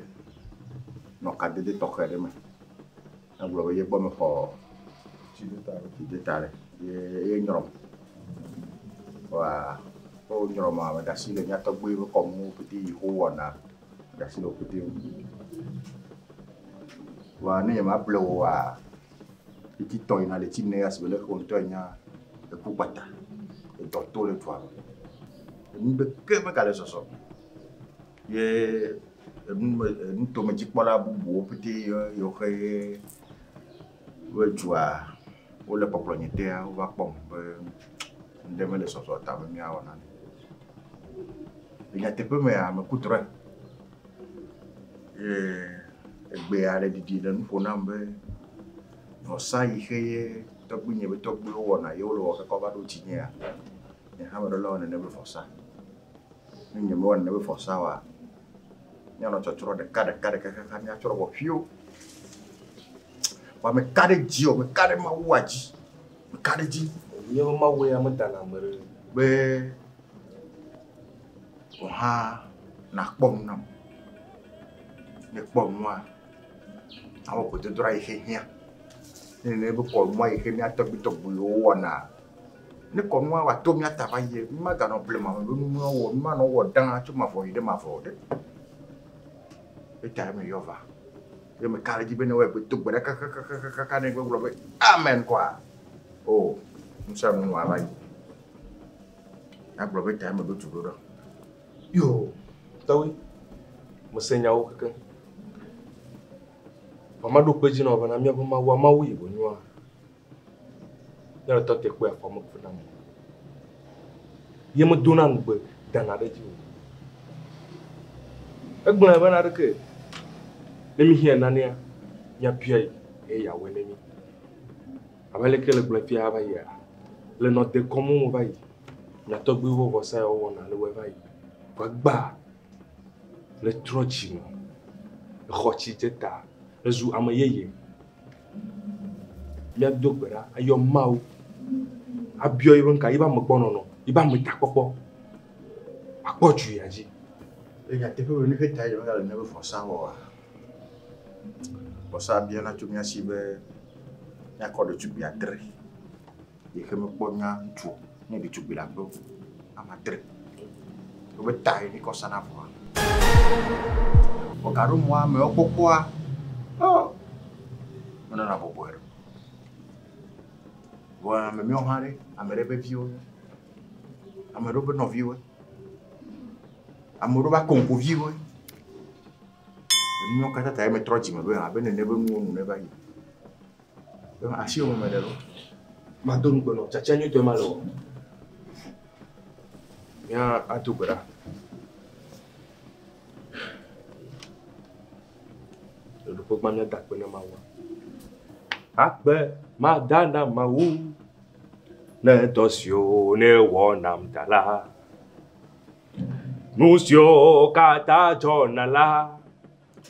nos cadres de toquer demain. Aglo ye bo me fo ci detale ye ñorom wa o ñorom ma da ci le ñata buy ko mu petit ho wona da ci lo petit wa ne ma blo wa petit toy na le timne as bele ko to nya e ku bata e do to le toi ni be ke ma kale so ye nous to me jik mala bu petit yo kay wejua ole poplonyete a wa pom ndeme le soso ta me ya wana ya te pe me a me kutre egbe ale didi le nu fona mbe no sai heye to bunye be to bu wona yo lo ka ko ba do tinya e ha me do lo ne be forsa ni me wona ne be forsa wa nya no chotro de kada ka nya choro bo fiu me kare ji o me kare ma waji me kare ji yo ma we am dana mere be o ha na pom nam ne pom wa awo ko te dra ihe hia ne be ko mo ihe mi atogbi togbu yo wona ne ko mo wa to mi ataba ye ma ga no problema me no wo ma no wo dan a chuma fo ide ma fo de e ta me yo va yo me kare ji bene we to gbere ka ne gbo be amen kwa oh nsa mu wa ba na gbo be ta me be tugoro yo tawi mo senya o ka Mama do peji na obana mi aboma wa ma wi bo nwa. Ya to te kwa fa mo funa mo. Ye mo dona ngbe dana de ji. Egbon bana de ke. Le mi hia nania nya pia e ya we ne mi. Abale ke le gbe pia ba ya. Le no de komo mo ba yi. Nya to gbe wo sa o wona le we ba yi. Ba gba. Le trochi mo. Khochi teta. Ezu amayeye. Ya dogbera ayo mau. Abio even ka iba mgbono no. Iba mtakpopo. Akpoju yaji. E ya tepe we ni fe tayi nga le nebe fosa wo. Fosa bien na tu nya sibe. Nya ko de tu bia 3. Ye ke me po nya tu. Ni de tu bia bo. Ama 3. We tayi ni ko sana fo. O karu mo me okpokwa. Oh, mana na POUVOIR. Wa me mi ohare, amerebe view. Amerobe no view. Ameroba konko view. Mi okata ta me trochi me be abe ne nebe mu ne ba yi. Be asi o me delo. Ma don gbono chacha nyu to malo. Ya atubera. Depois que minha dá na maua. Akbe madana mau. Ne tosio ne wonam dala. Musio kata jonala.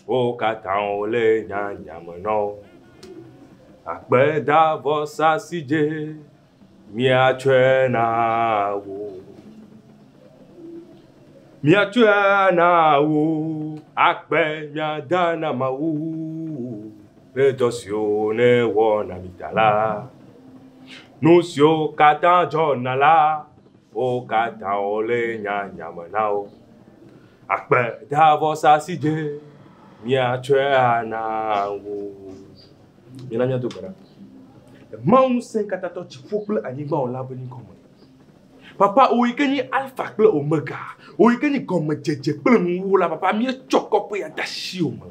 O kata ole nyanya mono. Akbe da vosa sije. Mia chena wo. Mia chena wo. Akbe mia dana mau. Le dosio ne wona mitala. Nusio kata jonala. O kata ole nyanya manao. Akbe da vosa sije. Mia chena wo. Mina mia dobara. Mau sen kata to chifokle anigba on labeni komo. Papa oikeni alpha kle omega. Oikeni comme jeje kle mwula papa mi chokopo ya dashi oma.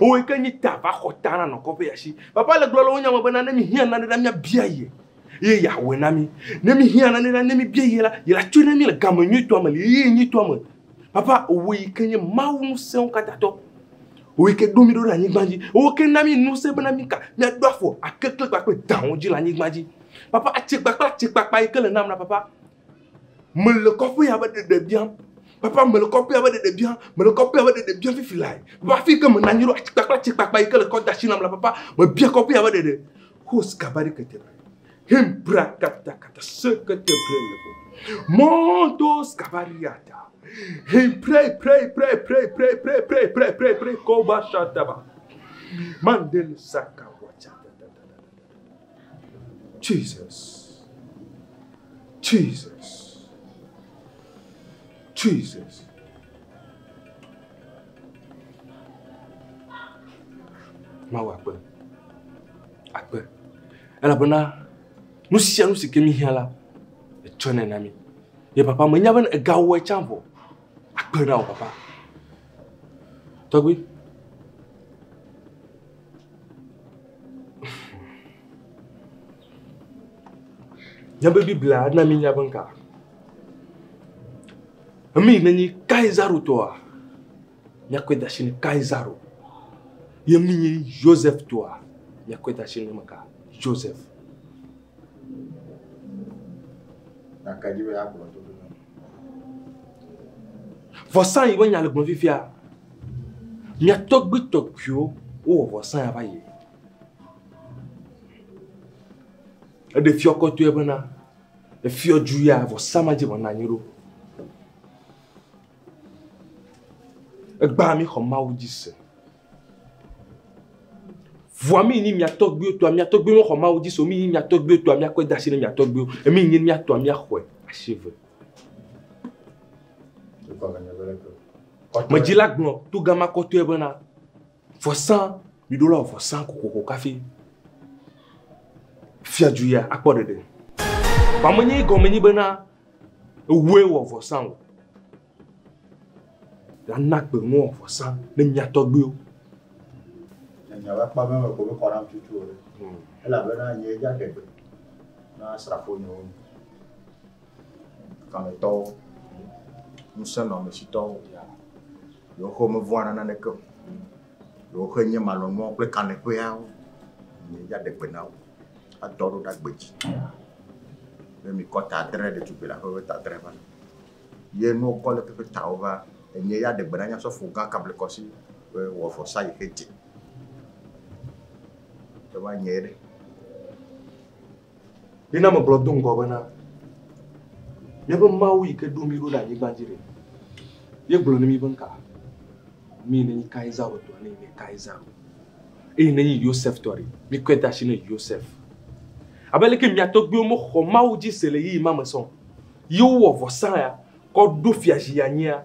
Oikeni tava khotana no kope yashi. Papa le glolo onya mabana na mi hia na da mi biaye. Ye ya we na mi. Na mi hia na na mi biaye la. Ye la tuna mi le gamanyu to amale. Ye nyi to amale. Papa oikeni mau sen kata to. Oike domido la nyigbanji. Oike nami nou se benami ka. Mi a doafo a kekle bakwe daonji la nyigbanji. Papa a chek bakpa eke le nam na papa. Me le kopi ya de bien. Papa me le kopi ya de bien. Me le kopi ya de bien fi filai. Papa fi ke me nanyiro a chek bakpa eke le konta shinam la papa. Me bien kopi ya de. Hos kabari ke te pre. Him brakata kata se ke te pre. Montos kabari yata. He pray, koba shataba. Mandel saka wacha. Jesus. Mawa akbe. Ela bona. Nous si kemi hiala. E chone nami. Ye papa me nyaben e gawo e chambo. Akbe na o papa. Togwi. Nyabe bibla na mi nyaben ka. Ami nani Kaizaru toa. Nyakwe dashini Kaizaru. Ye mini Joseph toa. Nyakwe dashini maka Joseph. Akadibe ya ko. Vosan yi wanya le gbon fifia. Mia togbi tokyo o vosan ya baye. E de fio ko to e bana. E fio juya vosan ma je bona nyiro. E gba mi ko ma udise. Voami ni mia togbi to mia togbi mo ko ma udise o mi mia togbi to mia ko dashi ni mia togbi e mi ni mia to mia khwe acheve. Majila gno tu gama kotu ebena fosan $1 fosan kokoko kafi fia juya akpodede ba menyi gomeni bena we wo fosan la nakbe mo fosan ne mia togbe o Il n'y avait pas même pour le 48 jours. Elle avait un yéga de peu. Na srafo nyo. Quand le temps, nous sommes dans le temps. Yo ko me voir na nek. Yo ko nye malonmo pe kan pe ya. Ni ya de pe na. Adoro da gbeji. Me mi ko ta dre de tu pe la ko ta dre ba. Ye no ko le pe ta over. Nye ya de pe na nya so fu gan kable ko si wo fo sa yeke. To ba nyere. Dina mo blodun go bana. Ye ba mawi ke do mi ro la ni banjire. Ye glo ni mi banka. Mi ne Kaiser to ne Kaiser. E ne Yosef tori. Mi kweta shi ne Yosef. Abele ke mi atogbe mo kho mawji sele yi mama son. Yo wo vo san ya ko do fiaji ya nya.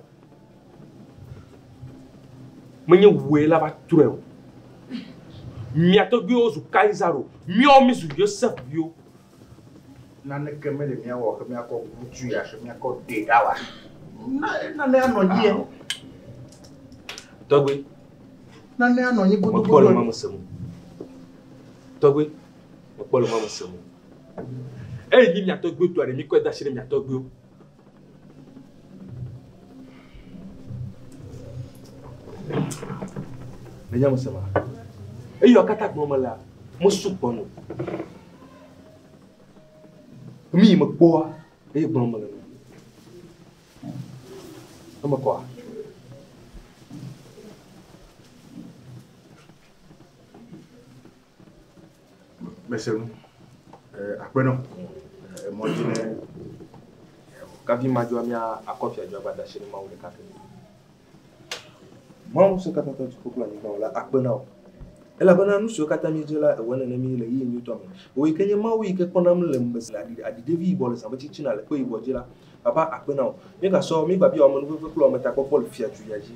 Menye wela ba treo. Mi atogbe o zu Kaiser o. Mi o mi zu Yosef yo. Nane keme le mia wo keme ako butu ya she mia ko de dawa na ne anonye Togwe na ne anonye butu butu bolo mama semu Togwe bolo mama semu ni mia Togwe to are mi ko da shire mia Togwe me nya musema yo kata ko mala musupono mi me boa e bon mala ama quoi monsieur apeno mo dine kavi majwa mia akofia jwa bada shiri ma ule kake mo se kata to ko la ni wala apeno ela bana nu so kata mi jela wona na mi le yi ni to me o ikenye ma wi ke kona mle mbesla adi devi bol sa bati china le ko ibo jela papa apena mi ka so mi babi o mo nu ko meta ko pol fia tu yaji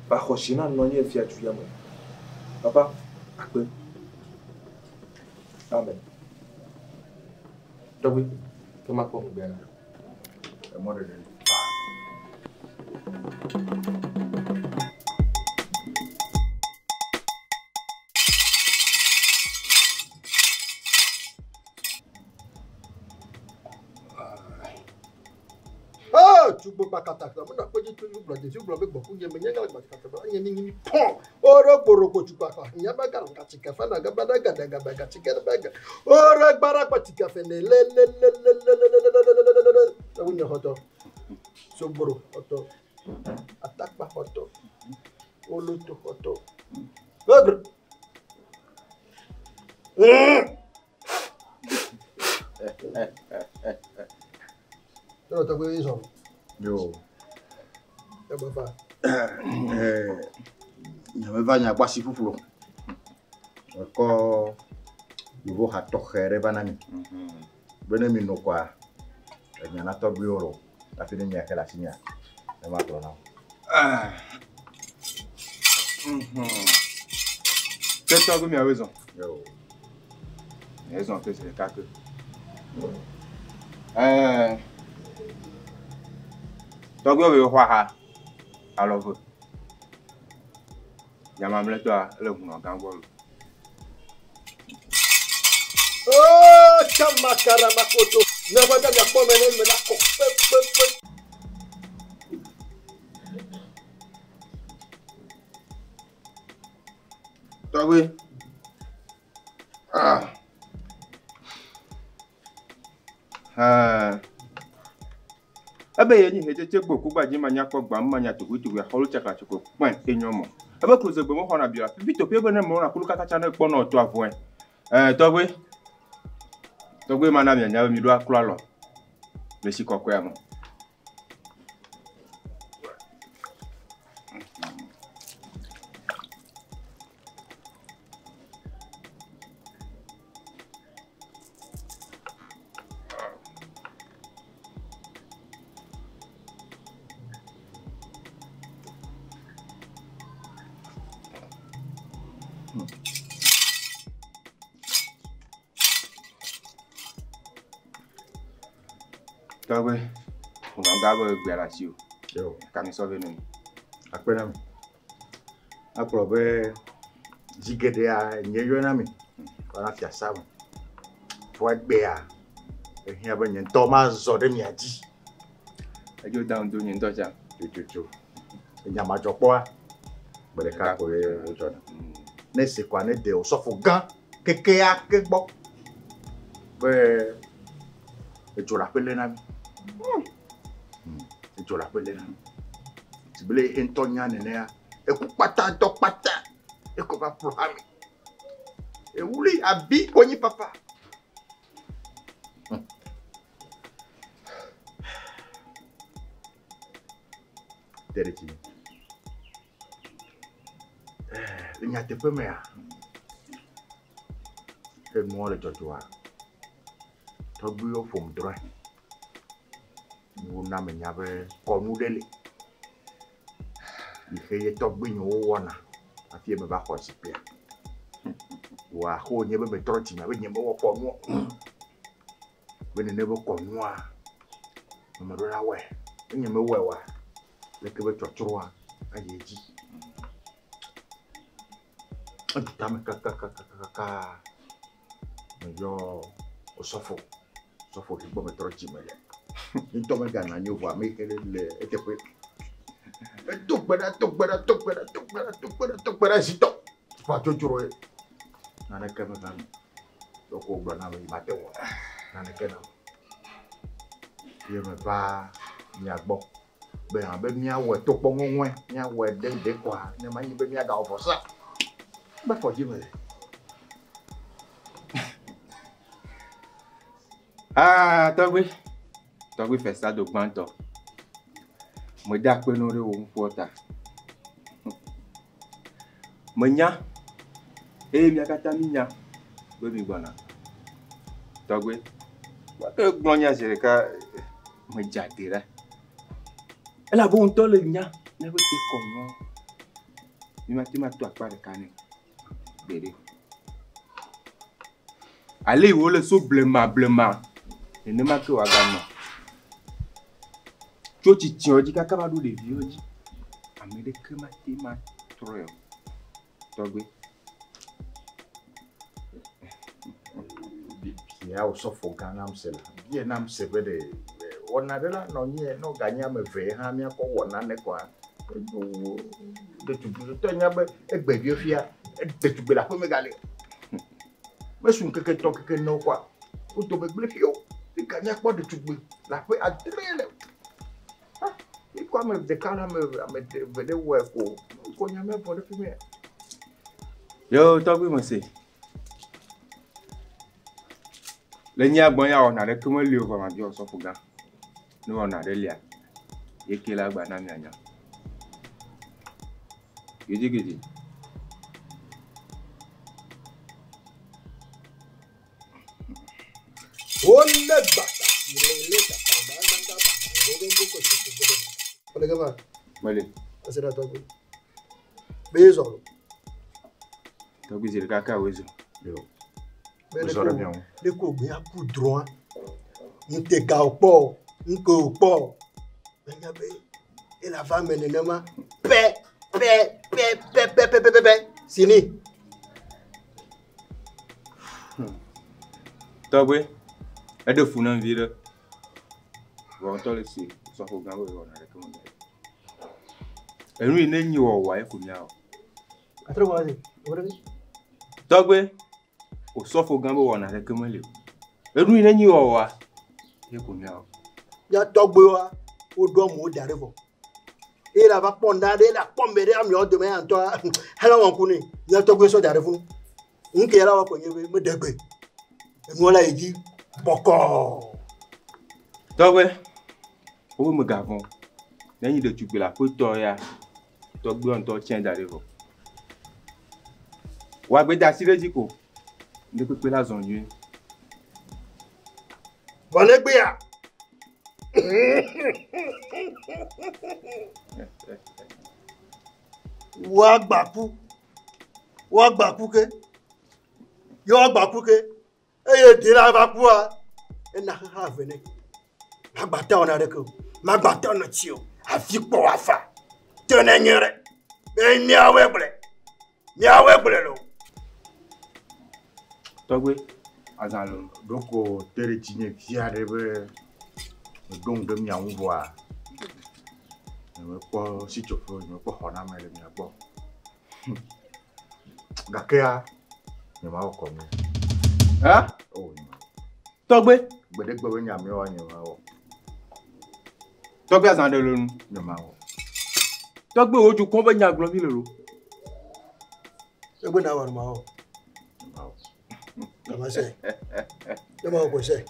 ba khoshina no nye fia tu yamo papa ape amen dobi to ma ko mo bela mo de Chubo bakata mo na poje tu blo de blo be boku ye menye ngala bakata ba ye ni pon oro boroko chupaka nya ba gar ka tika fa na ga ba da ga ba tika ba ga oro bara pa tika fe ne le ta wunya hoto so boro hoto attack ba hoto olo to hoto bagr no ta go iso yo baba nyame vanya kwasi fufulo ko yuvo hato khere banami bene mi no kwa nyana to bioro afine nya kala sinya e ma to na Qu'est-ce que tu as raison? Yo. Raison que c'est le cas que. Donc, vous voyez quoi? Alors, vous. Il y a un toi, le boulot, quand vous. Oh, chamakara makoto. Ne va pas dire quoi, mais la Toi, oui. Abe yenyi hejeje gboku gbaji manya ko gba manya tugu ya holu chaka choko pon enyomo abe close gbe mo hona bia vito pe bene mo na kulu kaka chana gbo na oto avun togwe mana mi anya mi do aklo alo le si kokwe amo Togwe, on va gbe la si o. Yo, ka mi so venu. Apena. Aprobe Zigedea, Nyeonami, Panafia Sam. For Bear, here when Thomas Zodemiaji. I go down to Nindoja. Yamajopoa, but the capo is Jordan. Nessequane de Osofoga, Kekea, Kekbok. Where the Jolapelena. The Jolapelena. To play in Tonyan and air, a pata, dog pata, a copa prohami. A woolly a big pony papa. Dereki. Nyate pemea. E mo le jojoa. Tobuyo fom dry. Mu na me nyabe konu dele. Ihe ye togbenyo wona. Afie me ba khosipia. Wa ho nyebe me troti na be nyebe wo konu. We ne nebo konu a. Me do la we. Nyeme wewa. Leke be chochroa ayeji. Tame kaka. Yo osofo higbo me trochi mele. Into me gana nyuwa me kele le etepe. Tukbera sito. Pa chochro e. Nana keme gana. Loko gbana me matewo. Nana kena. Ye me ba nyagbo. Be mia we to pongo nwe mia we de kwa ne ma yi be mia ga ofosa ba for ji me Togo FESTADO gbanto mo da pe no re wo nfota mo nya mi akata mi nya be mi gbona Togo wa ke gblonya sereka mo jadira. Elle a bon temps le mien, ne veut pas comment. Il m'a dit ma toi pas de canne. Bébé. Allez où le sou blema. Il ne m'a que wagano. Tu tiens dit qu'à cabadou de vieux dit. Amérique ma trop. Togo. Bien au sofoga nam sela. Bien nam sebe de Onadela no nye no ganya me ve ha mi ko wona ne kwa de tu to nya be egbe bi ofia de tu be la ko me gale me sun keke to keke no kwa o to be gbe fio ti ganya kwa de tu be la pe adrele ha i kwa me de kana me de we ko nya me for de fi me yo Togo mo se le nya gbon ya ona de ko mo le over ma bi o so fuga. Nous on a relia. Et qui la banane nya. Gidi. Ole bata. Le kata banda ba. Ole gaba. Mali. Asira Togo. Bezo. Togo zile kaka wezo. Yo. Bezo bien. Le ko gbe aku droit. Nte ka opo. Nko po benyabe et la femme nenema pe sini Togo e de funa vire wa to le si so ko gan we ona re ko mo enu ne nyi wo wa e ko nya o atra wazi Togo o so fo gan we ona re ko mo le enu ne nyi wo wa e ko nya o ya Togo wa o do mo dare fo e la va ponda de la pombere am yo de me anto hala won kuni ya Togo so dare fun nke la wa ko nyebe me degbe enu la eji boko Togo o me gavon lẹ́yìn de tu pe la ko to ya Togo on to chen dare fo wa gbe da sireji ko de pe la zon yu wale gbe ya wa gbaku ke yo gbaku ke eye dira ba ku a na ha vene agbata ona re ko ma gbata ona ti o afi po afa tene nyere be mi awe ble lo Togwe, azalo. Donc, Teretine, via de donc de mia voir. Si tu veux, je ne peux pas en amener le bon. Gakea, je m'en vais comme. Hein? Oh, Togwe? Bedek bebe nyame wa nyama wo. Togbe azande lo nu. Nyama wo. Togbe oju kon be nyaglo mi lo. Egbe na wa ma wo. Nyama wo. Nyama se. Nyama wo ko se.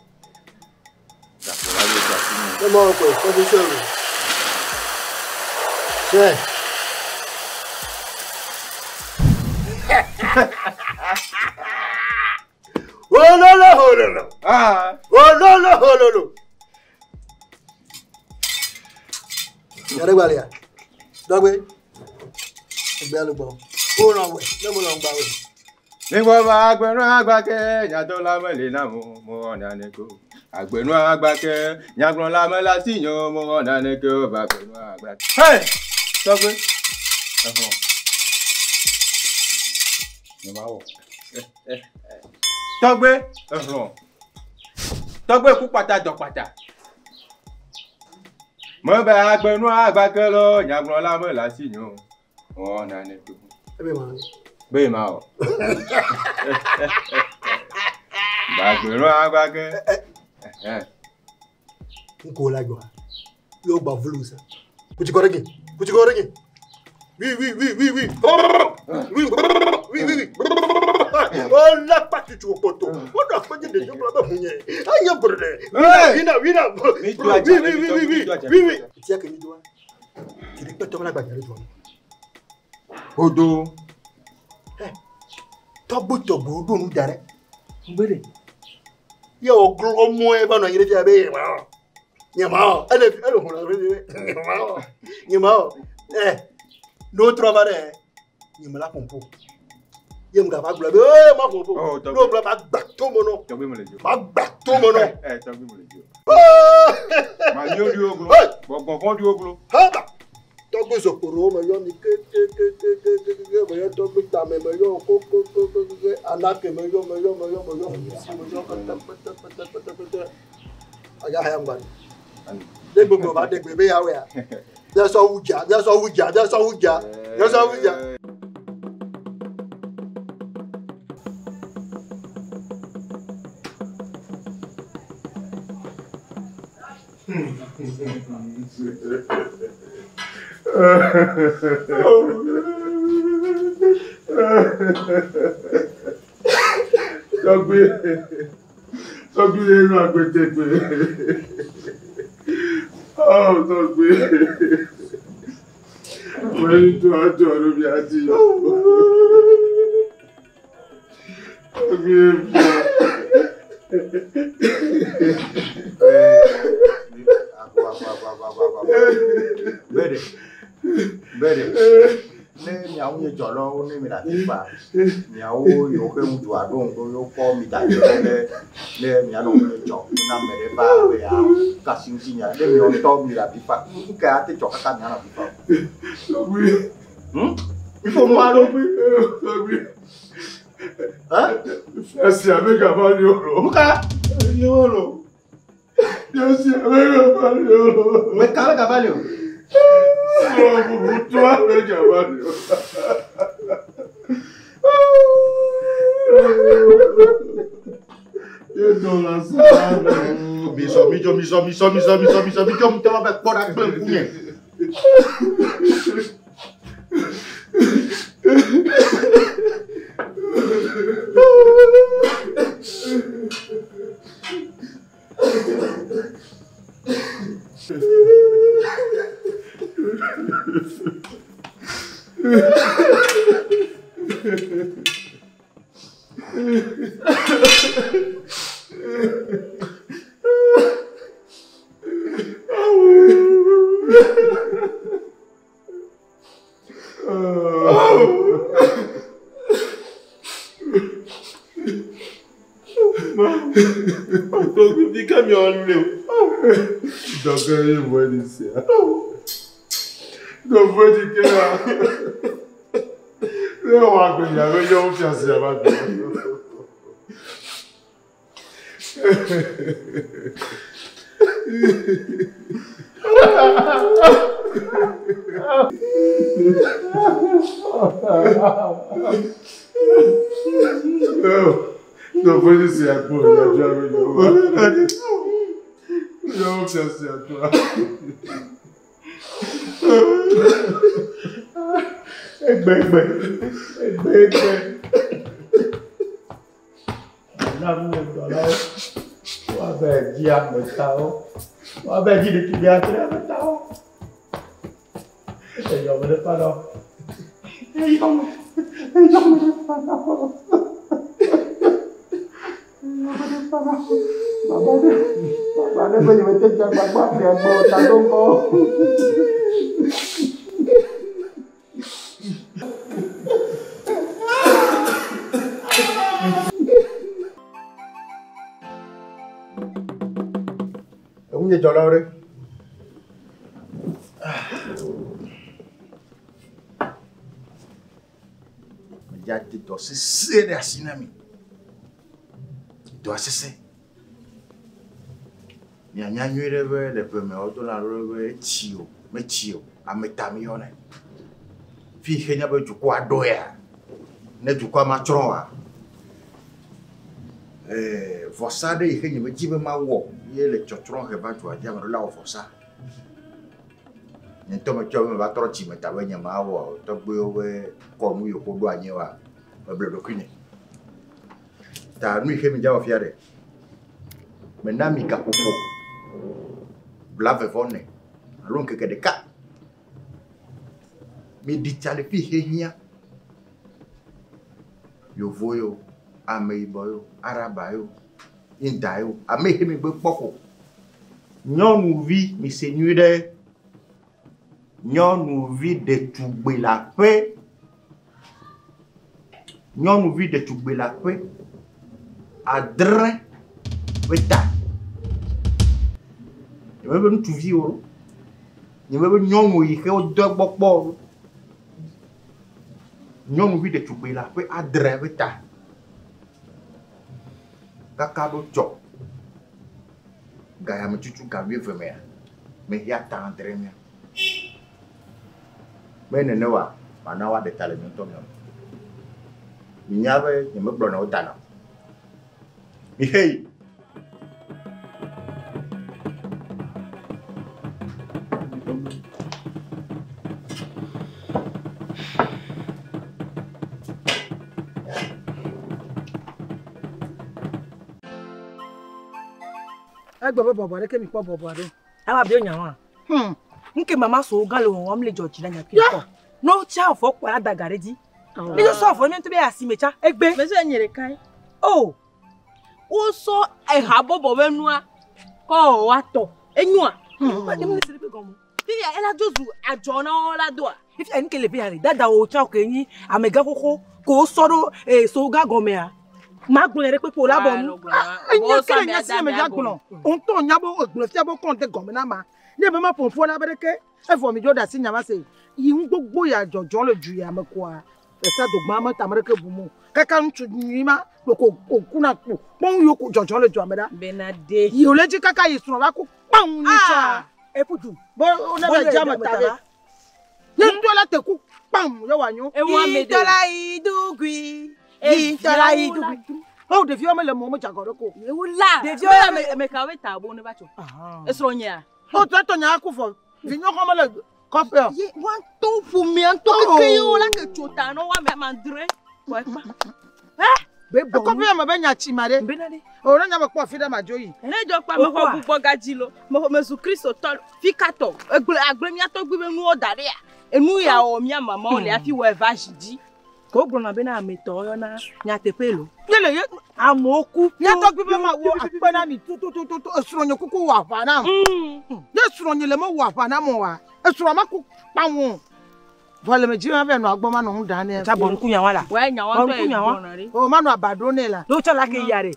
Nyama wo ko se se lo. Se. Oh no no oh no no. Ah. Oh no no oh no no. Yare gbalia. Dogbe. Egbe alugbo. O ran we, le mo lo ngba we. Nigbo ba agbenu agbake, nyato la mele na mo ona neko. Agbenu agbake, nyagbon la mela sinyo mo ona neko ba agbenu agbake. Hey! Togbe. Nyama wo. Togbe, Togbe ku pata do pata. Mo ba agbenu agbake lo, nyagbon la mela sinyo mo ona neko. Ebe ma. Be ma o. Ba agbenu agbake. Nko la gwa. Yo ba VOUS. Put you go again. Put you go again. Oui. Oh la partie tu au poteau. On a fait des gens là-bas. Aïe brûlé. Oui. Tiens que ni doit. Tu dis pas toi la bagarre toi. Odo. Tobo do nu dare. Mbele. Yo glo mo e ba no yire ti abe ma. Nyama, ele ho la. Nyama. No travare. Nyama la pompo. Yem ga ba glo be ma pompo. No glo ba gba to mo no. Togbe mo le jo. Ma gba to mo no. Togbe mo le jo. Ma yo di oglo. Gbon di oglo. Ha ba. Togbe soporo me yo ni ke me yo togbe ta me yo ko anake me yo aga ha ngba de gbogbo ba de gbebe ya we ya de so wuja Togbe no agbete pe. Oh, Togbe. When to adoro bi ati. Togbe. Bede. Ne miawo ye jolo ne mi la tipa. Miawo yo ke mu do adon to yo ko mi da ne mi ano ne jo na mere ba we ya ka sinsinya ne mi on to mi la tipa. Ka ate jo ka mi ana tipa. Il faut moi non plus. Hein? Merci avec Avalio. Muka Yolo. Merci avec Avalio. Mais kala Avalio. Oh, toi avec Avalio. Et dans la salle. Miso, mu te va pour la plein couille. Donc, il voit ici. Donc, vous dites que là, on va venir avec un fiancé. Non, voglio sia ancora, già vedo. Io non sia ancora. E bene. Vabbè, dia metao. Vabbè, di che dia tre metao. E io me ne farò. E io me ne farò. Babane voglio mettere già qua per portare un po'. Un'e dolore. Ya te dosi sere asinami. Do asese. Ni anyanyure be le peme odola robe chio, me chio, ametami one. Fi henya be jukwa doya. Ne jukwa matronwa. Forçade e henya be jibe ma wo, ye le chotron ke ba jwa dia la força. Ni to me chobe ba tro chi meta we nya ma wo, to gbe we ko mu yo ko do anyewa. Be ble do kini. Ta nu ihe mi jawa fiare. Menami ka popo. Blave vone. Alon ke de ka. Mi di chale fi henya. Yo voyo, ameiboyo, arabayo, indayo, amehe mi gbe poko. Nyɔnuvi mi se nyui ɖe. Nyɔnuvi ɖetugbe la ƒe. Nyɔnuvi ɖetugbe la ƒe. Adre beta. Nyeme be ŋutsuvi o. Nyeme be nyɔnu yi ke wodo gbɔkpɔ. Nyɔnuvi ɖetugbe la ƒe adre beta. Kaka ɖo dzɔ. Gaya me tutu ga 8 mea. Me ya ta andre mea. Me nene wa mana wa de tale mi to mi. Mi nya be nyeme gblɔ na wo dana. Mi hei. Agba baba re ke mi po baba re. Awa bi onyan wa. Nke mama so galo won le George la nya pi ko. No cha fo kwa da gareji. Ni so fo mi to be asimecha egbe. Me so nyere kai. Oh. O so e ha bobo wenua ko wa to. Enua. Ma dem ni sire pe gomo. Bi ya ela jozu ajo na o la do. If en ke le bi ari dada o cha ko yin amega koko ko soro so ga gome a. Ma gbon ere pe po la bo mu. Enya kele nya si me jagulo. On to nya bo ogbon fi abo konte gome na ma. Ni be ma ponfo na bereke. E fo mi jo da si nya ma se. Yi gbogbo ya jojo le ju ya me ko a. Esa do gba ma ta mereke bu mu. Kaka ntu ni ma ko okuna ko. Pon yo ko jojo le ju ameda. Benade. Yi o le ji kaka yi sun ba ko pam ni cha. E putu. Bo o na be jama ta be. Ni ndo la te ku pam yo wa nyu. E wa me de. Itola idugui. Itola idugui. Oh, the view me le momo jagoroko. E wula. The view me ka we ta bo ne ba cho. E so nya. Oh, to nya ku fo. Vinyo ko me le coffee. Ye wan to fu mi an to ke yo la ke chota no wa me mandre. Wa pa. Be bon. Coffee me be nya chi mare. Benade. O na nya me po fi da majoyi. Ene jo pa me ko bu bogaji lo. Me su Kristo to fi kato. Agbe mi ato gbe nu o dare a. Enu ya o mi mama o le afi we vashiji. Ko gbona be na me to yo na nya tepelo. Yele ye amoku. Nya to gbe ma wo apena mi tu esuronyo kuku wa fa na. Ye suronyo le mo wa fa na mo wa. Esuro ma ku pa won. Vole me jiwa be no agboma no da na. Ta bon ku yan wala. We nya won to e gbona ri. O ma no abado ne la. Lo cha la ke yare.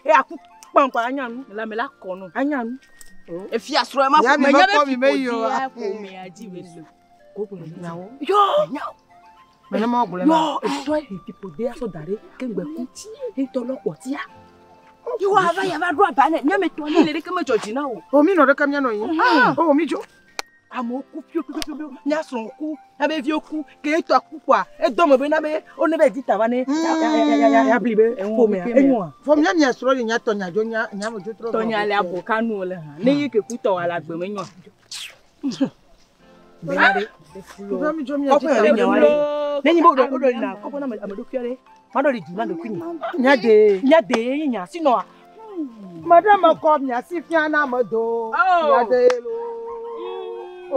E aku pan pa anya nu. La me la kono. Anya nu. E fi asuro ma ku me nya be me yo. Ko me aji we lo. Ko ko nyawo. Yo, nyawo. Me no mo gbole Yo, ma. e to e pipo de aso dare ke ngbe ku. E to lopo ti a. You have a drop banner, Yammy to me, little Georgie now. Oh, me not a camion. Oh, me, Joe. I'm all cook you, Yason, have a view, get a cookwa, a domabe, or never did Tavane, from Yanya, rolling at Tonya, Jonia, Yamajo, Tonya Labo, Canola, Nay, Kuto, I like women. Then you go to order now, open a Maducare, Mother is not the queen. Yade, Yasino. Madame called me as if Yana Mado. Oh, so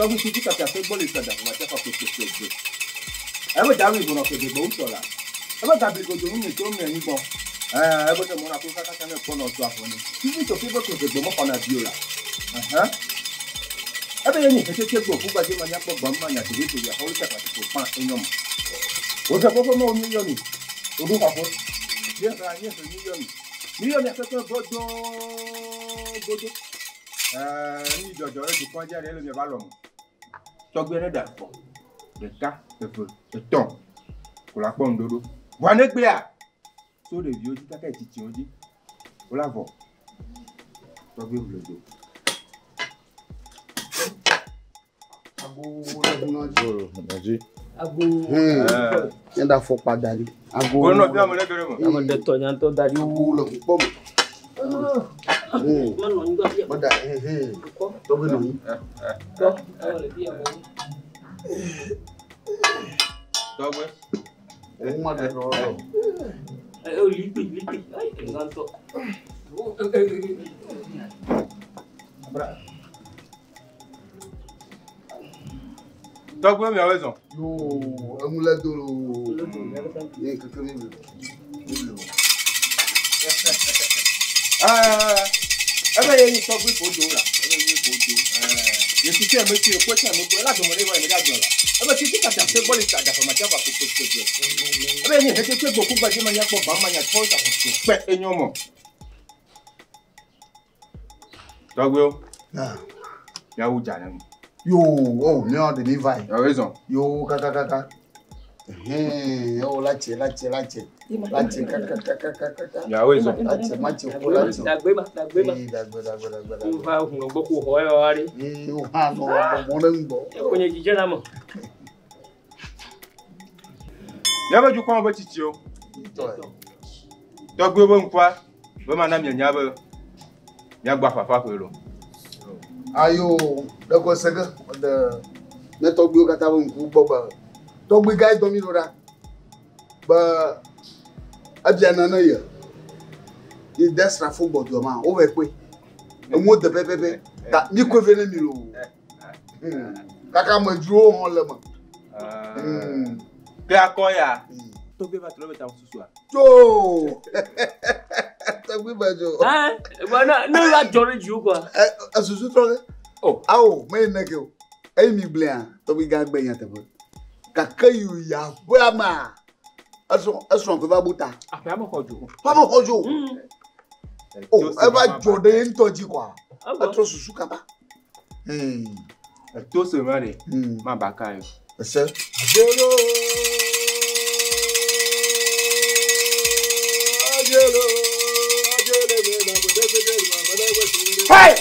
we see that the football is that we have to play. Ever done it on the boat or la? Ever got to go to me to me any more? Ever the Monaco can phone or drop on it. You need to people to the bomb on a viola. Ever any particular book who got him and Yako Bamman to hit the whole second to find in them. What a couple more million? To do a foot? Yes, I hear a million. Million after Bojo. Ni Jojo to point out the ballon. Talk better than for the cat, the tongue. Colapon dodo. One egg beer. So the view that I teach you. Colavo. Talk you will do. Yenda fo padali. Ago. Kono fi amole bere mo. Amode to yan to dari wu lo pom. Mada to bi no. To Dogwe. Ma de ro. Lipi. Ai, enganto. Abra. Dogwe mi awezon. Yo, amule dolo. Ye kakari mi. Ebe ye ni Dogwe fodo la. Ebe ye fodo. Ye ti se me ti ko cha me ko la do mo le wa me da dola. Ebe ti ti ka ta se boli ka da fa ma cha ba ko ko ko. Ebe ni he ti se go ku ba ji ma nya po ba ma nya ko ta ko pe enyo mo. Dogwe o. Ya wu ja na. Yo, oh, me on the Levi. Ya raison. Yo, kaka. Oh, lache. Lache, kaka. Ya raison. Lache, machi, lache. Dagbe. Va un boku hoyo ari. Ha no, monengo. Konye jijana mo. Ya ba ju kwa ba chichi o. Dogwe bo nkwa. Bo ma na mi nya ba. Ya gba fafa ko lo. Ayo, da ko sega da na Togbi ka ta bon ku boba. Togbi guy domino da. Ba abiana na ya. I destra football do ma o we pe. E mo de pepe. Da mi ko vene mi lo. Kaka mo duro hon le ma. Pe akoya. Togbi va tro beta susu a. Jo. Togbi Bedzo. Bana no la jore ju quoi. Asusu tro. Oh, me neke o. Ai mi blia, Togbi ga gbe yan tebo. Kaka yu ya boama. Aso ko ba buta. Apa mo kojo. Pa mo kojo. Oh, e ba jode ntoji kwa. Atro susu kaba. To se mare. Ma baka yo. Ese. Ajelo. Hey!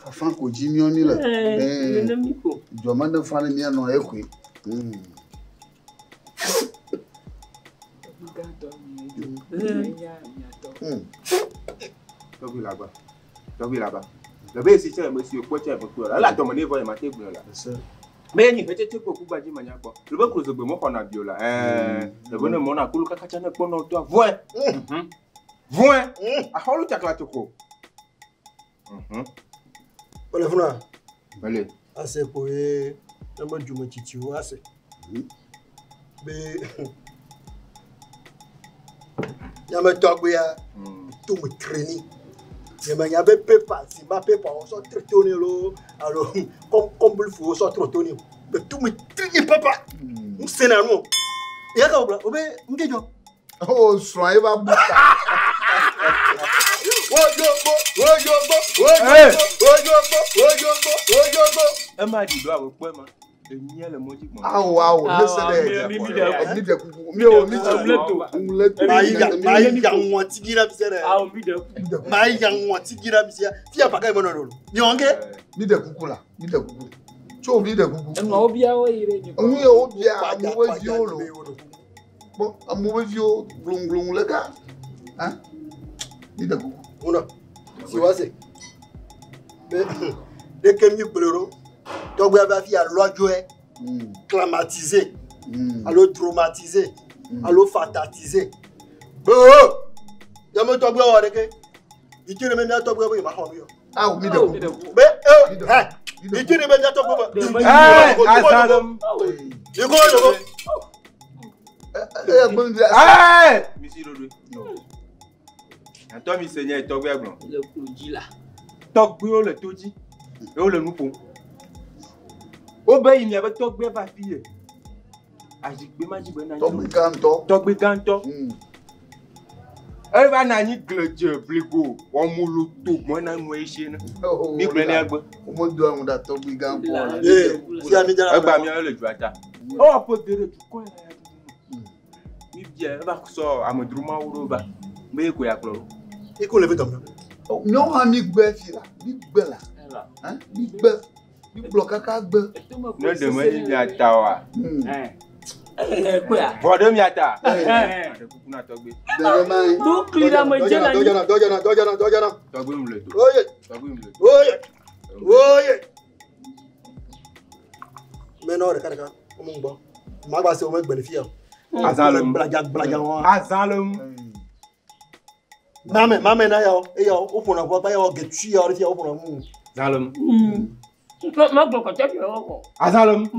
Afan ko jimion ni la. Jo ma de fa ni no e kwe. Togbi là-bas. Le be si che me si o po che me ko la to mo ni vo e ma te gbin la. Mais ni fait tu peux couper du maniaque. Le bec close mo qu'on a viola. Le bonne mon a coulu kaka na ko no to. Voin. Voin. A holu takla toko. Ole funa. Allez. Assez pour e na mo jumo titi o assez. Be ya me togbe ya to me training. Ya me ya be pepa, si ba pepa on so tretoni lo, alors comme il faut so tretoni. Be to me training papa. M'sena no. Ya ka obla, obe mgejo. Oh, soin va buta. Emma dit doit au point, le miel le moji. Ah wow, listen there. Donc, vous avez fait à l'oiseau, climatisé, à l'eau traumatisé, à l'eau fatalisé. Il y a un peu de temps avec il tire même à top il m'a rendu. Ah, oui, mais il tire même à top Monsieur Lodou. Attends, mi seigneur, top blanc. Le coup là. Top le tout dit. Et on le nous pour. Oh ben il n'y avait top bien pas fille. Agik be maji be na. Top ganto. Elle va nani gladieux bligo. On moulu tout moi na no eche na. Mi prene agbo. O mo do am da top ganto. Si ami dala. Agba mi le juata. Oh po dere tu ko ya. Mi bien va so amodruma uroba. Me ko ya kloro. E ko le vetom. Non ami gbe fi la. Mi gbe la. Hein? Mi gbe. Mi bloka ka gbe. No de mo ni atawa. Vodo mi ata. De kuku na togbe. Do klira mo jela ni. Dojana. Togbe mi le to. Oye. Togbe mi le to. Oye. Mais non, regarde. Mon bon. Ma ba se o me gbe le fi. Azalem. Blaja wa. Azalem. Mame na yo, e yo, o fona kwa yo get chi yo ri o fona mu. Azalem. Ma gbo ko te yo ko. Azalem. E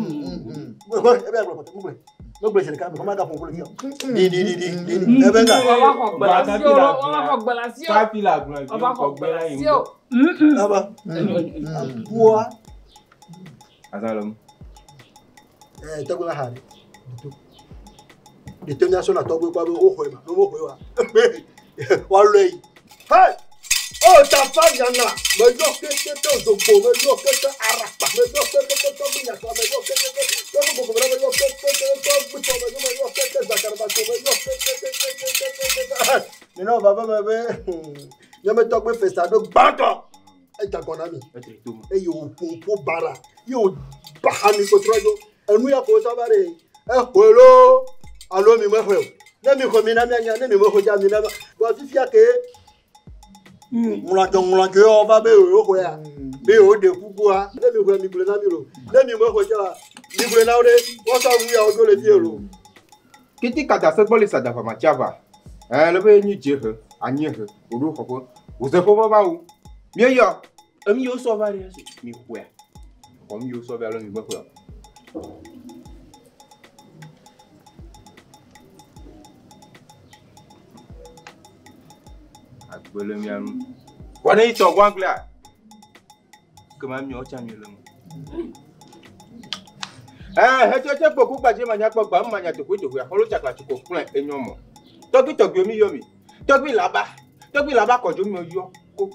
be gbo ko te mu. No gbe se ka me ko ma ga fon ko le fi. Di. E be ga. Wa ko gbalasio. Ka fi la gun e ko gbe la yin. Aba. Boa. Azalem. Te go la ha ni. Détermination à tomber quoi au roi ma no roi wa lei hey oh ta fa yana me yo ke to zobo me yo ke to arapa me yo ke to binya so me yo ke to go me yo ke me yo ke zakarba so me yo ke no baba me yo me to pe festado banto e ta konami e yo po bara yo bahani ko trojo enu ya ko sabare e pelo alo mi mo fe na mi ko mi na mi anya na mi mo ko ja mi na ba fifia ke mula jo o ba be o ko ya be o de kuku a na mi ko mi gule na mi ro na mi mo ko ja mi gule na o de o sa wu ya o do le fi ro kiti kata se bole sa da fa ma chava le be ni je he anyi he o do ko o se ko ba o mi yo mi yo so ba re mi ko ya o mi yo so ba lo mi mo ko Agbele mi anu. Wana ito gwangla. Kama mi o cha mi le mo. He poku gbaje manya po gba manya to kweto ya holo chakla chuko fun enyo mo. Togi omi yo mi. Togi laba kojo mi yo. Ko.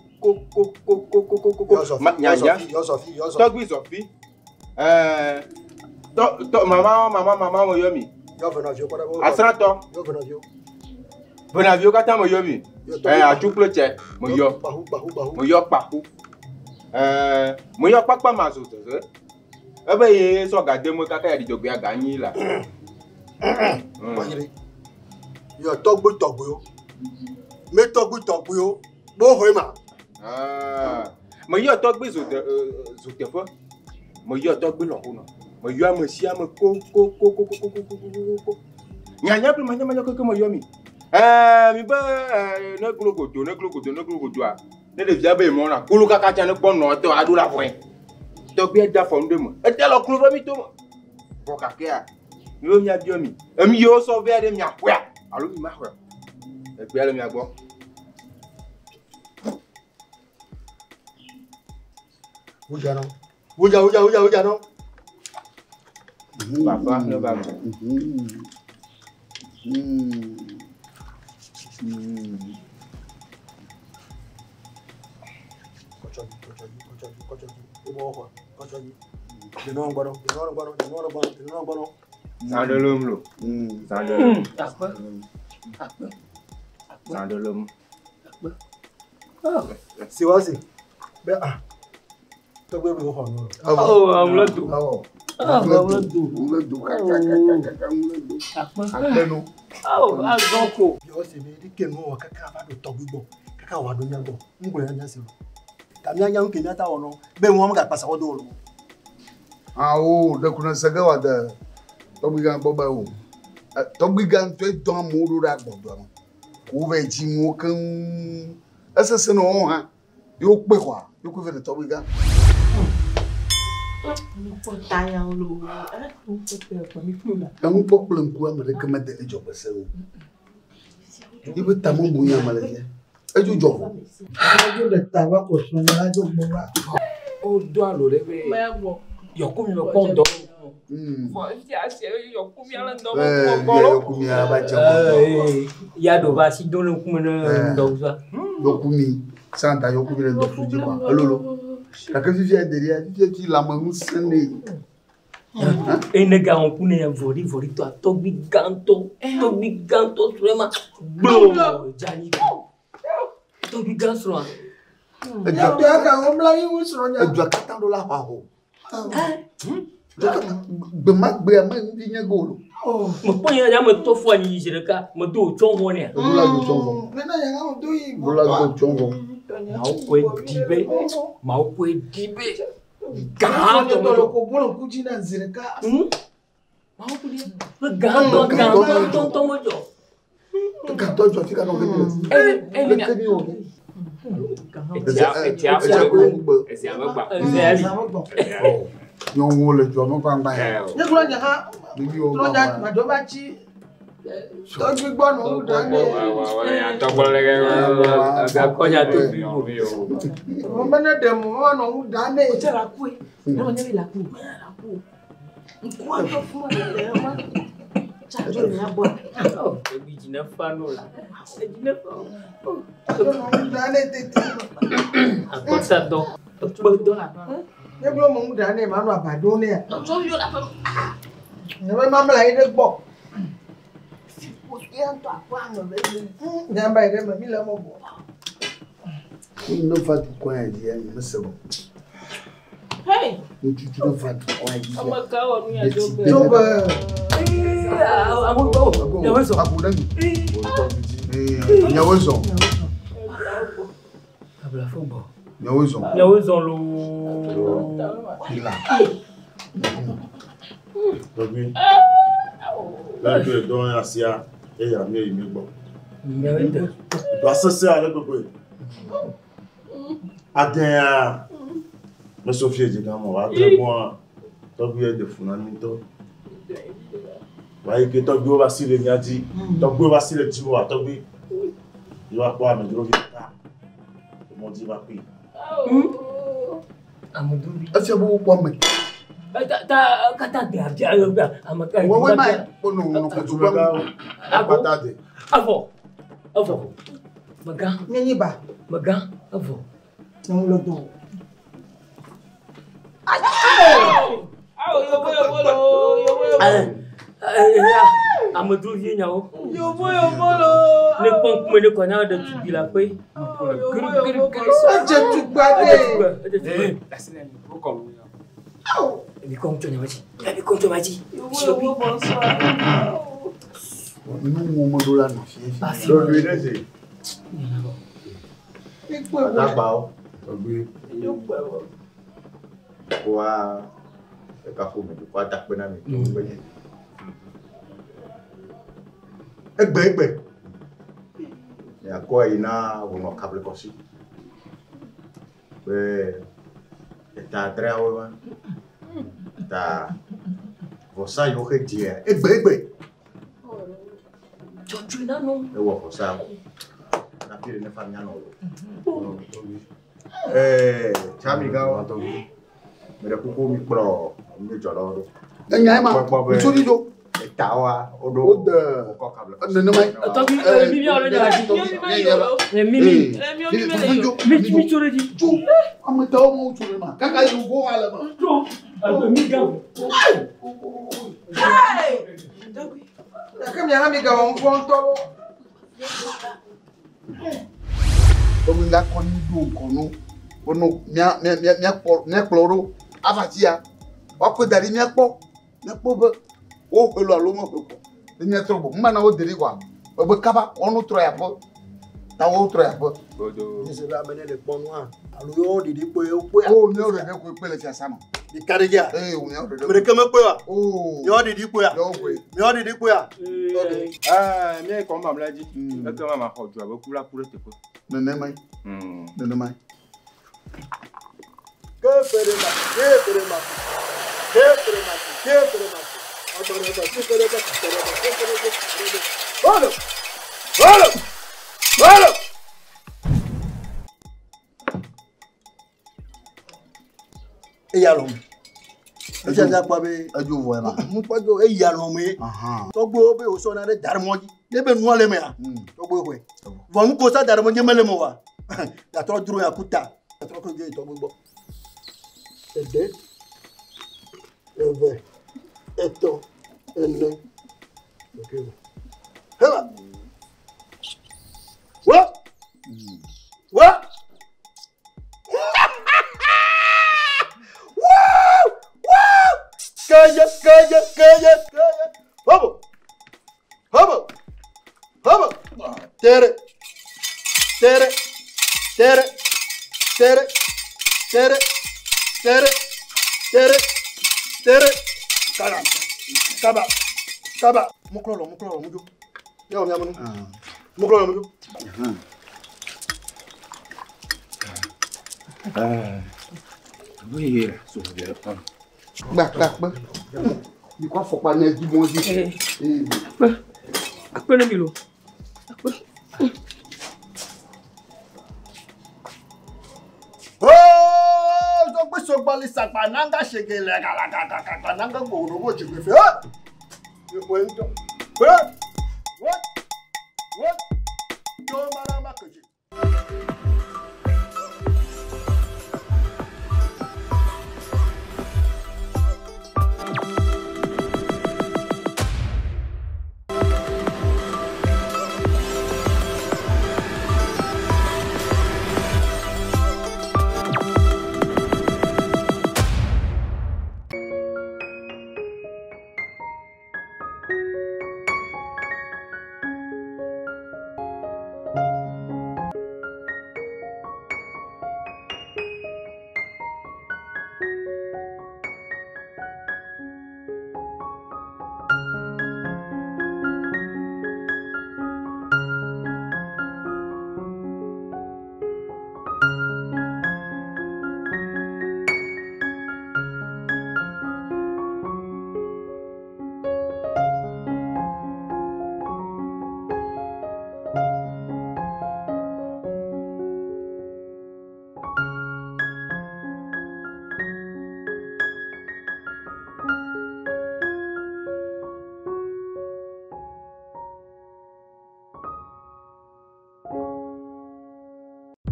Nyanya. Togi Sophie. Mama mo yo mi. Yo vena jo kwa bo. Asrato. Yo vena jo. Bonavio kata mo yo mi. Achuklo che mo yo. Mo yo papu. Mo yo papa mazo to. Ebe ye so gade mo kaka ya dijogbe aga yin la. Yo togbo yo. Me togbo yo. Bo ho ma. Mo yo togbe zote fo. Mo yo togbe lo ho no. Mo yo mo si am ko. Nyanya pri manya ko mo yo mi. Mi ba na glogodo a. Ne de via be mo na kulu kaka cha ne pon no te adu la fo. To bi da fo ndemo. E te lo kulu ba mi to mo. Ko ka ke a. Yo nya bi mi. Emi yo so be de mi apoa. Alo mi ma ho. E gbe ale mi agbo. Uja no. Papa, no baba. Sandolum. Siwasi. Be ah. Togbe bi ho no. Amuladu. Akpenu. Azonko. Yo se me di kenu kaka ba do togbe gbo. Kaka wa do nyango. Ngure anya se. Ka mi anya nke mi ata wono. Be mo ga pasa wodo lo. O da kuna saga wa da. Togbe gan boba o. Togbe gan to don mo ru ra gbodo no. Ko ve ji mo kan. Asese no ha. Yo pe kwa. Yo ko ve de togbe gan. Ang poklen ku amale kama de ejo baseu. Ibu tamu bunya malaya. Ejo jowo. Ejo de tawa ko so na ejo gbowa. O do alo re be. Yokumi me kondo. Fo ti a se yokumi ala ndo ko. Yokumi aba jamu. Ya do ba si don ku na ndo za. Yokumi santa yokumi ndo fuji kwa. Alolo. Kaka vivi derrière, vivi qui la maman sene. Et ne ga on kune ya vori to tobi ganto vraiment. Jani. Tobi ganso. Ya ka on bla yi wusro nya. Edu akata do la ho. Be magbe ama ndi nya golo. Mo ponya ya mo to fo ni jireka, mo do chongo ne. Do la do chongo. Nena ya ga do yi. Do la do chongo. Mau dibe. Ganto do ko bolo kujina zireka. Mau ku dia. Ganto mojo. Ganto jo fika no kebile. Yo wole jo no pa ngba ya. Ye kula nya ha. Tro nya ma do ba chi. To gbigbo no da ni. Ya to bole ge. Aga konya to bi mo. Mo bana dem mo no da ni. O tera ku e. No nya bi la ku. Nku a to fu le ma. Cha jo ni abo. Bi jina fa no la. Jina fa. No da ni tete. Akosa do. To do la. Ye blo mo da ni ma no abado ni. So yo la fa. Ne ma mla ide gbo. Nyamba ide ma mi la mo bo. No fatu kwa ya mesebo. Hey. Tu no fatu kwa ya. Amaka wa mi ajobe. Joba. Amugo. Nyawezo. Akudani. Nyawezo. Abla fobo. Nyawezo lo. Ila. Dobi. La que don asia e ya mi gbo. Nyawede. Do asese ale gbogbo. Aden me Sophie je kan mo wa tre bon to bi de funani to. Wa ike to bi o ba si le nyadi, to bi o ba si le ti wa to bi. Yo wa kwa me dro vi ta. Mo di ba pe. Amudubi. Asia bo kwa me. Kata dia amaka. Wo mai no ko tu ba. Patade. Avo. Maga. Nyenyi ba. Maga. Avo. Non lo do. Amadou vient nyawo. Yo bolo. Ne pon kuma ne kona da tubi la pe. Aje tugbade. Asina ni ko ko. Ebi konto maji. Yo bonsoir. Nous on dola na fie. Do lui neze. Ipo Agba o. Ogbe. Yo gba wo. Wa Et quand vous me dites quoi, t'as pris un ami. Egbe. Il y a quoi, il y a un câble comme ça. Mais, t'as très haut, t'as. Você eu redia. Egbe. Tu n'as non. Eu vou você. Na pire ne famia no. Chamiga. Me kuku mi pro, mi jolo. Enya ma. Sori do. Tawa odo. Odo. Ko kabla. Ne mai. Attends, Mimi a le Mimi. Mi chore di. Tu. Amataw mo chore ma. Kaka yu go ala ma. Tu. Mi gawo. Hey! Comme il y a un amiga, on voit un tolo. Comme il a connu d'où, ono, mia chloro, avatia. Wako dari mia po be. O elo alomo be. Mia trobo, mana o diri kwa. Obe kaba, onu tro ya po. Ta o tro ya po. Bodo. Ni se la mener le bon noir. Alo yo didi po yo po ya. Oh, ni o re ko pe le ti asama. Di karigia. O ni o re. Me keme po ya. Oh. Yo didi po ya. Yo po. Yo didi po ya. Mi ko mam laji. E ko mama ko ju abo kula kure te ko. Nene mai. Nene mai. Que perema. E ya lo. E ja ja pa be aju vo ma. Mu pa jo e ya lo me. To gbo be o so na re darmoji. Ne be nu ale me ya. To gbo we. Vo mu ko sa darmoji mele mo wa. Ya to duro ya kuta. Ya to ko ge to gbo. Ede. Eve. Eto. Ene. Okay. Hela. What? What? Calla. Vamos. Tere. Kaba. Muklolo, mujo. Yo, mi amanu. Muklolo, mujo. Oui, so bien. Back. Di kwa fokpa ne di mo di. Akpe na milo. So gbali sapa nanga shegele gala nanga goro bo chigbe fe. You point. What? Do marama keji.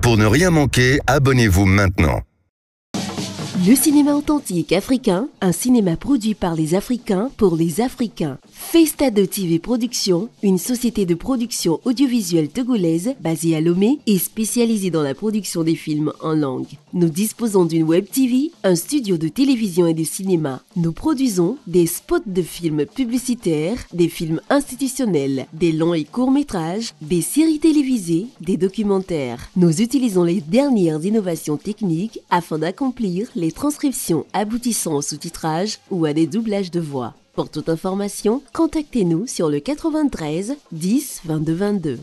Pour ne rien manquer, abonnez-vous maintenant. Le cinéma authentique africain, un cinéma produit par les Africains pour les Africains. FESTADO.TV Production, une société de production audiovisuelle togolaise basée à Lomé et spécialisée dans la production des films en langue. Nous disposons d'une web TV, un studio de télévision et de cinéma. Nous produisons des spots de films publicitaires, des films institutionnels, des longs et courts métrages, des séries télévisées, des documentaires. Nous utilisons les dernières innovations techniques afin d'accomplir les des transcriptions aboutissant au sous-titrage ou à des doublages de voix. Pour toute information, contactez-nous sur le 93 10 22 22.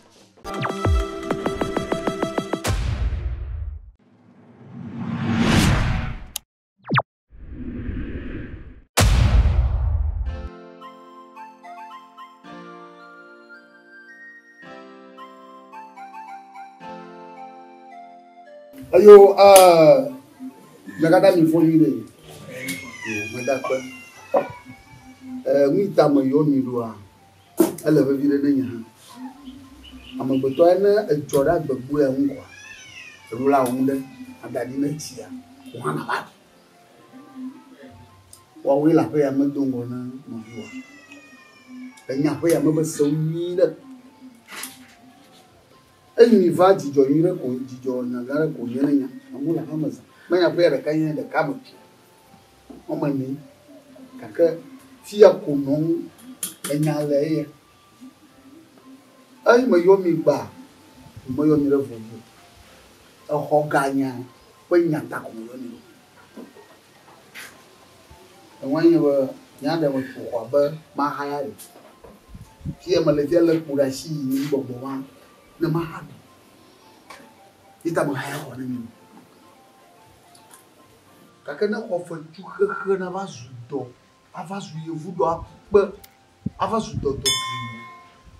Ayo, Regardez, il faut lire. D'accord. Oui, t'as mon yon, il doit. Elle avait vu les liens. À mon besoin, elle t'aura de bouer à moi. Roula onde, à Dadinetia. On a pas. Oui, la paix à me donner mon voix. Elle n'y a pas à me souvenir. Elle n'y va d'y joindre qu'on dit Johnagara qu'on y a un moula Hamaz. Mais après, la caille de Cabotti. On m'a dit, Kaka, Fia Konon, et Nalay. I may yomi ba, Moyomi of you. A Hoganya, when you attack on. And when you were Yanda with Wabber, my higher. Here, Malaysia, would I see you, Bobo? No matter. It's a higher on him. Kakana offer to her Navazudo. Avas we voodoo, but Avasudo.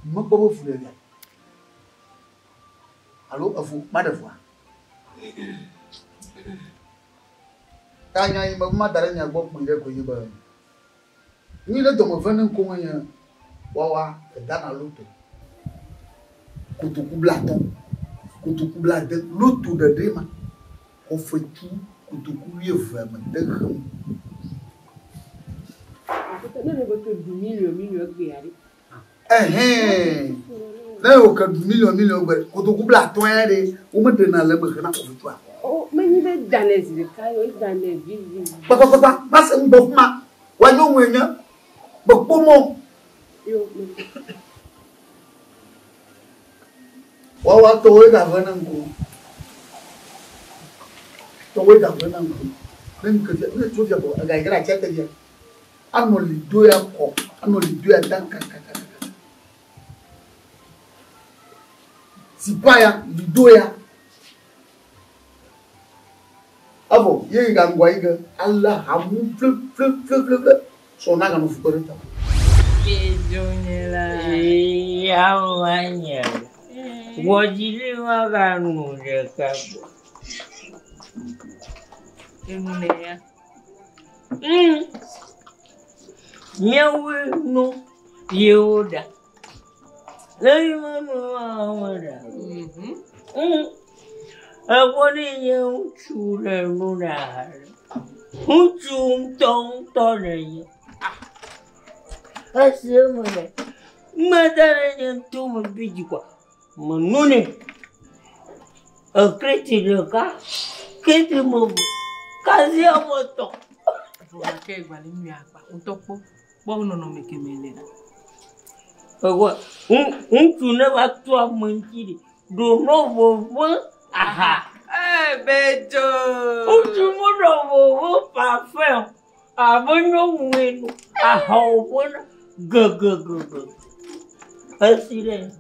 Mabo Fulia. Allo, a fool, mother. Tanya, my mother and your book with the burn. Neither Tom Vernon Common, Wawa, a Dana Luto. Kutuku Blaton, Kutuku Black, look to the dreamer. Offer two Kutuku Yufam, the home. Now, million, but Kutuku Black 20, woman in a lemon cannot of oh, many done as the Kayo done as Papa, Master Bofma, why don't we know? But Pomo. What tôi gặp với năng cụ tôi gặp với năng cụ nên cái chuyện này chú việc của cái này chết cái gì anh một lít đuôi ăn cỏ anh một lít đuôi ăn đắng cà si paya lít đuôi à abo ye gang quay cái Allah hamu flip so na cái nó phụ cái đó Bedzo ya Wajili maganu de cabo. Emunea. Nyawe no yoda. Leimanu amara. Agora eu chura lunar. Tong tone. Assim, mulher. Madara toma vídeo com Manune. A crente de cá. Crente movo. Casia moto. Vou aqui igual em minha água. Topo. Bom não me queimei. Agora, tune vai tua mentira. Do novo van. Aha. Bedzo. Tune novo parfum. Abanho bueno. Aha, bona. Go. Assim,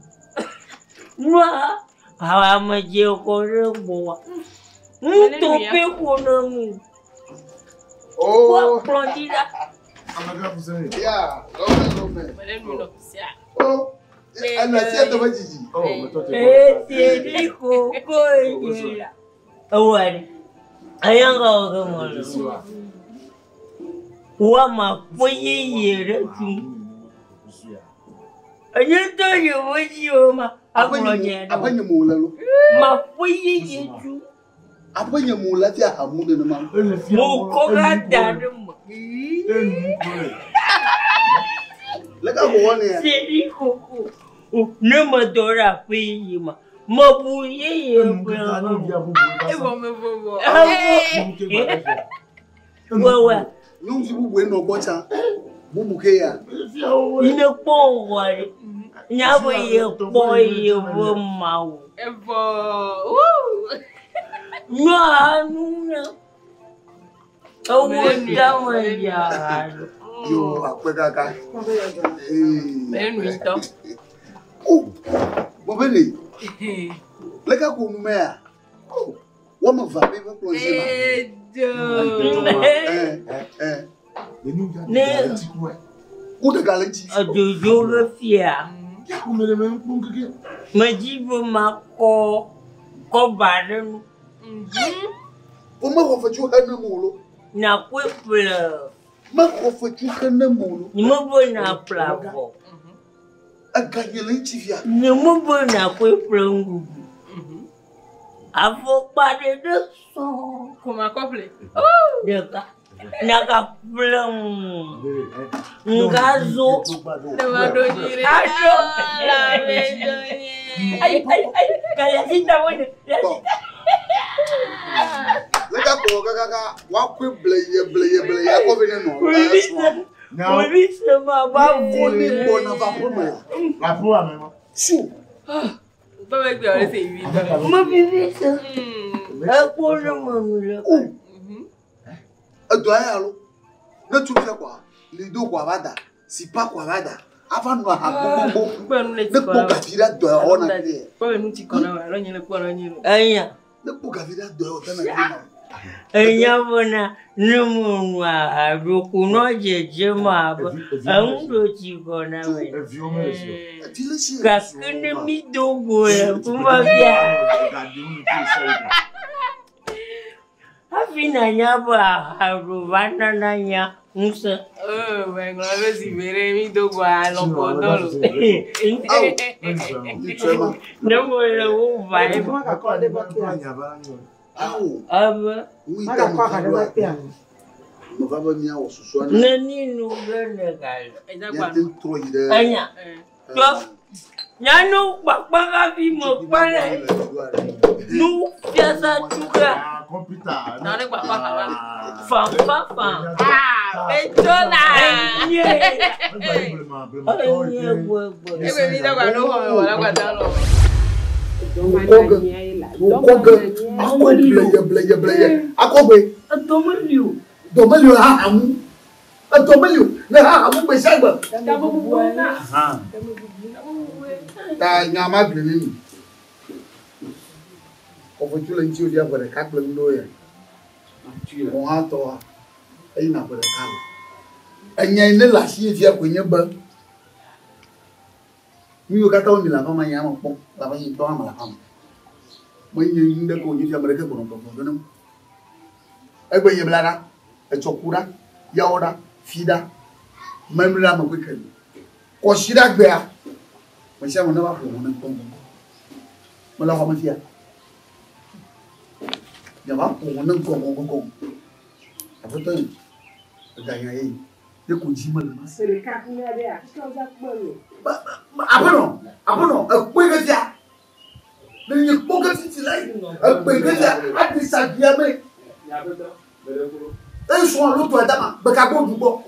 Noa, hawa maje okore boa. Tope kono. Oh, plantira. Amaga Fousseni. Yeah, go. Oh, ana siata majiji. Oh, c'est coco. Awari. Ayanga ogamolo. Wa ma foye yere tu. Anyento yo ma Abanya mula lo. Ma foye yetu. Abanya mula ti ahamude no ma. Mo ko ga danu mo. Lega go woni ya. Seri koko. Ne ma dora foye ma. Mo buye ye bo. E bo me bo. Wa. Nyum si bu no bocha. Bubuke ya. Ine pon wari. Nyabo ye boy ye bo mau. Evo. Nua. Oh, yeah. Yo, Akpekaka. Oh, Bobele. Lega Kumea. Oh, woman va vivre plonger. Où de garantie? De géographie. Me dis ma cobarde. Comment refais-tu un molo? Na quoi pleurer? Ma refais-tu un molo? Ni me bon na plavo. A gagné l'intivia. Ni me bon na quoi pleurer. Avo parler de son. Comment couple? D'accord. Naga plum. Ngazo. Nemadonire. Ajo. La medonire. Ay. Kaya sita wone. Lega ko gaga wa kwe bleye ya ko bene no. Police ma ba voni bona va proma. La proa même. Chou. Pas avec toi, c'est évident. Mo bibi ça. E ko le mo le. Doyen allo. Ne tu fais quoi? Les deux quoi vada. Si pas quoi vada. Avant nous à ne pas gafira de on a dit. Pas nous ti kona wa nyele ko na nyele. Anya. Ne pas gafira de on a dit. Anya bona numunwa abukuno jeje mabo. Amundo ti kona we. Kakune mi dogo ya kuma bia. Afina nyaba haruvana nanya musa. Oh, ben grave si vere mi dogo a lopodolo. Namo lo vai. Aba. Nani nouvelle gal. Anya. Toi. Nyano bakbaka vi mo kwana. Nous fiasa tuka. COMPTE. Non, ne bakbaka. Fan. Betona. Ta nyama glini. Ofotu le nti odi abere ka kle ndo ya. Mo ha to ha. Ayi na bere ka. Anya ne la si efi akonya ba. Mi yo kata oni la mama nyama pon. La ba yin to amala am. Mo yin nde ko ni fi abere ka ko no to no. Egbe ye blara. E chokura. Yaoda. Fida. Mamra ma kwekani. Ko shira gbe a. Mo sha mo na ba ko mo na to mo. Mo la ko ma fi a. Yaba ko mo na ko. Apoto yi. Ganya yi. De ko ji ma na. C'est ka ku ya dia. Ko za ko lo. Abono, e pe ke dia. Le ni ko ke ti lai. E pe ke dia. A ti sa dia me. Ya beto. E so lo to adama, be ka go dubo.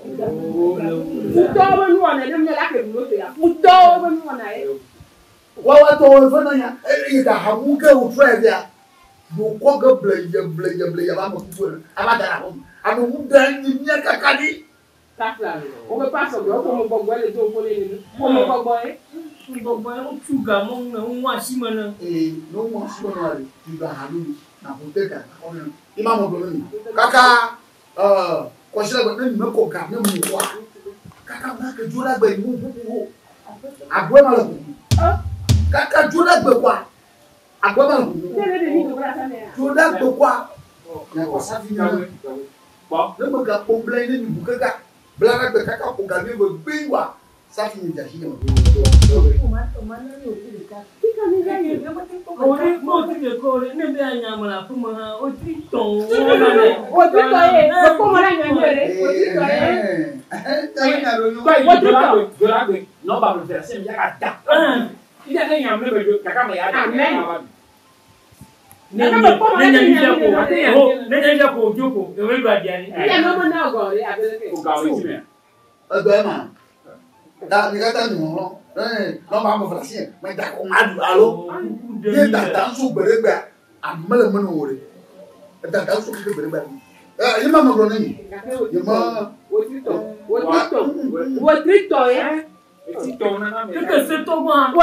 Futo ba nu ona dem la ke lo to ya. Futo ba nu ona e. Wa to o fo na ya. E ka ha mu ke o try dia. Do ko ga bleye ba mo fu. Aba dara ho. Anu mu dan ni nya kakadi. Tafla. O be pass o ko mo gbogbo le to ko le ni. Ko mo gbogbo e. Gbogbo e o tuga mo nwa simana. No mo simana ri. Tuga halu na hoteka. Ima mo do ni. Kaka ko shira gbe ni me ko ka ni mu wa. Kaka ba ke jura gbe mu bu. Agbo ma lo. Kaka jura gbe kwa. Agbo ma lo. Jura gbe kwa. Na ko sa fi ni. Ba, le mo ga complain ni bu kaka. Blara gbe kaka ko ga ni gbe biwa. Sa fi ni ja hi mo. Da ni kata ni mo no ma mo frasin me da ko madu alo ye da su beregba amale mo no wore da su ke beregba Il m'a donné. Il m'a. Que c'est toi, moi.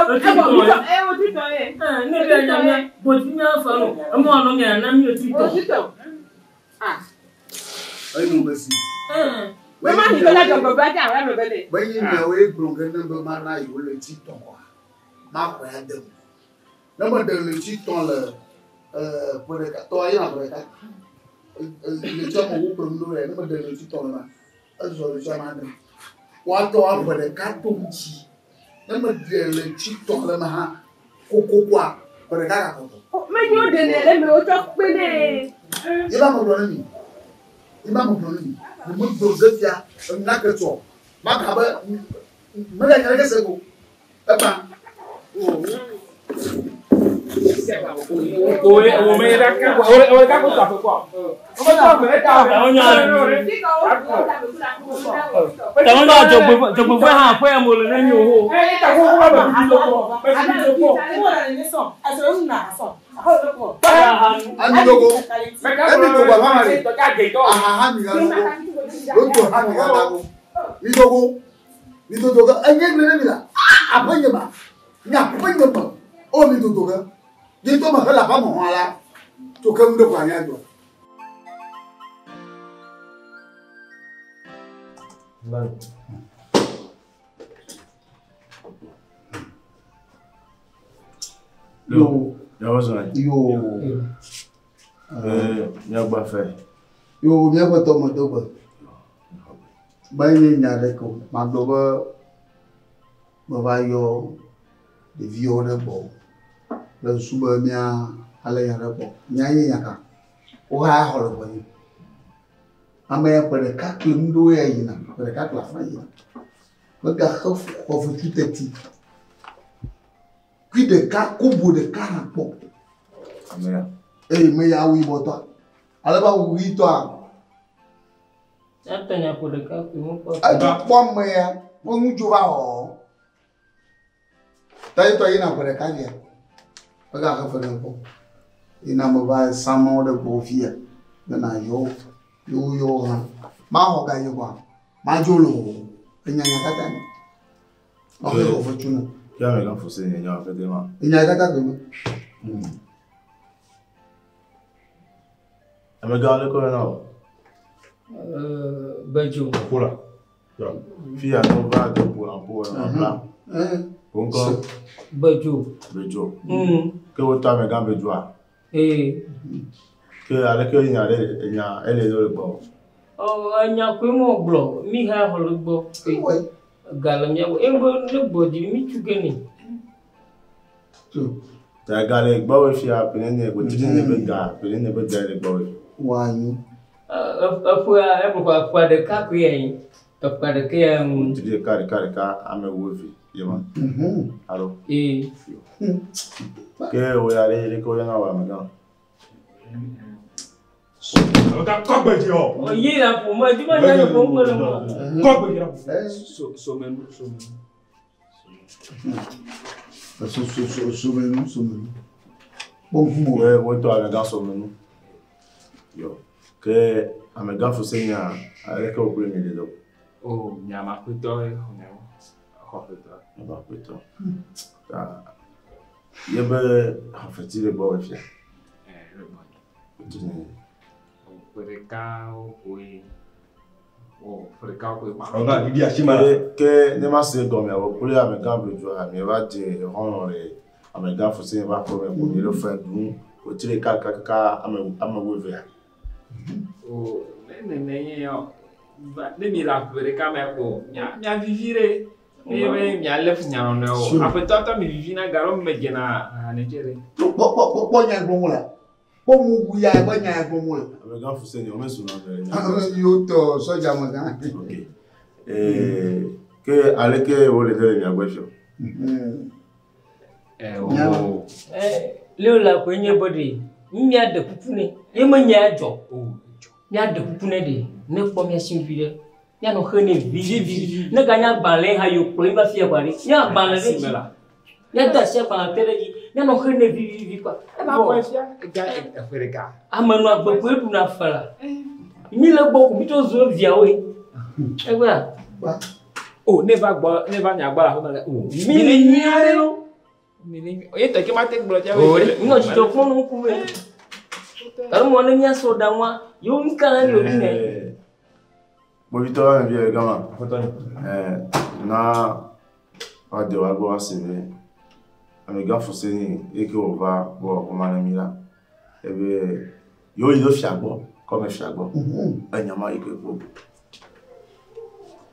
Wato abore ka tonji na ma de le chiton le ma ha kokokwa bore ka ko me yo de le me o to pe ne iba mo do ni mo do gafia na ka to ma ka ba me ga ka se ko e ba Oye, o me da ka o ka ko ta ko. O ma ta me ta ba o nya. Ta mo na jogbo fa ha fa mo le ni o. Eh ta ko ko ba bi lo ko. Ba bi lo ko. Ani logo. Ani logo ba ma re. Ah mi ga logo. Logo ha mi ga logo. Ni logo. Ni logo. Anye ne mi la. Apanye ba. Nya apanye ba. O mi logo ga. Ni to ma la ba mo ala. To ka ndo kwa nya do. Yo, nyagba fe. Yo, nyagba to mo do ba. Ba ni nya de ko, ma do ba ba yo de vio de bo. Le suba mia ala ya de bo. Nya yi ya ka. O ha ho lo ba ni. Ama ya pere ka ndo ya yi na, pere ka la fa yi. Ba ga khof of tuteti. Puis de cas, combo de cas rapport. Eh, mais ya oui, bon, toi. Alors, oui, toi. Attends, pour le cas, comment pas. Ah, toi, mais, on nous joue à t'as toi, il n'a pas de cas, il y a. Regarde, il faut il n'a pas sans nom de profil. Il n'a yo, ma hoga yo, ma jolo, il n'y a pas de temps. On va faire tout. Il y a un faut il y a un fait demain. Il y a un demain. Elle me garde quoi là? Bedzo. Pour là. Fille à ton bras de pour en blanc. Bon quoi? Bedzo. Que votre temps me garde Bedzo. Que avec elle il y a elle est dans le bord. Oh, il y a quoi mon blanc? Mi ha le bord. Galamia, le body, me to get it. The garlic bow if you are penny, but you never got, but you never got a boy. Why you? For the CHAQUE, for the care, to the car, I'm a wolfie, you want. Hello. Okay, we are ready to go now. Oh, yeah, for my demand for Somenou. Bon, vous êtes un gars Somenou. Yo, que un gars Fousseni avec au premier des deux. Oh, il y a ma putain, il y a en fait il est beau fier. Que ne m'a c'est comme pour les Américains besoin mais va dire rendre Américains Fousseni va pour le faire nous au tirer quelqu'un à me ouvrir. Oh, ne la pere kama ko nya vivire ne nya lef nya no après toi mi vivina garo me gena Nigeria po nya gbon la po mu ya ba nya gbon la Américains Fousseni on met sur yo to soja mo gan OK que aleke o le dele nya gwefio le la ko nye body nya de pupune e ma nya jo nya de pupune de ne ko mi asin vide nya no khane vivi ne ga nya banle ha yo pro ba fie kwari nya banle de nya da se pa tele ji nya no khane vivi kwa e ba ko fia ga Africa amanu agbogbo edu na fala 1000 beaucoup, mito zo via oui. Et voilà. Oh, never nyagba. Oh, 1000 nyarelo. Oye, te que mate bloquea. Oh, no chito kono kuwe. Karo mo nya so danwa, yo nkana yo bine. Bobito wa via gama. Na a de wa go asebe. Amiga Fousseni et que on va voir comment on là. Et bien, yo il doit fiagbo, comme fiagbo. Enyama ikebo.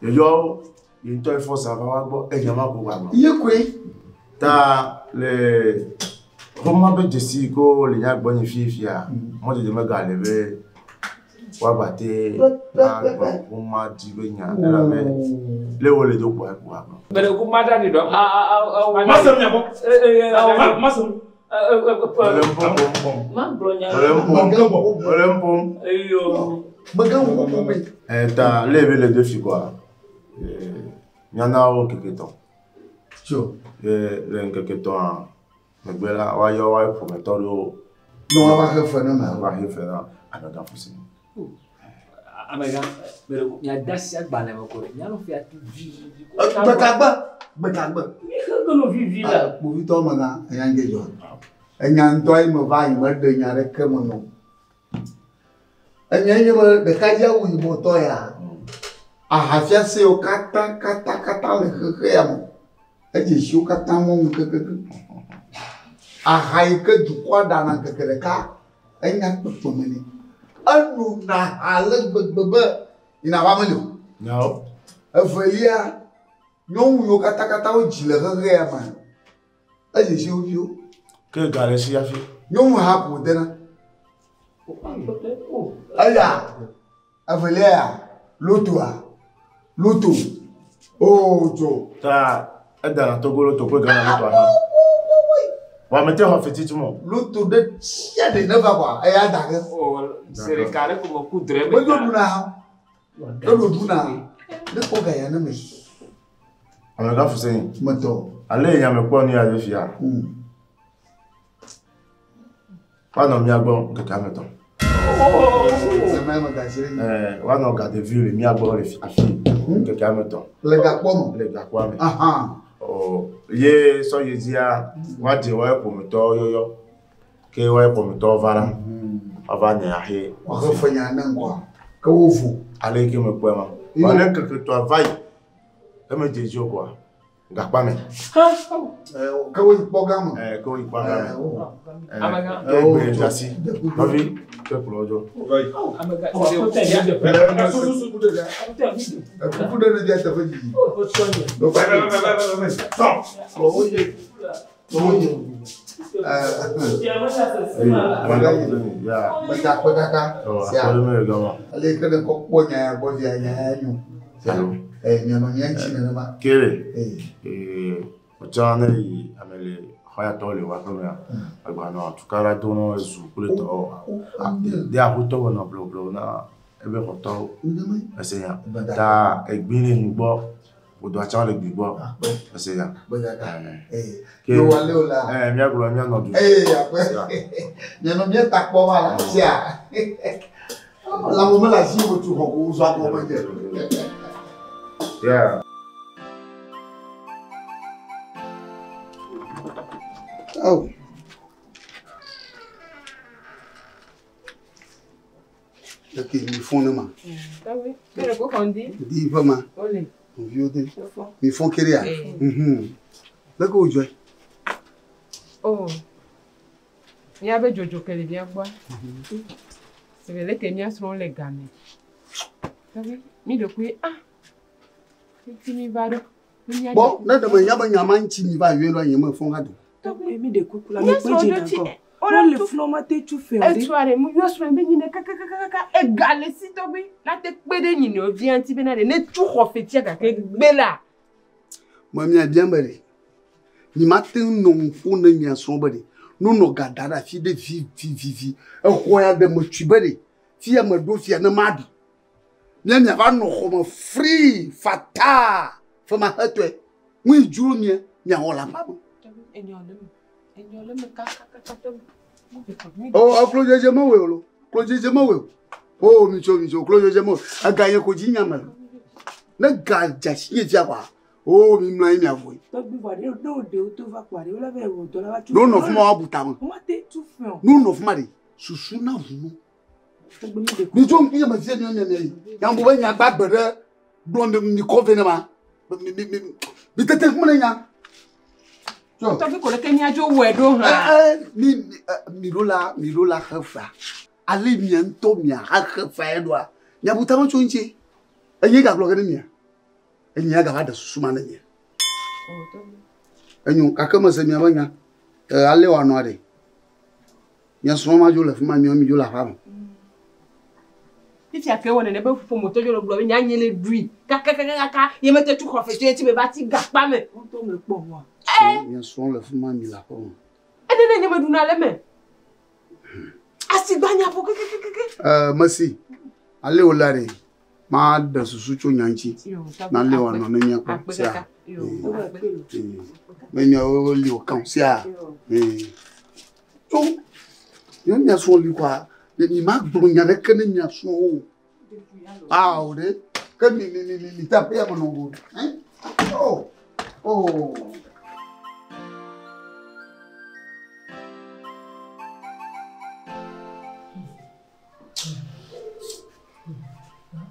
Yo il doit faut savoir bo enyama ko wa. Yekwe. Ta le comment be desi ko le nya gbon fifia. Mo de me ga lebe wa bate na ko ma di be nya la me le wo le do ko ko. Bere ko ma da ni do. Masam nya bo. Masam. T'as levé les défis quoi. Il y en a au quelque temps. Quelque temps. Mais là, ouais, ouais, pour mettre l'eau. Non, on va refaire un on va refaire un autre Fousseni. Amega, mais il y a des siècles balais encore. Il y a l'on fait tout vivre. Betagba. Nous vivons là. Pour vite maga, il y a un gars. Il y a un toit me va, il me donne un recommandant. Il y a un de Kaja où il motoya. Ah, hafia se o kata le créam. Et je suis au kata mon que. Ah, haïque du quoi dans un kekeleka. Il y a un peu de monnaie. Anu na halek bebe ina wa melo no evelia nyom yo kata o jile rere ma aje si ovio que gare si afi nyom ha po dena aya evelia loto oh jo ta edana Togo loto ko gana loto aha wa mete ho feti tumo loto de tia de neva kwa aya daga c'est le carré comme coup de rêve. Mais ne faut gagner un mec. Amiga Fousseni. Moto. Allez, il y a mes points à défier. Pas non, miago, que cameton. C'est même gagné. Ouais, non, garde vu les miago, les filles, que cameton. Les gars, comment? Les gars, quoi? Oh, ye, so ye dia, wa di wa pour me to yo. Que wa pour me to vara. Avant de aller, on refait un an quoi. Que vous allez que me poema. Voilà que toi vaille. Et me dis quoi. Gapa me. Que vous programme. Que vous programme. Amaga. Que jasi. Novi. Que plojo. Amaga. Vous donnez bien ta vie. o do acha le gbigbo ese ya yo wale ola mi agro mi anodu no mi ta po wa la sia la mo la si mo tu ko so ko mo je yeah oh ok mi fond ma ah oui mais ko kondi di vraiment olé vieux mi fond kéria là ko joy oh il y avait jojo qu'elle vient boire c'est vrai que mia sont les gamins ça veut mi de quoi ah fini va do bon na de ma nyama nchi ni va yelo yema fond ga do mi de quoi la me peje encore on le flow maté tu fais et soirée mu yo so be ni kaka égalé si to bi la te pede ni no vient ti bena de ne tu ho fetia ka ke gbela moi mi a bien bari ni matin non fond na mi aso bari no no gadara fi de fi e ko ya de mo tubere fi ya ma do fi ya na madi mi va no ho mo free fata for my heart we juru mi ya hola pa oh close je ma we lo close je ma we Oh, Micho, close your mouth. A guy ko jinya man. Na ga jashi ye jaba. Oh, mi mla imi avoy. Non of mo abutama. Non of mari. Susu na vunu. Mi jom ki ma se ni. Yan bo nya gbagbere blonde mi covenema. Mi tete mo nya. So. To fi ko le kenya jo wedo ha. Mi rola khafa. Ali miento mia khafa edwa. Nya butama chonche. Enye ga bloga ni mia. Enye ga wada susuma na nya. Enyo kakama se mia banya. Ale wa no ade. Nya soma jo le fuma mi jo la fama. If ya ke wona ne be fufu moto jo lo blo nya nyele dui. Kaka ye mete tu confession ti be ba ti gapa me. On to me po wa. Nya so le fuma mi la fama. Ede ne me duna le me. Asigba nya po Merci. Ale olare. Ma da susu cho nyanchi. Na le wa no nya ko sia. Me nya o li o kan sia. So yo nya so li kwa. Ni ma gbo nya ne kan nya so o. Ah o de. Ke ni ta pe mo no go. Oh.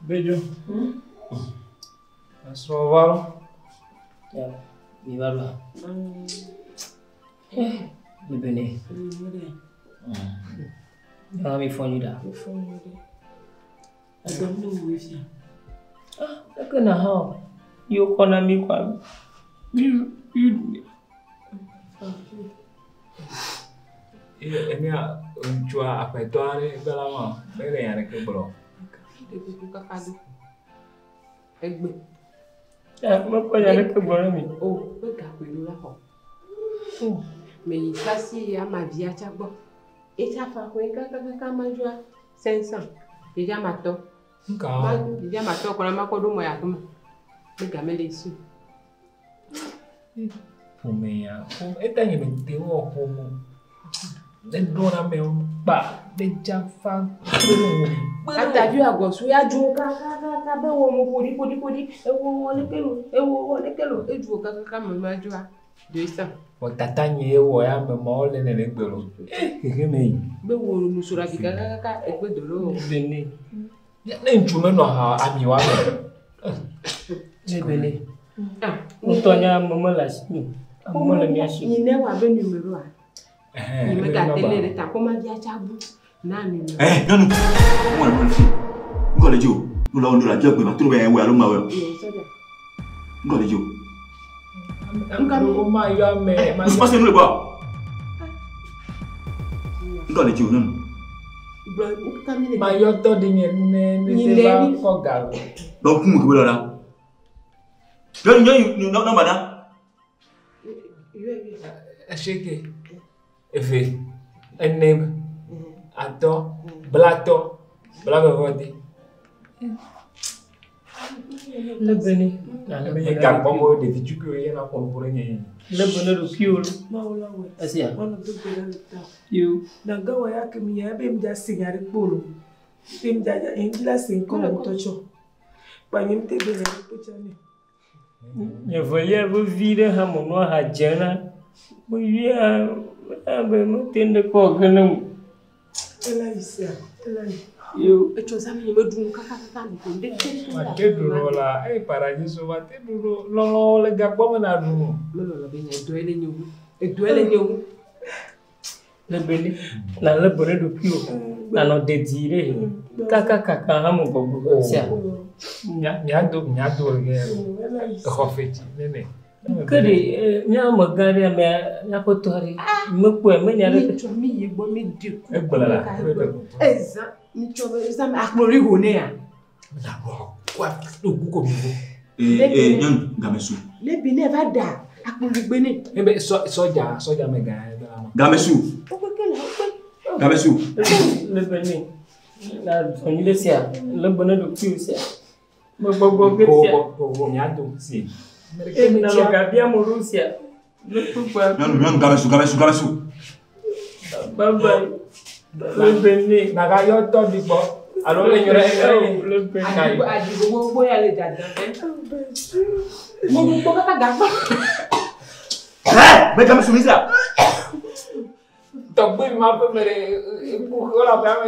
Bedzo. Asrovalo. Ya, mi va. Lebene. Ya mi fonida. I don't know who is here. Lakana how? You kona mi kwa. You. Enya unchua apetware belama. Bele yana ke bro. Egbe. Mo ko ya le ke bro mi. Oh, pe ka pelu la ho. Mais il passe ya ma vie a chagbo. Et ça fa ko ka manjua 500. Déjà mato. Déjà mato ko na makodo mo ya kuma. Pe ga mele isu. Fumea. Etanye me wo homo. Den dona me ba de jafa. Ata ju agosu ya ju ka be wo mo podi. Ewo le kelo eju ka mama ju a. De ça. O tatanye wo ya me mo le ne gbero. Me. Be wo musura ki ka egbe dolo. Bene. Ya na nchume no ha ami wa me. Bene. Mutonya mama la si. Mama le mi ashi. Ni ne wa be numero a. Ni me ga tele de ta ko ma bi a chabu. Na ni. Non. Moi le fi. Ngole jo. Nous la dia gbe ma tro be we alo ma we. Ngole jo. Ngalo ma ya me. Vous passez nous le bois. Ngole jo non. Ma yo to di ne ba ko ga. Donc ku mu ko la. Non madame. Acheke. Efe. Enem. Ato. Blato. Blago vondi. Lebene. Me ga bombo de fitu ko ye na ko pour nye. Lebene do kiolo. Maula we. Asia. Ono do bela ta. You. Na gawa yake mi ya be mja singari polo. Be mja ya injila sin ko mtocho. Pa nyimte be ya pochane. Je voyais vos vides à mon noir à Jana. Oui, me tende ko ganam. Ela isia. You. Echoza mi me dun kaka ko de. Ma te duro la, Paradiso ma te duro. Lo le gagbo na duro. Lo be nya do ele nyu. Lebene. Na lebene do pio. Na no dedire. Kaka ha mo bobo. Sia. Nya do ge. Khofeti nene. Kede nya magari me ko tori. Me ko me nya le to mi ye bo mi di. Egbola. Eza mi chobe eza me akmori hone ya. Na bo kwa do ko mi bo. Nyan gamesu. Lebene va da akmori gbene. Ebe soja me ga. Gamesu. Gamesu. Lebene. Na onile sia. Lebene do pio sia. Mo bobo ke sia. Ko mi ando si. Na lo gabia mo Rusia. Non gamesu. Bye. Lebene. Na ga yo to bi bo. Alors le Adigo boya le jardin. Mon kata gafa. Mais comme soumise là. Donc oui, ma mère, pour la femme,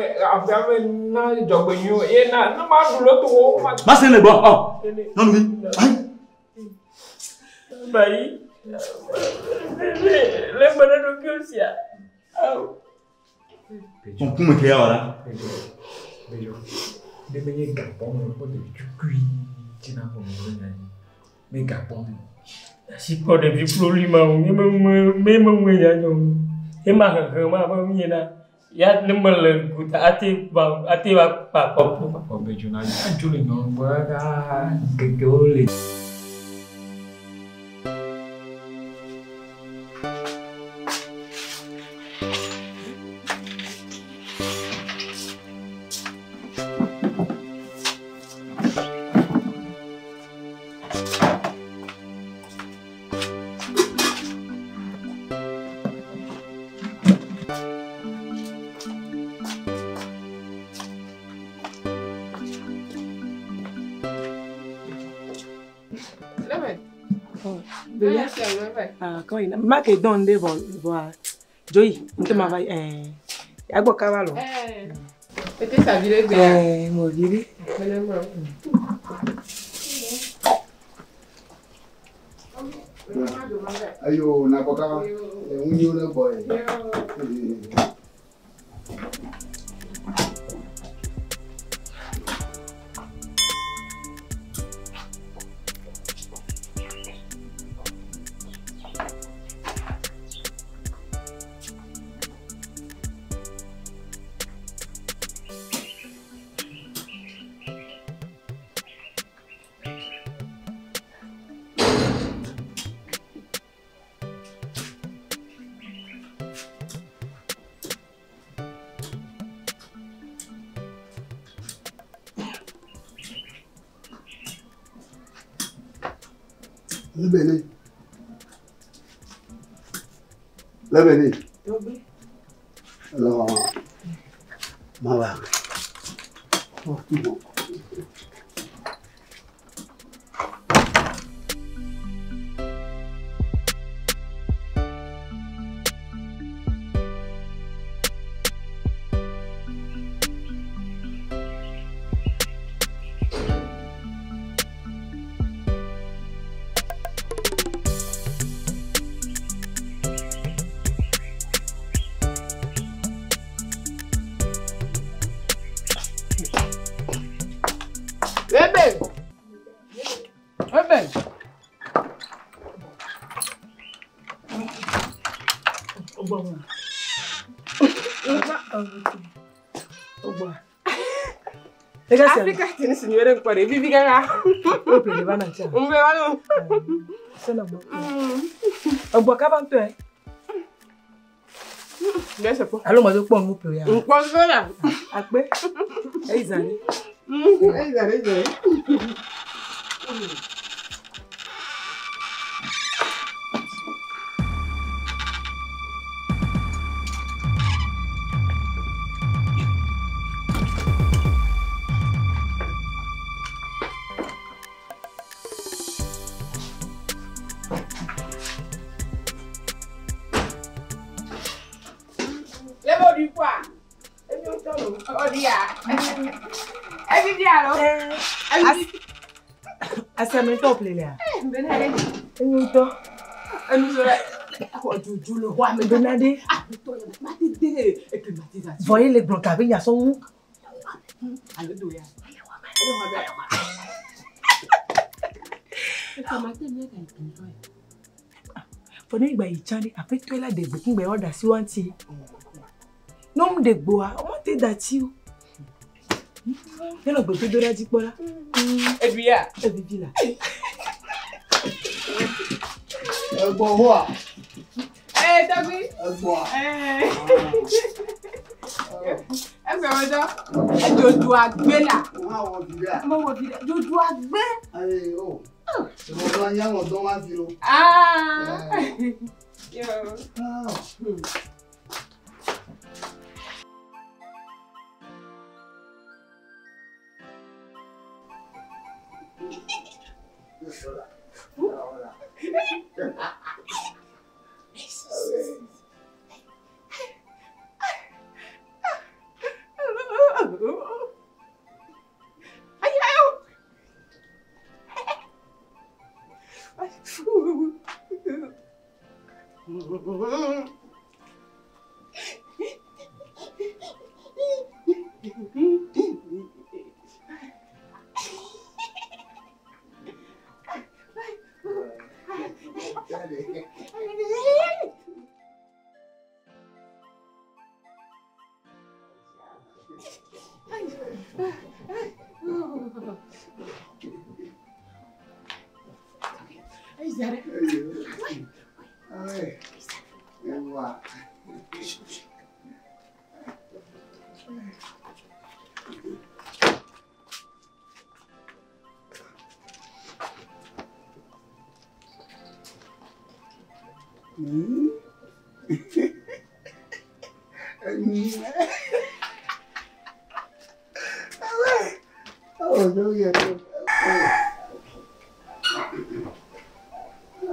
na jogbenyo, et na ma doulo to. Ma c'est le bon. Oh. Non oui. Bayi. Le bonheur de Kyosia. On peut me créer là. De manière Gabon, on peut cuire, tu n'as pas besoin. Mais Gabon. Si pas de vie pour lui, même et ma il y a le mal good at it, papa. Mais je n'ai pas de nom, voilà, que Quand il m'a que donné voir Joey, on te m'a vaillé à quoi cavalo. C'était sa ville de mon ville. Ayo, na koka unyo na boy. Lebene. Lebene. Alors, ma oh, tout bon. Africa tiene signore in cuore, vivi gaga. Open va na cha. Umbe walo. Sana mo. Ogbo ka ba nto e. Yes po. Alo mo do po mu pe ya. Npo so la. Ape. E izani. E izani. Asame to plele a. Benade. Enyu to. Enu so la. Ojuju lo wa me Benade. To ya mati de e climatisation. Voyez les blancs avec ya son. Ale do ya. For me gba ichande apeto la de gbe kingbe order si wanti. No mu de gbo a, o mo te da ti o. Nelo gbe to dora ji pola. Ebia, ebibila. Egbo ho. Tagui. Egbo. Egbe ojo. Jojo agbe la. Wa wo bibia. Mo wo bibia. Jojo agbe. Aye o. Mo do anya mo do ma firo. Yo.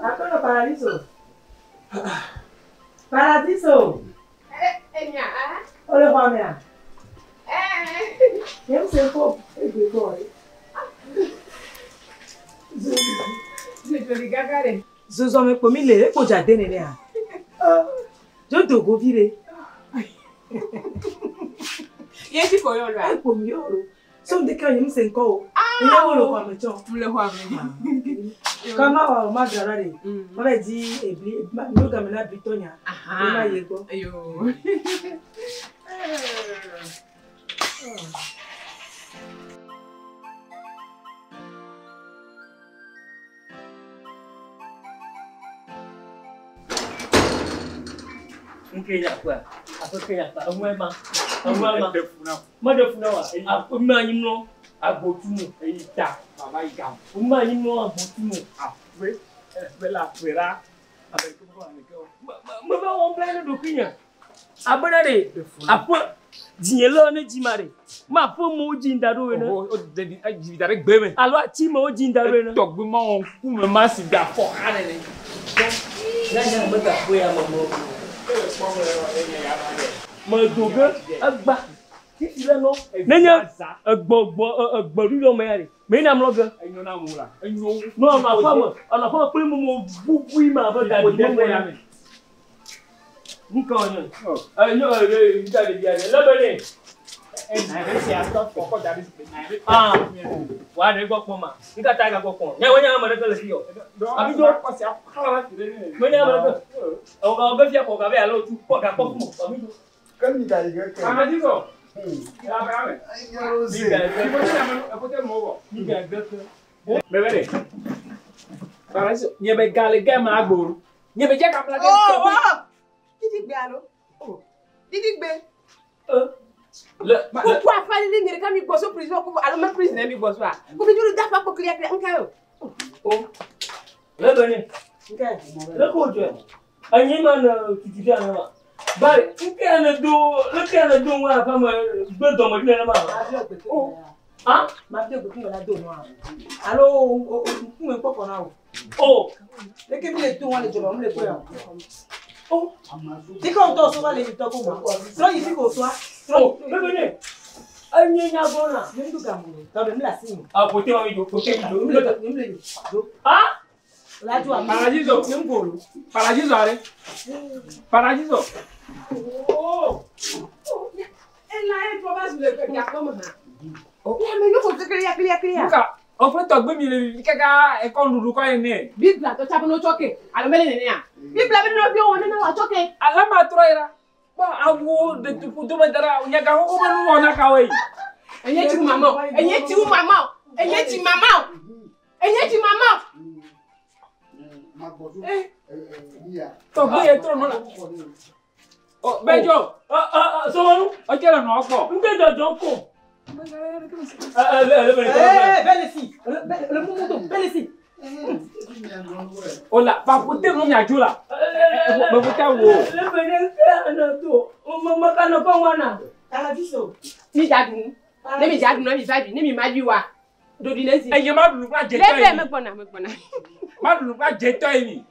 Ancora Paradiso. Paradiso. Olha pra minha. Eu sei como. Eu vou. Zozo me pomi le ko jade nene a. Jo Togo vire. Yeti ko yo la. Ko mi yo. So de kan yim se nko. Ile wo lo kwa me cho. Mle kwa me. Kama wa magarare. Mama di ebli no ga me na Britonia. Na yego. Ayo. Mungkin apa? Apa kaya apa? Umai ma. Mada funa wa. Apa umai no abotumu eita. Baba ika. Umai no abotumu. Ape. Bela pera. Abe ko ba ni ko. Ma ba on plan do kinya. Abana de. Apa dinelo na jimare. Ma fo mo jindaro we na. O de jindare gbe me. Alo ti mo jindaro we na. To gbe ma on ku me ma si da fo ane ni. Nanya mata fo ya mamo. Madoga agba titile no nenya agbo rio me ari me na mloga enyo na mura enyo no ma fama ana fama pele mo bubu ma ba da di mo ya me nka onyo enyo nda de dia lebene na be si ato koko da bi na wa de gbo pon ma nka ta ga gbo pon nya wonya ma de kele fi yo abi do ko si akala ti de me nya ma de o ga be fi ko ga be alo tu ko ga ko mo abi do kan ni dai ga ka Paradiso ya ba me yo se ko te mo bo ni ga ga ka be be Paradiso nye be gale ga ma agboru nye be je ka pla ga Titi gbe alo Titi gbe pourquoi fallait les quand mi bosso prison ko alors même prison mi bosso a ko mi juru dafa ko clear nka yo Lebene nka le ko je anyi man titi ana ba nka na do wa fa ma gbe do mo ni na ma ah ma te go ki na do no alo o me poko na o le ke mi le do wa le joba mo le ko ya oh ti ko to so wa le to ko ma so yi ti ko so oh Lebene anyi nya bona ni ndu ga mo ta be mi la si ah pote wa mi do ni le do ah la jo am Paradiso ni ngolo Paradiso are Paradiso oh ela e probas le ko ya ko ma ya me no ko te clear Nka o fe to gbe mi le kaka e ko lulu ko ene bibla to chapa no choke alo mele ne ya bibla be no bi o ne na wa choke ala ma troira ba awo de tu do ma dara nya ga ho ma nu wona ka we enye ti mama to gbe e tro no la oh Bedzo Somenou o kele no opo nde dodo ko belle ici le moto belle ici ola pa pote no nya jula be pote wo Lebene na to o mama kana ko wana Paradiso mi jadun ne mi jadun na mi sabi ne mi maji wa Dodinesi. Et je m'a pas jeté. Me bona. M'a pas jeté.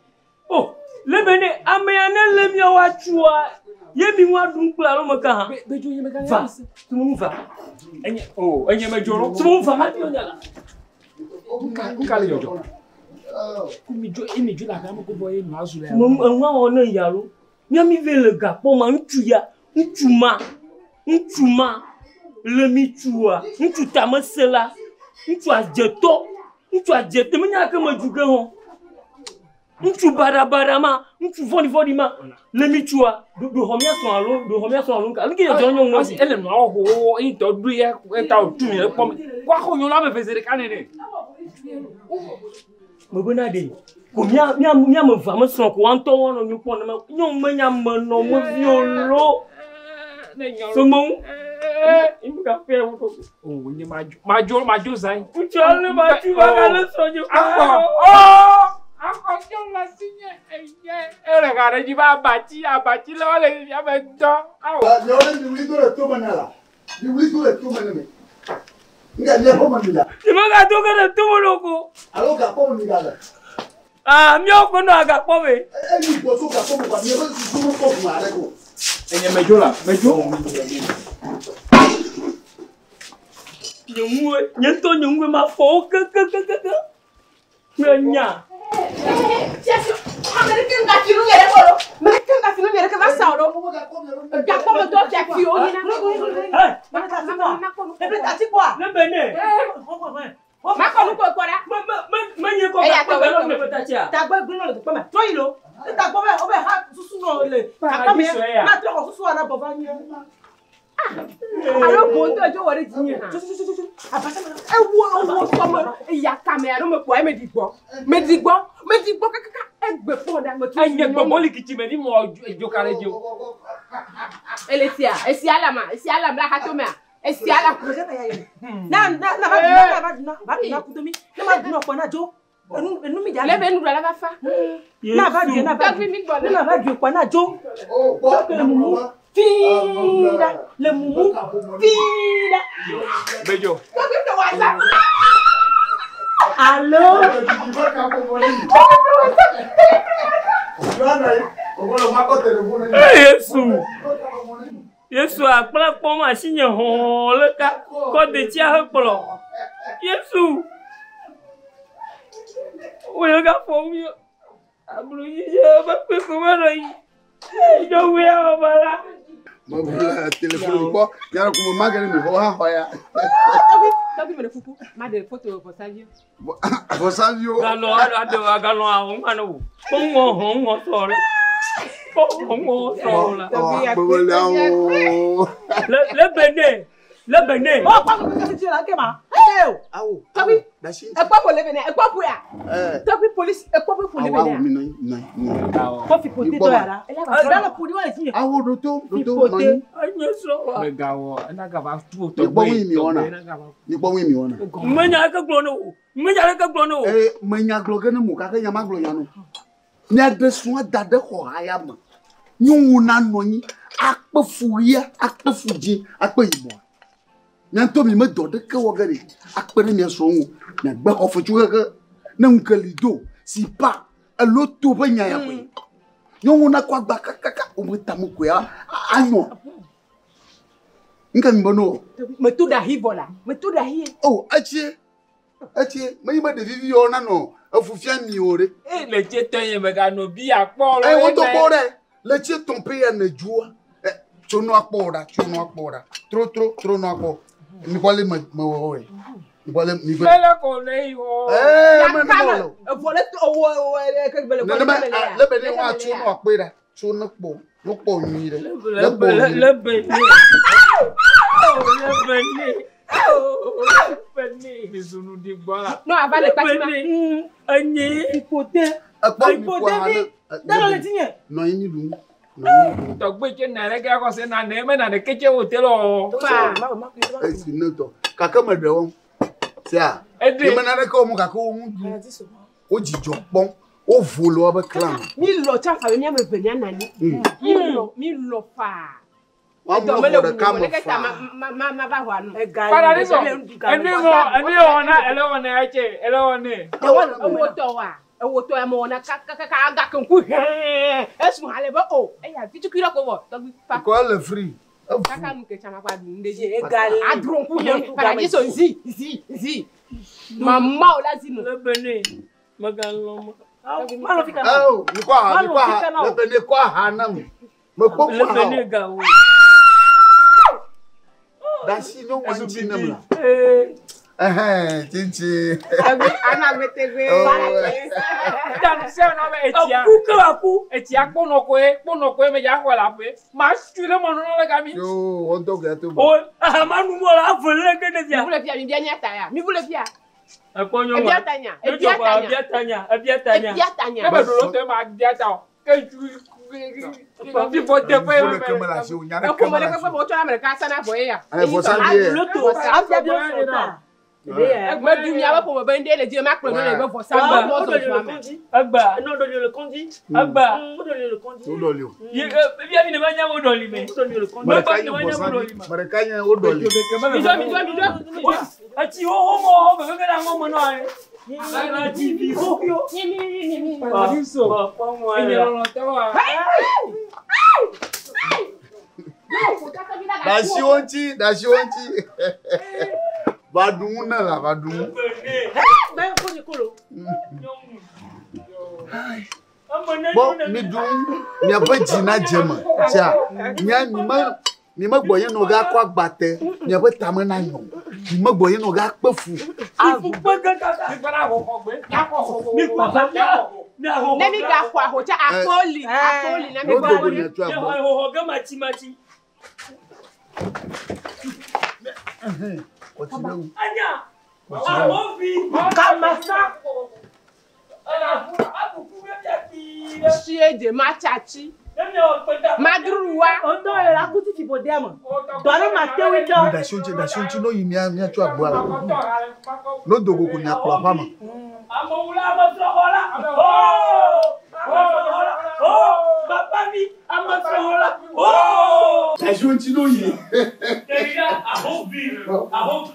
Oh, Lebene ameyane le mi wa chua. Ye mi wa dun kula lo maka ha. Bedzo ye meka. Va. Somenou va. Enye mejoro. Somenou va ma bi onyala. Nkale yojo. Imijo la kama ko boye no azule. Nwa ona yalo. Mi ve le ga po ma ntu ya. Ntuma. Le mi chua. Ntu ta ma sela. Ntu ajeto. Ntu ajete me nya ka ma juga ho. Ntu barabara ma, ntu voni ma, le mitua, do homia son allo, ka. Nki yo jonyo no si. Ele no ho, in to du ye, e ta o tu ye pom. Kwa ko nyo la me fezere kanene. Mo bona de. Ko mia me va me son ko anto won no pon ma. Nyo me nya me no mo violo. Somenou. Imka fe wo ko. Oh, ni majo zai. Uchale ma tu va gale sonyo. Akọ̀jọ́ la sí yẹn ẹ̀yẹ ẹ̀rẹ̀gàrẹ̀ yìí bá bàjí lọ́wọ́ lè fi abẹ́ tọ́. Ní ọdún ní wíńdò rẹ̀ tó mọ̀ náà ní wíńdò rẹ̀ tó mọ̀ náà nga ní ẹ̀fọ́ mọ̀ nígbà. Ìmọ̀ ká tó kẹ́rẹ̀ tó mọ̀ lóko. Àlọ́ gà pọ̀ mọ̀ nígbà rẹ̀. Mi ò gbọ́n náà gà pọ̀ mi. Ẹni ìgbọ́ tó gà pọ̀ mọ̀ pàmì ẹ̀fọ́ ti súnmọ́ pọ̀ fún ààrẹ kò. Ẹ̀yẹ mẹjọ la mẹjọ. Nyẹ̀ntọ́ máa fọ́ kẹ́kẹ́kẹ́kẹ́. Nya. American got you yere bolo. American got you yere ka sauro. Ga ko mo do te fi o ni na. Ta ti kwa. Lebene. Ma ko lu ko ra. Ma ye ko ga ko lo me peta cha. Ta gbe gbin lo pa ma. To yi lo. Ta gbo be o be ha susu no le. Ta ka me na to ko susu ara bo ba ni. Alo bo to jo wori jinye ha. Abasa ma. E wo somo ya camera me po e me digbo kaka egbe po da mo tu. Enye gbo mo likiti me ni mo jo kare je o. Esi alama la ha to me. Esi ala ko je ya ye. Na ba kutomi. Na ma duna ko na jo. Enu mi ja. Le be nu la ba fa. Na ba ju ko na jo. Fida, le mumu, fida. Bedzo. Allô? Yesu akpla pom asinye hon le ka ko de tia he kplo. Yesu. O yo ga fo mi. Abulu yi ba pe ko ma ro yi. Yo we o bala. Mabula téléphone ko yara ko mo magari mi ho ha hoya. Tapi me fuku ma de photo for savio. For savio. Galo a o mano. Ngo sore. Ngo sore. Lebene. Oh, pa ko ti la ke ma. Awo. Tapi e pa po Lebene, e pa po ya. Tapi police e pa po Lebene. Awo mi no. Ko fi pote to yara. Ala ko di wa ti. Awo doto no. Anye so wa. Me gawo, na ga ba tu to. Ni bo wi mi ona. Menya ka glo no. Menya glo ke no mu ka nya ma glo ya no. Ni ade so dade ho aya ma. Nyungu na no yi akpefuya, akpefuji, akpeyimo. Nyanto mi me do de ke wogari. Akpere mi so wu. Na gbe ko fuju ke na nkalido. Si pa eloto be nya ya pe. Nyungu na kwa gba kaka o mo tamuko ya anyo. Nka mi bono. Me tu da hibola. Oh, achie. Me ma de vivi ona no. Afufia mi ore. Le chetenye me ga no bi apo lo. Wo to pore. Le che ton pe ya na jua. Chono akpora. Tro no akpo. Mi kwale me wo we. Mi kwale mi go. Bele ko le yo. Me no. Vole o ke bele ko. Le be ni wa chono akpera. Chono po. No po mi re. Lebene. Bisunu di gba. No avale patima. Anye ipote. Dalo le tinye. No yin lu. To gbe che na re ga ko se na ne me na ne keche hotel o. Fa. Si no to. Kaka me de won. Se a. Ni me na re ko mu kaka o mu du. O jijo pon. O volo ba clan. Mi lo cha fa mi me benya nani. Mi lo fa. Paradiso. Dasi no one chinam. Tinchi. Ana metebe. Dan se na be etia. Ku etia pono koe me ja ko la pe. Ma sure mo no le gami. Yo, on to get to. Oh, ma nu mo la vele ke de dia. Mi vule pia mi bia nyata ya. Mi vule pia. Aponyo. Ebia tanya. Ebia tanya. Na be do to ma dia ta. Ke ju Papi vote pe me. Dasi onti. Badun na la badun. Bon, mi dun, mi aba jina jema. Tia, mi ma gboyen no ga kwa gbate, mi aba tama na yon. Mi ma gboyen no ga pefu. Let me go for hotel. Akoli. Let me go. Anya. Kamasa. De machachi. Madruwa. Ondo la kuti ti bodema. Dona matewi do. Da shonchi no yimi a tu agboala. No dogo ko nya klo pama. Amawula amasohola. Oh, papa mi amasohola. Oh. Da shonchi no yi. Terira ahobi. Ahobi.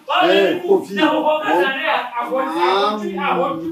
Kofi. Na ho ga sare ahobi. Ahobi.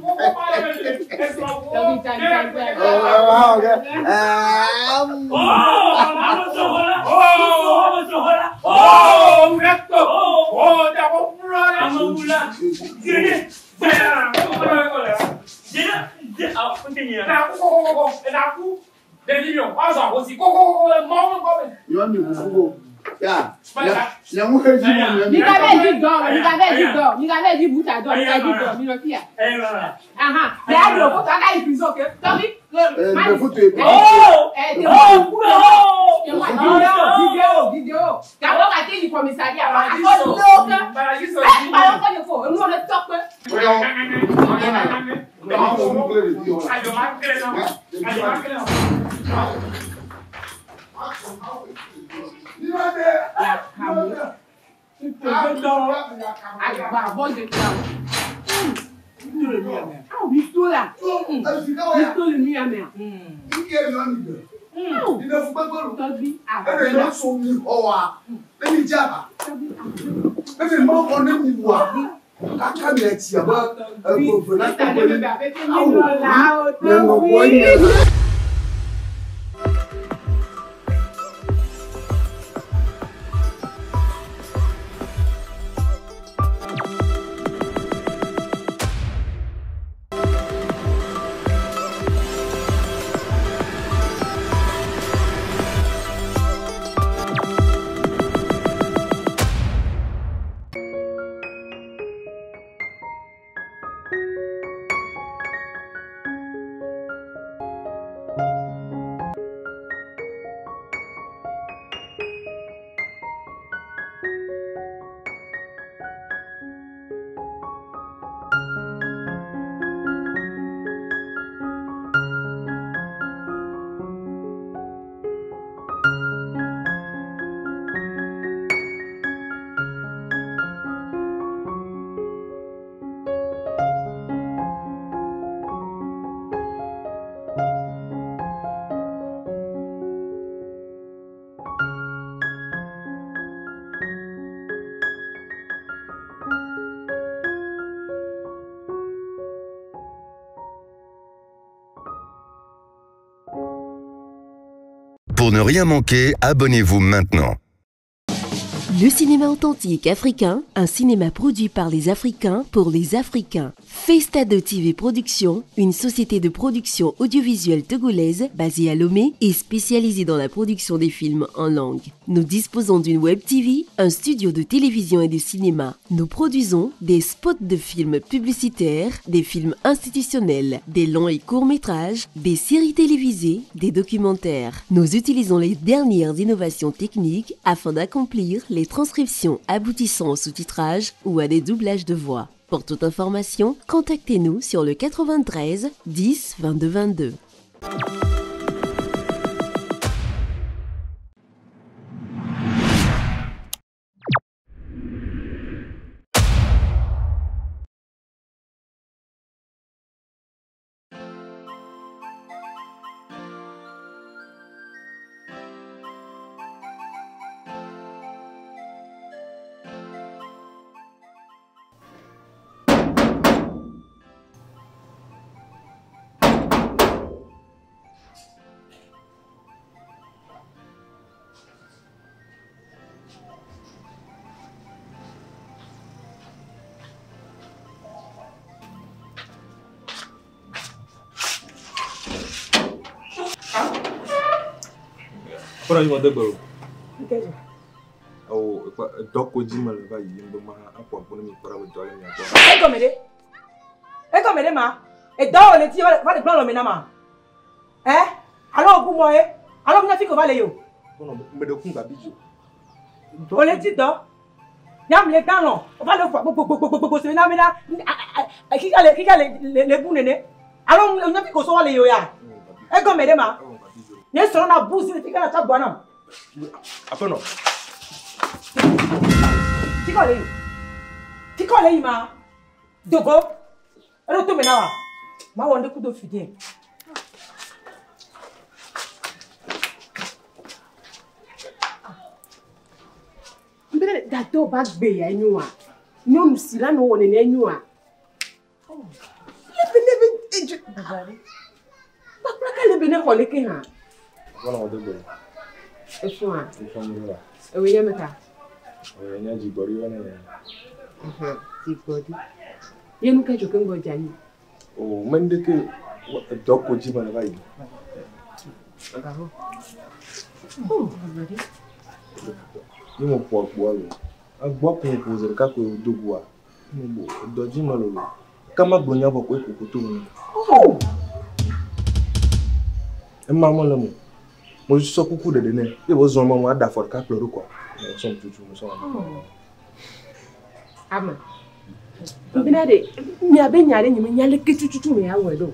Pour ne rien manquer, abonnez-vous maintenant. Le cinéma authentique africain, un cinéma produit par les Africains pour les Africains. FESTADO.TV Production, une société de production audiovisuelle togolaise basée à Lomé et spécialisée dans la production des films en langue. Nous disposons d'une web TV, un studio de télévision et de cinéma. Nous produisons des spots de films publicitaires, des films institutionnels, des longs et courts métrages, des séries télévisées, des documentaires. Nous utilisons les dernières innovations techniques afin d'accomplir les transcriptions aboutissant au sous-titrage ou à des doublages de voix. Pour toute information, contactez-nous sur le 93 10 22 22. Pour aller voir d'abord. Oh, donc au gym le va y me apprendre pour me faire le doigt et Eh comme aider ma. Et dans le tir va de blanc le menama. Alors pour moi alors vous n'avez que va les yo. Non, mais de kunga bijo. On le dit donc. Yam les gars non. On va le voir. C'est na mena. Qui a les bouts néné. Alors on n'avez que so va les yo ya. Eh comme aider ma. N'est-ce pas na bouse les filles à ta bonhomme. Après non. Qui colle ma. Dogo. Alors tu mena. Ma on de coup de fidèle. Mbele dato ba gbe ya enwa. Ni o si la no woni na enwa. Lebene eju. Ba pra lebene ko le ke ha. Voilà on de E fun a. E fun mi la. E we yemeka. E nya ji gbori wa na. Ji gbori. Ye nu ke joke ngo jani. Oh, mende ke donc au gym le va y. Bravo. Oh, Marie. Ni mo po po lo. Agbo ko poser ka ko dogu a. Mo bo do gym lo lo. Ka ma gbonya bo ko ko to mi. Oh. E ma mo le mo. Mo so kuku de ne. E wo zo mo wa da for ka ploro kwa. Mo so tutu mo so. Ama. Binade, mi abe nyare nyime nyale ketututu me ya wedo.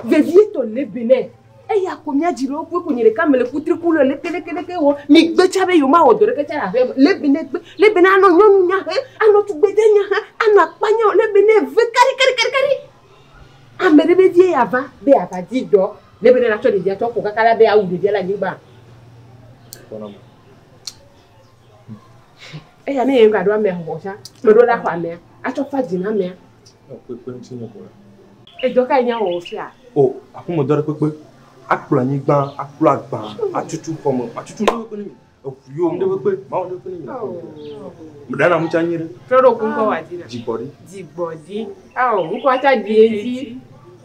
Vevie to lebene. E ya ko mi ajiro ku ko nyere kamele kutri kulo le kele wo. Mi gbe chabe yo ma odore ke cha afa. Lebene ano nyonu nya he. Ano tu gbede nya he. Ano apanya lebene ve kari. Amere be die ava, be ava di do. Lebene na to de dia to ko kakala be awu de dia la nyigba. Bonam. E ya me yenga do ame ho sha. Me do la kwa me. Acho faji na me. Pepe ntinyo ko. E doka nya wo fia. Oh, aku mo dore pepe. Akpla ni gban, akpla gban, atutu komo, atutu lo ko ni. Yo mde pepe, ma o de ko ni. Mdana mu chanyire. Fero ku ko wajina. Jibodi. Nko acha die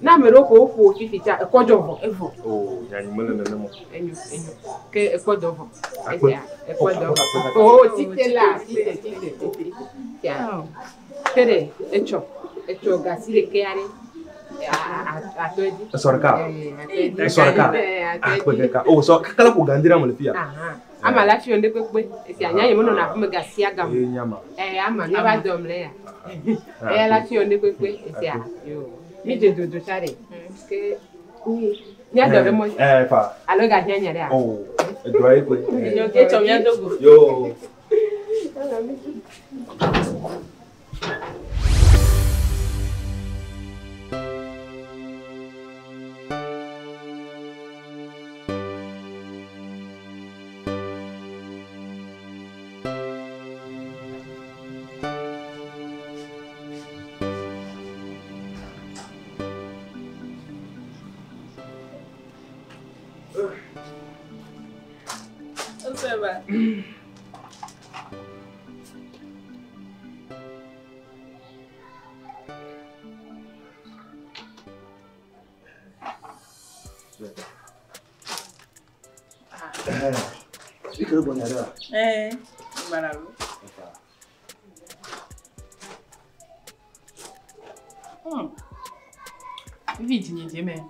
na me ro ko fu fifi cha ko jovo evo. Oh, yani mele na mo. Enyu. Ke ko jovo. E ko jovo. Oh, titela, tite. Ya. Kere, echo gasire ke are. Sorka. Oh, so kala ko gandira mo le fia. Ama la fi onde pepe. Esi anya yemo no na fu me gasia gam. Nyama. Ama na ba domle ya. La fi onde pepe. Esi a. Yo. Mi je dodo chare. Ke ni adore mo. Fa. Alo ga nya nya. Oh. E do ai ko. Yo ke chom ya dogo. Yo. Ça va. Vite, ni mais.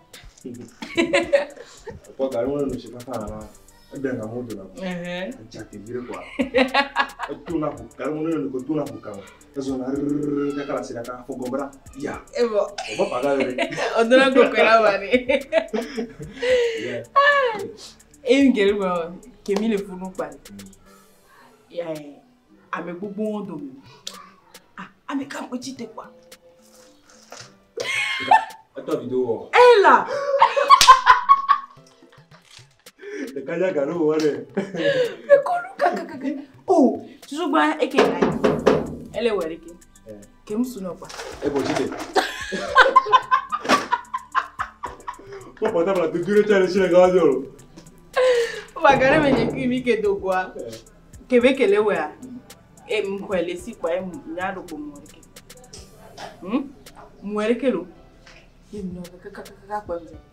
Poi caro non si fa fare ma abbiamo molto da. Già ti dire qua. Tu na caro non con tu na buca. Adesso na da cara si da ca fogo bra. Ya. E bo. Va pagare. Odora con quella mani. E un gelo che mi le funu pa. Ya. A me bubu ondo. Ah, a me campo chite kwa. Attends vidéo. Eh là. Le kaya garo wale. Me konu kaka. Oh, tu so gba eke lai. Ele were ke. Ke musuno pa. E bo chite. Ko pata para tu dure chale chile gazo. Magare me nyeki mi ke dogwa. Ke be ke le wa. E mkwele si kwa e nyado ko mwere ke. Mwere ke lo.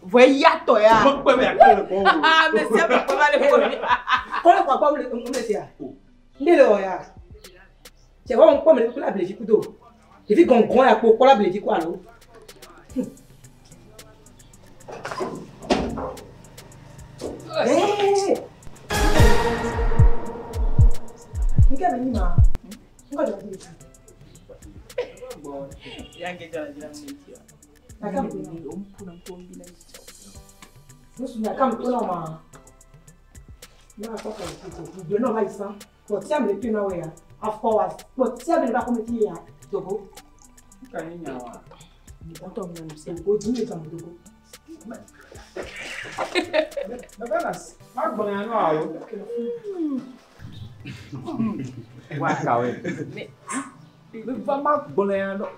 Voyato ya. Ah, mais c'est pas comment les premiers. Comment papa me laisser à? Ndelo ya. C'est vraiment comme le la blé couteau. Il fait qu'on croit à pour la blé quoi là. Eh. Nika bani ma. Ngo do ni. Bon, yange jara jara ni. Akam ni ompuna mpombi na icho. Musu na kam tona ma. Na ko ka icho. Do no mai san. Ko ti am le tuna we ya. Of course. Ko ti am le ba komiti ya. Togo. Ka ni nyawa. Ni ko to mi na se ko ji ni tam Togo. Na balas. Ma gbon ya no ayo. Wa kawe. Va ma gbolo ya no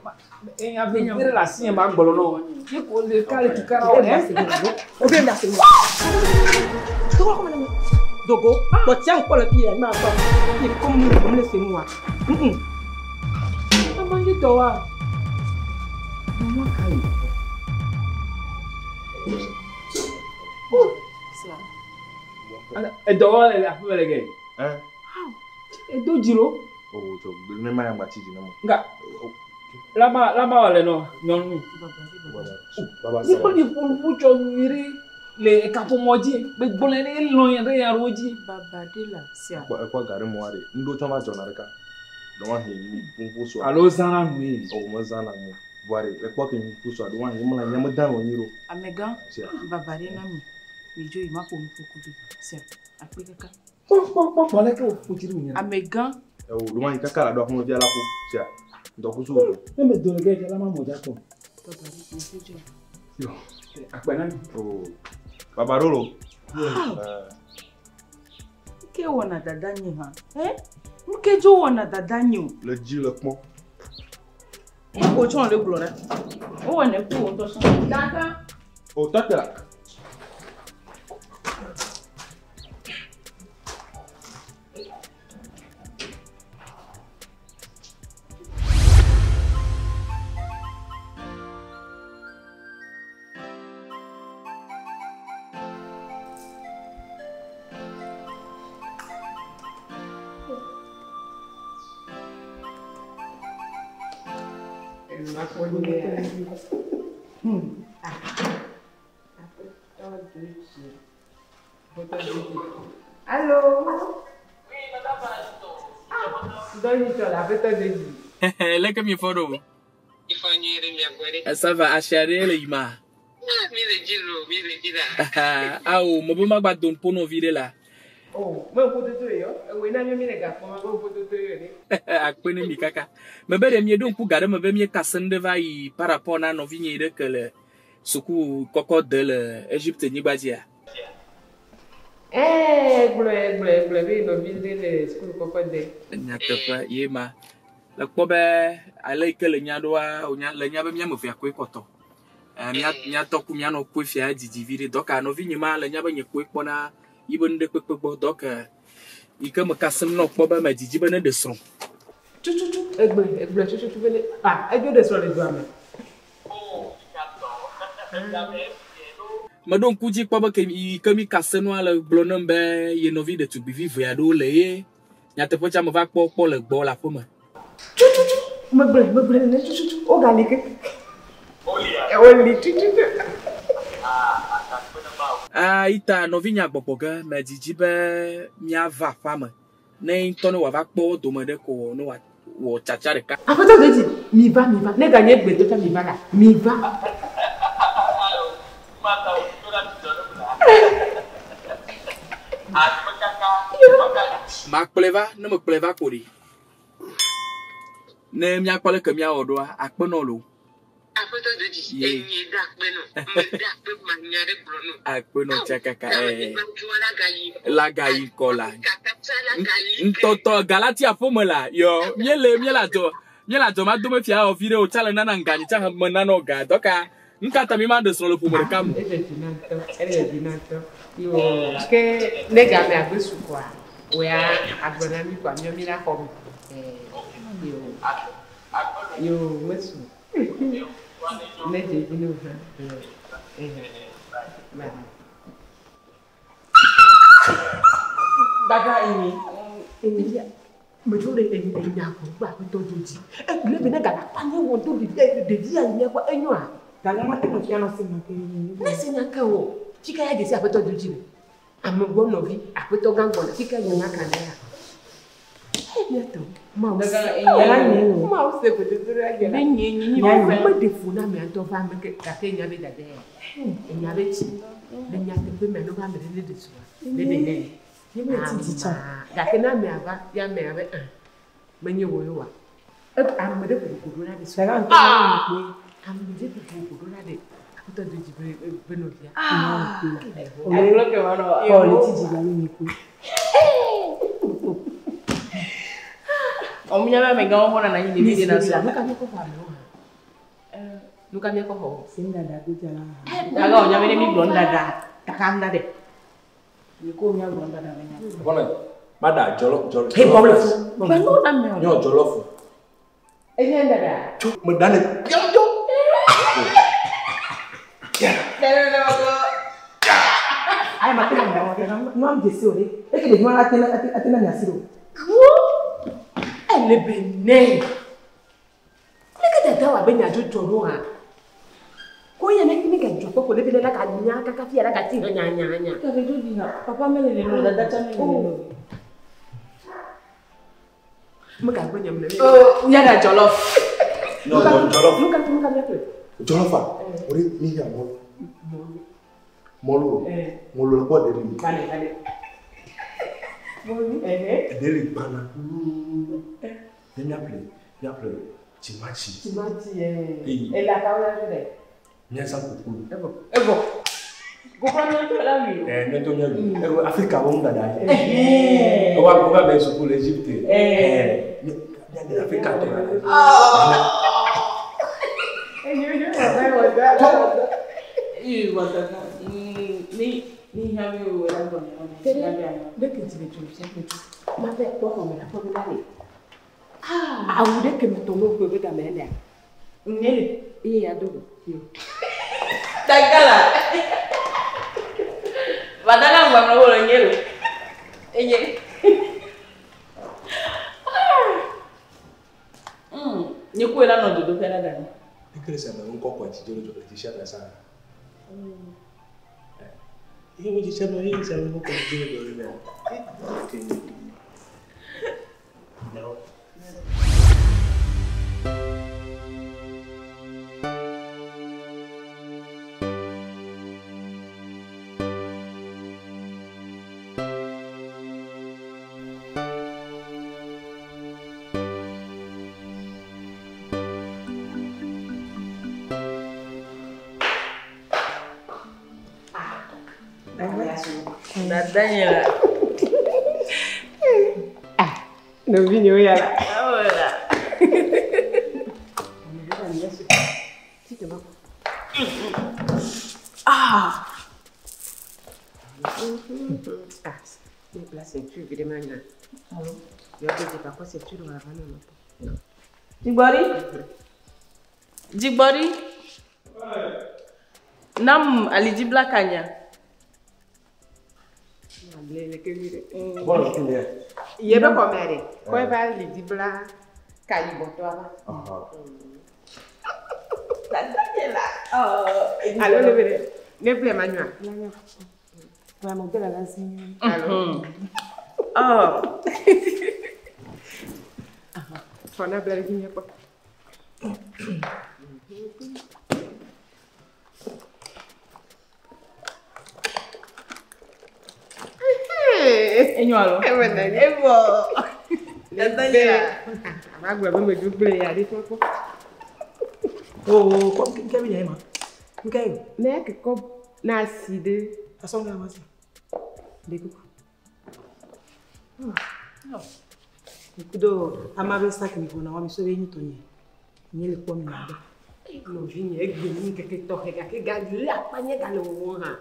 en avenir la sin ma gbolo no ki ko le kale ki kara o o be merci to ko ma dogo to tian ko le pie ma pa ni ko mu le se mu wa ama ni to wa mo kai e do wa le afu le ge e do jiro. Oh, so ne ma yang bachi jinamo. Enggak. Lama wale no nyonu. Baba. Ni ko ni fucho miri le kapo moji be gbole ni lo yan re ya roji. Baba de la sia. Kwa gare mo are. Ndo choma jona reka. Do wa hin punpu so. Alo sana mu yi. O mo sana mu. Boare e kwa ke punpu so do wa hin mo na nyam dan oniro. Amega. Baba de na mi. Mi jo ima ko mi fukudu. Sia. Apeka. Ko le ko futiri mi. Amega. O do wa hin kakara do ho via la ko. Sia. Ndo ku so. Me do le ge la ma mo ja ko. Baba de mi sejo. Yo. Akpena ni. Oh. Baba Rolo. Ke wona dadanyi ha. Nke jo wona dadanyi. Le ji le pon. O chon le glora. O wona ku o to so. Dada. O tata. Allô? Oui, madame Paradiso. Donne-toi la fête de vie. Là comme il faut donc. Il faut nier les Ça va acheter les ima. Ah oh, mon bon ma don pour nos vider là. Oh, moi pour te yo. Oui, na mi les gars, moi pour te yo. Akpene mi kaka. Me be de mi donc pour garder me be mi kasen de vai par rapport na no vigné de que le suku koko de l'Égypte ni bazia. Bleu, oui, no vider le school koko de. Nyakapa yema. La pobe ale que le nyadoa o nya le nya be mi mo fi akwe koto. Nya to ku nya no ku fi a divide donc a no vigné ma le nya be nye ku pona ibon de kpekpekpo donc Il comme casse non pas ma didi ben de son. Ah, elle de son les doigts. Ma donc ku di pa ba ke comme casse no le blonom be ye no vie de tu vivre ya do le. Nya te pocha me va po le gbo la fo ma. Me ble ne chuchu o galike. Oli chuchu. Ah, ita no vinya gbopoga ma didi be mia va fama. Ne tono wa va po do me de ko no wa wo chacha de ka. Après ça dit mi va ne gagner gbe to mi va là. Mi va. Ma pleva ne me pleva kori. Ne mia kwale ke mia odo akpe no lo. Akpe no chakaka la gayi kola. Ntoto Galatia fomela yo miela to ma do me fia o video chale nana ngani cha menano ga doka nkata mi mande sur le poumon kam. Elle est dinato. Yo que nega me abesu kwa. Oya agbonami kwa mi la kom. Yo mesu. Neje dinu ha. Dada ini. Ini me jure eni nya ko gba pe to joji. Lebene gala pani won to de dia nya kwa enyo a. Dala ma te ko ti ano se ma ke ni. Na se nya ka wo. Chika ya de se apeto joji. Amegbo no vi apeto gangbon chika nya ka na ya. Neto. Ma o se ko te dura ya. Be nyi ma de fu na me anto fa me ke ka ke nya be dade. Nya be chi. Be nya te be me no ba me de su. Be be ne. Gakena me aba ya me aba menye wo yo wa am me de ko do na de so am de ko do na de akuta de jibe beno dia o lo ke wa no o le ti jibe ni ku o mi ya me ga mo na ni ni na so nuka me ko fa me nuka me ko ho singa da ku jala daga o nya me mi blonda da takanda de ni ko mi agbonda da nya bona mada jollof hey problem ba no na me yo jollof enye ndada chu me dane yo ya ay ma tena no am desi ore e ke de mo atena nya siro ele bene le ke tata wa be nya jojo ro ha ko ye ne ni ke jojo ko le bele la ka nya ka fi la ka ti nya ka be do di ha papa me le no da cha me le no mo ka gbo nyam le nya da jollof no jollof mo ka ya pe jollof a ori mi ya molo ko de mi kale molo de ri bana nya play chimachi e la ka wala de nya sa kukulu ebo go kwa no to la mi no to nya ebo Africa wo ndada o wa go ba su kule Egypt nya Africa to ni have you de que tu ma be to ko me la ko na le au de que me tomo ko be ga me le ngene ya do yo tagala badala ngwa no lo ngelo enye ni ko la no do fera da ni ikele me un kokko ti jolo jolo ti sha sa Ibu di sana ini saya mau kerja dulu ya. No. Dadanya no vinho ya la ahora La ceinture, évidemment. Allô? Je ne sais pas quoi ceinture on va non. Jigbori? Nam alidi blakanya. Bon, il y a pas combien. Quoi va alidi blak kayibotoa. Allô, Lebene. Ne plaît Manuel. Vraiment belle à la signe. Allô. Oh. On a blagué il y a pas. Enyalo. Ebo. Letanya. Amagwa ba me duble ya di fofo. Oh, quoi que bien ma. OK. Ne ke ko na side. Asonga masi. Deko. No. Kudo amabe sak ni kona wa mi so be ni tonye. Ni le pom na ba. No vinye egbe ni keke to ke ga la panye ga lo won ha.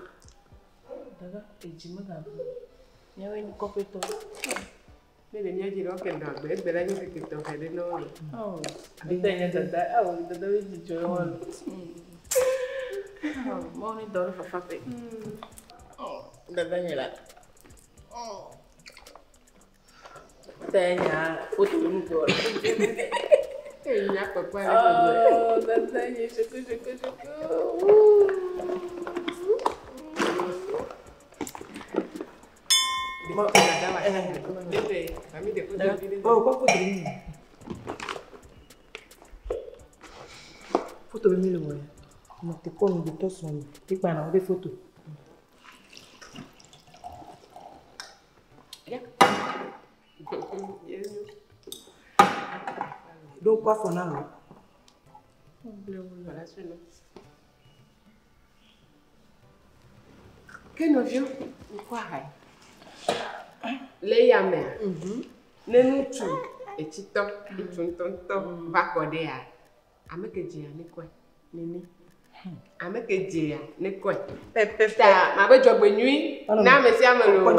Daga ejima ga. Nyawe ni kopeto. Bebe ni ajiro ke ndagbe bela ni keke to ke de no. Oh. Bitenya tata. Oh, dada we ji joyo. Oh, morning door for fape. Oh, dada nyela. Oh. Tenya, foto no por. Tenya papa. Oh, dada nye chuku. Oh, quoi photo de mille. Photo de mille ouais. Non, t'es pas de toi son. T'es pas dans des photos. Donc quoi faut là? Voilà celui-là. Que nous vions quoi les yamé ne nous tu et tito et tonton va coder ameke dia ne quoi nene ameke dia ne quoi ta ma be jogbe nuit na me si amelo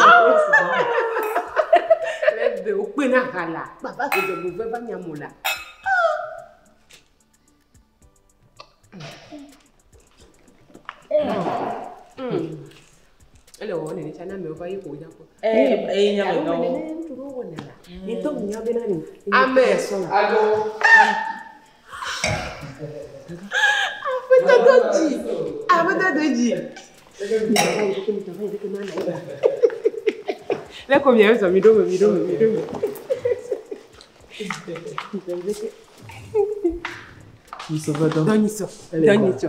le be o pe na kala baba ke jogbe fe ba nyamola ele wone ni chana me oba yiko japo nyama no turo wona la ni to nya be na ni amen allo afeta doji le combien ça mi do Ni so va donc.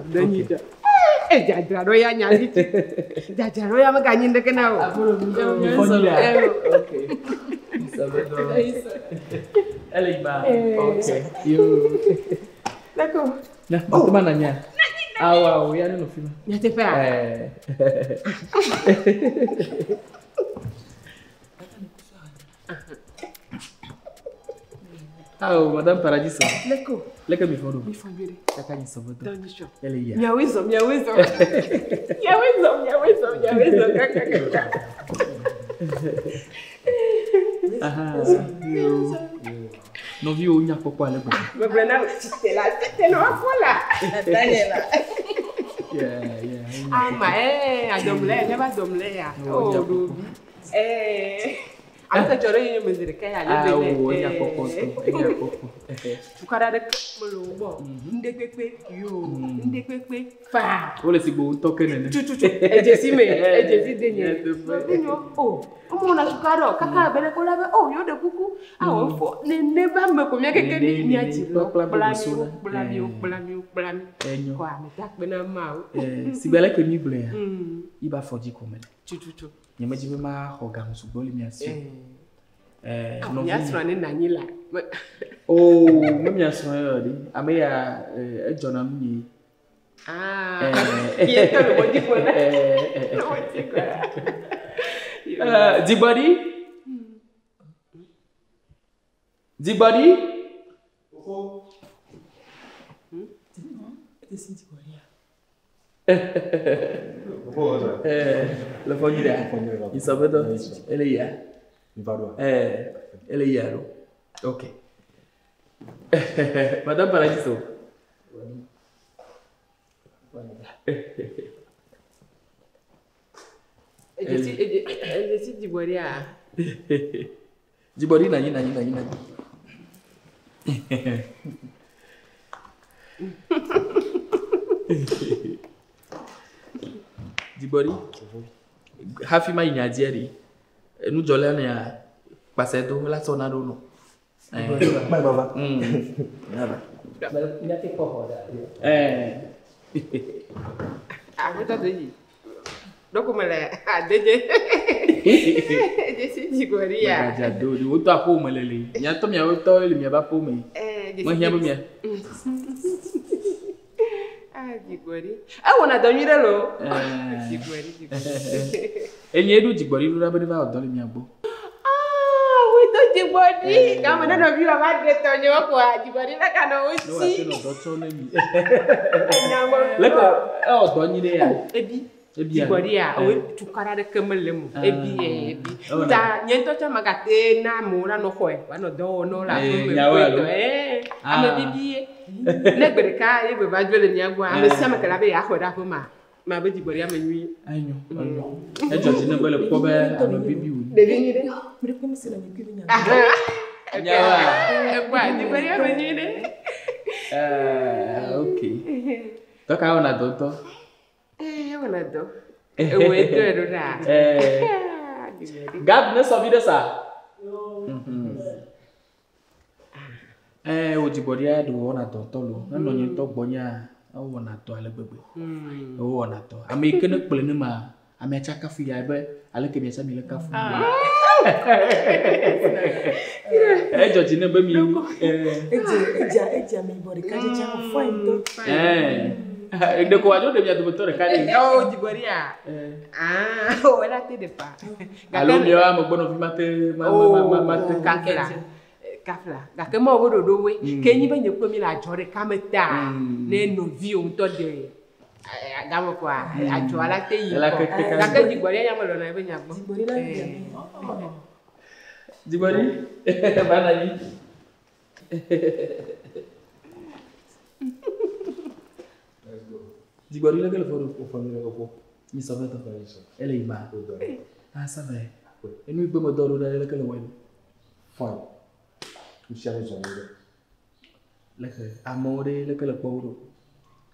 Doni. Jajaro ya nyaliti. Jajaro ya maganyinde kenao. Okay. Ça va donc. Elle est bas. OK. Yo. D'accord. Na, batuma na nya. Ah wow, ya no filma. Ya te fa. Oh, Madame Paradiso. Leko. Leko mi fondo. Mi fondere. Kaka ni soboto. Doni show. Elle est ya. Nyawizo. Kaka. Aha. Yo. No vi o nya papa le bo. Me brena tite no afola. Daniela. Yeah. Ai ma adomle, ne ba domle ya. Oh, do. Anta choro yini mezire kaya lebene. Oh, nya papa. Tukara de molobo. Ndekpepe yo. Ndekpepe fa. Ole sigbo ntoke nene. Ejesi denye. Oh, omo na sukaro kaka bele ko labe oh yo de kuku. Ah fo ne ba me ko mi keke ni ati lo blami. Kwa me tak bena ma. Si bele ke mi ble. Iba fodi ko mele. Tututu. Nyama jibe ma hoga musuboli mi asi. No mi asra ne nanyila. Oh, me asra yo di. Ame ya ejona mi. Yeto lo modi ko na. Dibody? Le fogno il sabato e le ia. E le iaro. Ok. Madame Paradiso. Elle dit du boria. Du boria nani. Dibori hafi ma inyadieri nu jole na ya pasedo la sona do no Mai baba. Nada. Ina te ko hoda. Agora daí. Dokumele adeje. Desse digoria. Já do outro apo melele. Ya to mi auto ele mi ba po me. Mo hia bo mi. Digbori. Wana dormir lo. Digbori. Enye edu digbori lu rabani ba odon mi agbo. We to digbori. Kama na no biwa ba de tonyo ko digbori la kana o si. No wa se no do to na mi. Leko odon ni ya. Ebi. Digbori ya o tukara de kemele mu. Ebi. Ta nyento cha magate na mu na no ko e. Wa no do no la ko me ko. Ame bibi. Nebereka ebe ba jole ni agwa ame sama kala be ya khoda ko ma be digbori ame nwi ayo e joti na bele ko be ame bibi wu de vini de me ko mi se na ngi nya nyawa e ba digbori ame nwi de okay to ka ona do to ona do e we do da gab ne so bi de sa o digbori a do ona to lo na no yin to gbonya o wona to ale gbegbe o wona to ame kene kple ne ma ame cha kafu ya be ale ke mi sa mi le kafu joti ne be mi eja me body ka je cha fine to de ko ajo de mi ado to re ka ni o digbori a o la te de pa alo mi wa mo gbono fi ma te kafla gake mo bodo do we kenyi benye ko mi la jore kameta ne no vi o to de agamo kwa ajo ala te yi gake digbori anya mo lo na benya gbo digbori bana yi digbori le gele foro o famille ko mi so beta ele ima ça va et nous be mo do do le gele wele fine. Michel Zonde. Leke amore leke le poro.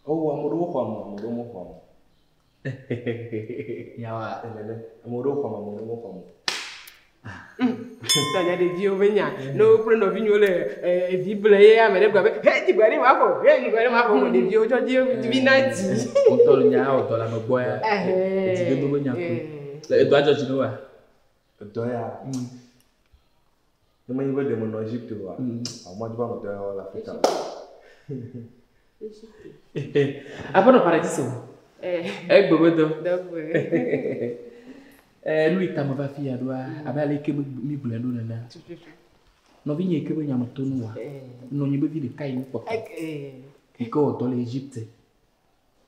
Oh, amore wo kwamo. Yawa elele. Amore wo kwamo. Tanya de dio benya. No preno vinyo le bible ye amere gwa be. He digbori ma ko. Mo de dio jo dio divinati. On to nya o to la mo boya. Ti de do nya ko. Le do ajo jino wa. Do ya. Numa ibe de mo no Egypte wa. Amo de ba no do l'Afrique. Apa no Paradiso? Gbogbodon. Lui tamo va fia doa abale ke mi bulendo na. No vinye ke be nyam to no wa. No nyi be vi de kai ni poko. Ko to l'Egypte.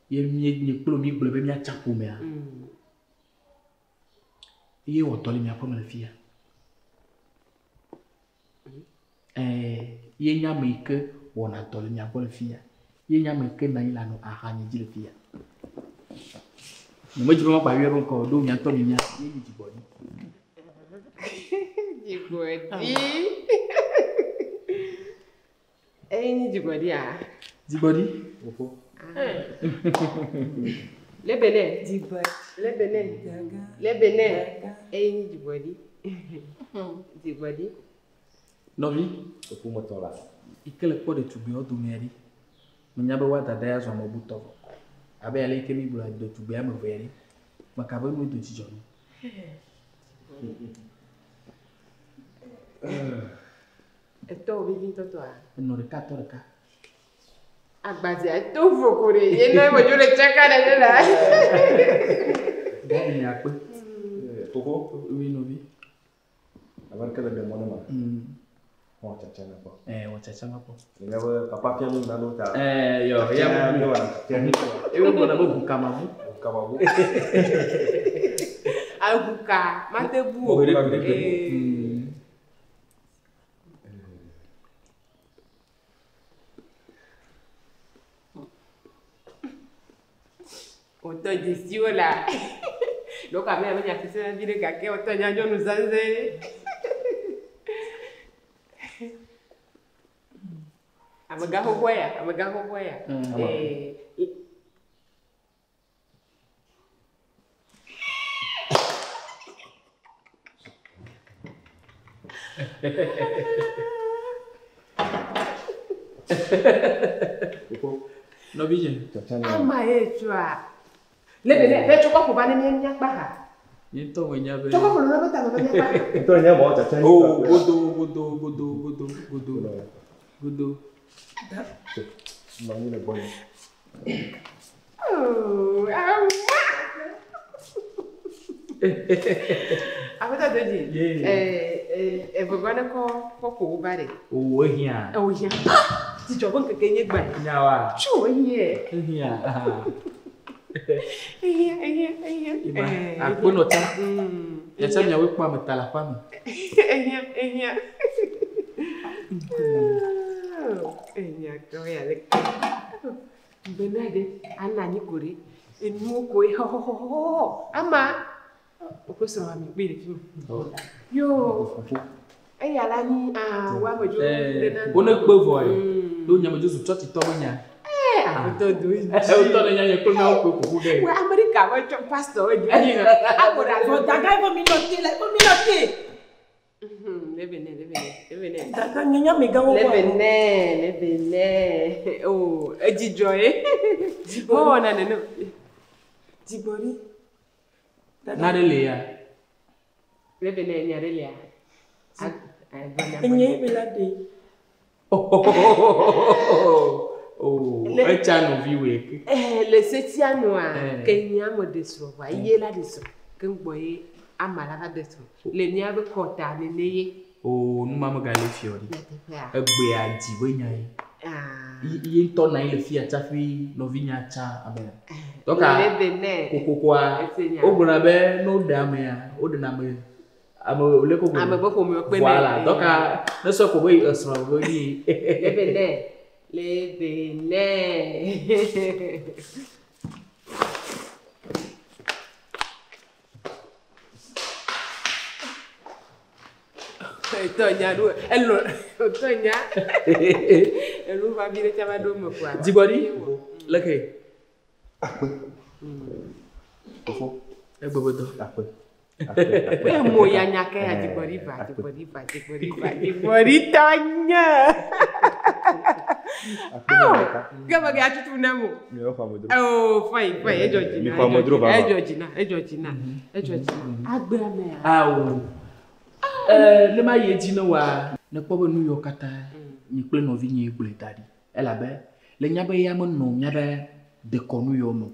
Ye mi plo mi bule be mi achapo me a. Ye wo to le mi apo me fia. Ye nyame ke wona to le mi apo le fia. Ye nyame ke na ila no aha nyi ji le fia. No me jiro ba wi ron ko do nya to mi nya ye ji body. Jibodi. Ni jibodi a. Jibodi? Opo. Lebene jibodi. Lebene. Ni jibodi. Jibodi. Novi? Opo motola. Ikele po de tubi o do meri. Menya be wa dada ya zo mo buto. Abe ale ke mi bula do tubi am veri. Makabe mo do jijo. Eto vivi toto a. No reka. Agbazi eto fokore. Ye na mo jo le cheka de la. Gani ya pe. Togo, oui novi. Avant que le demande ma. On chacha na po. On chacha na po. Ni ba papa pia mi na do ta. Yo, ya mo. Ni wa. E mo na bo kama mu. kababu. Abuka, matebu. Autant d'ici là. Donc à même il y a fait une vidéo qui autant il y a nous anzé. Amagaho boya. No bien. Ama etua. Lebene, fe choko ko bani mi nya pa ha. Yento wenya be. Choko ko no beta no nya pa. Então nya mo cha cha. Oh, godo. Mami le bon. Oh, Abata doji. Vous voyez ko bare. Oh, hia. Oh, hia. Ti jobo nkeke nye gba. Nyawa. Chu hie. Hia. Hia. Akpono ta. Ya cha nyawe kwa metala kwa mi. Hia. Ko ya le. Benade anani kore. Enu ko ho. Ama. Okosoro ami gbe le fi. Yo. Ala ni wa mojo de na. Ona gbe voy. Do nya mojo su church to nya. Akoto do yi. O to nya nya ko na o ko de. We America wa church pastor we di. Agora go daga go mi no ti like go mi no ti. Lebene. Daga nya me ga wo. Lebene. Oh, ejijoye. Mo na no. Jibori. Narelia. Lebene nyarelia. Enye belade. Oh, echano viwe. Le setiano a Kenya mo desro wa yela desro. Kengboye amala ga desro. Le nia be kota ne neye. Oh, nu mama gale fiori. Egbe aji we nyai. Yi to na ile fi achafi no vinya cha abe. Doka kokokwa ogbona be no damia odiname amo le ko go amo boko mi ope voilà doka na so ko boy asra go ni lebene Tonya do elo Tonya elo va vire chama do mo kwa Jibori leke Ofo egbobodo akwe mo ya nyake ya Jibori Tonya Gaba ga tutu na mo oh fine ejojina agbera me le ma ye dina wa ne pobo New York ata ni ple no vi ni gbule tadi elabe le nya be ya mo no nya be de konu yo mo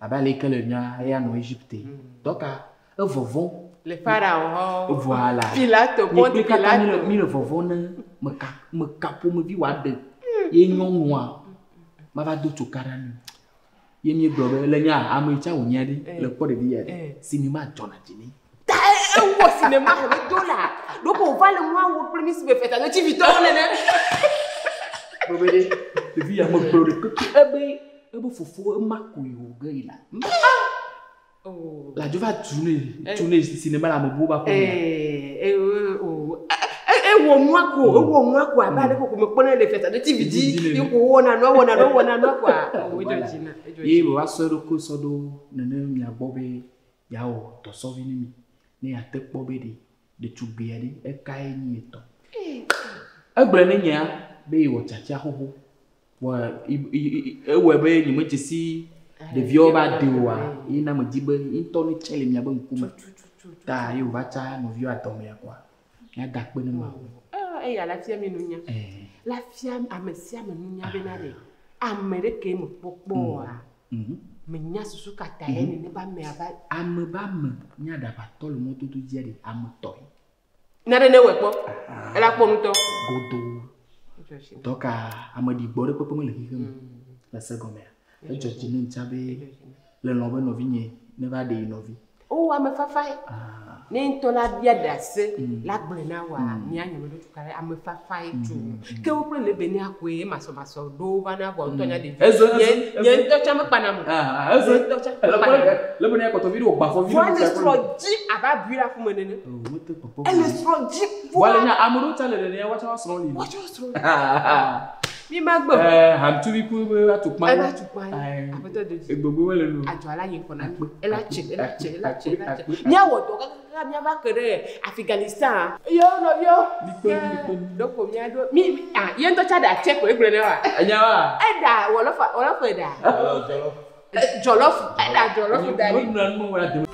aba le kele nya ya no Egypte doka vovon le pharaon voilà Pilato Ponte Pilato mi le vovon me kapo me vi wa de ye nyonwa ma va do chokara ni ye mi gbo le nya amu cha onya di le po de bi ya cinema jona jini au cinéma le dollar donc on va le mois où premier se fait à TV to nene bobede de vie ya mo pro de ebe fofo makoyo gaila oh la je va tourner cinéma la mo ba ko wo moi ko abale ko me pona le feta de TV di ko wona no kwa ejojina ye wa soro ko sodo nene mi abobe yawo to so vini mi ne atekpo be de tubiari e kai ni to agbre ne nya be wo chacha hoho wa e we be ni mo chisi de vioba dewa ina mo jibe into ni chele mi abankuma ta yo ba cha no vio atome kwa ya dakpe ne ma ya la fia mi nunya la fia amesia me nunya be na de amerike mo popo a me nya susu kata ye ni ba me aba ame ba me nya da ba tolo mo to jere ame to na de ne we po e la po nto godo doka amadi gbore popo mo le kike mo la segome e joji ni nchabe Le lombe novi ne va de novi. Oh, ame fafa. Ni ntola bia dase la gblena wa ni anyame do tukale ame fafa tu. Ke wo pre Lebene akwe maso do bana bo ntonya de. Ye nto chama panam. Ezo nto chama. Lebene ko to video gba fo video. Voilà stroji aba buira fu menene. Elle stroji. Voilà na amuru chale le wa cha sro li. Wa cha sro. Mi magbo. Ham tu bi ku atukpa. Ela tukpa. Abeto de. Egbogbo wele lo. Ajo ala yin kona gbe. Ela che. Ni awodo ka mi aba kere Afghanistan. Yo no yo. Doko mi ado. Mi ye nto cha da check ko egbere na wa. Anya wa. Eda wolofa eda. Jollof. Eda jollof dali. No no mo wa de.